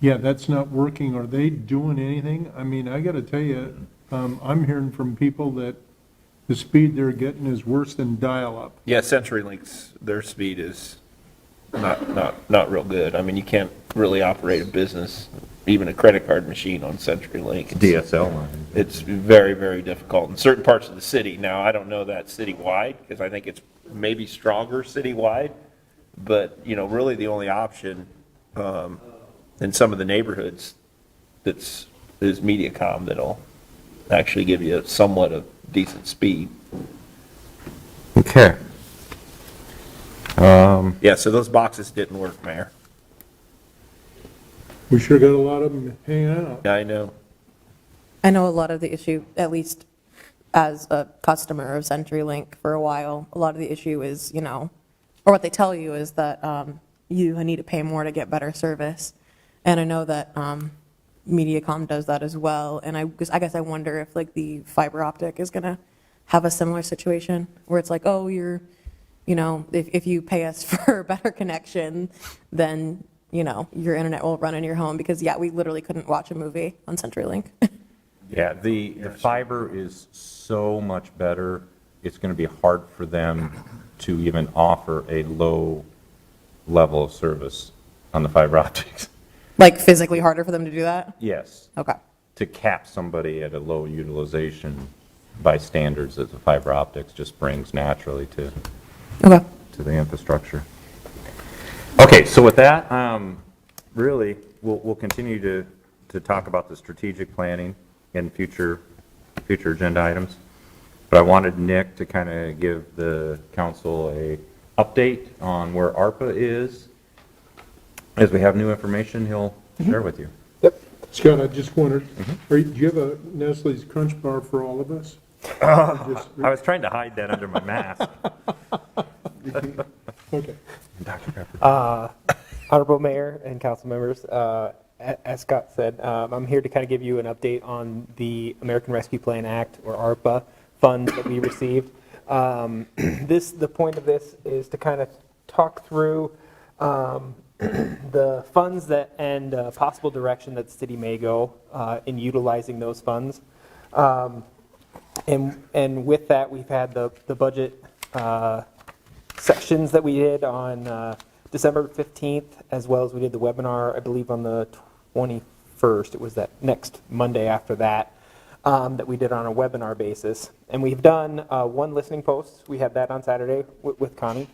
yeah, that's not working. Are they doing anything? I mean, I got to tell you, I'm hearing from people that the speed they're getting is worse than dial-up. Yeah, CenturyLink's, their speed is not real good. I mean, you can't really operate a business, even a credit card machine on CenturyLink. DSL line. It's very, very difficult in certain parts of the city. Now, I don't know that citywide, because I think it's maybe stronger citywide, but, you know, really the only option in some of the neighborhoods is Mediacom that'll actually give you somewhat of decent speed. Okay. Yeah, so those boxes didn't work, Mayor. We sure got a lot of them hanging out. I know. I know a lot of the issue, at least as a customer of CenturyLink for a while, a lot of the issue is, you know, or what they tell you is that you need to pay more to get better service. And I know that Mediacom does that as well. And I guess I wonder if like the fiber optic is going to have a similar situation where it's like, oh, you know, if you pay us for a better connection, then, you know, your internet will run in your home because, yeah, we literally couldn't watch a movie on CenturyLink. Yeah, the fiber is so much better, it's going to be hard for them to even offer a low level of service on the fiber optics. Like physically harder for them to do that? Yes. Okay. To cap somebody at a low utilization by standards that the fiber optics just brings naturally to the infrastructure. Okay, so with that, really, we'll continue to talk about the strategic planning and future agenda items. But I wanted Nick to kind of give the council a update on where ARPA is. As we have new information, he'll share with you. Yep. Scott, I just wondered, do you have a Nestle's Crunch Bar for all of us? I was trying to hide that under my mask. Okay. Dr. Pepper. Honorable Mayor and council members, as Scott said, I'm here to kind of give you an update on the American Rescue Plan Act, or ARPA, funds that we received. The point of this is to kind of talk through the funds that and possible direction that the city may go in utilizing those funds. And with that, we've had the budget sections that we did on December 15th, as well as we did the webinar, I believe, on the 21st. It was that next Monday after that that we did on a webinar basis. And we've done one listening post. We had that on Saturday with Connie.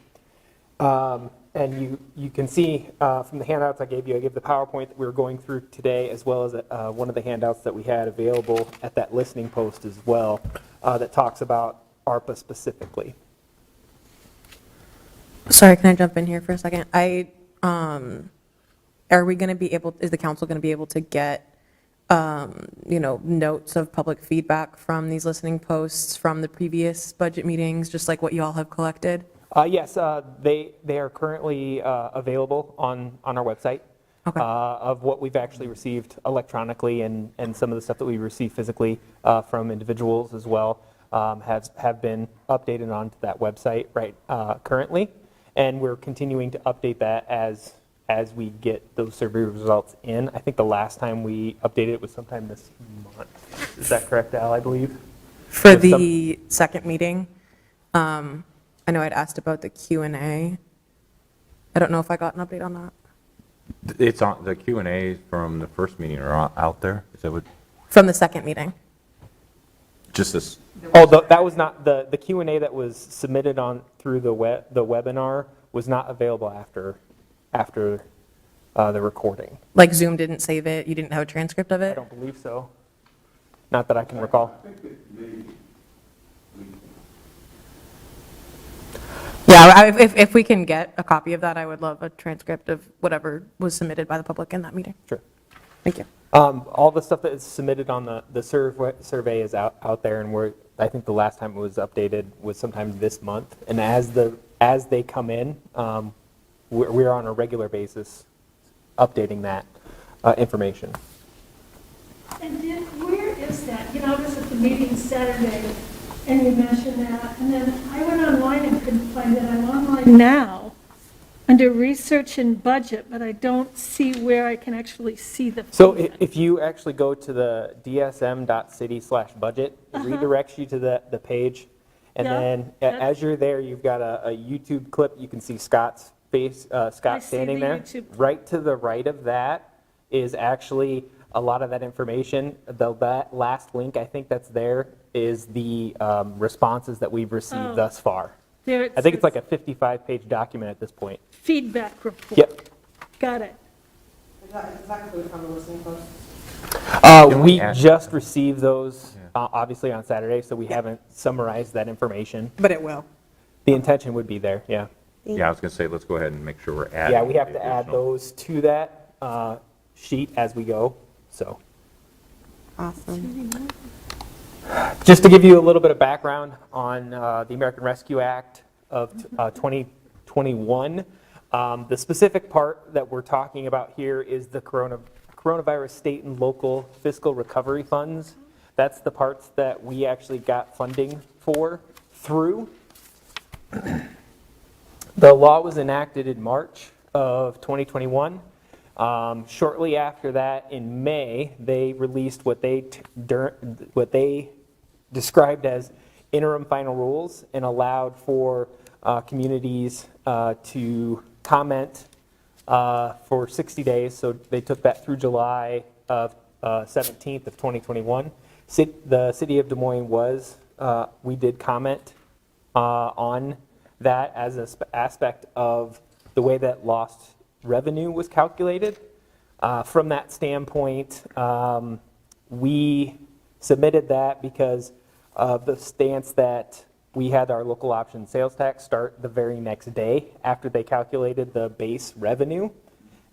And And you can see from the handouts I gave you, I gave the PowerPoint that we were going through today, as well as one of the handouts that we had available at that listening post as well, that talks about ARPA specifically. Sorry, can I jump in here for a second? Are we going to be able, is the council going to be able to get, notes of public feedback from these listening posts from the previous budget meetings, just like what you all have collected? Yes, they are currently available on our website. Okay. Of what we've actually received electronically and some of the stuff that we receive physically from individuals as well have been updated onto that website currently. And we're continuing to update that as we get those survey results in. I think the last time we updated it was sometime this month. Is that correct, Al, I believe? For the second meeting, I know I'd asked about the Q&A. I don't know if I got an update on that. It's on, the Q&A from the first meeting are out there? Is that what? From the second meeting. Just this? Oh, that was not, the Q&A that was submitted on through the webinar was not available after the recording. Like Zoom didn't save it? You didn't have a transcript of it? I don't believe so. Not that I can recall. Yeah, if we can get a copy of that, I would love a transcript of whatever was submitted by the public in that meeting. Sure. Thank you. All the stuff that is submitted on the survey is out there, and I think the last time it was updated was sometime this month. And as they come in, we're on a regular basis updating that information. And where is that? I was at the meeting Saturday, and you mentioned that, and then I went online and couldn't find it. I'm online now under research and budget, but I don't see where I can actually see the. So if you actually go to the dsm.city/budget, it redirects you to the page, and then as you're there, you've got a YouTube clip. You can see Scott's face, Scott standing there. Right to the right of that is actually a lot of that information. That last link, I think that's there, is the responses that we've received thus far. I think it's like a 55-page document at this point. Feedback report. Yep. Got it. Is that included from the listening post? We just received those, obviously, on Saturday, so we haven't summarized that information. But it will. The intention would be there, yeah. Yeah, I was going to say, let's go ahead and make sure we're adding. Yeah, we have the to add additional. those to that sheet as we go, so. Awesome. Just to give you a little bit of background on the American Rescue Act of 2021, the specific part that we're talking about here is the coronavirus state and local fiscal recovery funds. That's the parts that we actually got funding for through. The law was enacted in March of 2021. Shortly after that, in May, they released what they described as interim final rules and allowed for communities to comment for 60 days. So they took that through July of 17th of 2021. The city of Des Moines we did comment on that as an aspect of the way that lost revenue was calculated. From that standpoint, we submitted that because of the stance that we had our local option sales tax start the very next day after they calculated the base revenue.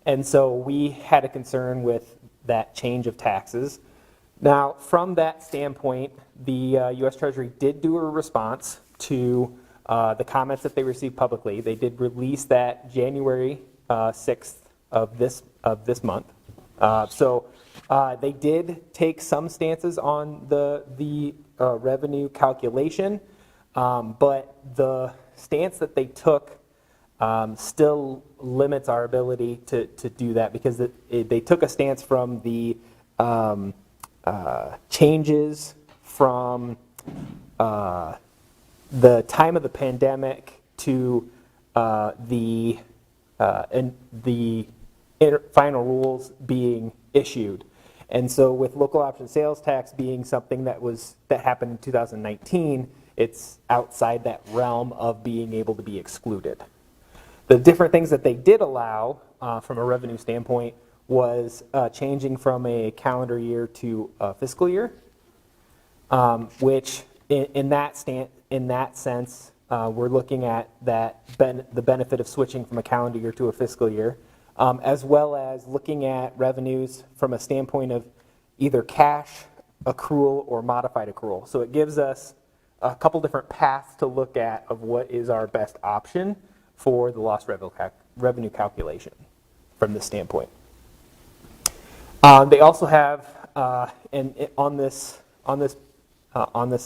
And so we had a concern with that change of taxes. Now, from that standpoint, the U.S. Treasury did do a response to the comments that they received publicly. They did release that January 6th of this month. So they did take some stances on the revenue calculation, but the stance that they took still limits our ability to do that because they took a stance from the changes from the time of the pandemic to the final rules being issued. And so with local option sales tax being something that happened in 2019, it's outside that realm of being able to be excluded. The different things that they did allow from a revenue standpoint was changing from a calendar year to a fiscal year, which in that sense, we're looking at the benefit of switching from a calendar year to a fiscal year, as well as looking at revenues from a standpoint of either cash, accrual, or modified accrual. So it gives us a couple different paths to look at of what is our best option for the lost revenue calculation from this standpoint. They also have, on this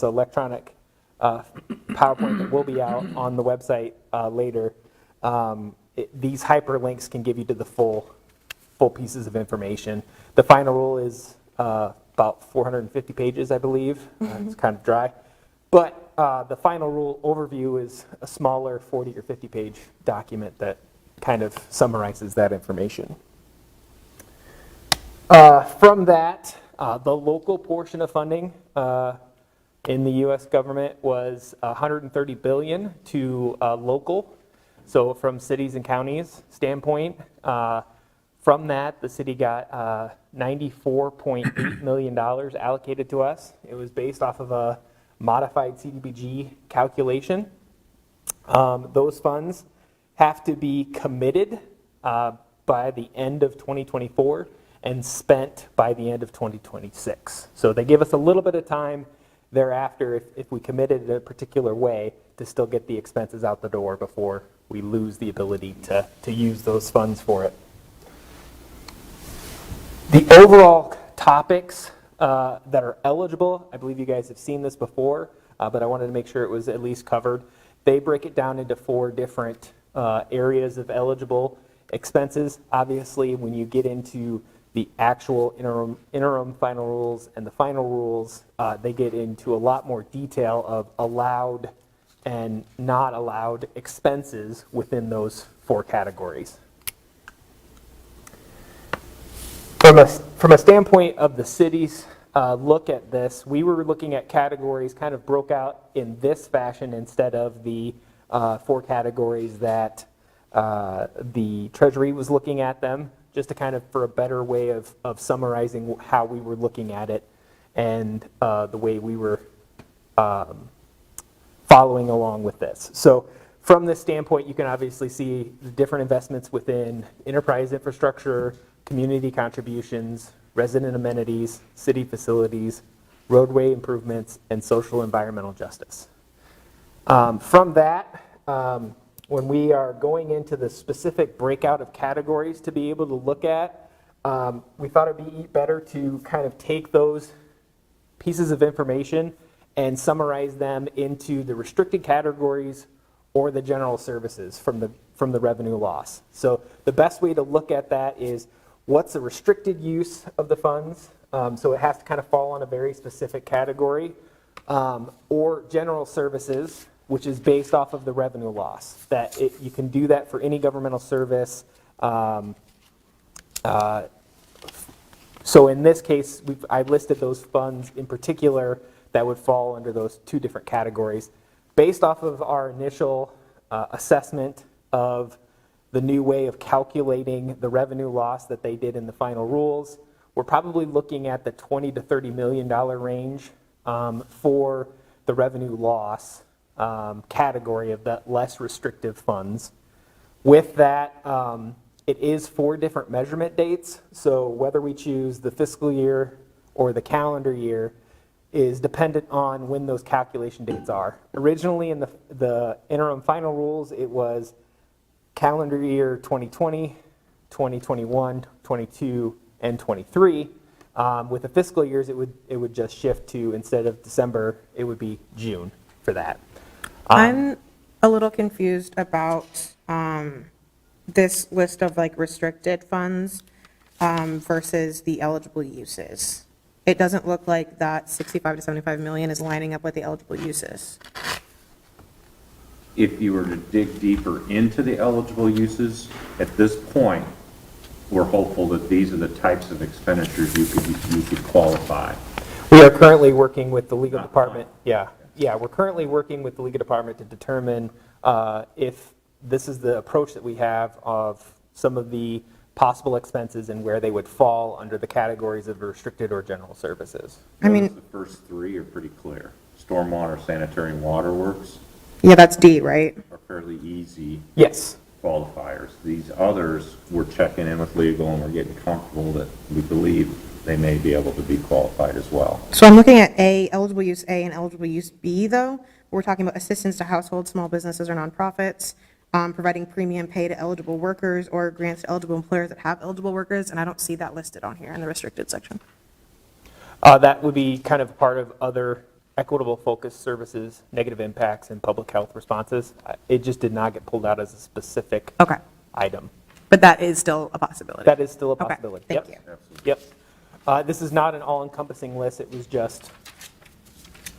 electronic PowerPoint that will be out on the website later, these hyperlinks can give you to the full pieces of information. The final rule is about 450 pages, I believe. It's kind of dry. But the final rule overview is a smaller 40 or 50 page document that kind of summarizes that information. From that, the local portion of funding in the U.S. government was $130 billion to local. So from cities and counties standpoint, from that, the city got $94.8 million allocated to us. It was based off of a modified CDBG calculation. Those funds have to be committed by the end of 2024 and spent by the end of 2026. So they give us a little bit of time thereafter, if we committed in a particular way, to still get the expenses out the door before we lose the ability to use those funds for it. The overall topics that are eligible, I believe you guys have seen this before, but I wanted to make sure it was at least covered. They break it down into 4 different areas of eligible expenses. Obviously, when you get into the actual interim final rules and the final rules, they get into a lot more detail of allowed and not allowed expenses within those 4 categories. From a standpoint of the city's look at this, we were looking at categories kind of broke out in this fashion instead of the 4 categories that the Treasury was looking at them, just to kind of for a better way of summarizing how we were looking at it and the way we were following along with this. So from this standpoint, you can obviously see the different investments within enterprise infrastructure, community contributions, resident amenities, city facilities, roadway improvements, and social environmental justice. From that, when we are going into the specific breakout of categories to be able to look at, we thought it'd be better to kind of take those pieces of information and summarize them into the restricted categories or the general services from the revenue loss. So the best way to look at that is what's the restricted use of the funds, so it has to kind of fall on a very specific category, or general services, which is based off of the revenue loss. You can do that for any governmental service. So in this case, I've listed those funds in particular that would fall under those 2 different categories. Based off of our initial assessment of the new way of calculating the revenue loss that they did in the final rules, we're probably looking at the $20 to $30 million range for the revenue loss category of the less restrictive funds. With that, it is 4 different measurement dates, so whether we choose the fiscal year or the calendar year is dependent on when those calculation dates are. Originally in the interim final rules, it was calendar year 2020, 2021, 22, and 23. With the fiscal years, it would just shift to, instead of December, it would be June for that. I'm a little confused about this list of like restricted funds versus the eligible uses. It doesn't look like that 65 to 75 million is lining up with the eligible uses. If you were to dig deeper into the eligible uses, at this point, we're hopeful that these are the types of expenditures you could qualify. We are currently working with the legal department. We're currently working with the legal department to determine if this is the approach that we have of some of the possible expenses and where they would fall under the categories of restricted or general services. I mean- The first three are pretty clear. Stormwater, sanitary, and waterworks Yeah, that's D, right? are fairly easy Yes. qualifiers. These others, we're checking in with legal and we're getting comfortable that we believe they may be able to be qualified as well. So I'm looking at A, eligible use A and eligible use B, though. We're talking about assistance to households, small businesses, or nonprofits, providing premium pay to eligible workers, or grants to eligible employers that have eligible workers, and I don't see that listed on here in the restricted section. That would be kind of part of other equitable focus services, negative impacts, and public health responses. It just did not get pulled out as a specific item. But that is still a possibility. That is still a Okay, possibility. thank Yep. you. Yep. This is not an all-encompassing list. It was just,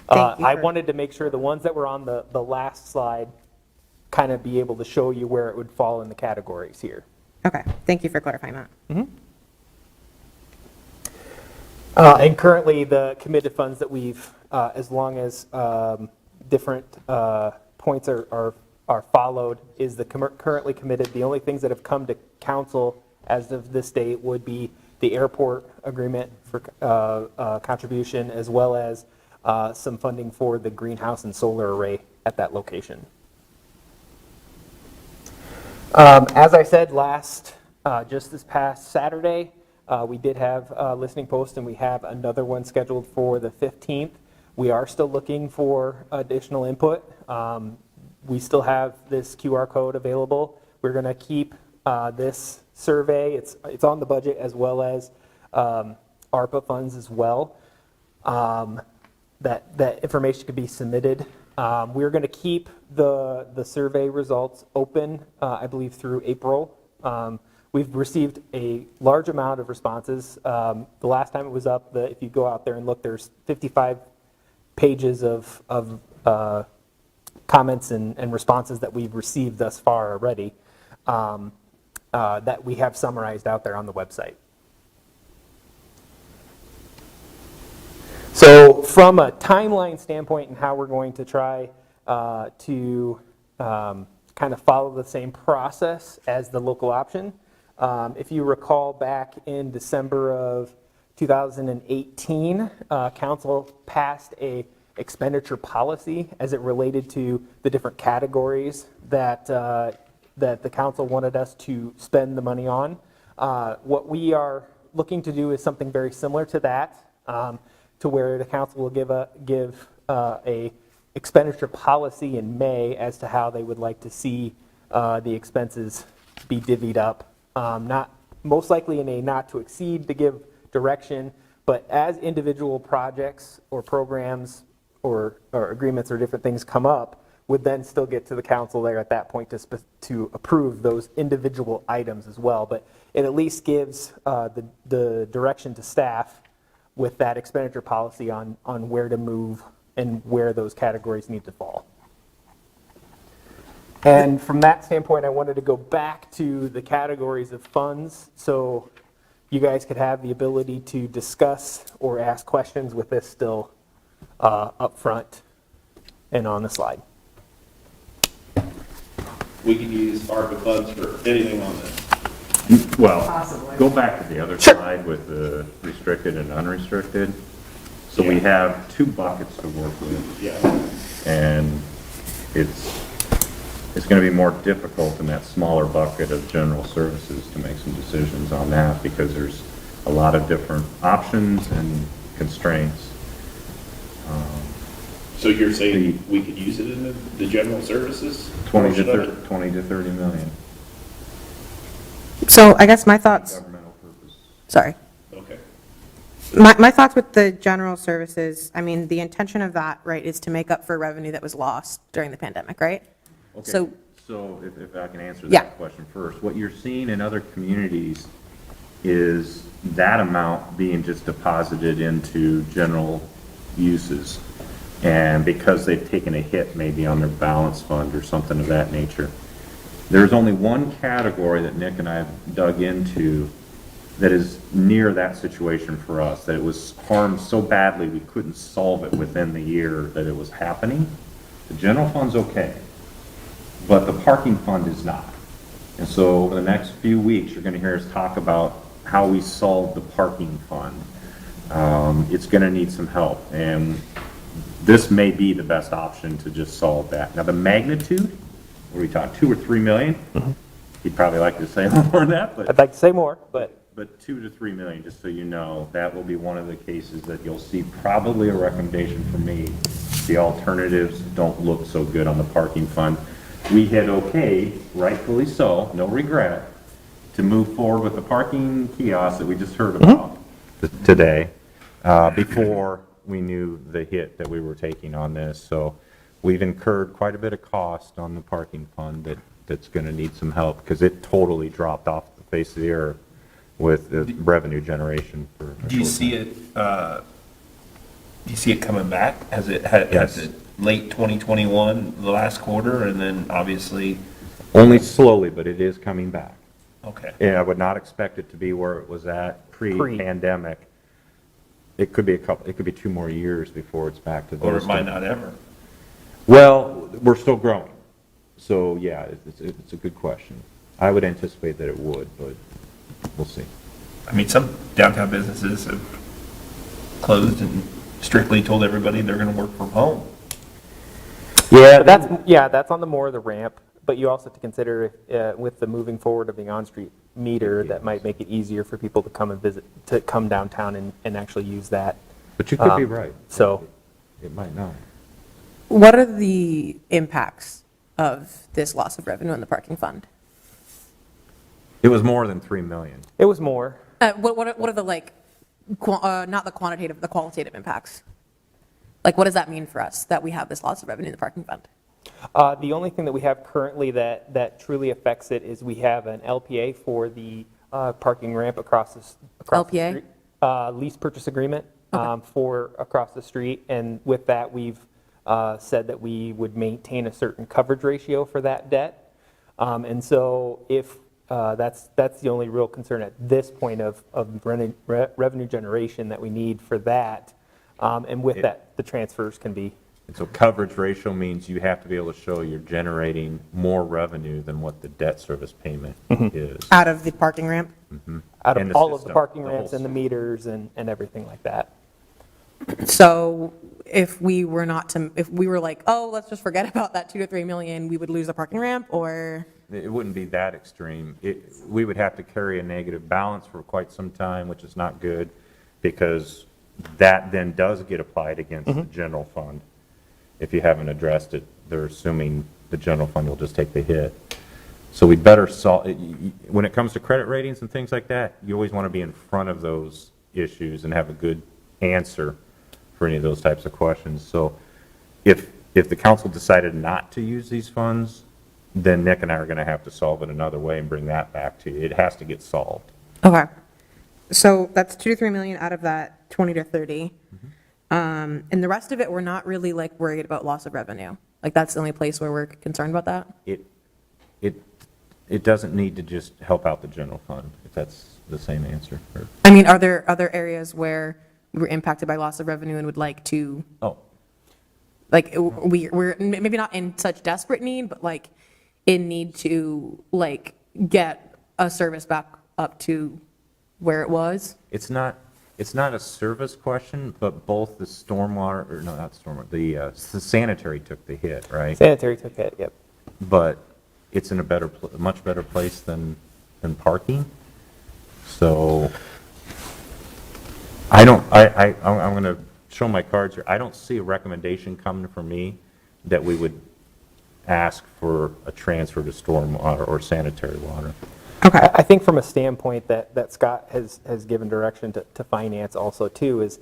Thank you I for- wanted to make sure the ones that were on the last slide kind of be able to show you where it would fall in the categories here. Okay, thank you for clarifying that. And currently, the committed funds that we've, as long as different points are followed, is the currently committed. The only things that have come to council as of this date would be the airport agreement for contribution, as well as some funding for the greenhouse and solar array at that location. As I said just this past Saturday, we did have a listening post, and we have another one scheduled for the 15th. We are still looking for additional input. We still have this QR code available. We're going to keep this survey. It's on the budget, as well as ARPA funds as well. That information could be submitted. We're going to keep the survey results open, I believe, through April. We've received a large amount of responses. The last time it was up, if you go out there and look, there's 55 pages of comments and responses that we've received thus far already, that we have summarized out there on the website. So from a timeline standpoint and how we're going to try to kind of follow the same process as the local option, if you recall back in December of 2018, council passed a expenditure policy as it related to the different categories that the council wanted us to spend the money on. What we are looking to do is something very similar to that, to where the council will give a expenditure policy in May as to how they would like to see the expenses be divvied up. Not most likely in a not to exceed to give direction, but as individual projects or programs or agreements or different things come up, would then still get to the council there at that point to approve those individual items as well. But it at least gives the direction to staff with that expenditure policy on where to move and where those categories need to fall. And from that standpoint, I wanted to go back to the categories of funds so you guys could have the ability to discuss or ask questions with this still up front and on the slide. We could use ARPA funds for anything on this. Well, Possibly. go back to the other slide with the restricted and unrestricted. So we have two buckets to work with. Yeah. And it's going to be more difficult in that smaller bucket of general services to make some decisions on that, because there's a lot of different options and constraints. So you're saying we could use it in the general services? 20 to 30 million. So I guess my thoughts, Governmental purpose. sorry. Okay. My thoughts with the general services, I mean, the intention of that, right, is to make up for revenue that was lost during the pandemic, right? Okay, So if I can answer Yeah. that question first. What you're seeing in other communities is that amount being just deposited into general uses. And because they've taken a hit maybe on their balance fund or something of that nature. There's only one category that Nick and I have dug into that is near that situation for us, that it was harmed so badly we couldn't solve it within the year that it was happening. The general fund's okay. but the parking fund is not. And so over the next few weeks, you're going to hear us talk about how we solve the parking fund. It's going to need some help, and this may be the best option to just solve that. Now, the magnitude, what are we talking, 2 or 3 million? You'd probably like to say more than that, but. I'd like to say more, but. But 2 to 3 million, just so you know, that will be one of the cases that you'll see probably a recommendation from me. The alternatives don't look so good on the parking fund. We had okayed, rightfully so, no regret, to move forward with the parking kiosk that we just heard about today, before we knew the hit that we were taking on this. So we've incurred quite a bit of cost on the parking fund that's going to need some help, because it totally dropped off the face of the earth with the revenue generation. Do you see it, do you see it coming back? Has it late 2021, the last quarter, and then obviously? Only slowly, but it is coming back. Okay. Yeah, I would not expect it to be where it was at pre-pandemic. It could be it could be 2 more years before it's back to those. Or it might not ever. Well, we're still growing. So yeah, it's a good question. I would anticipate that it would, but we'll see. I mean, some downtown businesses have closed and strictly told everybody they're going to work from home. Yeah, that's on the more of the ramp, but you also have to consider with the moving forward of the on-street meter, that might make it easier for people to come and visit, to come downtown and actually use that. But you could be right. So it might not. What are the impacts of this loss of revenue in the parking fund? It was more than 3 million. It was more. What are the, like, not the quantitative, the qualitative impacts? Like, what does that mean for us, that we have this loss of revenue in the parking fund? The only thing that we have currently that truly affects it is we have an LPA for the parking ramp across the street. Lease purchase agreement for across the street, and with that, we've said that we would maintain a certain coverage ratio for that debt. And so if that's the only real concern at this point of revenue generation that we need for that. And with that, the transfers can be. And so coverage ratio means you have to be able to show you're generating more revenue than what the debt service payment is. Out of the parking ramp? Out And of the all of the system, parking the ramps whole and the meters and everything like that. So if we were like, oh, let's just forget about that 2 to 3 million, we would lose the parking ramp, or? It wouldn't be that extreme. We would have to carry a negative balance for quite some time, which is not good, because that then does get applied against the general fund. If you haven't addressed it, they're assuming the general fund will just take the hit. So we better solve, when it comes to credit ratings and things like that, you always want to be in front of those issues and have a good answer for any of those types of questions. So if the council decided not to use these funds, then Nick and I are going to have to solve it another way and bring that back to you. It has to get solved. Okay. So that's 2 to 3 million out of that 20 to 30. And the rest of it, we're not really like worried about loss of revenue. Like, that's the only place where we're concerned about that? It doesn't need to just help out the general fund, if that's the same answer. I mean, are there other areas where we were impacted by loss of revenue and would like to? Oh. Like, we're maybe not in such desperate need, but like in need to like get a service back up to where it was? It's not a service question, but both the stormwater, or no, not stormwater, the sanitary took the hit, right? Sanitary took the hit, yep. But it's in a much better place than parking. So I'm going to show my cards here. I don't see a recommendation coming from me that we would ask for a transfer to stormwater or sanitary water. Okay. I think from a standpoint that Scott has given direction to finance also too is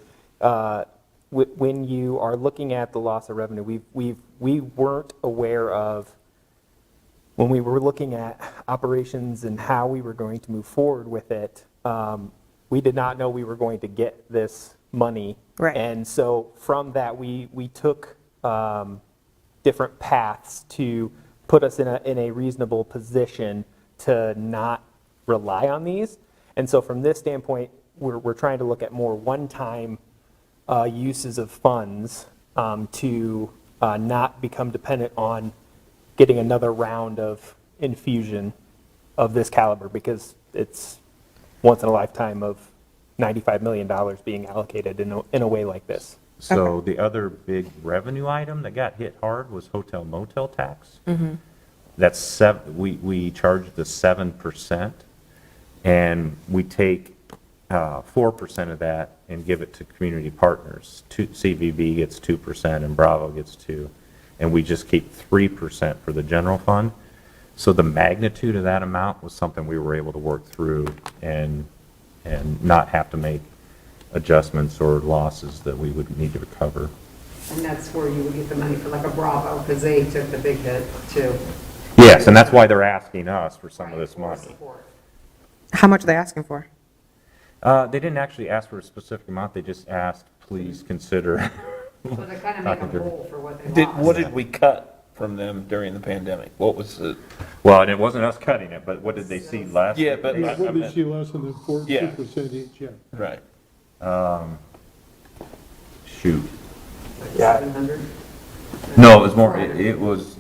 when you are looking at the loss of revenue, we weren't aware of, when we were looking at operations and how we were going to move forward with it, we did not know we were going to get this money. Right. And so from that, we took different paths to put us in a reasonable position to not rely on these. And so from this standpoint, we're trying to look at more one-time uses of funds to not become dependent on getting another round of infusion of this caliber, because it's once in a lifetime of $95 million being allocated in a way like this. So the other big revenue item that got hit hard was hotel motel tax. That's we charge the 7%, and we take 4% of that and give it to community partners. CVB gets 2% and Bravo gets 2%, and we just keep 3% for the general fund. So the magnitude of that amount was something we were able to work through and not have to make adjustments or losses that we would need to recover. And that's where you would get the money for like a Bravo, because they took the big hit too. Yes, and that's why they're asking us for some of this money. How much are they asking for? They didn't actually ask for a specific amount, they just asked, please consider. So they kind of make a whole for what they lost. What did we cut from them during the pandemic? What was the? Well, and it wasn't us cutting it, but what did they see last? Yeah, but. What did she less than 4% each, yeah. Right. Shoot. Yeah. 700? No, it was more, it was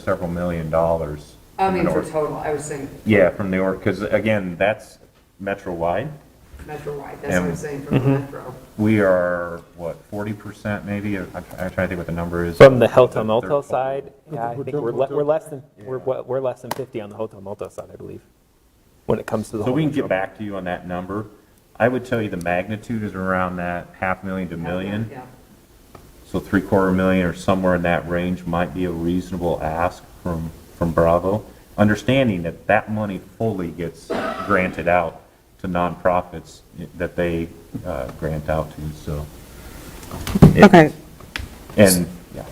several $million. I mean, for total, I was saying Yeah, from the, because again, that's metro-wide. metro-wide, that's what I'm saying, from the metro. We are, what, 40% maybe? I'm trying to think what the number is. From the hotel motel side, yeah, I think we're less than 50 on the hotel motel side, I believe, when it comes to the. So we can get back to you on that number. I would tell you the magnitude is around that $500,000 to $1 million. Yeah. So $750,000 or somewhere in that range might be a reasonable ask from Bravo, understanding that that money fully gets granted out to nonprofits that they grant out to, so. Okay. And, yeah.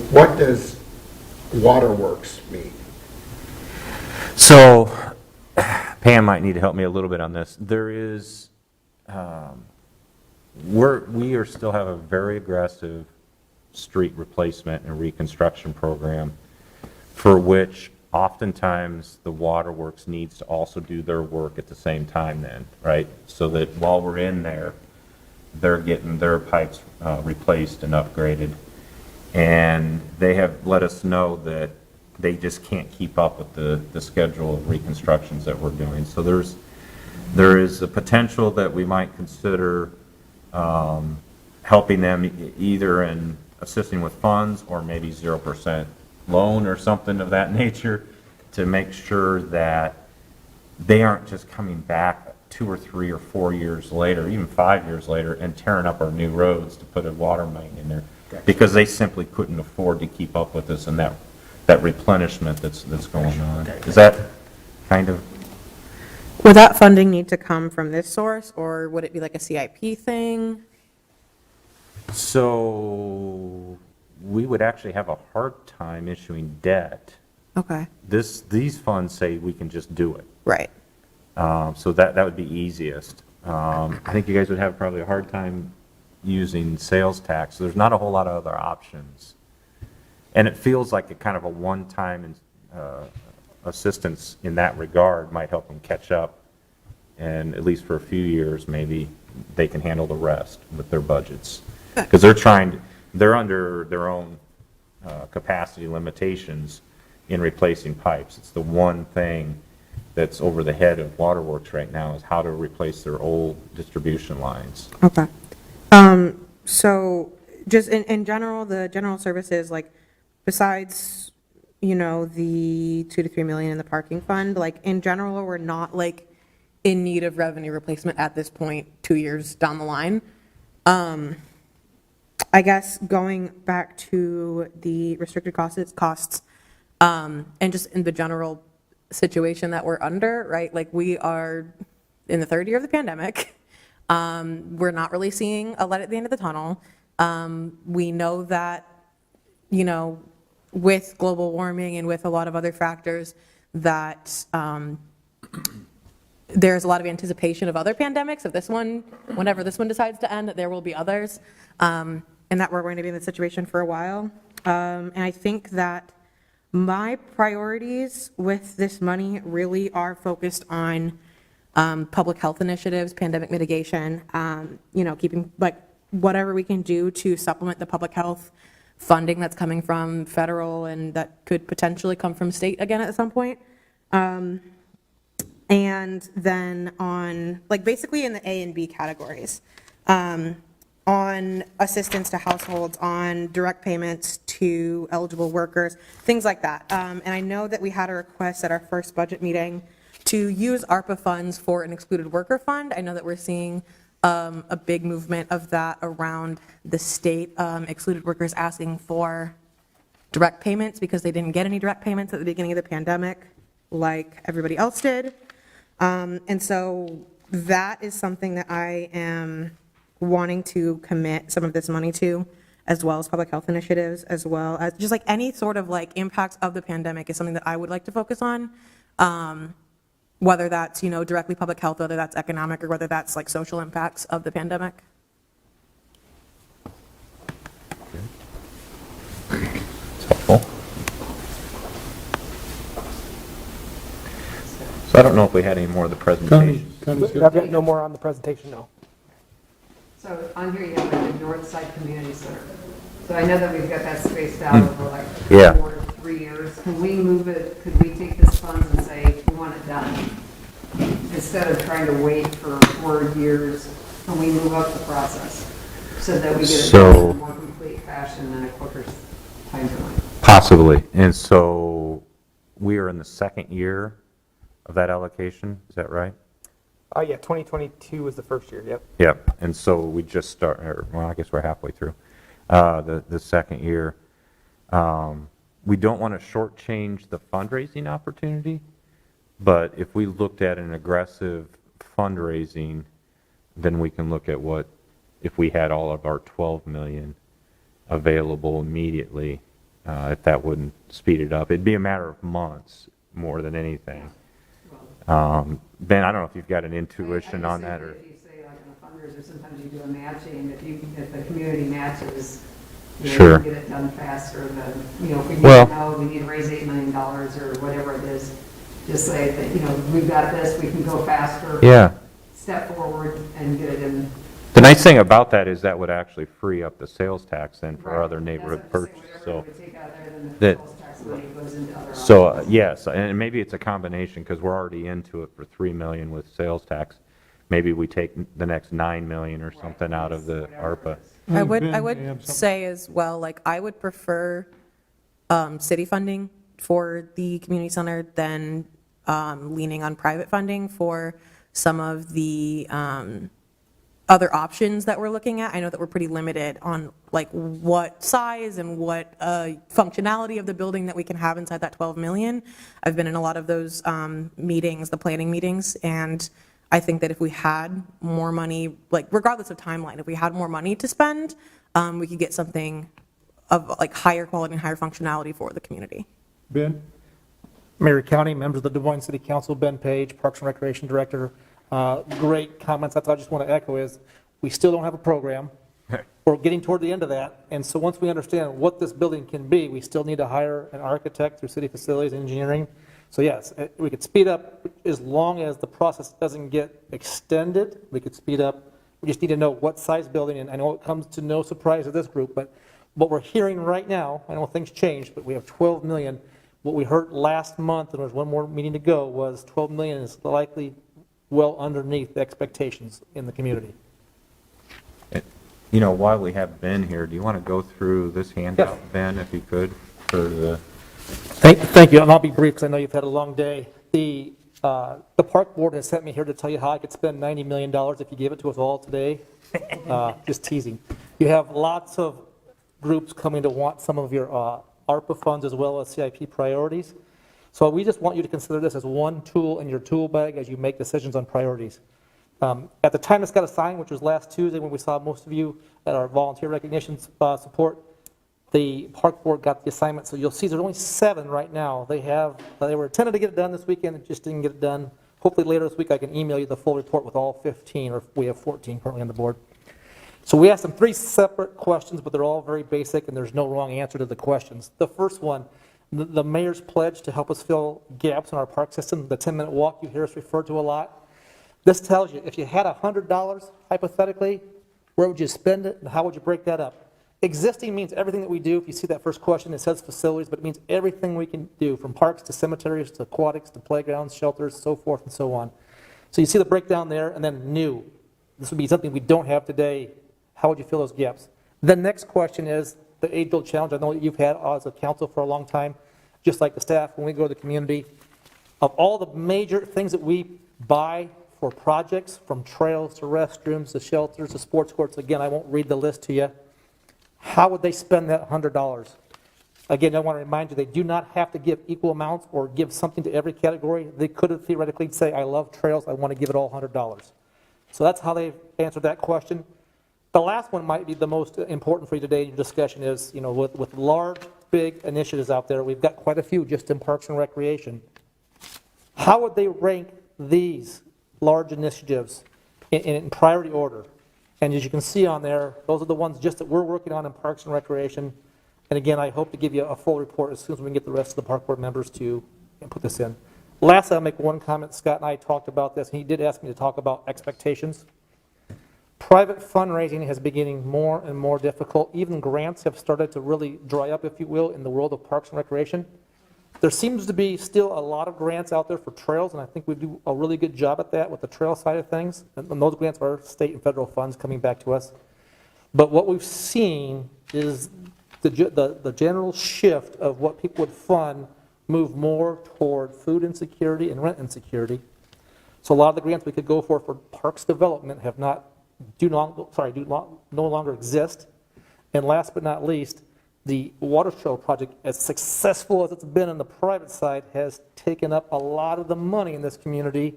What does waterworks mean? So, Pam might need to help me a little bit on this. There is, we still have a very aggressive street replacement and reconstruction program for which oftentimes the waterworks needs to also do their work at the same time then, right? So that while we're in there, they're getting their pipes replaced and upgraded. And they have let us know that they just can't keep up with the schedule of reconstructions that we're doing. So there is a potential that we might consider helping them either in assisting with funds or maybe 0% loan or something of that nature to make sure that they aren't just coming back 2 or 3 or 4 years later, even 5 years later, and tearing up our new roads to put a water main in there, because they simply couldn't afford to keep up with this and that replenishment that's going on. Is that kind of? Would that funding need to come from this source, or would it be like a CIP thing? So we would actually have a hard time issuing debt. Okay. These funds say we can just do it. Right. So that would be easiest. I think you guys would have probably a hard time using sales tax. There's not a whole lot of other options. And it feels like a kind of a one-time assistance in that regard might help them catch up. And at least for a few years, maybe they can handle the rest with their budgets. Because they're under their own capacity limitations in replacing pipes. It's the one thing that's over the head of waterworks right now is how to replace their old distribution lines. Okay. So just in general, the general services, like besides, the 2 to 3 million in the parking fund, like in general, we're not like in need of revenue replacement at this point, 2 years down the line. I guess going back to the restricted costs, and just in the general situation that we're under, right? Like we are in the third year of the pandemic. We're not really seeing a light at the end of the tunnel. We know that, with global warming and with a lot of other factors that there's a lot of anticipation of other pandemics, of this one, whenever this one decides to end, that there will be others, and that we're going to be in this situation for a while. And I think that my priorities with this money really are focused on public health initiatives, pandemic mitigation, keeping like whatever we can do to supplement the public health funding that's coming from federal and that could potentially come from state again at some point. And then on, like basically in the A and B categories, on assistance to households, on direct payments to eligible workers, things like that. And I know that we had a request at our first budget meeting to use ARPA funds for an excluded worker fund. I know that we're seeing a big movement of that around the state, excluded workers asking for direct payments because they didn't get any direct payments at the beginning of the pandemic like everybody else did. And so that is something that I am wanting to commit some of this money to, as well as public health initiatives, as well as just like any sort of like impacts of the pandemic is something that I would like to focus on. Whether that's, you know, directly public health, whether that's economic, or whether that's like social impacts of the pandemic. So I don't know if we had any more of the presentation. I've got no more on the presentation, no. So on here you have like the North Side Community Center. So I know that we've got that spaced out over like Yeah. 4 to 3 years. Can we move it, could we take this funds and say, we want it done? Instead of trying to wait for 4 years, can we move up the process so that we get it done in a more complete fashion and a quicker time frame? Possibly. And so we are in the second year of that allocation, is that right? Yeah, 2022 was the first year, yep. Yep. And so we just start, well, I guess we're halfway through the second year. We don't want to shortchange the fundraising opportunity, but if we looked at an aggressive fundraising, then we can look at what, if we had all of our 12 million available immediately, if that wouldn't speed it up. It'd be a matter of months more than anything. Ben, I don't know if you've got an intuition on that, or. If you say like in the fundraiser, sometimes you do a matching, if the community matches, you know, Sure. you can get it done faster than, you know, if we Well- know we need to raise $8 million or whatever it is, just say that, you know, we've got this, we can go faster. Yeah. Step forward and get it in. The nice thing about that is that would actually free up the sales tax then for other neighborhood purchases. So that, so yes, and maybe it's a combination because we're already into it for 3 million with sales tax. Maybe we take the next 9 million or something out of the ARPA. I would say as well, like I would prefer city funding for the community center than leaning on private funding for some of the other options that we're looking at. I know that we're pretty limited on like what size and what functionality of the building that we can have inside that 12 million. I've been in a lot of those meetings, the planning meetings, and I think that if we had more money, like regardless of timeline, if we had more money to spend, we could get something of like higher quality and higher functionality for the community. Ben? Mayor, County, members of the Des Moines City Council, Ben Page, Parks and Recreation Director. Great comments. That's what I just want to echo is we still don't have a program. We're getting toward the end of that. And so once we understand what this building can be, we still need to hire an architect through city facilities engineering. So yes, we could speed up as long as the process doesn't get extended. We could speed up. We just need to know what size building. And I know it comes to no surprise to this group, but what we're hearing right now, I know things changed, but we have 12 million. What we heard last month, and there was one more meeting to go, was 12 million is likely well underneath the expectations in the community. You know, while we have Ben here, do you want to go through this handout, Ben, if you could, for the... Thank you, and I'll be brief because I know you've had a long day. The park board has sent me here to tell you how I could spend $90 million if you gave it to us all today. Just teasing. You have lots of groups coming to want some of your ARPA funds as well as CIP priorities. So we just want you to consider this as one tool in your tool bag as you make decisions on priorities. At the time this got assigned, which was last Tuesday when we saw most of you at our volunteer recognition support, the park board got the assignment. So you'll see there's only 7 right now. They were intended to get it done this weekend, and just didn't get it done. Hopefully later this week I can email you the full report with all 15, or we have 14 currently on the board. So we asked them 3 separate questions, but they're all very basic and there's no wrong answer to the questions. The first one, the mayor's pledge to help us fill gaps in our park system, the 10-minute walk you hear us refer to a lot. This tells you if you had $100 hypothetically, where would you spend it and how would you break that up? existing means everything that we do. If you see that first question, it says facilities, but it means everything we can do, from parks to cemeteries to aquatics to playgrounds, shelters, so forth and so on. So you see the breakdown there, and then new. This would be something we don't have today. How would you fill those gaps? The next question is the age-old challenge I know that you've had as a council for a long time, just like the staff when we go to the community. Of all the major things that we buy for projects, from trails to restrooms to shelters to sports courts, again, I won't read the list to you, how would they spend that $100? Again, I want to remind you, they do not have to give equal amounts or give something to every category. They could have theoretically say, I love trails, I want to give it all $100. So that's how they've answered that question. The last one might be the most important for you today in your discussion is, with large, big initiatives out there, we've got quite a few just in Parks and Recreation. How would they rank these large initiatives in priority order? And as you can see on there, those are the ones just that we're working on in Parks and Recreation. And again, I hope to give you a full report as soon as we can get the rest of the park board members to put this in. Lastly, I'll make one comment. Scott and I talked about this, and he did ask me to talk about expectations. Private fundraising has been getting more and more difficult. Even grants have started to really dry up, if you will, in the world of Parks and Recreation. There seems to be still a lot of grants out there for trails, and I think we do a really good job at that with the trail side of things. And those grants are state and federal funds coming back to us. But what we've seen is the general shift of what people would fund move more toward food insecurity and rent insecurity. So a lot of the grants we could go for parks development have no longer exist. And last but not least, the water trail project, as successful as it's been on the private side, has taken up a lot of the money in this community,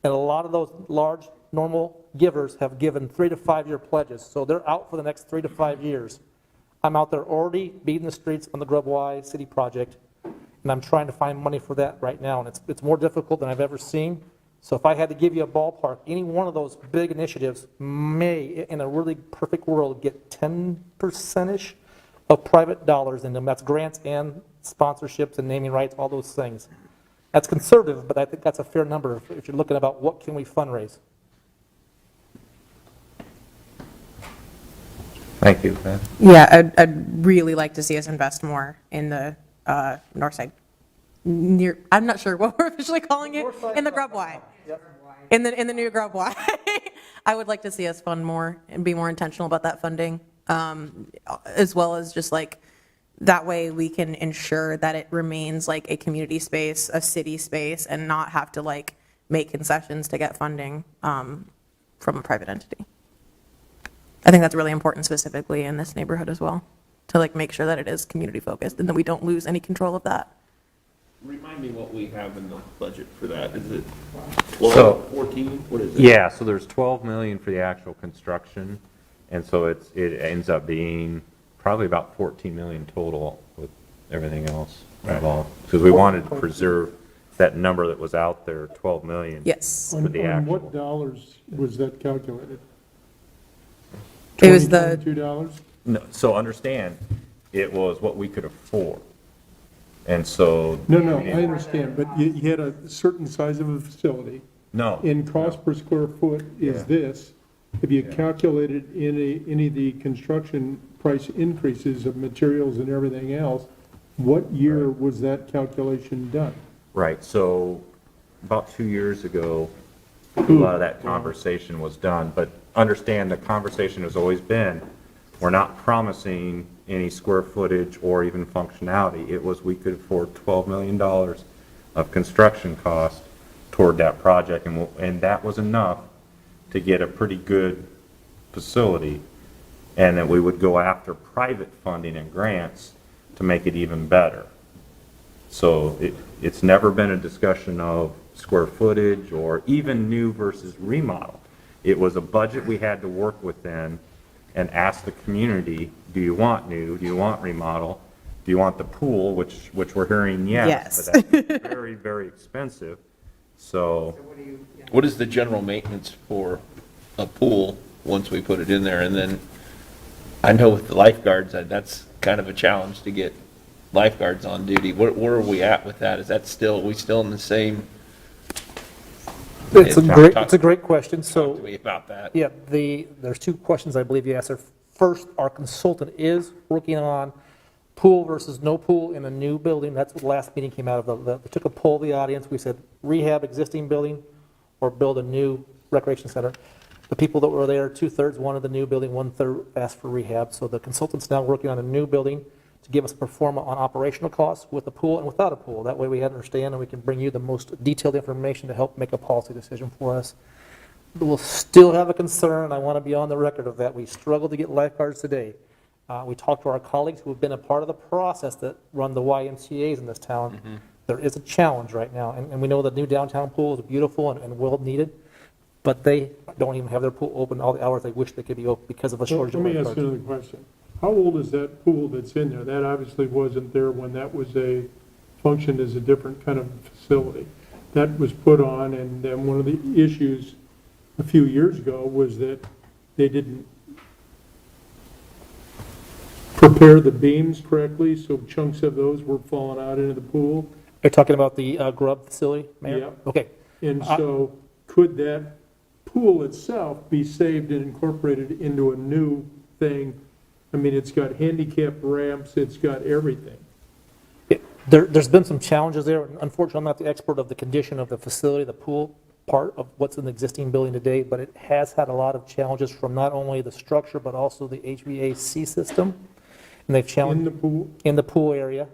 and a lot of those large normal givers have given 3 to 5 year pledges. So they're out for the next 3 to 5 years. I'm out there already beating the streets on the Grub Y City project, and I'm trying to find money for that right now, and it's more difficult than I've ever seen. So if I had to give you a ballpark, any one of those big initiatives may, in a really perfect world, get 10%-ish of private dollars in them. That's grants and sponsorships and naming rights, all those things. That's conservative, but I think that's a fair number if you're looking about what can we fundraise. Thank you, Ben. Yeah, I'd really like to see us invest more in the north side. I'm not sure what we're officially calling it, in the Grub Y. In the new Grub Y. I would like to see us fund more and be more intentional about that funding, as well as just like, that way we can ensure that it remains like a community space, a city space, and not have to like make concessions to get funding from a private entity. I think that's really important specifically in this neighborhood as well, to like make sure that it is community focused and that we don't lose any control of that. Remind me what we have in the budget for that. Is it So- 12, 14? What is it? Yeah, so there's 12 million for the actual construction, and so it ends up being probably about 14 million total with everything else involved. Because we wanted to preserve that number that was out there, 12 million. Yes. For the On actual. what dollars was that calculated? It was the $22? No, so understand, it was what we could afford. And so. No, I understand, but you had a certain size of a facility. No. In cost per square foot is this. Have you calculated any of the construction price increases of materials and everything else? What year was that calculation done? Right, so about 2 years ago, a lot of that conversation was done, but understand the conversation has always been, we're not promising any square footage or even functionality. It was we could afford $12 million of construction cost toward that project, and that was enough to get a pretty good facility, and that we would go after private funding and grants to make it even better. So it's never been a discussion of square footage or even new versus remodel. It was a budget we had to work within and ask the community, do you want new, do you want remodel, do you want the pool, which we're hearing yes. But that's very, very expensive. So What is the general maintenance for a pool once we put it in there? And then I know with the lifeguards, that's kind of a challenge to get lifeguards on duty. Where are we at with that? Is that still, we still in the same? It's a great question. So Talk to me about that. yeah, there's two questions I believe you asked. First, our consultant is working on pool versus no pool in a new building. That's what the last meeting came out of. They took a poll of the audience. We said rehab existing building or build a new recreation center. The people that were there, 2/3 wanted the new building, 1/3 asked for rehab. So the consultant's now working on a new building to give us a performa on operational costs with a pool and without a pool. That way we understand and we can bring you the most detailed information to help make a policy decision for us. We'll still have a concern, and I want to be on the record of that. We struggle to get lifeguards today. We talked to our colleagues who have been a part of the process that run the YMCA's in this town. There is a challenge right now, and we know the new downtown pool is beautiful and well needed, but they don't even have their pool open all the hours they wish they could be open because of a shortage of Let me ask lifeguards. you another question. How old is that pool that's in there? That obviously wasn't there when that was functioned as a different kind of facility. That was put on, and then one of the issues a few years ago was that they didn't prepare the beams correctly, so chunks of those were falling out into the pool. You're talking about the grub facility, Mayor? Yeah. Okay. And so could that pool itself be saved and incorporated into a new thing? I mean, it's got handicap ramps, it's got everything. There's been some challenges there. Unfortunately, I'm not the expert of the condition of the facility, the pool part of what's in the existing building today, but it has had a lot of challenges from not only the structure, but also the HVAC system. And they've challenged. In the pool? In the pool area.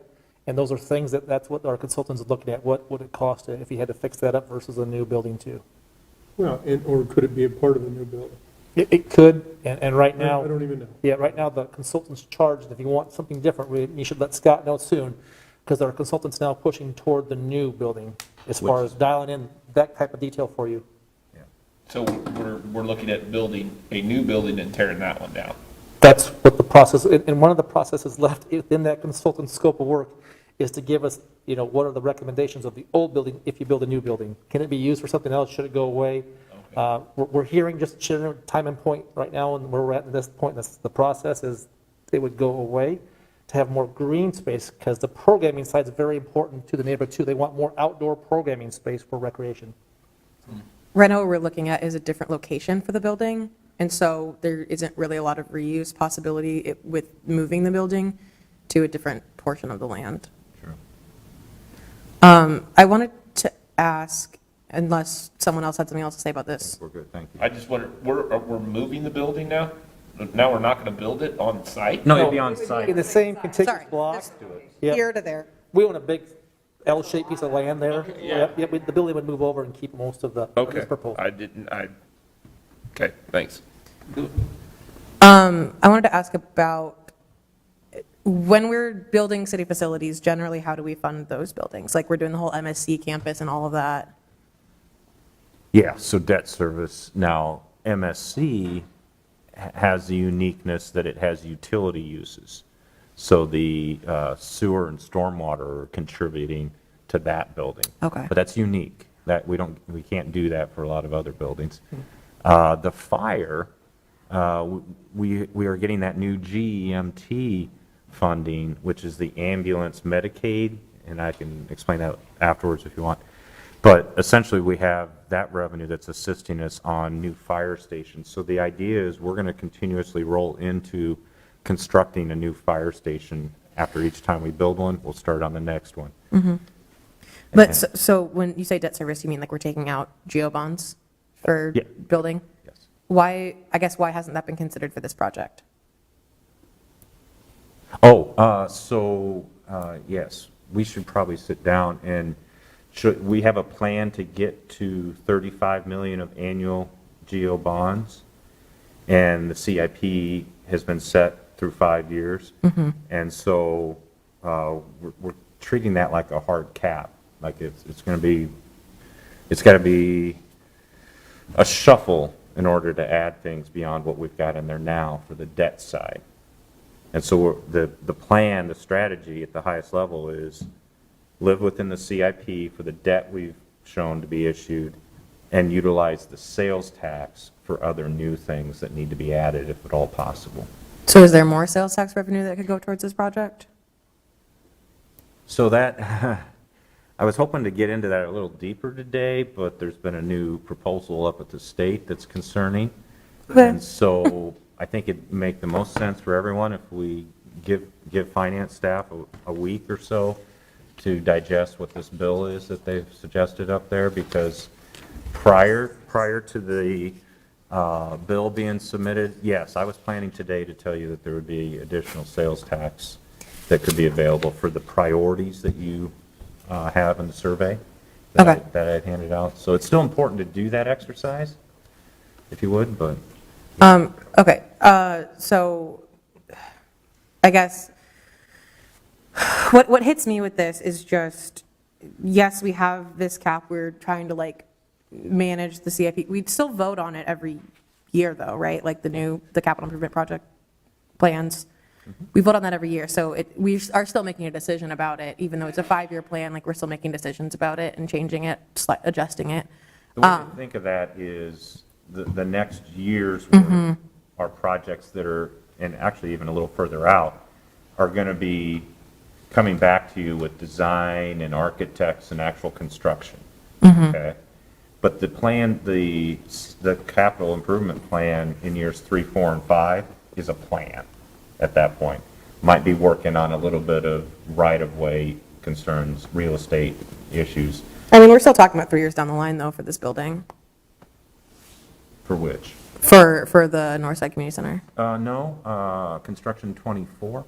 And those are things that's what our consultants are looking at. What would it cost if you had to fix that up versus a new building too? Well, or could it be a part of the new building? It could, and right now. I don't even know. Yeah, right now the consultant's charged. If you want something different, you should let Scott know soon, because our consultant's now pushing toward the new building as far as dialing in that type of detail for you. So we're looking at building a new building and tearing that one down. That's what the process, and one of the processes left within that consultant's scope of work is to give us, what are the recommendations of the old building if you build a new building? Can it be used for something else? Should it go away? Okay. We're hearing just time and point right now, and where we're at this point, the process is it would go away to have more green space, because the programming side is very important to the neighborhood too. They want more outdoor programming space for recreation. Right now, what we're looking at is a different location for the building, and so there isn't really a lot of reuse possibility with moving the building to a different portion of the land. Sure. I wanted to ask, unless someone else had something else to say about this. We're good, thank you. I just wonder, we're moving the building now? Now we're not going to build it on site? No, it'd be on site. In the same contiguous Sorry. block. Here to there. We own a big L-shaped piece of land there. Yep, the building would move over and keep most of the. Okay, proposal. Okay, thanks. I wanted to ask about, when we're building city facilities, generally, how do we fund those buildings? Like, we're doing the whole MSC campus and all of that. Yeah, so debt service. Now, MSC has the uniqueness that it has utility uses. So the sewer and stormwater are contributing to that building. Okay. But that's unique. That we can't do that for a lot of other buildings. The fire, we are getting that new GEMT funding, which is the ambulance Medicaid, and I can explain that afterwards if you want. But essentially, we have that revenue that's assisting us on new fire stations. So the idea is we're going to continuously roll into constructing a new fire station. After each time we build one, we'll start on the next one. Mm-hmm. But so when you say debt service, you mean like we're taking out geo bonds for building? Yes. Why hasn't that been considered for this project? Yes, we should probably sit down and we have a plan to get to 35 million of annual geo bonds, and the CIP has been set through 5 years. Mm-hmm. And so we're treating that like a hard cap. Like it's got to be a shuffle in order to add things beyond what we've got in there now for the debt side. And so the plan, the strategy at the highest level is live within the CIP for the debt we've shown to be issued, and utilize the sales tax for other new things that need to be added if at all possible. So is there more sales tax revenue that could go towards this project? So that, I was hoping to get into that a little deeper today, but there's been a new proposal up at the state that's concerning. Okay. And so I think it'd make the most sense for everyone if we give finance staff a week or so to digest what this bill is that they've suggested up there, because prior to the bill being submitted, yes, I was planning today to tell you that there would be additional sales tax that could be available for the priorities that you have in the survey that I had handed out. So it's still important to do that exercise, if you would, but. Okay, so I guess what hits me with this is just, yes, we have this cap, we're trying to like manage the CIP. We'd still vote on it every year though, right? Like the capital improvement project plans. We vote on that every year, so we are still making a decision about it, even though it's a 5-year plan, like we're still making decisions about it and changing it, adjusting it. The way to think of that is the next year's work are projects that are, and actually even a little further out, are going to be coming back to you with design and architects and actual construction. Okay? But the plan, the capital improvement plan in years 3, 4, and 5 is a plan at that point. Might be working on a little bit of right-of-way concerns, real estate issues. I mean, we're still talking about 3 years down the line though for this building. For which? For the Northside Community Center. No, construction 24.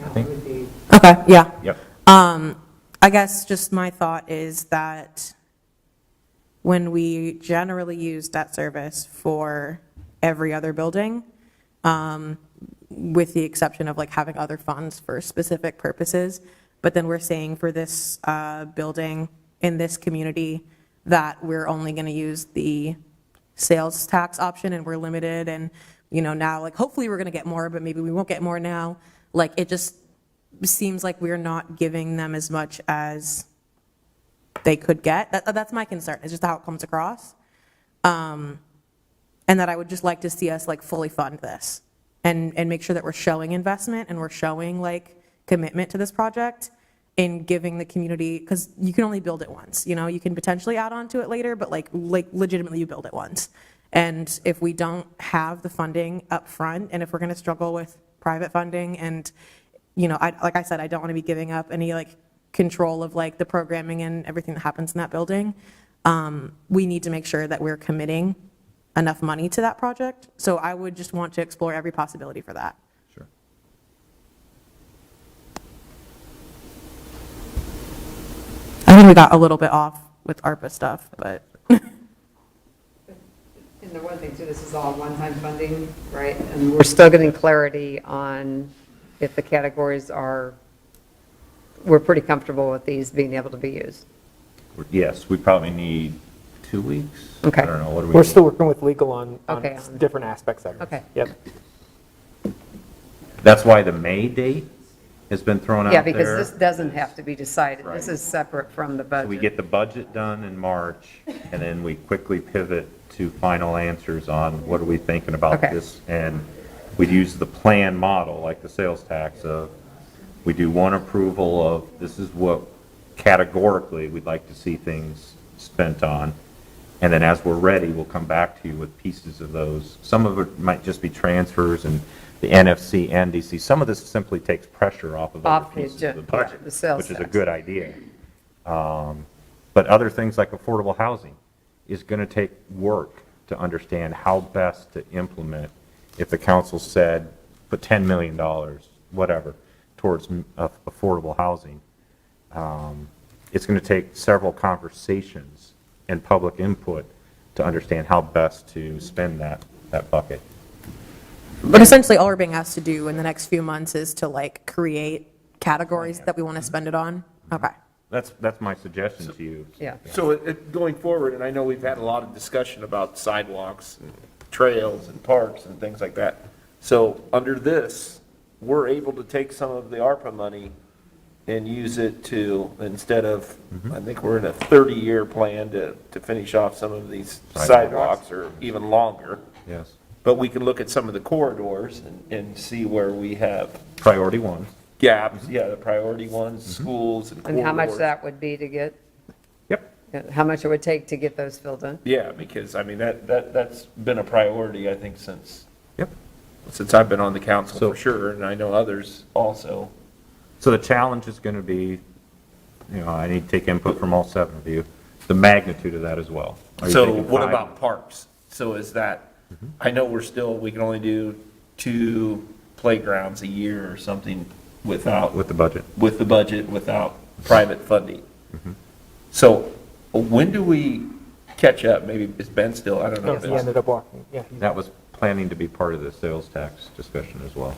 I think. Okay, yeah. Yep. I guess just my thought is that when we generally use debt service for every other building, with the exception of like having other funds for specific purposes, but then we're saying for this building in this community that we're only going to use the sales tax option and we're limited, and now like hopefully we're going to get more, but maybe we won't get more now. Like it just seems like we're not giving them as much as they could get. That's my concern. It's just how it comes across. And that I would just like to see us like fully fund this and make sure that we're showing investment and we're showing like commitment to this project in giving the community, because you can only build it once, you can potentially add on to it later, but like legitimately you build it once. And if we don't have the funding up front, and if we're going to struggle with private funding, and like I said, I don't want to be giving up any like control of like the programming and everything that happens in that building. We need to make sure that we're committing enough money to that project. So I would just want to explore every possibility for that. Sure. I think we got a little bit off with ARPA stuff, but. And the one thing too, this is all one-time funding, right? And we're still getting clarity on if the categories we're pretty comfortable with these being able to be used. Yes, we probably need 2 weeks. Okay. I don't know, what do we? We're still working with legal on Okay. different aspects of it. Okay. Yep. That's why the May date has been thrown out there. Yeah, because this doesn't have to be decided. This is separate from the budget. We get the budget done in March, and then we quickly pivot to final answers on what are we thinking about this. And we'd use the plan model, like the sales tax, of we do one approval of this is what categorically we'd like to see things spent on. And then as we're ready, we'll come back to you with pieces of those. Some of it might just be transfers and the NFC, NDC. Some of this simply takes pressure off of other pieces of the budget, the sales which is a tax. good idea. But other things like affordable housing is going to take work to understand how best to implement. If the council said, put $10 million, whatever, towards affordable housing, it's going to take several conversations and public input to understand how best to spend that bucket. But essentially all we're being asked to do in the next few months is to like create categories that we want to spend it on. Okay. That's my suggestion to you. Yeah. So going forward, and I know we've had a lot of discussion about sidewalks and trails and parks and things like that. So under this, we're able to take some of the ARPA money and use it to, instead of, I think we're in a 30-year plan to finish off some of these sidewalks or even longer. Yes. But we can look at some of the corridors and see where we have Priority ones. gaps, the priority ones, schools and corridors. And how much that would be to get? Yep. how much it would take to get those filled in. Yeah, because, I mean, that's been a priority, I think, since I've been on the council, for sure, and I know others also. So the challenge is going to be, I need to take input from all 7 of you, the magnitude of that as well. Are you So thinking what 5? about parks? So is that, I know we can only do 2 playgrounds a year or something without. With the budget. With the budget, without private funding. So when do we catch up? Maybe is Ben still, I don't know. Yes, he ended up walking, yeah. That was planning to be part of the sales tax discussion as well.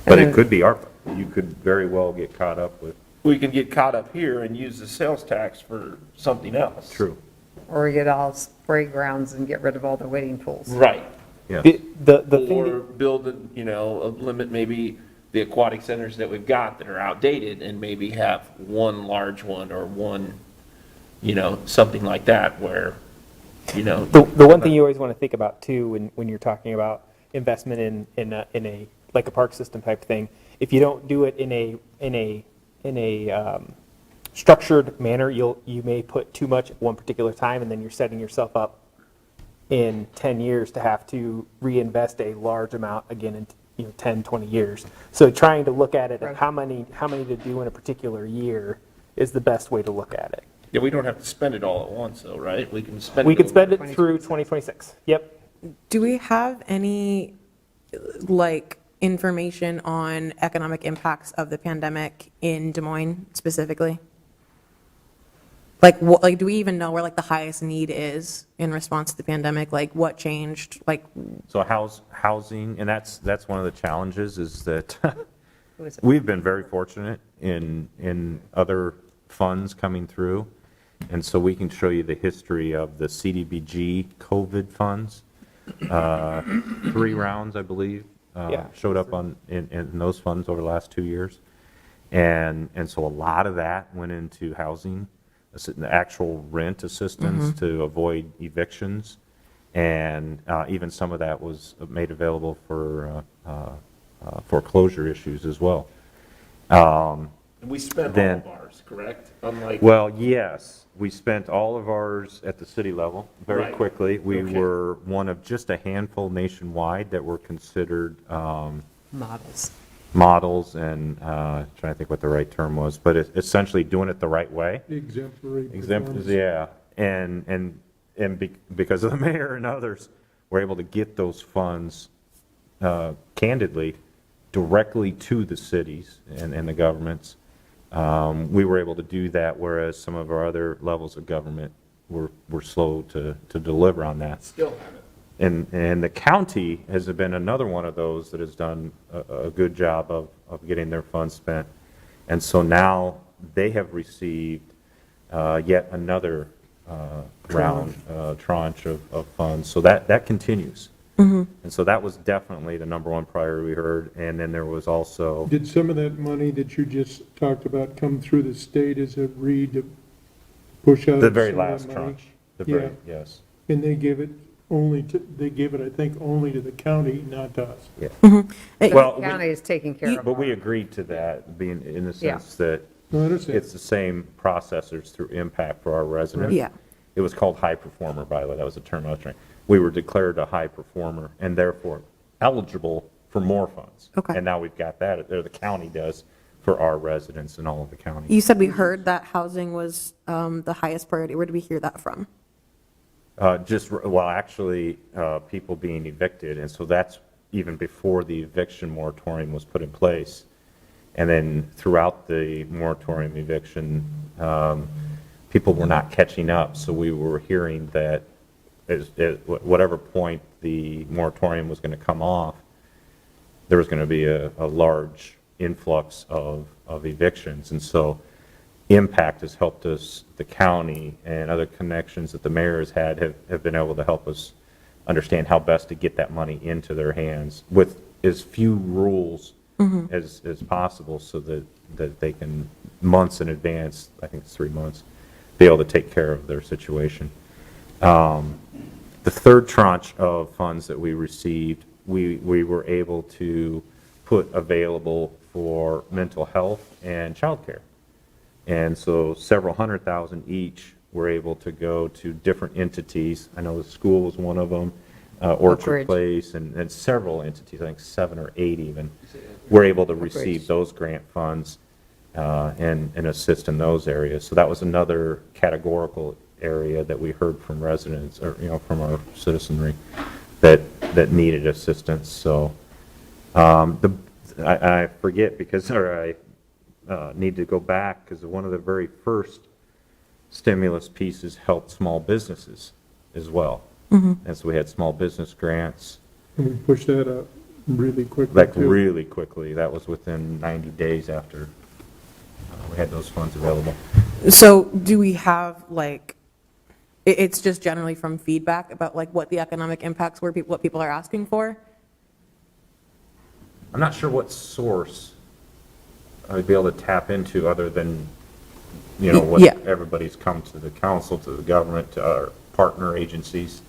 But it could be ARPA. You could very well get caught up with. We can get caught up here and use the sales tax for something else. True. Or get all spray grounds and get rid of all the wading pools. Right. Yeah. Or build a limit, maybe the aquatic centers that we've got that are outdated, and maybe have one large one or one, something like that where, The one thing you always want to think about too, when you're talking about investment in a like a park system type thing, if you don't do it in a structured manner, you may put too much at one particular time, and then you're setting yourself up in 10 years to have to reinvest a large amount again in 10, 20 years. So trying to look at it at how many to do in a particular year is the best way to look at it. Yeah, we don't have to spend it all at once though, right? We can spend We it. could spend it through 2026. Yep. Do we have any, information on economic impacts of the pandemic in Des Moines specifically? Do we even know where, the highest need is in response to the pandemic? What changed? So housing, and that's one of the challenges, is that we've been very fortunate in other funds coming through. And so we can show you the history of the CDBG COVID funds. 3 rounds, I believe, showed up in those funds over the last 2 years. And so a lot of that went into housing, the actual rent assistance to avoid evictions. And even some of that was made available for foreclosure issues as well. And we spent all of ours, correct? Well, yes. We spent all of ours at the city level very Right. quickly. We were one of just a handful nationwide that were considered models and trying to think what the right term was, but essentially doing it the right way. Exemplary. Yeah. And because of the mayor and others, we're able to get those funds candidly directly to the cities and the governments. We were able to do that, whereas some of our other levels of government were slow to deliver on that. Still have it. And the county has been another one of those that has done a good job of getting their funds spent. And so now they have received yet another tranche of funds. So that continues. And so that was definitely the number one priority we heard. And then there was also. Did some of that money that you just talked about come through the state as a read to push out? The very some of that last money? tranche. Yes. And they gave it I think, only to the county, not to us. Yeah. The county is taking care of But all. we agreed to that, being in the Yeah. sense that I understand. it's the same processors through impact for our residents. Yeah. It was called high performer, by the way, that was the term I was trying. We were declared a high performer and therefore eligible for more funds. Okay. And now we've got that, or the county does, for our residents in all of the counties. You said we heard that housing was the highest priority. Where did we hear that from? Actually, people being evicted, and so that's even before the eviction moratorium was put in place. And then throughout the moratorium eviction, people were not catching up, so we were hearing that at whatever point the moratorium was going to come off, there was going to be a large influx of evictions. And so impact has helped us, the county and other connections that the mayor has had have been able to help us understand how best to get that money into their hands with as few rules as possible, so that they can, months in advance, I think it's 3 months, be able to take care of their situation. The third tranche of funds that we received, we were able to put available for mental health and childcare. And so several $100,000 each were able to go to different entities. I know the school was one of them, Orchard Ridge. Place, and several entities, I think 7 or 8 even, were able to receive Ridge. those grant funds and assist in those areas. So that was another categorical area that we heard from residents, or, from our citizenry, that needed assistance. So I forget because, or I need to go back, because one of the very first stimulus pieces helped small businesses as well. And so we had small business grants. And we pushed that up really quickly, Like too. really quickly. That was within 90 days after we had those funds available. So do we have, like, it's just generally from feedback about, like, what the economic impacts were, what people are asking for? I'm not sure what source I'd be able to tap into other than, what Yeah. everybody's come to the council, to the government, to our partner agencies.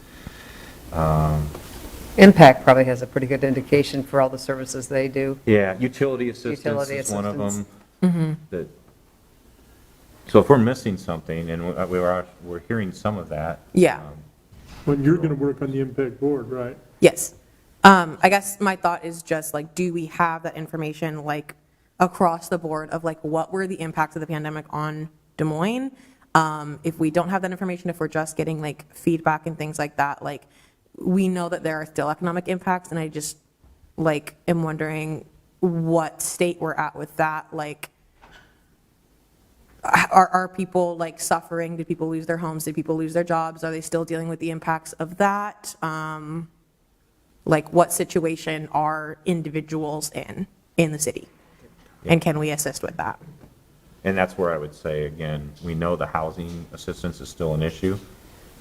Impact probably has a pretty good indication for all the services they do. Yeah, utility assistance Utility is one of assistance. them. So if we're missing something, and we're hearing some of that. Yeah. Well, you're going to work on the impact board, right? Yes. I guess my thought is just like, do we have that information like across the board of like what were the impacts of the pandemic on Des Moines? If we don't have that information, if we're just getting like feedback and things like that, like we know that there are still economic impacts, and I just like am wondering what state we're at with that. Like, are people like suffering? Did people lose their homes? Did people lose their jobs? Are they still dealing with the impacts of that? Like what situation are individuals in the city? And can we assist with that? And that's where I would say, again, we know the housing assistance is still an issue,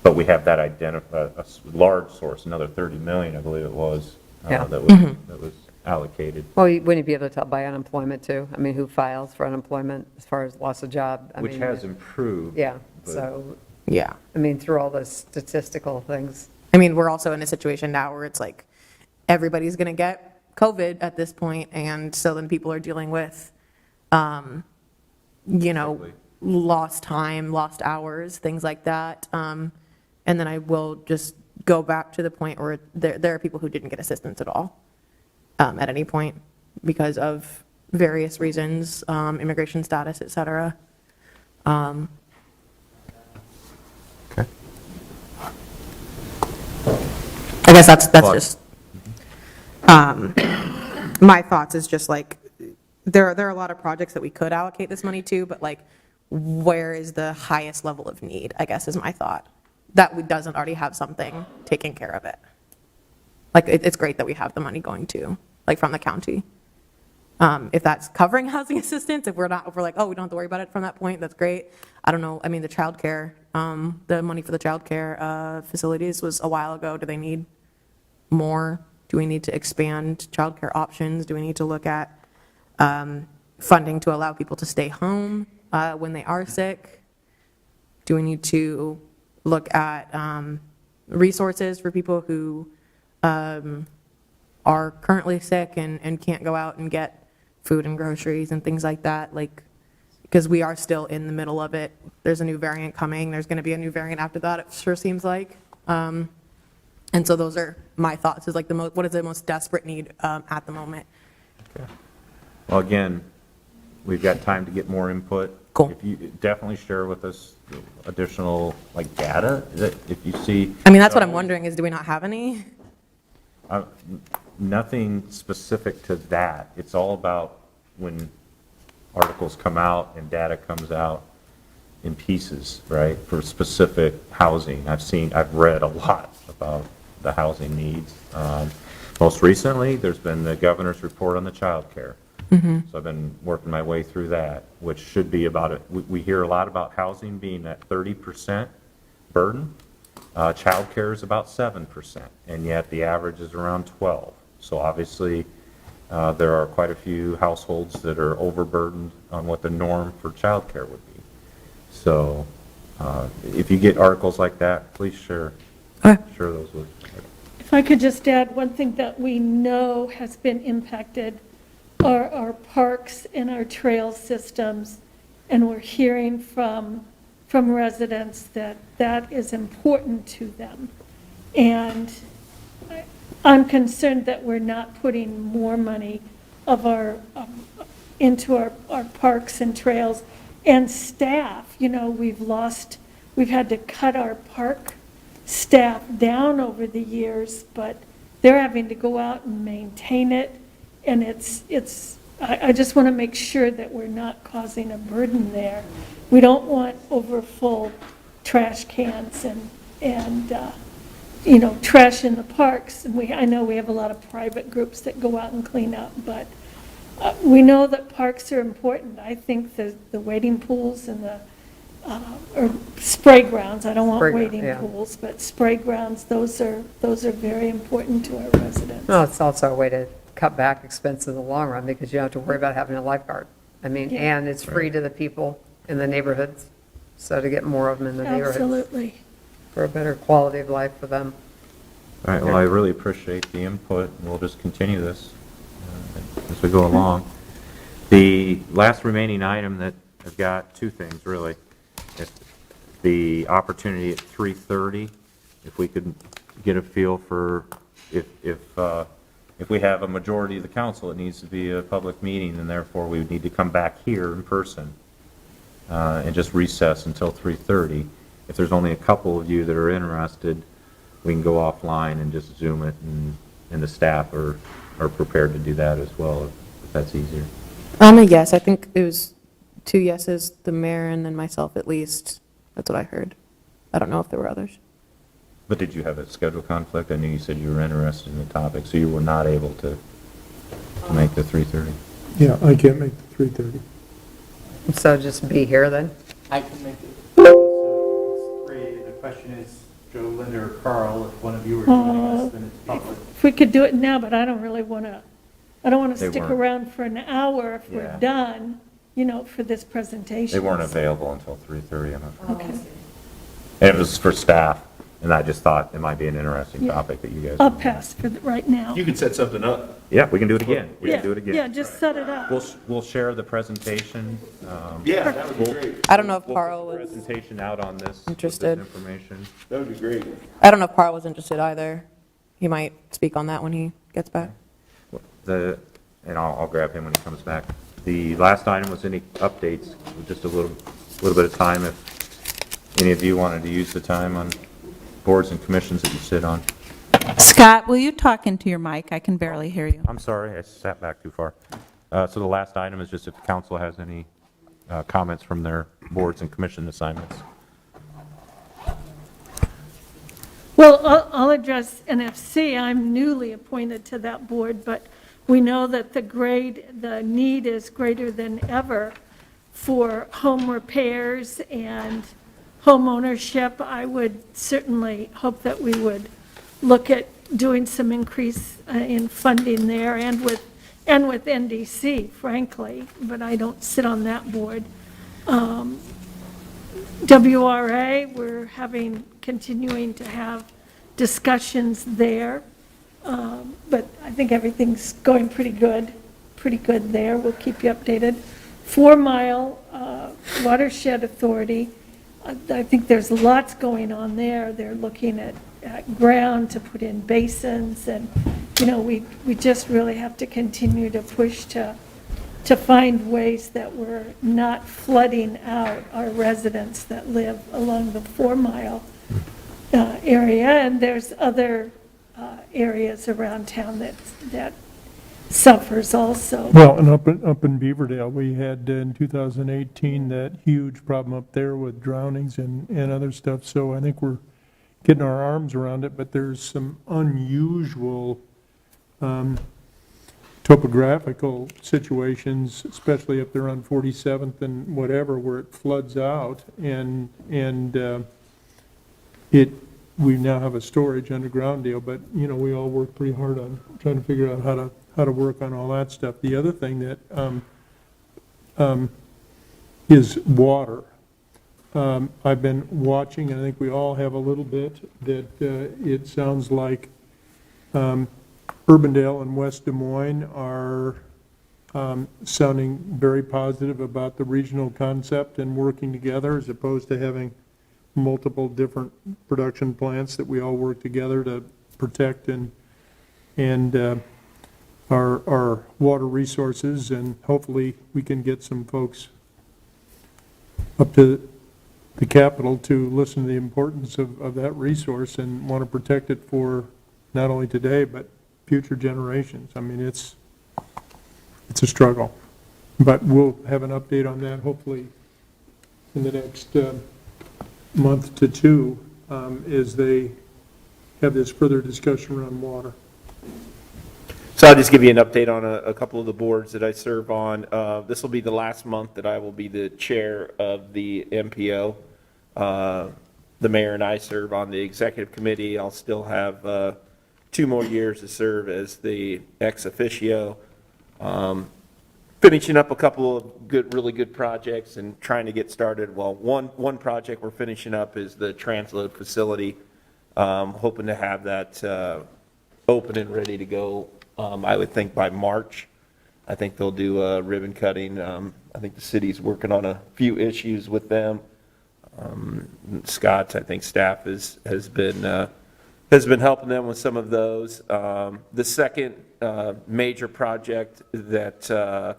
but we have that a large source, another 30 million, I believe it was, Yeah. that was allocated. Well, wouldn't you be able to tell by unemployment too? I mean, who files for unemployment as far as loss of job? I Which mean, has improved. Yeah, but- so, Yeah. I mean, through all the statistical things. I mean, we're also in a situation now where it's like everybody's going to get COVID at this point, and so then people are dealing with, lost time, lost hours, things like that. And then I will just go back to the point where there are people who didn't get assistance at all at any point because of various reasons, immigration status, et cetera. Okay. I guess that's just, my thoughts is just like, there are a lot of projects that we could allocate this money to, but like, where is the highest level of need, I guess is my thought. That we doesn't already have something taking care of it. Like, it's great that we have the money going to, like from the county. If that's covering housing assistance, if we're like, oh, we don't have to worry about it from that point, that's great. I don't know, I mean, the childcare, the money for the childcare facilities was a while ago. Do they need more? Do we need to expand childcare options? Do we need to look at funding to allow people to stay home when they are sick? Do we need to look at resources for people who are currently sick and can't go out and get food and groceries and things like that? Like, because we are still in the middle of it. There's a new variant coming. There's going to be a new variant after that, it sure seems like. And so those are my thoughts, is like what is the most desperate need at the moment? Okay. Well, again, we've got time to get more input. Cool. If you definitely share with us additional like data, that if you see. I mean, that's what I'm wondering is, do we not have any? Nothing specific to that. It's all about when articles come out and data comes out in pieces, right, for specific housing. I've read a lot about the housing needs. Most recently, there's been the governor's report on the child care. So I've been working my way through that, which should be about it. We hear a lot about housing being at 30% burden. Child care is about 7%, and yet the average is around 12. So obviously, there are quite a few households that are overburdened on what the norm for child care would be. So if you get articles like that, please share those with. If I could just add, one thing that we know has been impacted are our parks and our trail systems, and we're hearing from from residents that that is important to them. And I'm concerned that we're not putting more money of our, into our parks and trails and staff. You know, we've had to cut our park staff down over the years, but they're having to go out and maintain it. And I just want to make sure that we're not causing a burden there. We don't want overfull trash cans and you know, trash in the parks. I know we have a lot of private groups that go out and clean up, but we know that parks are important. I think the wading pools and the, or spray grounds, I don't want wading pools, but spray grounds, those are very important to our residents. Well, it's also a way to cut back expense in the long run because you don't have to worry about having a lifeguard. I mean, and it's free to the people in the neighborhoods, so to get more of them in the neighborhoods. Absolutely. For a better quality of life for them. All right, well, I really appreciate the input, and we'll just continue this as we go along. The last remaining item that I've got, two things, really. If the opportunity at 3:30, if we could get a feel for if we have a majority of the council, it needs to be a public meeting, and therefore we would need to come back here in person and just recess until 3:30. If there's only a couple of you that are interested, we can go offline and just Zoom it, and the staff are prepared to do that as well, if that's easier. I'm a yes. I think it was 2 yeses, the mayor and then myself at least. That's what I heard. I don't know if there were others. But did you have a schedule conflict? I knew you said you were interested in the topic, so you were not able to make the 3:30. Yeah, I can't make the 3:30. So just be here then? I can make it. So it's 3. The question is, Joe, Linda, or Carl, if one of you are joining us, then it's public. If we could do it now, but I don't really want to, They stick weren't. around for an hour if Yeah. we're done, you know, for this presentation. They weren't available until 3:30. Okay. And it was for staff, and I just thought it might be an interesting Yeah. topic that you guys. I'll pass for right now. You could set something up. Yeah, we can do it again. We Yeah, can do it again. yeah, just set it up. We'll share the presentation. Yeah, that would be great. I don't know if We'll Carl put the was presentation out on this. with this interested. information. That would be great. I don't know if Carl was interested either. He might speak on that when he gets back. And I'll grab him when he comes back. The last item was any updates, just a little bit of time if any of you wanted to use the time on boards and commissions that you sit on. Scott, will you talk into your mic? I can barely hear you. I'm sorry, I sat back too far. So the last item is just if council has any comments from their boards and commission assignments. Well, I'll address NFC. I'm newly appointed to that board, but we know that the need is greater than ever for home repairs and home ownership. I would certainly hope that we would look at doing some increase in funding there and with NDC, frankly, but I don't sit on that board. WRA, we're continuing to have discussions there, but I think everything's going pretty good there. We'll keep you updated. 4 Mile Watershed Authority, I think there's lots going on there. They're looking at ground to put in basins, and, you know, we just really have to continue to push to find ways that we're not flooding out our residents that live along the 4 Mile area, and there's other areas around town that suffers also. Well, and up in Beaverdale, we had in 2018 that huge problem up there with drownings and other stuff, so I think we're getting our arms around it, but there's some unusual topographical situations, especially up there on 47th and whatever, where it floods out, and we now have a storage underground deal, but, you know, we all work pretty hard on trying to figure out how to work on all that stuff. The other thing that is water. I've been watching, and I think we all have a little bit, that it sounds like Urbandale and West Des Moines are sounding very positive about the regional concept and working together as opposed to having multiple different production plants that we all work together to protect and our water resources, and hopefully we can get some folks up to the Capitol to listen to the importance of that resource and want to protect it for not only today, but future generations. I mean, it's a struggle, but we'll have an update on that hopefully in the next month to two as they have this further discussion around water. So I'll just give you an update on a couple of the boards that I serve on. This will be the last month that I will be the chair of the MPO. The mayor and I serve on the executive committee. I'll still have 2 more years to serve as the ex officio. Finishing up a couple of really good projects and trying to get started. Well, one project we're finishing up is the transload facility. Hoping to have that open and ready to go, I would think by March. I think they'll do ribbon cutting. I think the city's working on a few issues with them. Scott's, I think, staff has been helping them with some of those. The second major project that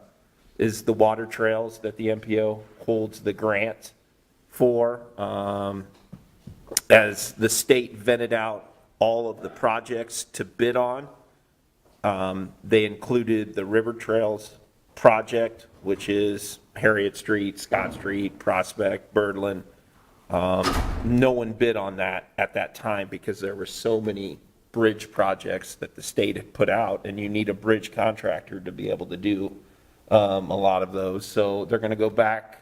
is the water trails that the MPO holds the grant for. As the state vetted out all of the projects to bid on, they included the River Trails project, which is Harriet Street, Scott Street, Prospect, Birdland. No one bid on that at that time because there were so many bridge projects that the state had put out, and you need a bridge contractor to be able to do a lot of those. So they're going to go back.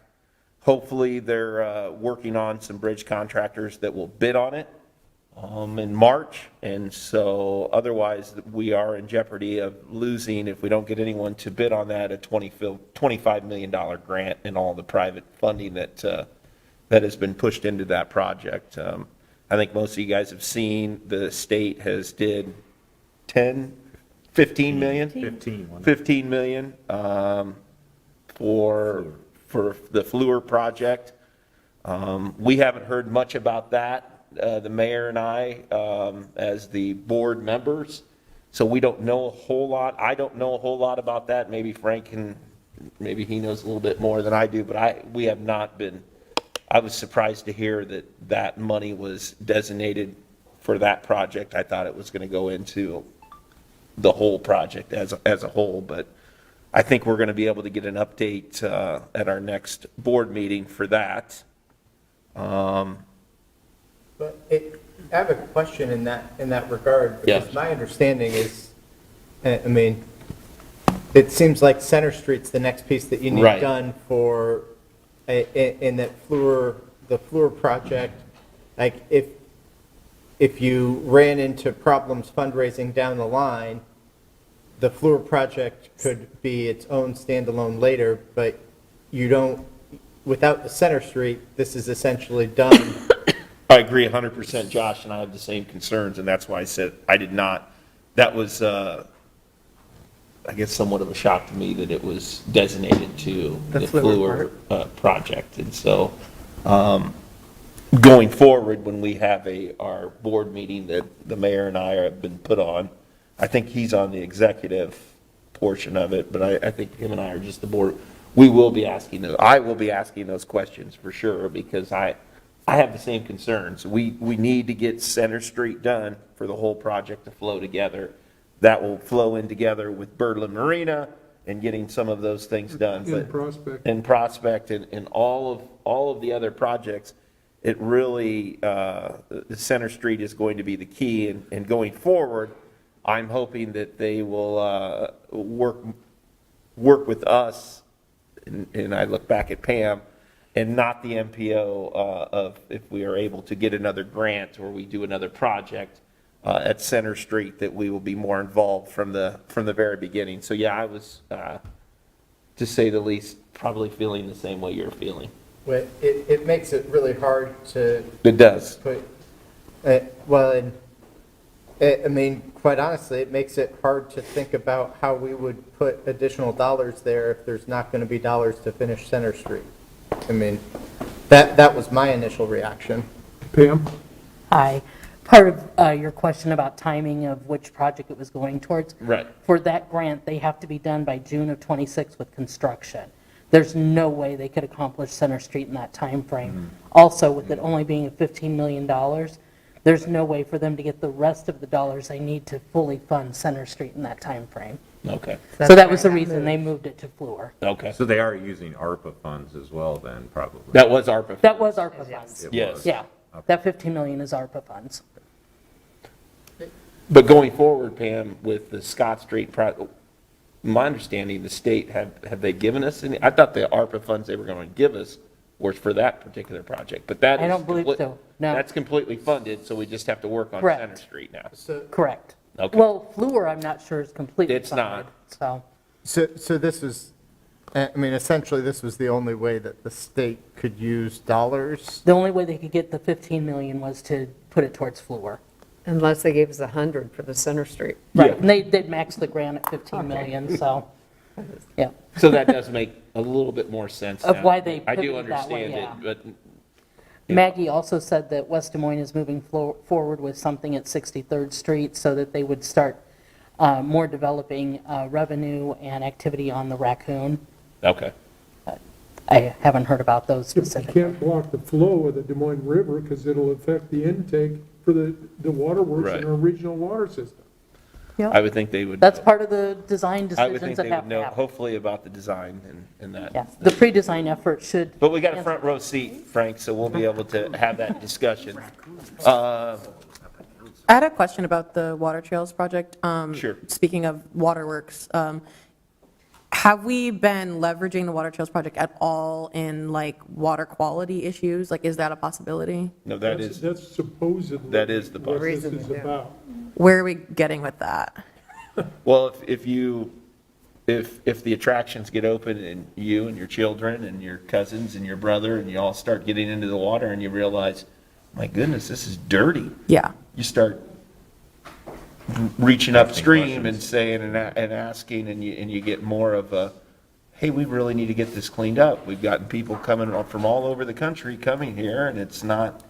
Hopefully they're working on some bridge contractors that will bid on it in March. And so otherwise we are in jeopardy of losing, if we don't get anyone to bid on that, a $25 million grant and all the private funding that has been pushed into that project. I think most of you guys have seen the state has did 15 million? 15 million for the Fluor project. We haven't heard much about that, the mayor and I, as the board members. So we don't know a whole lot. I don't know a whole lot about that. Maybe Frank can, maybe he knows a little bit more than I do, but we have not been. I was surprised to hear that that money was designated for that project. I thought it was going to go into the whole project as a whole, but I think we're going to be able to get an update at our next board meeting for that. But I have a question in that regard. Yes. Because my understanding is, I mean, it seems like Center Street's the next piece that you need Right. done for, in that the Fluor project. Like, if you ran into problems fundraising down the line, the Fluor project could be its own standalone later, but you don't, without the Center Street, this is essentially done. I agree 100%, Josh, and I have the same concerns, and that's why I said I did not. That was, I guess, somewhat of a shock to me that it was designated to the Fluor project. And so, going forward, when we have our board meeting that the mayor and I have been put on, I think he's on the executive portion of it, but I think him and I are just the board. We will be asking those. I will be asking those questions for sure, because I have the same concerns. We need to get Center Street done for the whole project to flow together. That will flow in together with Birdland Marina and getting some of those things done. And Prospect. And Prospect and all of the other projects. It really, the Center Street is going to be the key, and going forward, I'm hoping that they will work with us, and I look back at Pam, and not the MPO of if we are able to get another grant or we do another project at Center Street, that we will be more involved from the very beginning. So yeah, I was, to say the least, probably feeling the same way you're feeling. Well, it makes it really hard to. It does. Well, I mean, quite honestly, it makes it hard to think about how we would put additional dollars there if there's not going to be dollars to finish Center Street. I mean, that was my initial reaction. Pam? Hi. Part of your question about timing of which project it was going towards. Right. For that grant, they have to be done by June of '26 with construction. There's no way they could accomplish Center Street in that time frame. Also, with it only being $15 million, there's no way for them to get the rest of the dollars they need to fully fund Center Street in that time frame. Okay. So that was the reason they moved it to Fluor. Okay. So they are using ARPA funds as well then, probably? That was ARPA. That was ARPA funds. Yes. Yeah, that 15 million is ARPA funds. But going forward, Pam, with the Scott Street project, my understanding, the state, have they given us any? I thought the ARPA funds they were going to give us were for that particular project, but that is. I don't believe so, no. That's completely funded, so we just have to work on Correct. Center Street now. Correct. Okay. Well, Fluor, I'm not sure is completely It's funded. not. So this was, I mean, essentially, this was the only way that the state could use dollars. The only way they could get the 15 million was to put it towards Fluor. Unless they gave us 100 for the Center Street. Right, and they'd max the grant at 15 million, so, yeah. So that does make a little bit more sense Of now. why they I do pivoted that way, understand it, but Maggie also said that West Des Moines is moving forward with something at 63rd Street so that they would start more developing revenue and activity on the Raccoon. Okay. I haven't heard about those You specifically. can't block the flow of the Des Moines River because it'll affect the intake for the waterworks Right. in our regional water system. I would think they would. That's part of the design I would think decisions they that would have to know, happen. hopefully, about the design and that. Yeah, the pre-design effort should. But we got a front row seat, Frank, so we'll be able to have that discussion. I had a question about the Water Trails project. Sure. Speaking of waterworks, have we been leveraging the Water Trails project at all in like water quality issues? Like, is that a possibility? No, that is, That's supposedly. that is the what possibility. this is about. Where are we getting with that? Well, if the attractions get open and you and your children and your cousins and your brother and you all start getting into the water and you realize, my goodness, this is dirty. Yeah. You start reaching upstream and saying and asking, and you get more of a, hey, we really need to get this cleaned up. We've gotten people coming from all over the country coming here, and it's not,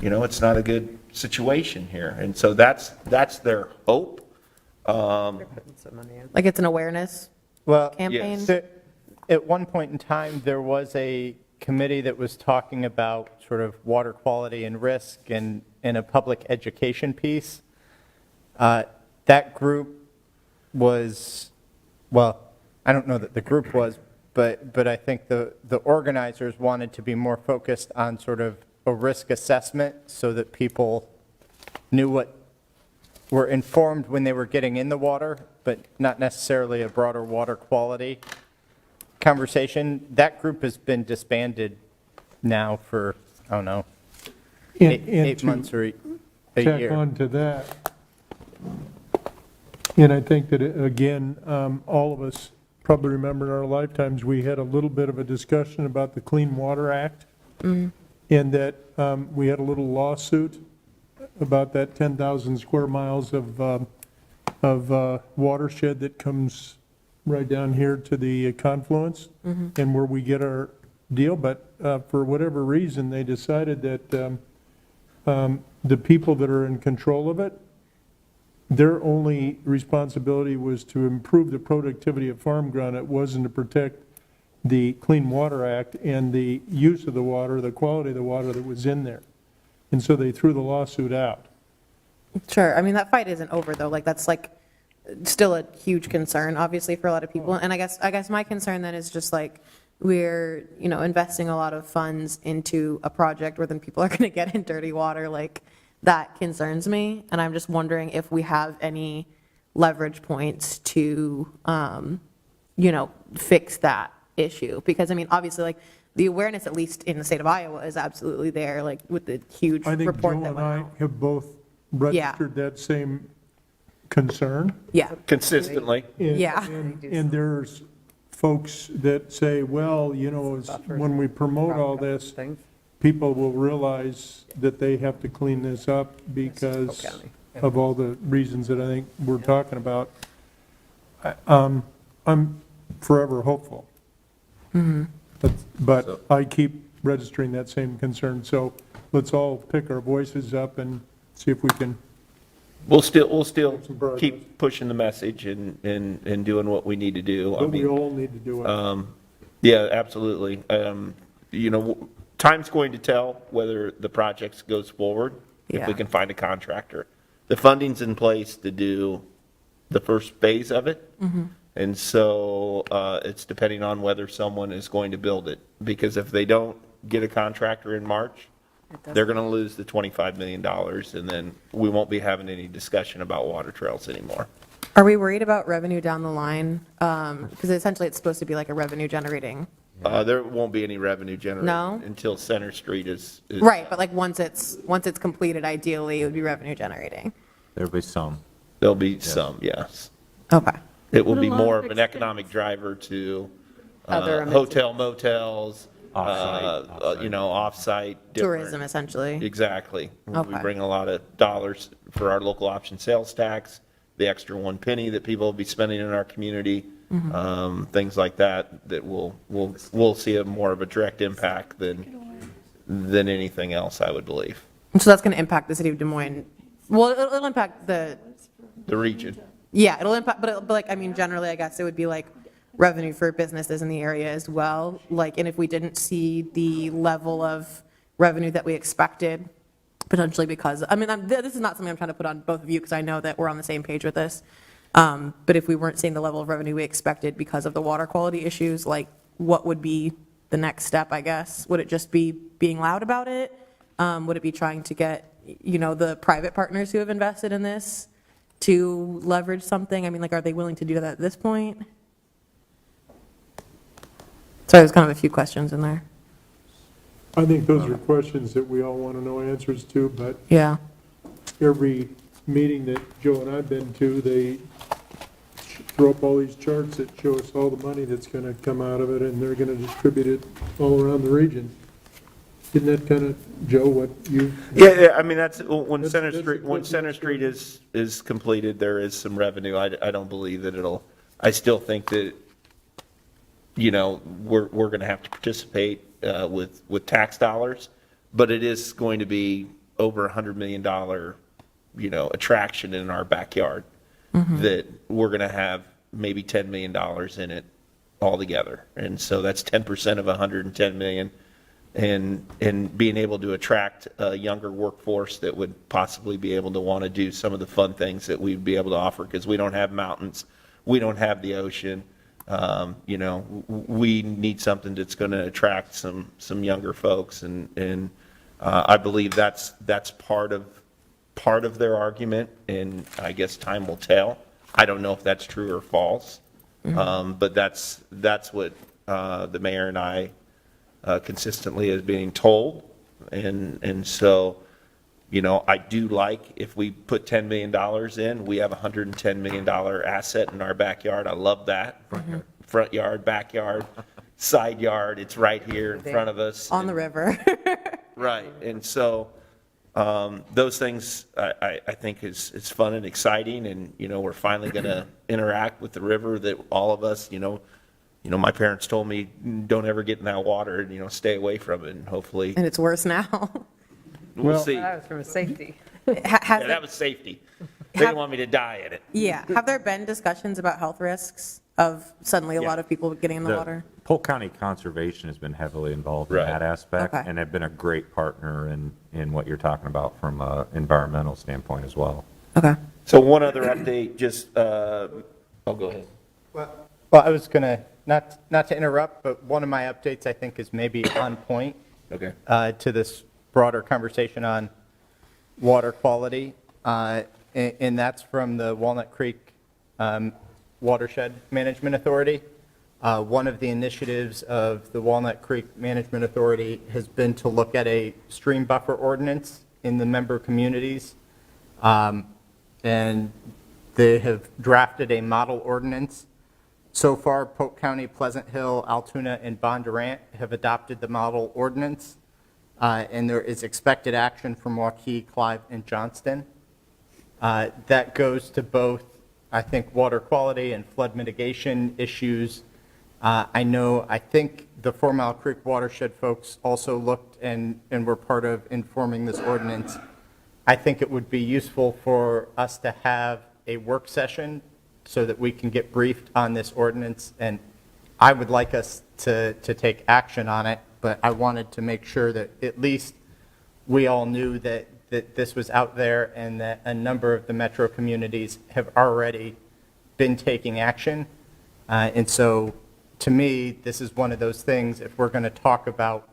it's not a good situation here. And so that's their hope. Like it's an awareness campaign? yes. So, at one point in time, there was a committee that was talking about sort of water quality and risk and a public education piece. That group was, well, I don't know that the group was, but I think the organizers wanted to be more focused on sort of a risk assessment so that people were informed when they were getting in the water, but not necessarily a broader water quality conversation. That group has been disbanded now for, I don't know, And eight to months or a Tack year. on to that. And I think that, again, all of us probably remember in our lifetimes, we had a little bit of a discussion about the Clean Water Act. And that we had a little lawsuit about that 10,000 square miles of watershed that comes right down here to the confluence and where we get our deal. But for whatever reason, they decided that the people that are in control of it, their only responsibility was to improve the productivity of farm ground. It wasn't to protect the Clean Water Act and the use of the water, the quality of the water that was in there. And so they threw the lawsuit out. Sure. I mean, that fight isn't over though. Like that's like still a huge concern, obviously, for a lot of people. And I guess my concern then is just like we're, investing a lot of funds into a project where then people are going to get in dirty water. Like that concerns me. And I'm just wondering if we have any leverage points to, fix that issue. Because I mean, obviously, like the awareness, at least in the state of Iowa, is absolutely there, like with the huge I think report Joe that and went I out. have both registered that same concern. Yeah. Consistently. And- Yeah. And there's folks that say, well, when we promote all this, people will realize that they have to clean this up because of all the reasons that I think we're talking about. I'm forever hopeful. But I keep registering that same concern, so let's all pick our voices up and see if we can. We'll still some progress. keep pushing the message and doing what we need to do. But we all need to do it. Yeah, absolutely. Time's going to tell whether the project goes forward, if we Yeah. can find a contractor. The funding's in place to do the first phase of it. And so it's depending on whether someone is going to build it. Because if they don't get a contractor in March, they're going to lose the $25 million, and then we won't be having any discussion about water trails anymore. Are we worried about revenue down the line? Because essentially it's supposed to be like a revenue generating. There won't be any revenue generated No? until Center Street is. Right, but like once it's completed, ideally it would be revenue generating. There'll be some. There'll be some, yes. Okay. It will But a be lot more of of an economic driver to Other amenities. hotel motels, Off-site. off-site. different- Tourism, essentially. Exactly. We Okay. bring a lot of dollars for our local option sales tax, the extra 1 penny that people will be spending in our community, things like that we'll see more of a direct impact than anything else, I would believe. And so that's going to impact the city of Des Moines. Well, it'll impact the, The region. yeah, it'll impact, but like, I mean, generally, I guess it would be like revenue for businesses in the area as well. Like, and if we didn't see the level of revenue that we expected, potentially because, I mean, this is not something I'm trying to put on both of you because I know that we're on the same page with this. But if we weren't seeing the level of revenue we expected because of the water quality issues, like what would be the next step, I guess? Would it just be being loud about it? Would it be trying to get, the private partners who have invested in this to leverage something? I mean, like, are they willing to do that at this point? Sorry, there's kind of a few questions in there. I think those are questions that we all want to know answers to, but Yeah. every meeting that Joe and I've been to, they throw up all these charts that show us all the money that's going to come out of it, and they're going to distribute it all around the region. Isn't that kind of, Joe, what you? Yeah, I mean, that's, when That's- Center that's Street, a when good Center Street is completed, there is some revenue. I don't believe that I still think that, we're going to have to participate with tax dollars, but it is going to be over $100 million, attraction in our backyard that we're going to have maybe $10 million in it altogether. And so that's 10% of 110 million. And being able to attract a younger workforce that would possibly be able to want to do some of the fun things that we'd be able to offer, because we don't have mountains, we don't have the ocean. We need something that's going to attract some younger folks, and I believe that's part of their argument, and I guess time will tell. I don't know if that's true or false, but that's what the mayor and I consistently is being told, and so, I do like, if we put $10 million in, we have a $110 million asset in our backyard. I love that. Front yard, backyard, side yard, it's right here in front of us. On the river. Right, and so, those things, I think is fun and exciting, and, we're finally gonna interact with the river that all of us, my parents told me, don't ever get in that water, and, stay away from it, and hopefully, And it's worse now. we'll see. That was from a safety. Yeah, that was safety. They didn't want me to die in it. Yeah. Have there been discussions about health risks of suddenly a lot of people getting in the water? Polk County Conservation has been heavily involved in Right. that aspect, Okay. and have been a great partner in what you're talking about from an environmental standpoint as well. Okay. So one other update, just, go ahead. Well, I was going to, not to interrupt, but one of my updates I think is maybe on point Okay. to this broader conversation on water quality, and that's from the Walnut Creek Watershed Management Authority. One of the initiatives of the Walnut Creek Management Authority has been to look at a stream buffer ordinance in the member communities, and they have drafted a model ordinance. So far, Polk County, Pleasant Hill, Altoona, and Bondurant have adopted the model ordinance, and there is expected action from Waukee, Clive, and Johnston. That goes to both, I think, water quality and flood mitigation issues. I think the 4 Mile Creek watershed folks also looked and were part of informing this ordinance. I think it would be useful for us to have a work session so that we can get briefed on this ordinance, and I would like us to take action on it, but I wanted to make sure that at least we all knew that this was out there and that a number of the metro communities have already been taking action. And so, to me, this is one of those things, if we're going to talk about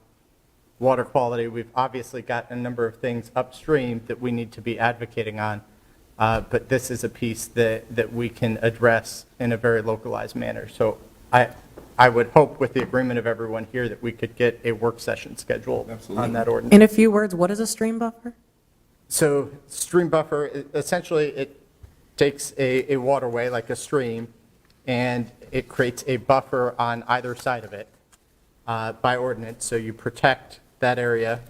water quality, we've obviously got a number of things upstream that we need to be advocating on, but this is a piece that we can address in a very localized manner. So I would hope with the agreement of everyone here that we could get a work session scheduled on that ordinance. In a few words, what is a stream buffer? So stream buffer, essentially it takes a waterway like a stream and it creates a buffer on either side of it by ordinance. So you protect that area,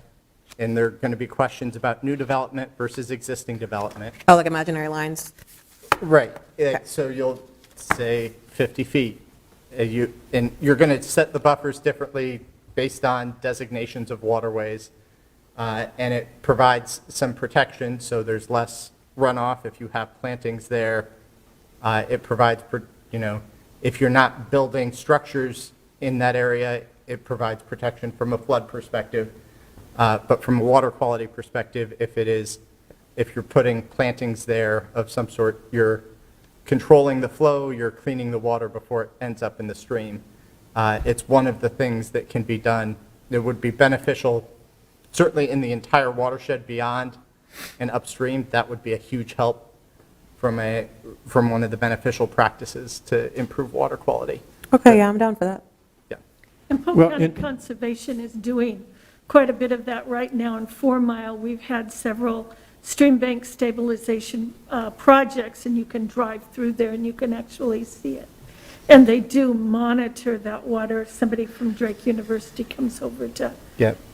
and there are going to be questions about new development versus existing development. Oh, like imaginary lines? Right. So you'll say 50 feet. And you're going to set the buffers differently based on designations of waterways. And it provides some protection, so there's less runoff if you have plantings there. It provides, if you're not building structures in that area, it provides protection from a flood perspective. But from a water quality perspective, if you're putting plantings there of some sort, you're controlling the flow, you're cleaning the water before it ends up in the stream. It's one of the things that can be done that would be beneficial, certainly in the entire watershed beyond and upstream. That would be a huge help from one of the beneficial practices to improve water quality. Okay, yeah, I'm down for that. And Polk County Conservation is doing quite a bit of that right now in 4 Mile. We've had several stream bank stabilization projects, and you can drive through there and you can actually see it. And they do monitor that water. Somebody from Drake University comes over to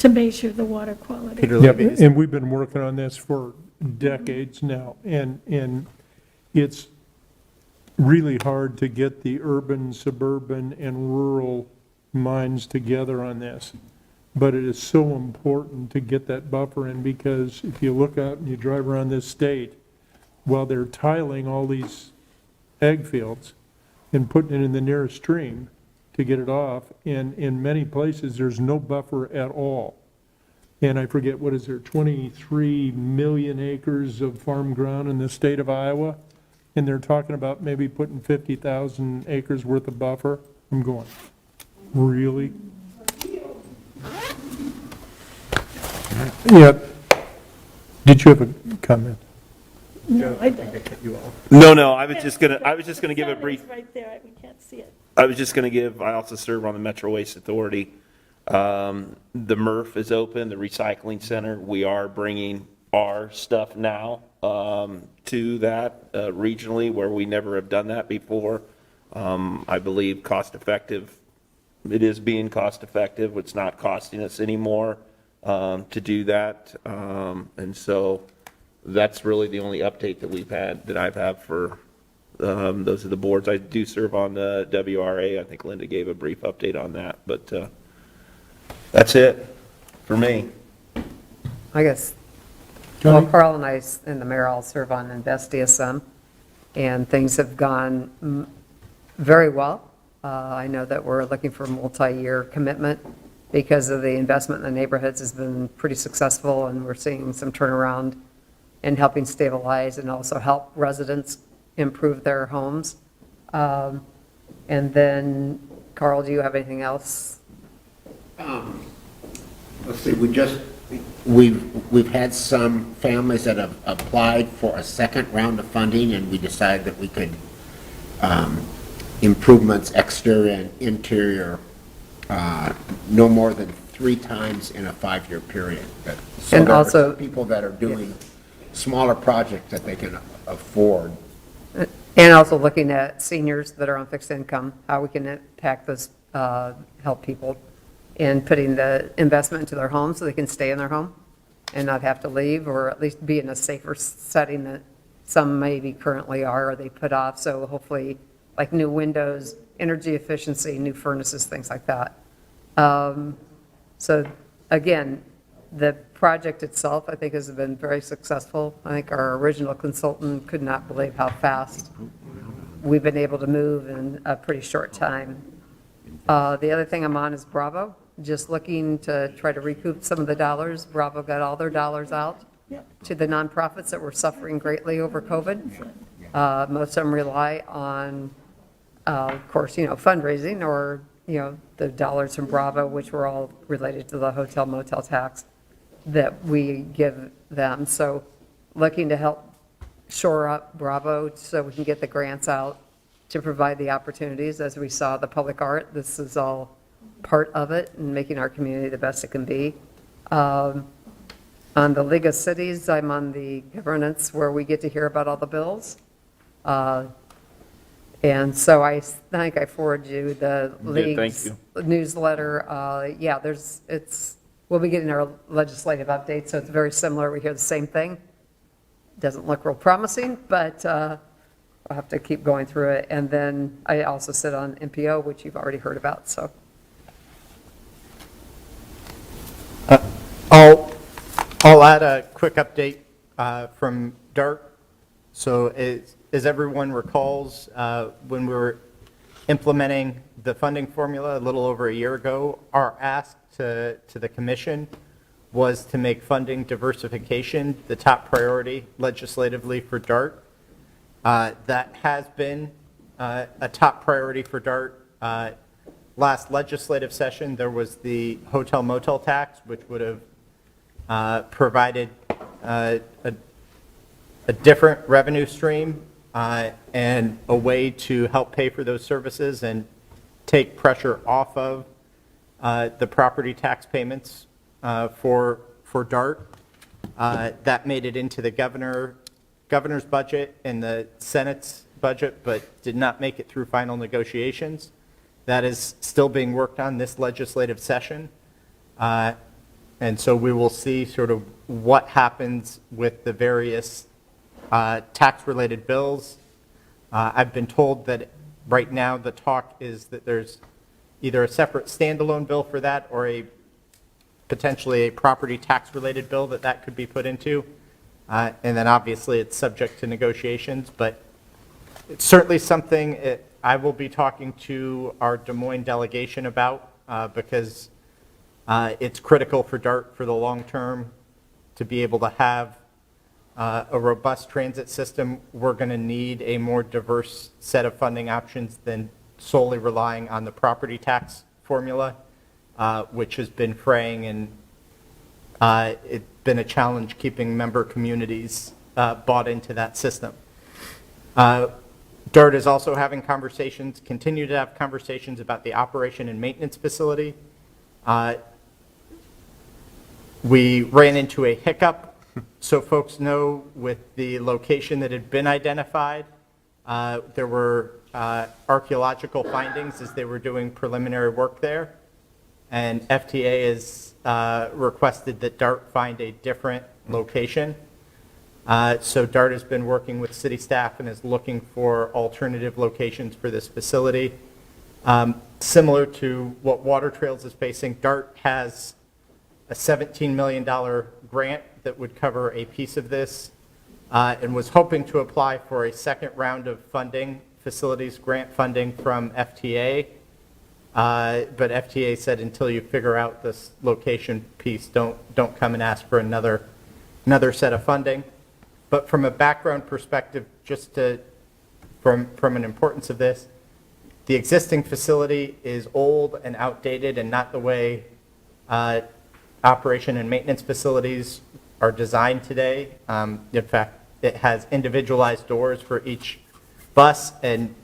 measure the water quality. And we've been working on this for decades now, and it's really hard to get the urban, suburban, and rural minds together on this. But it is so important to get that buffer in, because if you look out and you drive around this state, while they're tiling all these ag fields and putting it in the nearest stream to get it off, and in many places, there's no buffer at all. And I forget, what is there, 23 million acres of farm ground in the state of Iowa? And they're talking about maybe putting 50,000 acres worth of buffer. I'm going, really? Yeah. Did you have a comment? No, I don't. No, I was just gonna give a brief. It's right there, we can't see it. I also serve on the Metro Waste Authority. The MRF is open, the recycling center. We are bringing our stuff now to that regionally, where we never have done that before. I believe cost effective. It is being cost effective. It's not costing us anymore to do that. And so that's really the only update that I've had for those are the boards. I do serve on the WRA. I think Linda gave a brief update on that, but that's it for me. I guess, well, Carl and I and the mayor all serve on Invest DSM, and things have gone very well. I know that we're looking for a multi-year commitment because of the investment in the neighborhoods has been pretty successful, and we're seeing some turnaround in helping stabilize and also help residents improve their homes. And then, Carl, do you have anything else? Let's see, we've had some families that have applied for a second round of funding, and we decided that we could improvements exterior and interior no more than 3 times in a 5-year period. So and there also are people that are doing smaller projects that they can afford. And also looking at seniors that are on fixed income, how we can impact those, help people in putting the investment into their home so they can stay in their home and not have to leave, or at least be in a safer setting Some maybe currently are, or they put off, so hopefully, like new windows, energy efficiency, new furnaces, things like that. So again, the project itself, I think, has been very successful. I think our original consultant could not believe how fast we've been able to move in a pretty short time. The other thing I'm on is Bravo, just looking to try to recoup some of the dollars. Bravo got all their dollars out to the nonprofits that were suffering greatly over COVID. Most of them rely on, of course, fundraising or, the dollars from Bravo, which were all related to the hotel motel tax that we give them. So looking to help shore up Bravo so we can get the grants out to provide the opportunities. As we saw the public art, this is all part of it and making our community the best it can be. On the League of Cities, I'm on the governance where we get to hear about all the bills. And so I think I forwarded you the League's newsletter. We'll be getting our legislative update, so it's very similar. We hear the same thing. Doesn't look real promising, but I'll have to keep going through it. And then I also sit on MPO, which you've already heard about, so. I'll add a quick update from DART. So as everyone recalls, when we were implementing the funding formula a little over a year ago, our ask to the commission was to make funding diversification the top priority legislatively for DART. That has been a top priority for DART. Last legislative session, there was the hotel motel tax, which would have provided a different revenue stream and a way to help pay for those services and take pressure off of the property tax payments for DART. That made it into the governor's budget and the Senate's budget, but did not make it through final negotiations. That is still being worked on this legislative session. And so we will see sort of what happens with the various tax-related bills. I've been told that right now the talk is that there's either a separate standalone bill for that or potentially a property tax-related bill that could be put into. And then obviously it's subject to negotiations, but it's certainly something I will be talking to our Des Moines delegation about because it's critical for DART for the long term to be able to have a robust transit system. We're going to need a more diverse set of funding options than solely relying on the property tax formula, which has been fraying, and it's been a challenge keeping member communities bought into that system. DART is also having conversations, continue to have conversations about the operation and maintenance facility. We ran into a hiccup, so folks know, with the location that had been identified. There were archaeological findings as they were doing preliminary work there, and FTA has requested that DART find a different location. So DART has been working with city staff and is looking for alternative locations for this facility. Similar to what Water Trails is facing, DART has a $17 million grant that would cover a piece of this and was hoping to apply for a second round of funding, facilities grant funding from FTA. But FTA said until you figure out this location piece, don't come and ask for another set of funding. But from a background perspective, just from an importance of this, the existing facility is old and outdated and not the way operation and maintenance facilities are designed today. In fact, it has individualized doors for each bus, and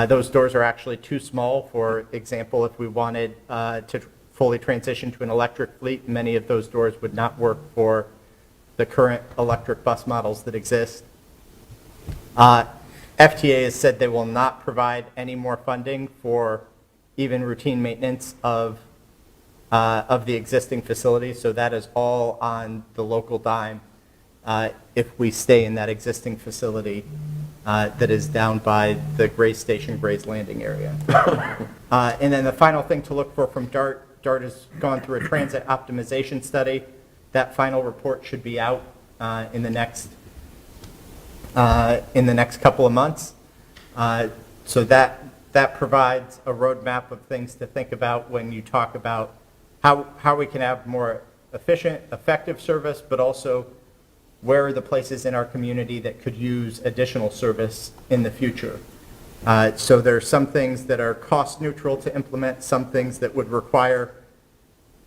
those doors are actually too small. For example, if we wanted to fully transition to an electric fleet, many of those doors would not work for the current electric bus models that exist. FTA has said they will not provide any more funding for even routine maintenance of the existing facility, so that is all on the local dime. if we stay in that existing facility that is down by the Gray Station, Gray's Landing area. And then the final thing to look for from DART has gone through a transit optimization study. That final report should be out in the next couple of months. So that provides a roadmap of things to think about when you talk about how we can have more efficient, effective service, but also where are the places in our community that could use additional service in the future. So there are some things that are cost neutral to implement, some things that would require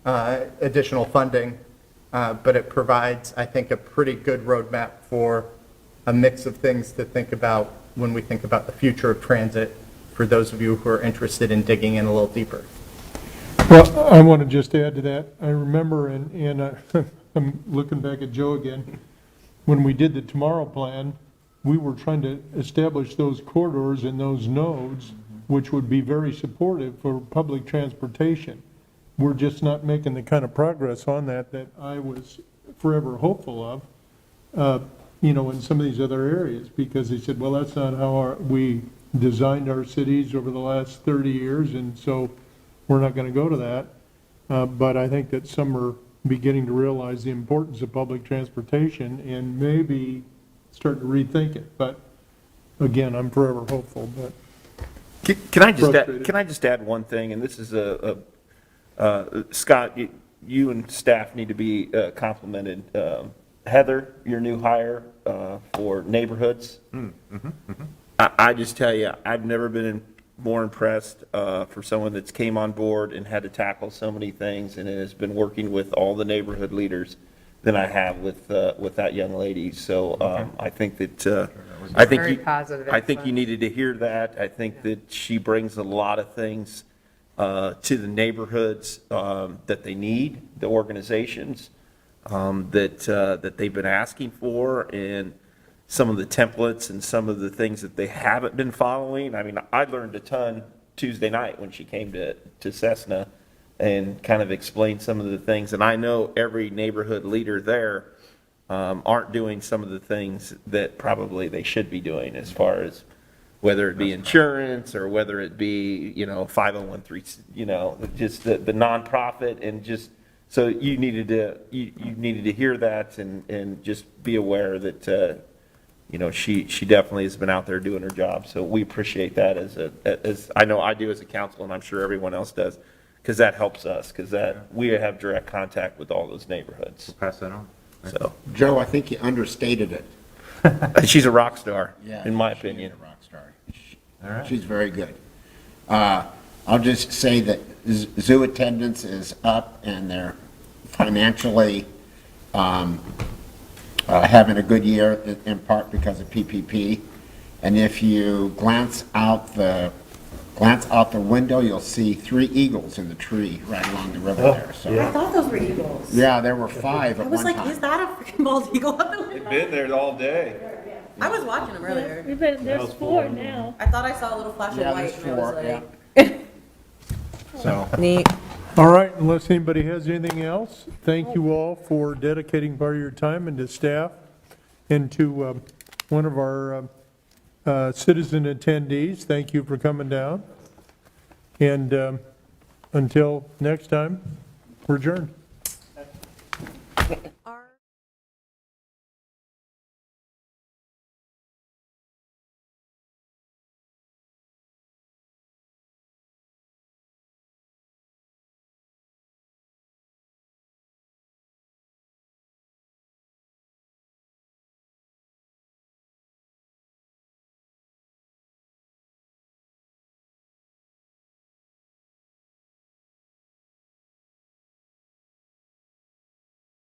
additional funding, but it provides, I think, a pretty good roadmap for a mix of things to think about when we think about the future of transit, for those of you who are interested in digging in a little deeper. Well, I want to just add to that. I remember, and I'm looking back at Joe again, when we did the Tomorrow Plan, we were trying to establish those corridors and those nodes, which would be very supportive for public transportation. We're just not making the kind of progress on that I was forever hopeful of, in some of these other areas, because they said, well, that's not how we designed our cities over the last 30 years, and so we're not going to go to that. But I think that some are beginning to realize the importance of public transportation and maybe start to rethink it. But again, I'm forever hopeful, but Can I just add one thing, and this is Scott, you and staff need to be complimented. Heather, your new hire for neighborhoods. I just tell you, I've never been more impressed for someone that's came on board and had to tackle so many things and has been working with all the neighborhood leaders than I have with that young lady. So I think that I think you needed to hear that. I think that she brings a lot of things to the neighborhoods that they need, the organizations that they've been asking for, and some of the templates and some of the things that they haven't been following. I mean, I learned a ton Tuesday night when she came to Cessna and kind of explained some of the things. And I know every neighborhood leader there aren't doing some of the things that probably they should be doing, as far as whether it be insurance or whether it be, 501(c)(3), just the nonprofit, and just, so you needed to hear that and just be aware that, she definitely has been out there doing her job. So we appreciate that as I know I do as a council, and I'm sure everyone else does, because that helps us, because we have direct contact with all those neighborhoods. We'll pass that on. So Joe, I think you understated it. she's a rock star, Yeah, in my opinion. She's a rock star. All right. She's very good. I'll just say that zoo attendance is up, and they're financially having a good year, in part because of PPP. And if you glance out the window, you'll see 3 eagles in the tree right along the river there. So I thought those were eagles. yeah, there were 5 I at was one like, time. is that a freaking bald eagle up the window? They've been there all day. I was watching them earlier. There's 4 now. I thought I saw a little flash Yeah, of white, there's and I was 4, like, yeah. So. Neat. all right, unless anybody has anything else, thank you all for dedicating part of your time, and to staff, and to one of our citizen attendees, thank you for coming down. And until next time, we're adjourned.